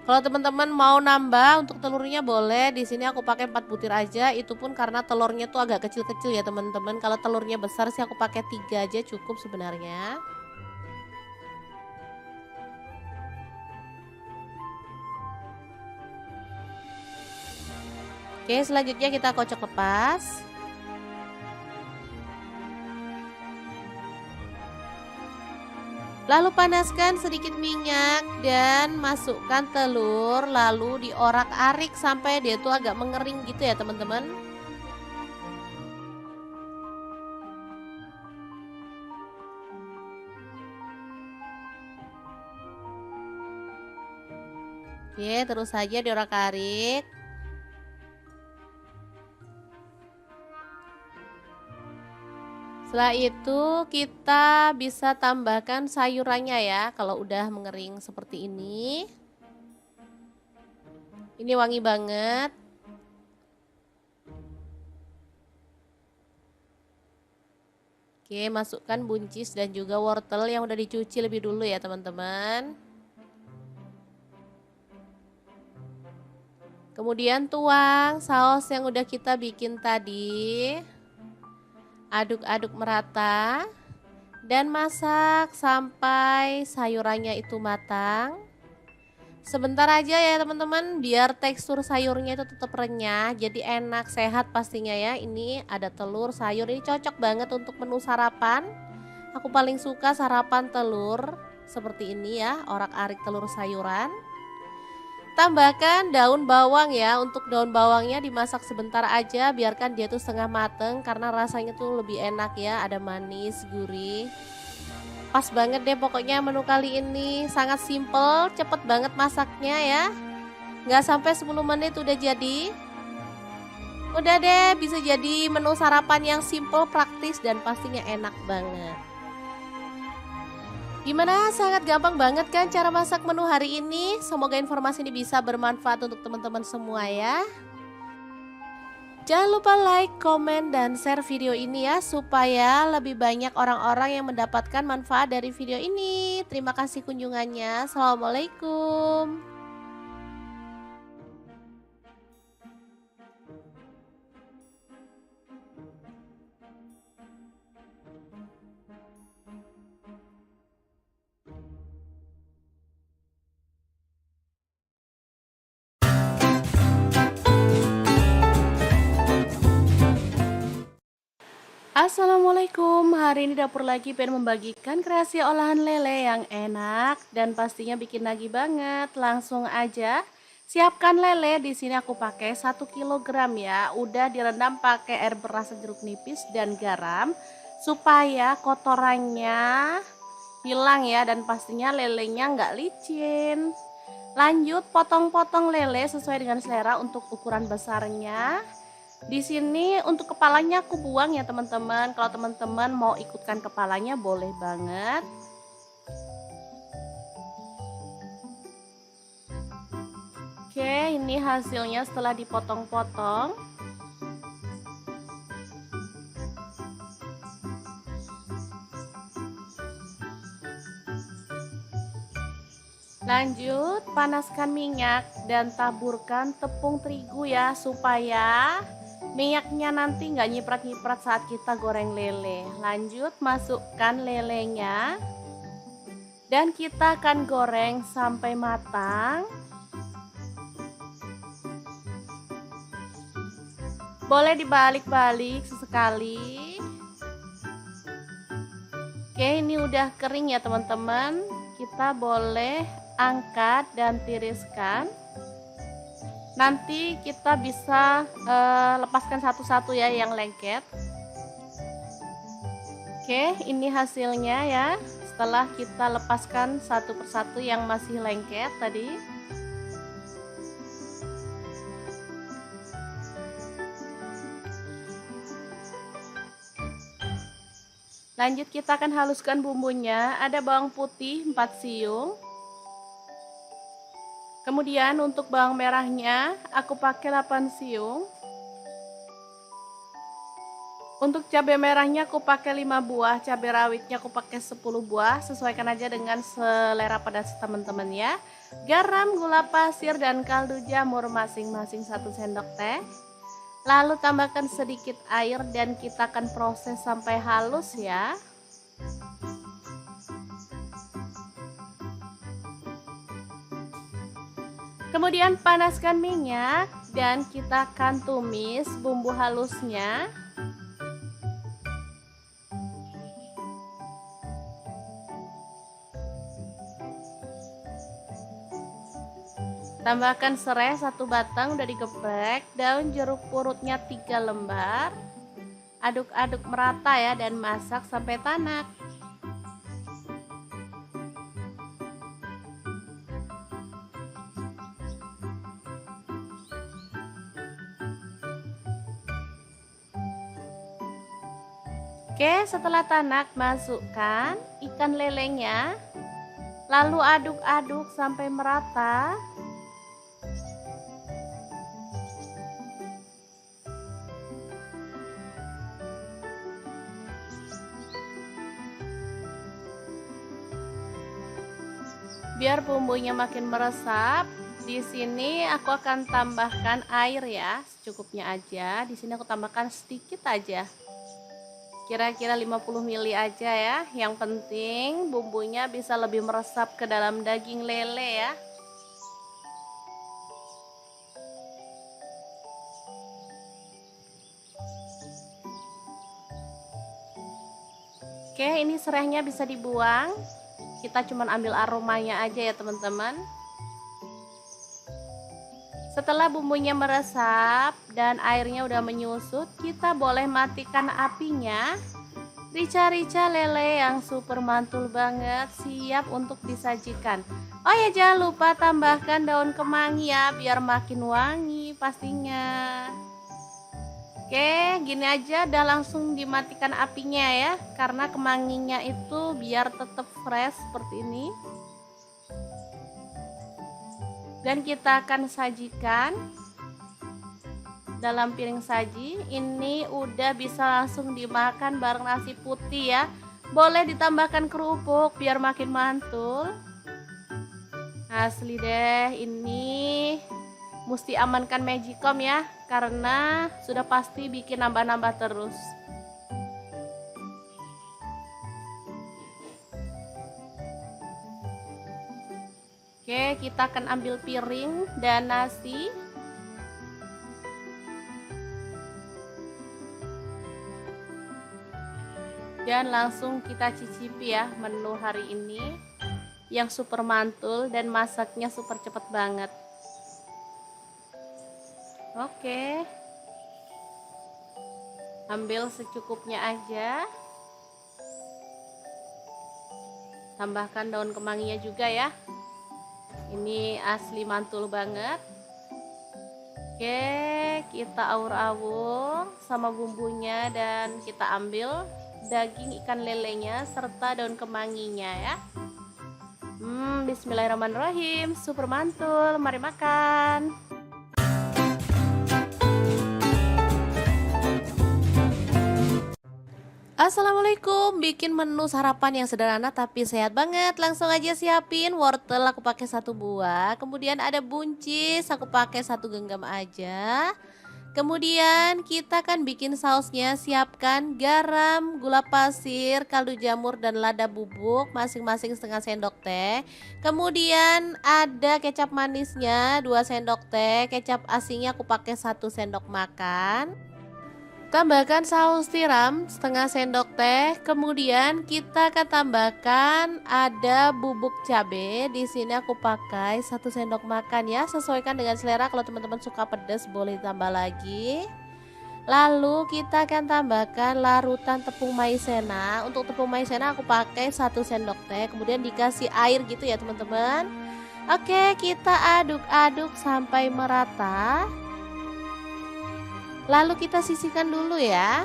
Kalau teman-teman mau nambah untuk telurnya boleh, di sini aku pakai 4 butir aja, itu pun karena telurnya tuh agak kecil-kecil ya teman-teman. Kalau telurnya besar sih aku pakai 3 aja cukup sebenarnya. Oke, selanjutnya kita kocok lepas. Lalu panaskan sedikit minyak dan masukkan telur, lalu diorak-arik sampai dia tuh agak mengering gitu ya teman-teman. Oke, terus saja diorak-arik. Setelah itu kita bisa tambahkan sayurannya ya kalau udah mengering seperti ini. Ini wangi banget. Oke, masukkan buncis dan juga wortel yang udah dicuci lebih dulu ya teman-teman. Kemudian tuang saus yang udah kita bikin tadi. Aduk-aduk merata dan masak sampai sayurannya itu matang. Sebentar aja ya teman-teman, biar tekstur sayurnya itu tetap renyah, jadi enak, sehat pastinya ya. Ini ada telur, sayur, ini cocok banget untuk menu sarapan. Aku paling suka sarapan telur seperti ini ya, orak-arik telur sayuran. Tambahkan daun bawang ya, untuk daun bawangnya dimasak sebentar aja, biarkan dia tuh setengah mateng karena rasanya tuh lebih enak ya, ada manis, gurih. Pas banget deh pokoknya menu kali ini, sangat simple, cepet banget masaknya ya. Nggak sampai 10 menit udah jadi. Udah deh, bisa jadi menu sarapan yang simple, praktis dan pastinya enak banget. Gimana? Sangat gampang banget kan cara masak menu hari ini? Semoga informasi ini bisa bermanfaat untuk teman-teman semua ya. Jangan lupa like, komen, dan share video ini ya, supaya lebih banyak orang-orang yang mendapatkan manfaat dari video ini. Terima kasih kunjungannya. Assalamualaikum. Assalamualaikum, hari ini dapur lagi pengen membagikan kreasi olahan lele yang enak dan pastinya bikin nagih banget. Langsung aja siapkan lele. Di sini aku pakai 1 kg ya. Udah direndam pakai air beras jeruk nipis dan garam supaya kotorannya hilang ya, dan pastinya lelenya nggak licin. Lanjut potong-potong lele sesuai dengan selera untuk ukuran besarnya. Di sini untuk kepalanya aku buang ya teman-teman. Kalau teman-teman mau ikutkan kepalanya boleh banget. Oke, ini hasilnya setelah dipotong-potong. Lanjut, panaskan minyak dan taburkan tepung terigu ya, supaya minyaknya nanti nggak nyiprat-nyiprat saat kita goreng lele. Lanjut, masukkan lelenya dan kita akan goreng sampai matang. Boleh dibalik-balik sesekali. Oke, ini udah kering ya teman-teman. Kita boleh angkat dan tiriskan. Nanti kita bisa lepaskan satu-satu ya yang lengket. Oke, ini hasilnya ya. Setelah kita lepaskan satu persatu yang masih lengket tadi. Lanjut kita akan haluskan bumbunya. Ada bawang putih 4 siung. Kemudian untuk bawang merahnya aku pakai 8 siung. Untuk cabai merahnya aku pakai 5 buah, cabai rawitnya aku pakai 10 buah. Sesuaikan aja dengan selera pedas teman-teman ya. Garam, gula pasir, dan kaldu jamur masing-masing 1 sendok teh. Lalu tambahkan sedikit air dan kita akan proses sampai halus ya. Kemudian panaskan minyak dan kita akan tumis bumbu halusnya. Tambahkan serai 1 batang udah digeprek, daun jeruk purutnya 3 lembar. Aduk-aduk merata ya dan masak sampai tanak. Oke, setelah tanak masukkan ikan lelenya. Lalu aduk-aduk sampai merata. Biar bumbunya makin meresap, di sini aku akan tambahkan air ya, secukupnya aja. Di sini aku tambahkan sedikit aja. Kira-kira 50 ml aja ya. Yang penting bumbunya bisa lebih meresap ke dalam daging lele ya. Oke, ini serainya bisa dibuang. Kita cuma ambil aromanya aja ya teman-teman. Setelah bumbunya meresap dan airnya udah menyusut, kita boleh matikan apinya. Rica-rica lele yang super mantul banget, siap untuk disajikan. Oh ya, jangan lupa tambahkan daun kemangi ya, biar makin wangi pastinya. Oke, gini aja udah langsung dimatikan apinya ya, karena kemanginya itu biar tetap fresh seperti ini. Dan kita akan sajikan dalam piring saji. Ini udah bisa langsung dimakan bareng nasi putih ya. Boleh ditambahkan kerupuk biar makin mantul. Asli deh, ini mesti amankan Magicom ya, karena sudah pasti bikin nambah-nambah terus. Oke, kita akan ambil piring dan nasi. Dan langsung kita cicipi ya menu hari ini yang super mantul dan masaknya super cepet banget. Oke, ambil secukupnya aja. Tambahkan daun kemanginya juga ya. Ini asli mantul banget. Oke, kita aur-aur sama bumbunya dan kita ambil daging ikan lelenya serta daun kemanginya ya. Bismillahirrahmanirrahim, super mantul, mari makan. Assalamualaikum, bikin menu sarapan yang sederhana tapi sehat banget. Langsung aja siapin wortel, aku pakai 1 buah. Kemudian ada buncis, aku pakai 1 genggam aja. Kemudian kita akan bikin sausnya, siapkan garam, gula pasir, kaldu jamur dan lada bubuk masing-masing setengah sendok teh. Kemudian ada kecap manisnya 2 sendok teh, kecap asinnya aku pakai 1 sendok makan. Tambahkan saus tiram setengah sendok teh. Kemudian kita akan tambahkan ada bubuk cabai. Di sini aku pakai 1 sendok makan ya. Sesuaikan dengan selera. Kalau teman-teman suka pedas boleh tambah lagi. Lalu kita akan tambahkan larutan tepung maizena. Untuk tepung maizena aku pakai 1 sendok teh. Kemudian dikasih air gitu ya teman-teman. Oke, kita aduk-aduk sampai merata. Lalu kita sisihkan dulu ya.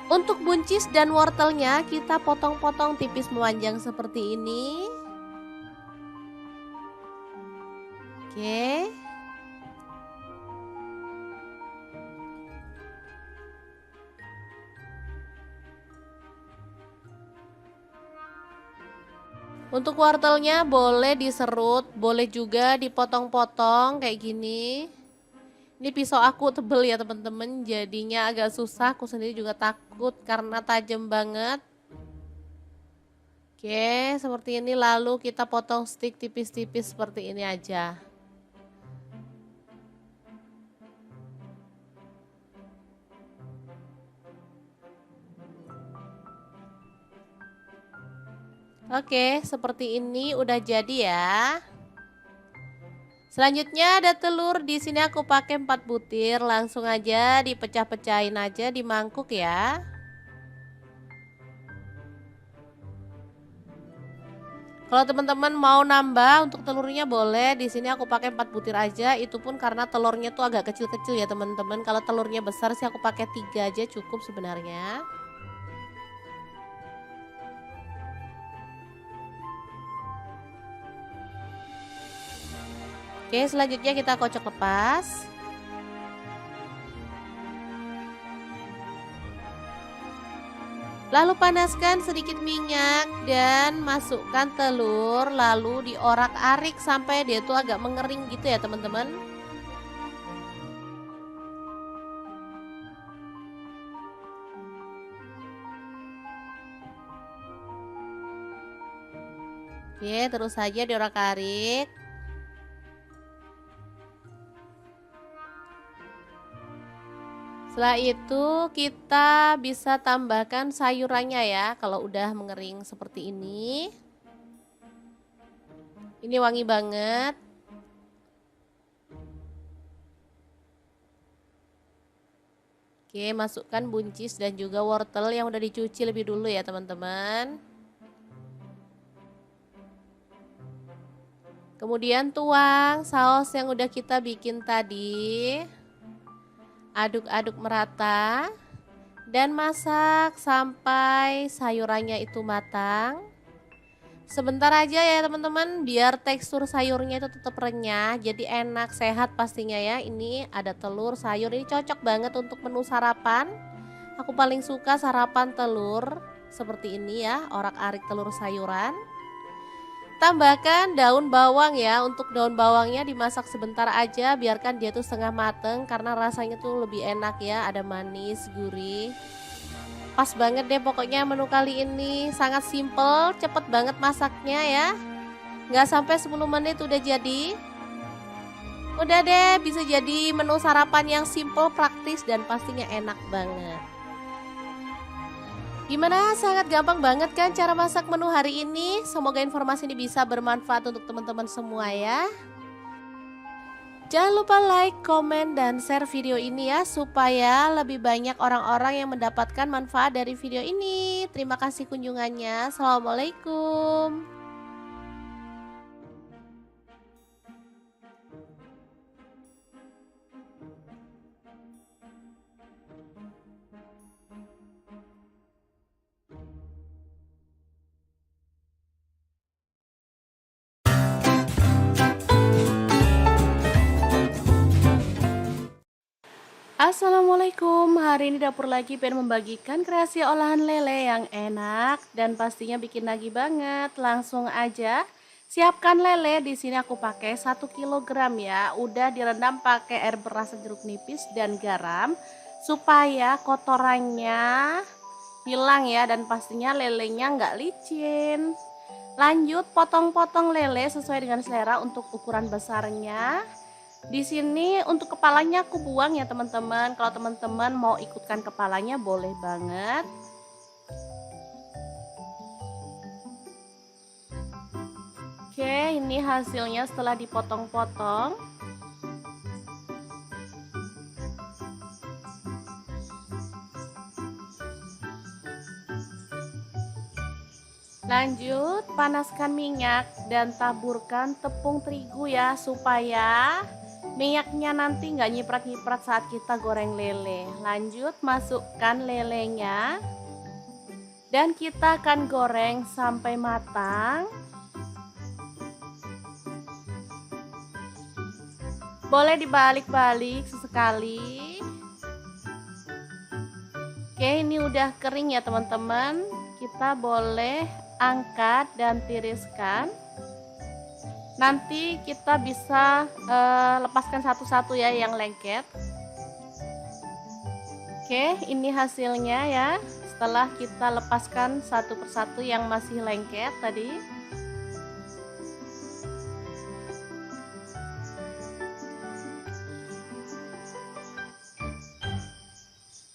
Untuk buncis dan wortelnya kita potong-potong tipis memanjang seperti ini. Oke. Untuk wortelnya boleh diserut, boleh juga dipotong-potong kayak gini. Ini pisau aku tebel ya teman-teman, jadinya agak susah. Aku sendiri juga takut karena tajam banget. Oke, seperti ini. Lalu kita potong stick tipis-tipis seperti ini aja. Oke, seperti ini udah jadi ya. Selanjutnya ada telur, di sini aku pakai 4 butir, langsung aja dipecah-pecahin aja di mangkuk ya. Kalau teman-teman mau nambah untuk telurnya boleh, di sini aku pakai 4 butir aja, itu pun karena telurnya tuh agak kecil-kecil ya teman-teman. Kalau telurnya besar sih aku pakai 3 aja cukup sebenarnya. Oke, selanjutnya kita kocok lepas. Lalu panaskan sedikit minyak dan masukkan telur, lalu diorak-arik sampai dia tuh agak mengering gitu ya teman-teman. Oke, terus saja diorak-arik. Setelah itu kita bisa tambahkan sayurannya ya, kalau udah mengering seperti ini. Ini wangi banget. Oke, masukkan buncis dan juga wortel yang udah dicuci lebih dulu ya teman-teman. Kemudian tuang saus yang udah kita bikin tadi. Aduk-aduk merata dan masak sampai sayurannya itu matang. Sebentar aja ya teman-teman, biar tekstur sayurnya itu tetap renyah, jadi enak, sehat pastinya ya. Ini ada telur, sayur, ini cocok banget untuk menu sarapan. Aku paling suka sarapan telur seperti ini ya, orak-arik telur sayuran. Tambahkan daun bawang ya, untuk daun bawangnya dimasak sebentar aja, biarkan dia tuh setengah mateng karena rasanya tuh lebih enak ya, ada manis, gurih. Pas banget deh pokoknya menu kali ini, sangat simple, cepet banget masaknya ya. Nggak sampai 10 menit udah jadi. Udah deh, bisa jadi menu sarapan yang simple, praktis, dan pastinya enak banget. Gimana? Sangat gampang banget kan cara masak menu hari ini? Semoga informasi ini bisa bermanfaat untuk teman-teman semua ya. Jangan lupa like, komen, dan share video ini ya, supaya lebih banyak orang-orang yang mendapatkan manfaat dari video ini. Terima kasih kunjungannya. Assalamualaikum. Assalamualaikum, hari ini dapur lagi pengen membagikan kreasi olahan lele yang enak dan pastinya bikin nagih banget. Langsung aja siapkan lele. Di sini aku pakai 1 kg ya. Udah direndam pakai air beras jeruk nipis dan garam supaya kotorannya hilang ya, dan pastinya lelenya nggak licin. Lanjut potong-potong lele sesuai dengan selera untuk ukuran besarnya. Di sini untuk kepalanya aku buang ya teman-teman. Kalau teman-teman mau ikutkan kepalanya boleh banget. Oke, ini hasilnya setelah dipotong-potong. Lanjut, panaskan minyak dan taburkan tepung terigu ya, supaya minyaknya nanti nggak nyiprat-nyiprat saat kita goreng lele. Lanjut, masukkan lelenya dan kita akan goreng sampai matang. Boleh dibalik-balik sesekali. Oke, ini udah kering ya teman-teman. Kita boleh angkat dan tiriskan. Nanti kita bisa lepaskan satu-satu ya yang lengket. Oke, ini hasilnya ya, setelah kita lepaskan satu persatu yang masih lengket tadi.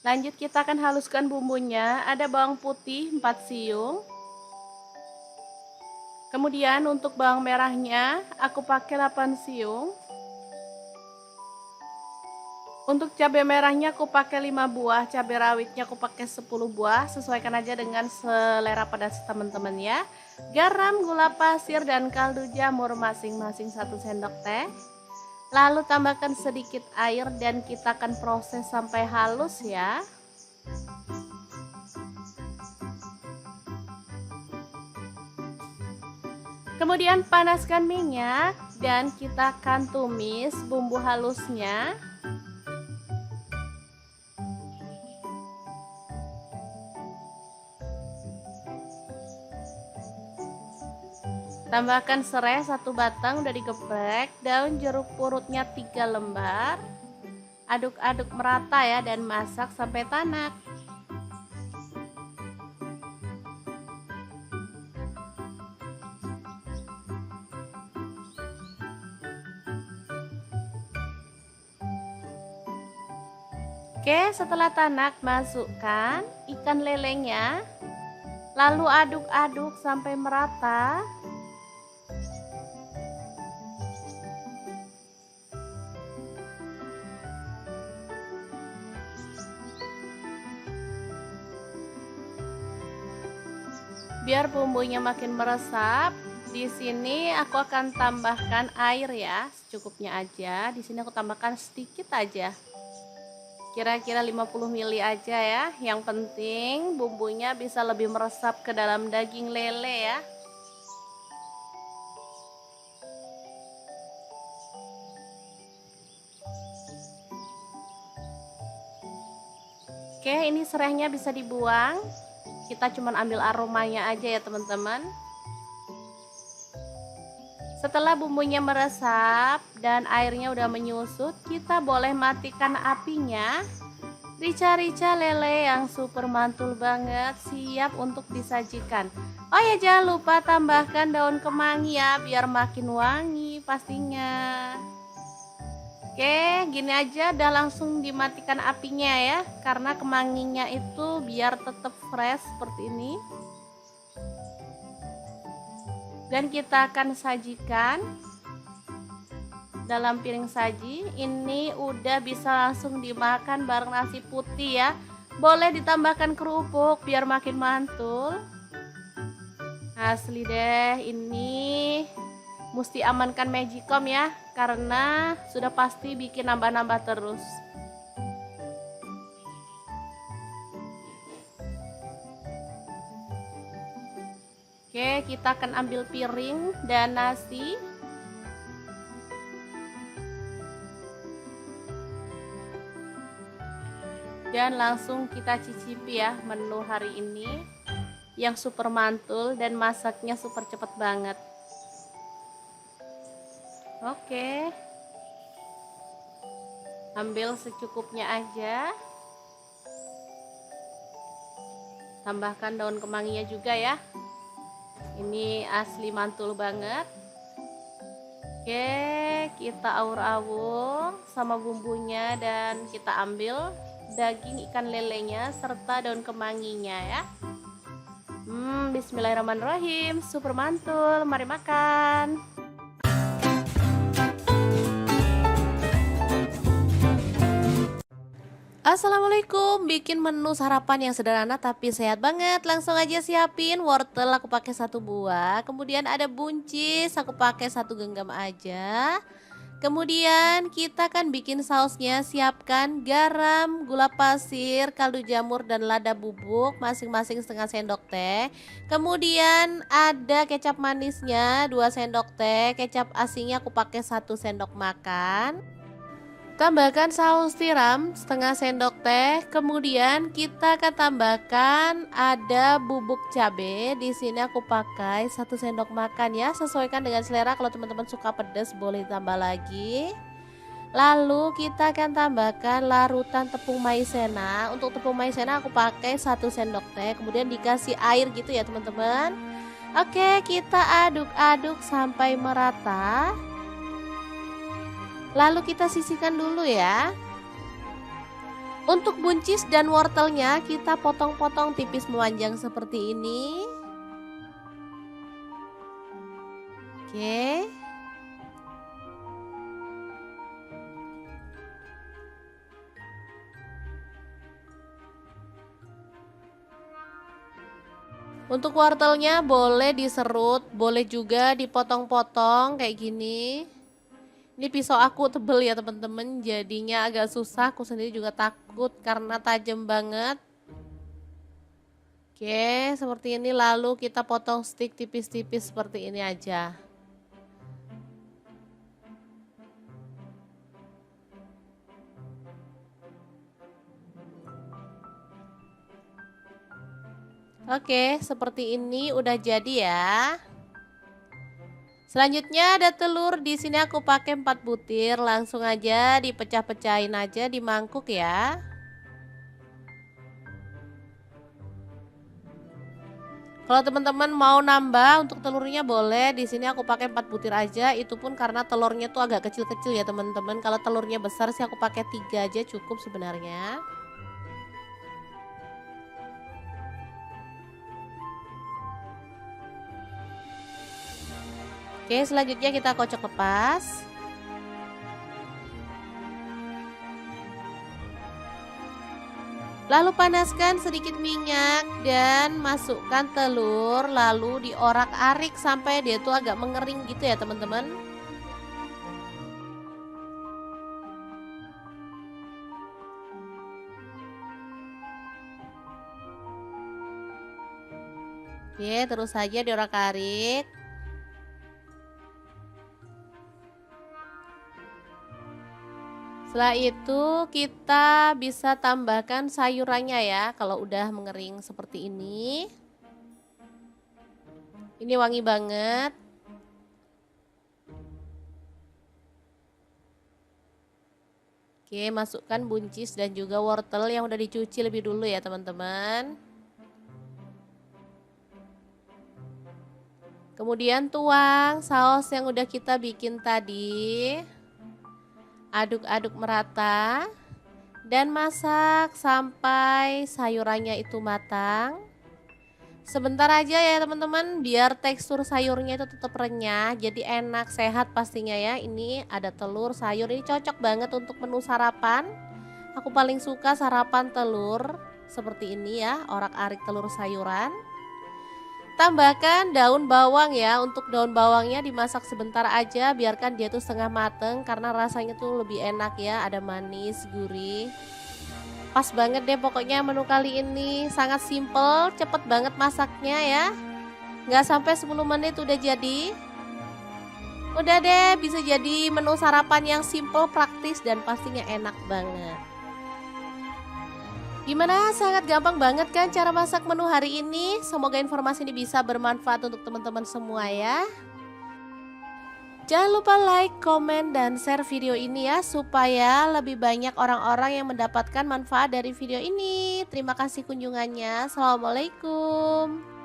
Lanjut kita akan haluskan bumbunya. Ada bawang putih 4 siung. Kemudian untuk bawang merahnya aku pakai 8 siung. Untuk cabai merahnya aku pakai 5 buah, cabai rawitnya aku pakai 10 buah. Sesuaikan aja dengan selera pedas teman-teman ya. Garam, gula pasir, dan kaldu jamur masing-masing 1 sendok teh. Lalu tambahkan sedikit air dan kita akan proses sampai halus ya. Kemudian panaskan minyak dan kita akan tumis bumbu halusnya. Tambahkan serai 1 batang udah digeprek, daun jeruk purutnya 3 lembar. Aduk-aduk merata ya dan masak sampai tanak. Oke, setelah tanak masukkan ikan lelenya. Lalu aduk-aduk sampai merata. Biar bumbunya makin meresap, di sini aku akan tambahkan air ya, secukupnya aja. Di sini aku tambahkan sedikit aja. Kira-kira 50 ml aja ya. Yang penting bumbunya bisa lebih meresap ke dalam daging lele ya. Oke, ini serehnya bisa dibuang. Kita cuma ambil aromanya aja ya teman-teman. Setelah bumbunya meresap dan airnya udah menyusut, kita boleh matikan apinya. Rica-rica lele yang super mantul banget siap untuk disajikan. Oh ya, jangan lupa tambahkan daun kemangi ya biar makin wangi pastinya. Oke, gini aja udah langsung dimatikan apinya ya, karena kemanginya itu biar tetap fresh seperti ini. Dan kita akan sajikan dalam piring saji. Ini udah bisa langsung dimakan bareng nasi putih ya. Boleh ditambahkan kerupuk biar makin mantul. Asli deh, ini mesti amankan Magicom ya, karena sudah pasti bikin nambah-nambah terus. Oke, kita akan ambil piring dan nasi. Dan langsung kita cicipi ya menu hari ini yang super mantul dan masaknya super cepat banget. Oke, ambil secukupnya aja. Tambahkan daun kemanginya juga ya. Ini asli mantul banget. Oke, kita aur-aur sama bumbunya dan kita ambil daging ikan lelenya serta daun kemanginya ya. Bismillahirrahmanirrahim, super mantul. Mari makan. Assalamualaikum, bikin menu sarapan yang sederhana tapi sehat banget. Langsung aja siapin wortel, aku pakai 1 buah. Kemudian ada buncis, aku pakai 1 genggam aja. Kemudian kita akan bikin sausnya. Siapkan garam, gula pasir, kaldu jamur dan lada bubuk masing-masing setengah sendok teh. Kemudian ada kecap manisnya 2 sendok teh, kecap asinnya aku pakai 1 sendok makan. Tambahkan saus tiram setengah sendok teh. Kemudian kita akan tambahkan ada bubuk cabai. Di sini aku pakai 1 sendok makan ya. Sesuaikan dengan selera. Kalau teman-teman suka pedas boleh tambah lagi. Lalu kita akan tambahkan larutan tepung maizena. Untuk tepung maizena aku pakai 1 sendok teh. Kemudian dikasih air gitu ya teman-teman. Oke, kita aduk-aduk sampai merata. Lalu kita sisihkan dulu ya. Untuk buncis dan wortelnya kita potong-potong tipis memanjang seperti ini. Oke. Untuk wortelnya boleh diserut, boleh juga dipotong-potong kayak gini. Ini pisau aku tebel ya teman-teman, jadinya agak susah. Aku sendiri juga takut karena tajam banget. Oke, seperti ini. Lalu kita potong stick tipis-tipis seperti ini aja. Oke, seperti ini udah jadi ya. Selanjutnya ada telur. Di sini aku pakai 4 butir. Langsung aja dipecah-pecahin aja di mangkuk ya. Kalau teman-teman mau nambah untuk telurnya boleh. Di sini aku pakai 4 butir aja. Itu pun karena telurnya tuh agak kecil-kecil ya teman-teman. Kalau telurnya besar sih aku pakai 3 aja cukup sebenarnya. Oke, selanjutnya kita kocok lepas. Lalu panaskan sedikit minyak dan masukkan telur. Lalu diorak-arik sampai dia tuh agak mengering gitu ya teman-teman. Oke, terus saja diorak-arik. Setelah itu kita bisa tambahkan sayurannya ya. Kalau udah mengering seperti ini. Ini wangi banget. Oke, masukkan buncis dan juga wortel yang udah dicuci lebih dulu ya teman-teman. Kemudian tuang saus yang udah kita bikin tadi. Aduk-aduk merata. Dan masak sampai sayurannya itu matang. Sebentar aja ya teman-teman, biar tekstur sayurnya itu tetap renyah, jadi enak, sehat pastinya ya. Ini ada telur, sayur, ini cocok banget untuk menu sarapan. Aku paling suka sarapan telur seperti ini ya, orak-arik telur sayuran. Tambahkan daun bawang ya, untuk daun bawangnya dimasak sebentar aja, biarkan dia tuh setengah mateng karena rasanya tuh lebih enak ya, ada manis, gurih. Pas banget deh pokoknya menu kali ini, sangat simple, cepet banget masaknya ya. Nggak sampai 10 menit udah jadi. Udah deh, bisa jadi menu sarapan yang simple, praktis, dan pastinya enak banget. Gimana? Sangat gampang banget kan cara masak menu hari ini? Semoga informasi ini bisa bermanfaat untuk teman-teman semua ya. Jangan lupa like, komen, dan share video ini ya, supaya lebih banyak orang-orang yang mendapatkan manfaat dari video ini. Terima kasih kunjungannya. Assalamualaikum.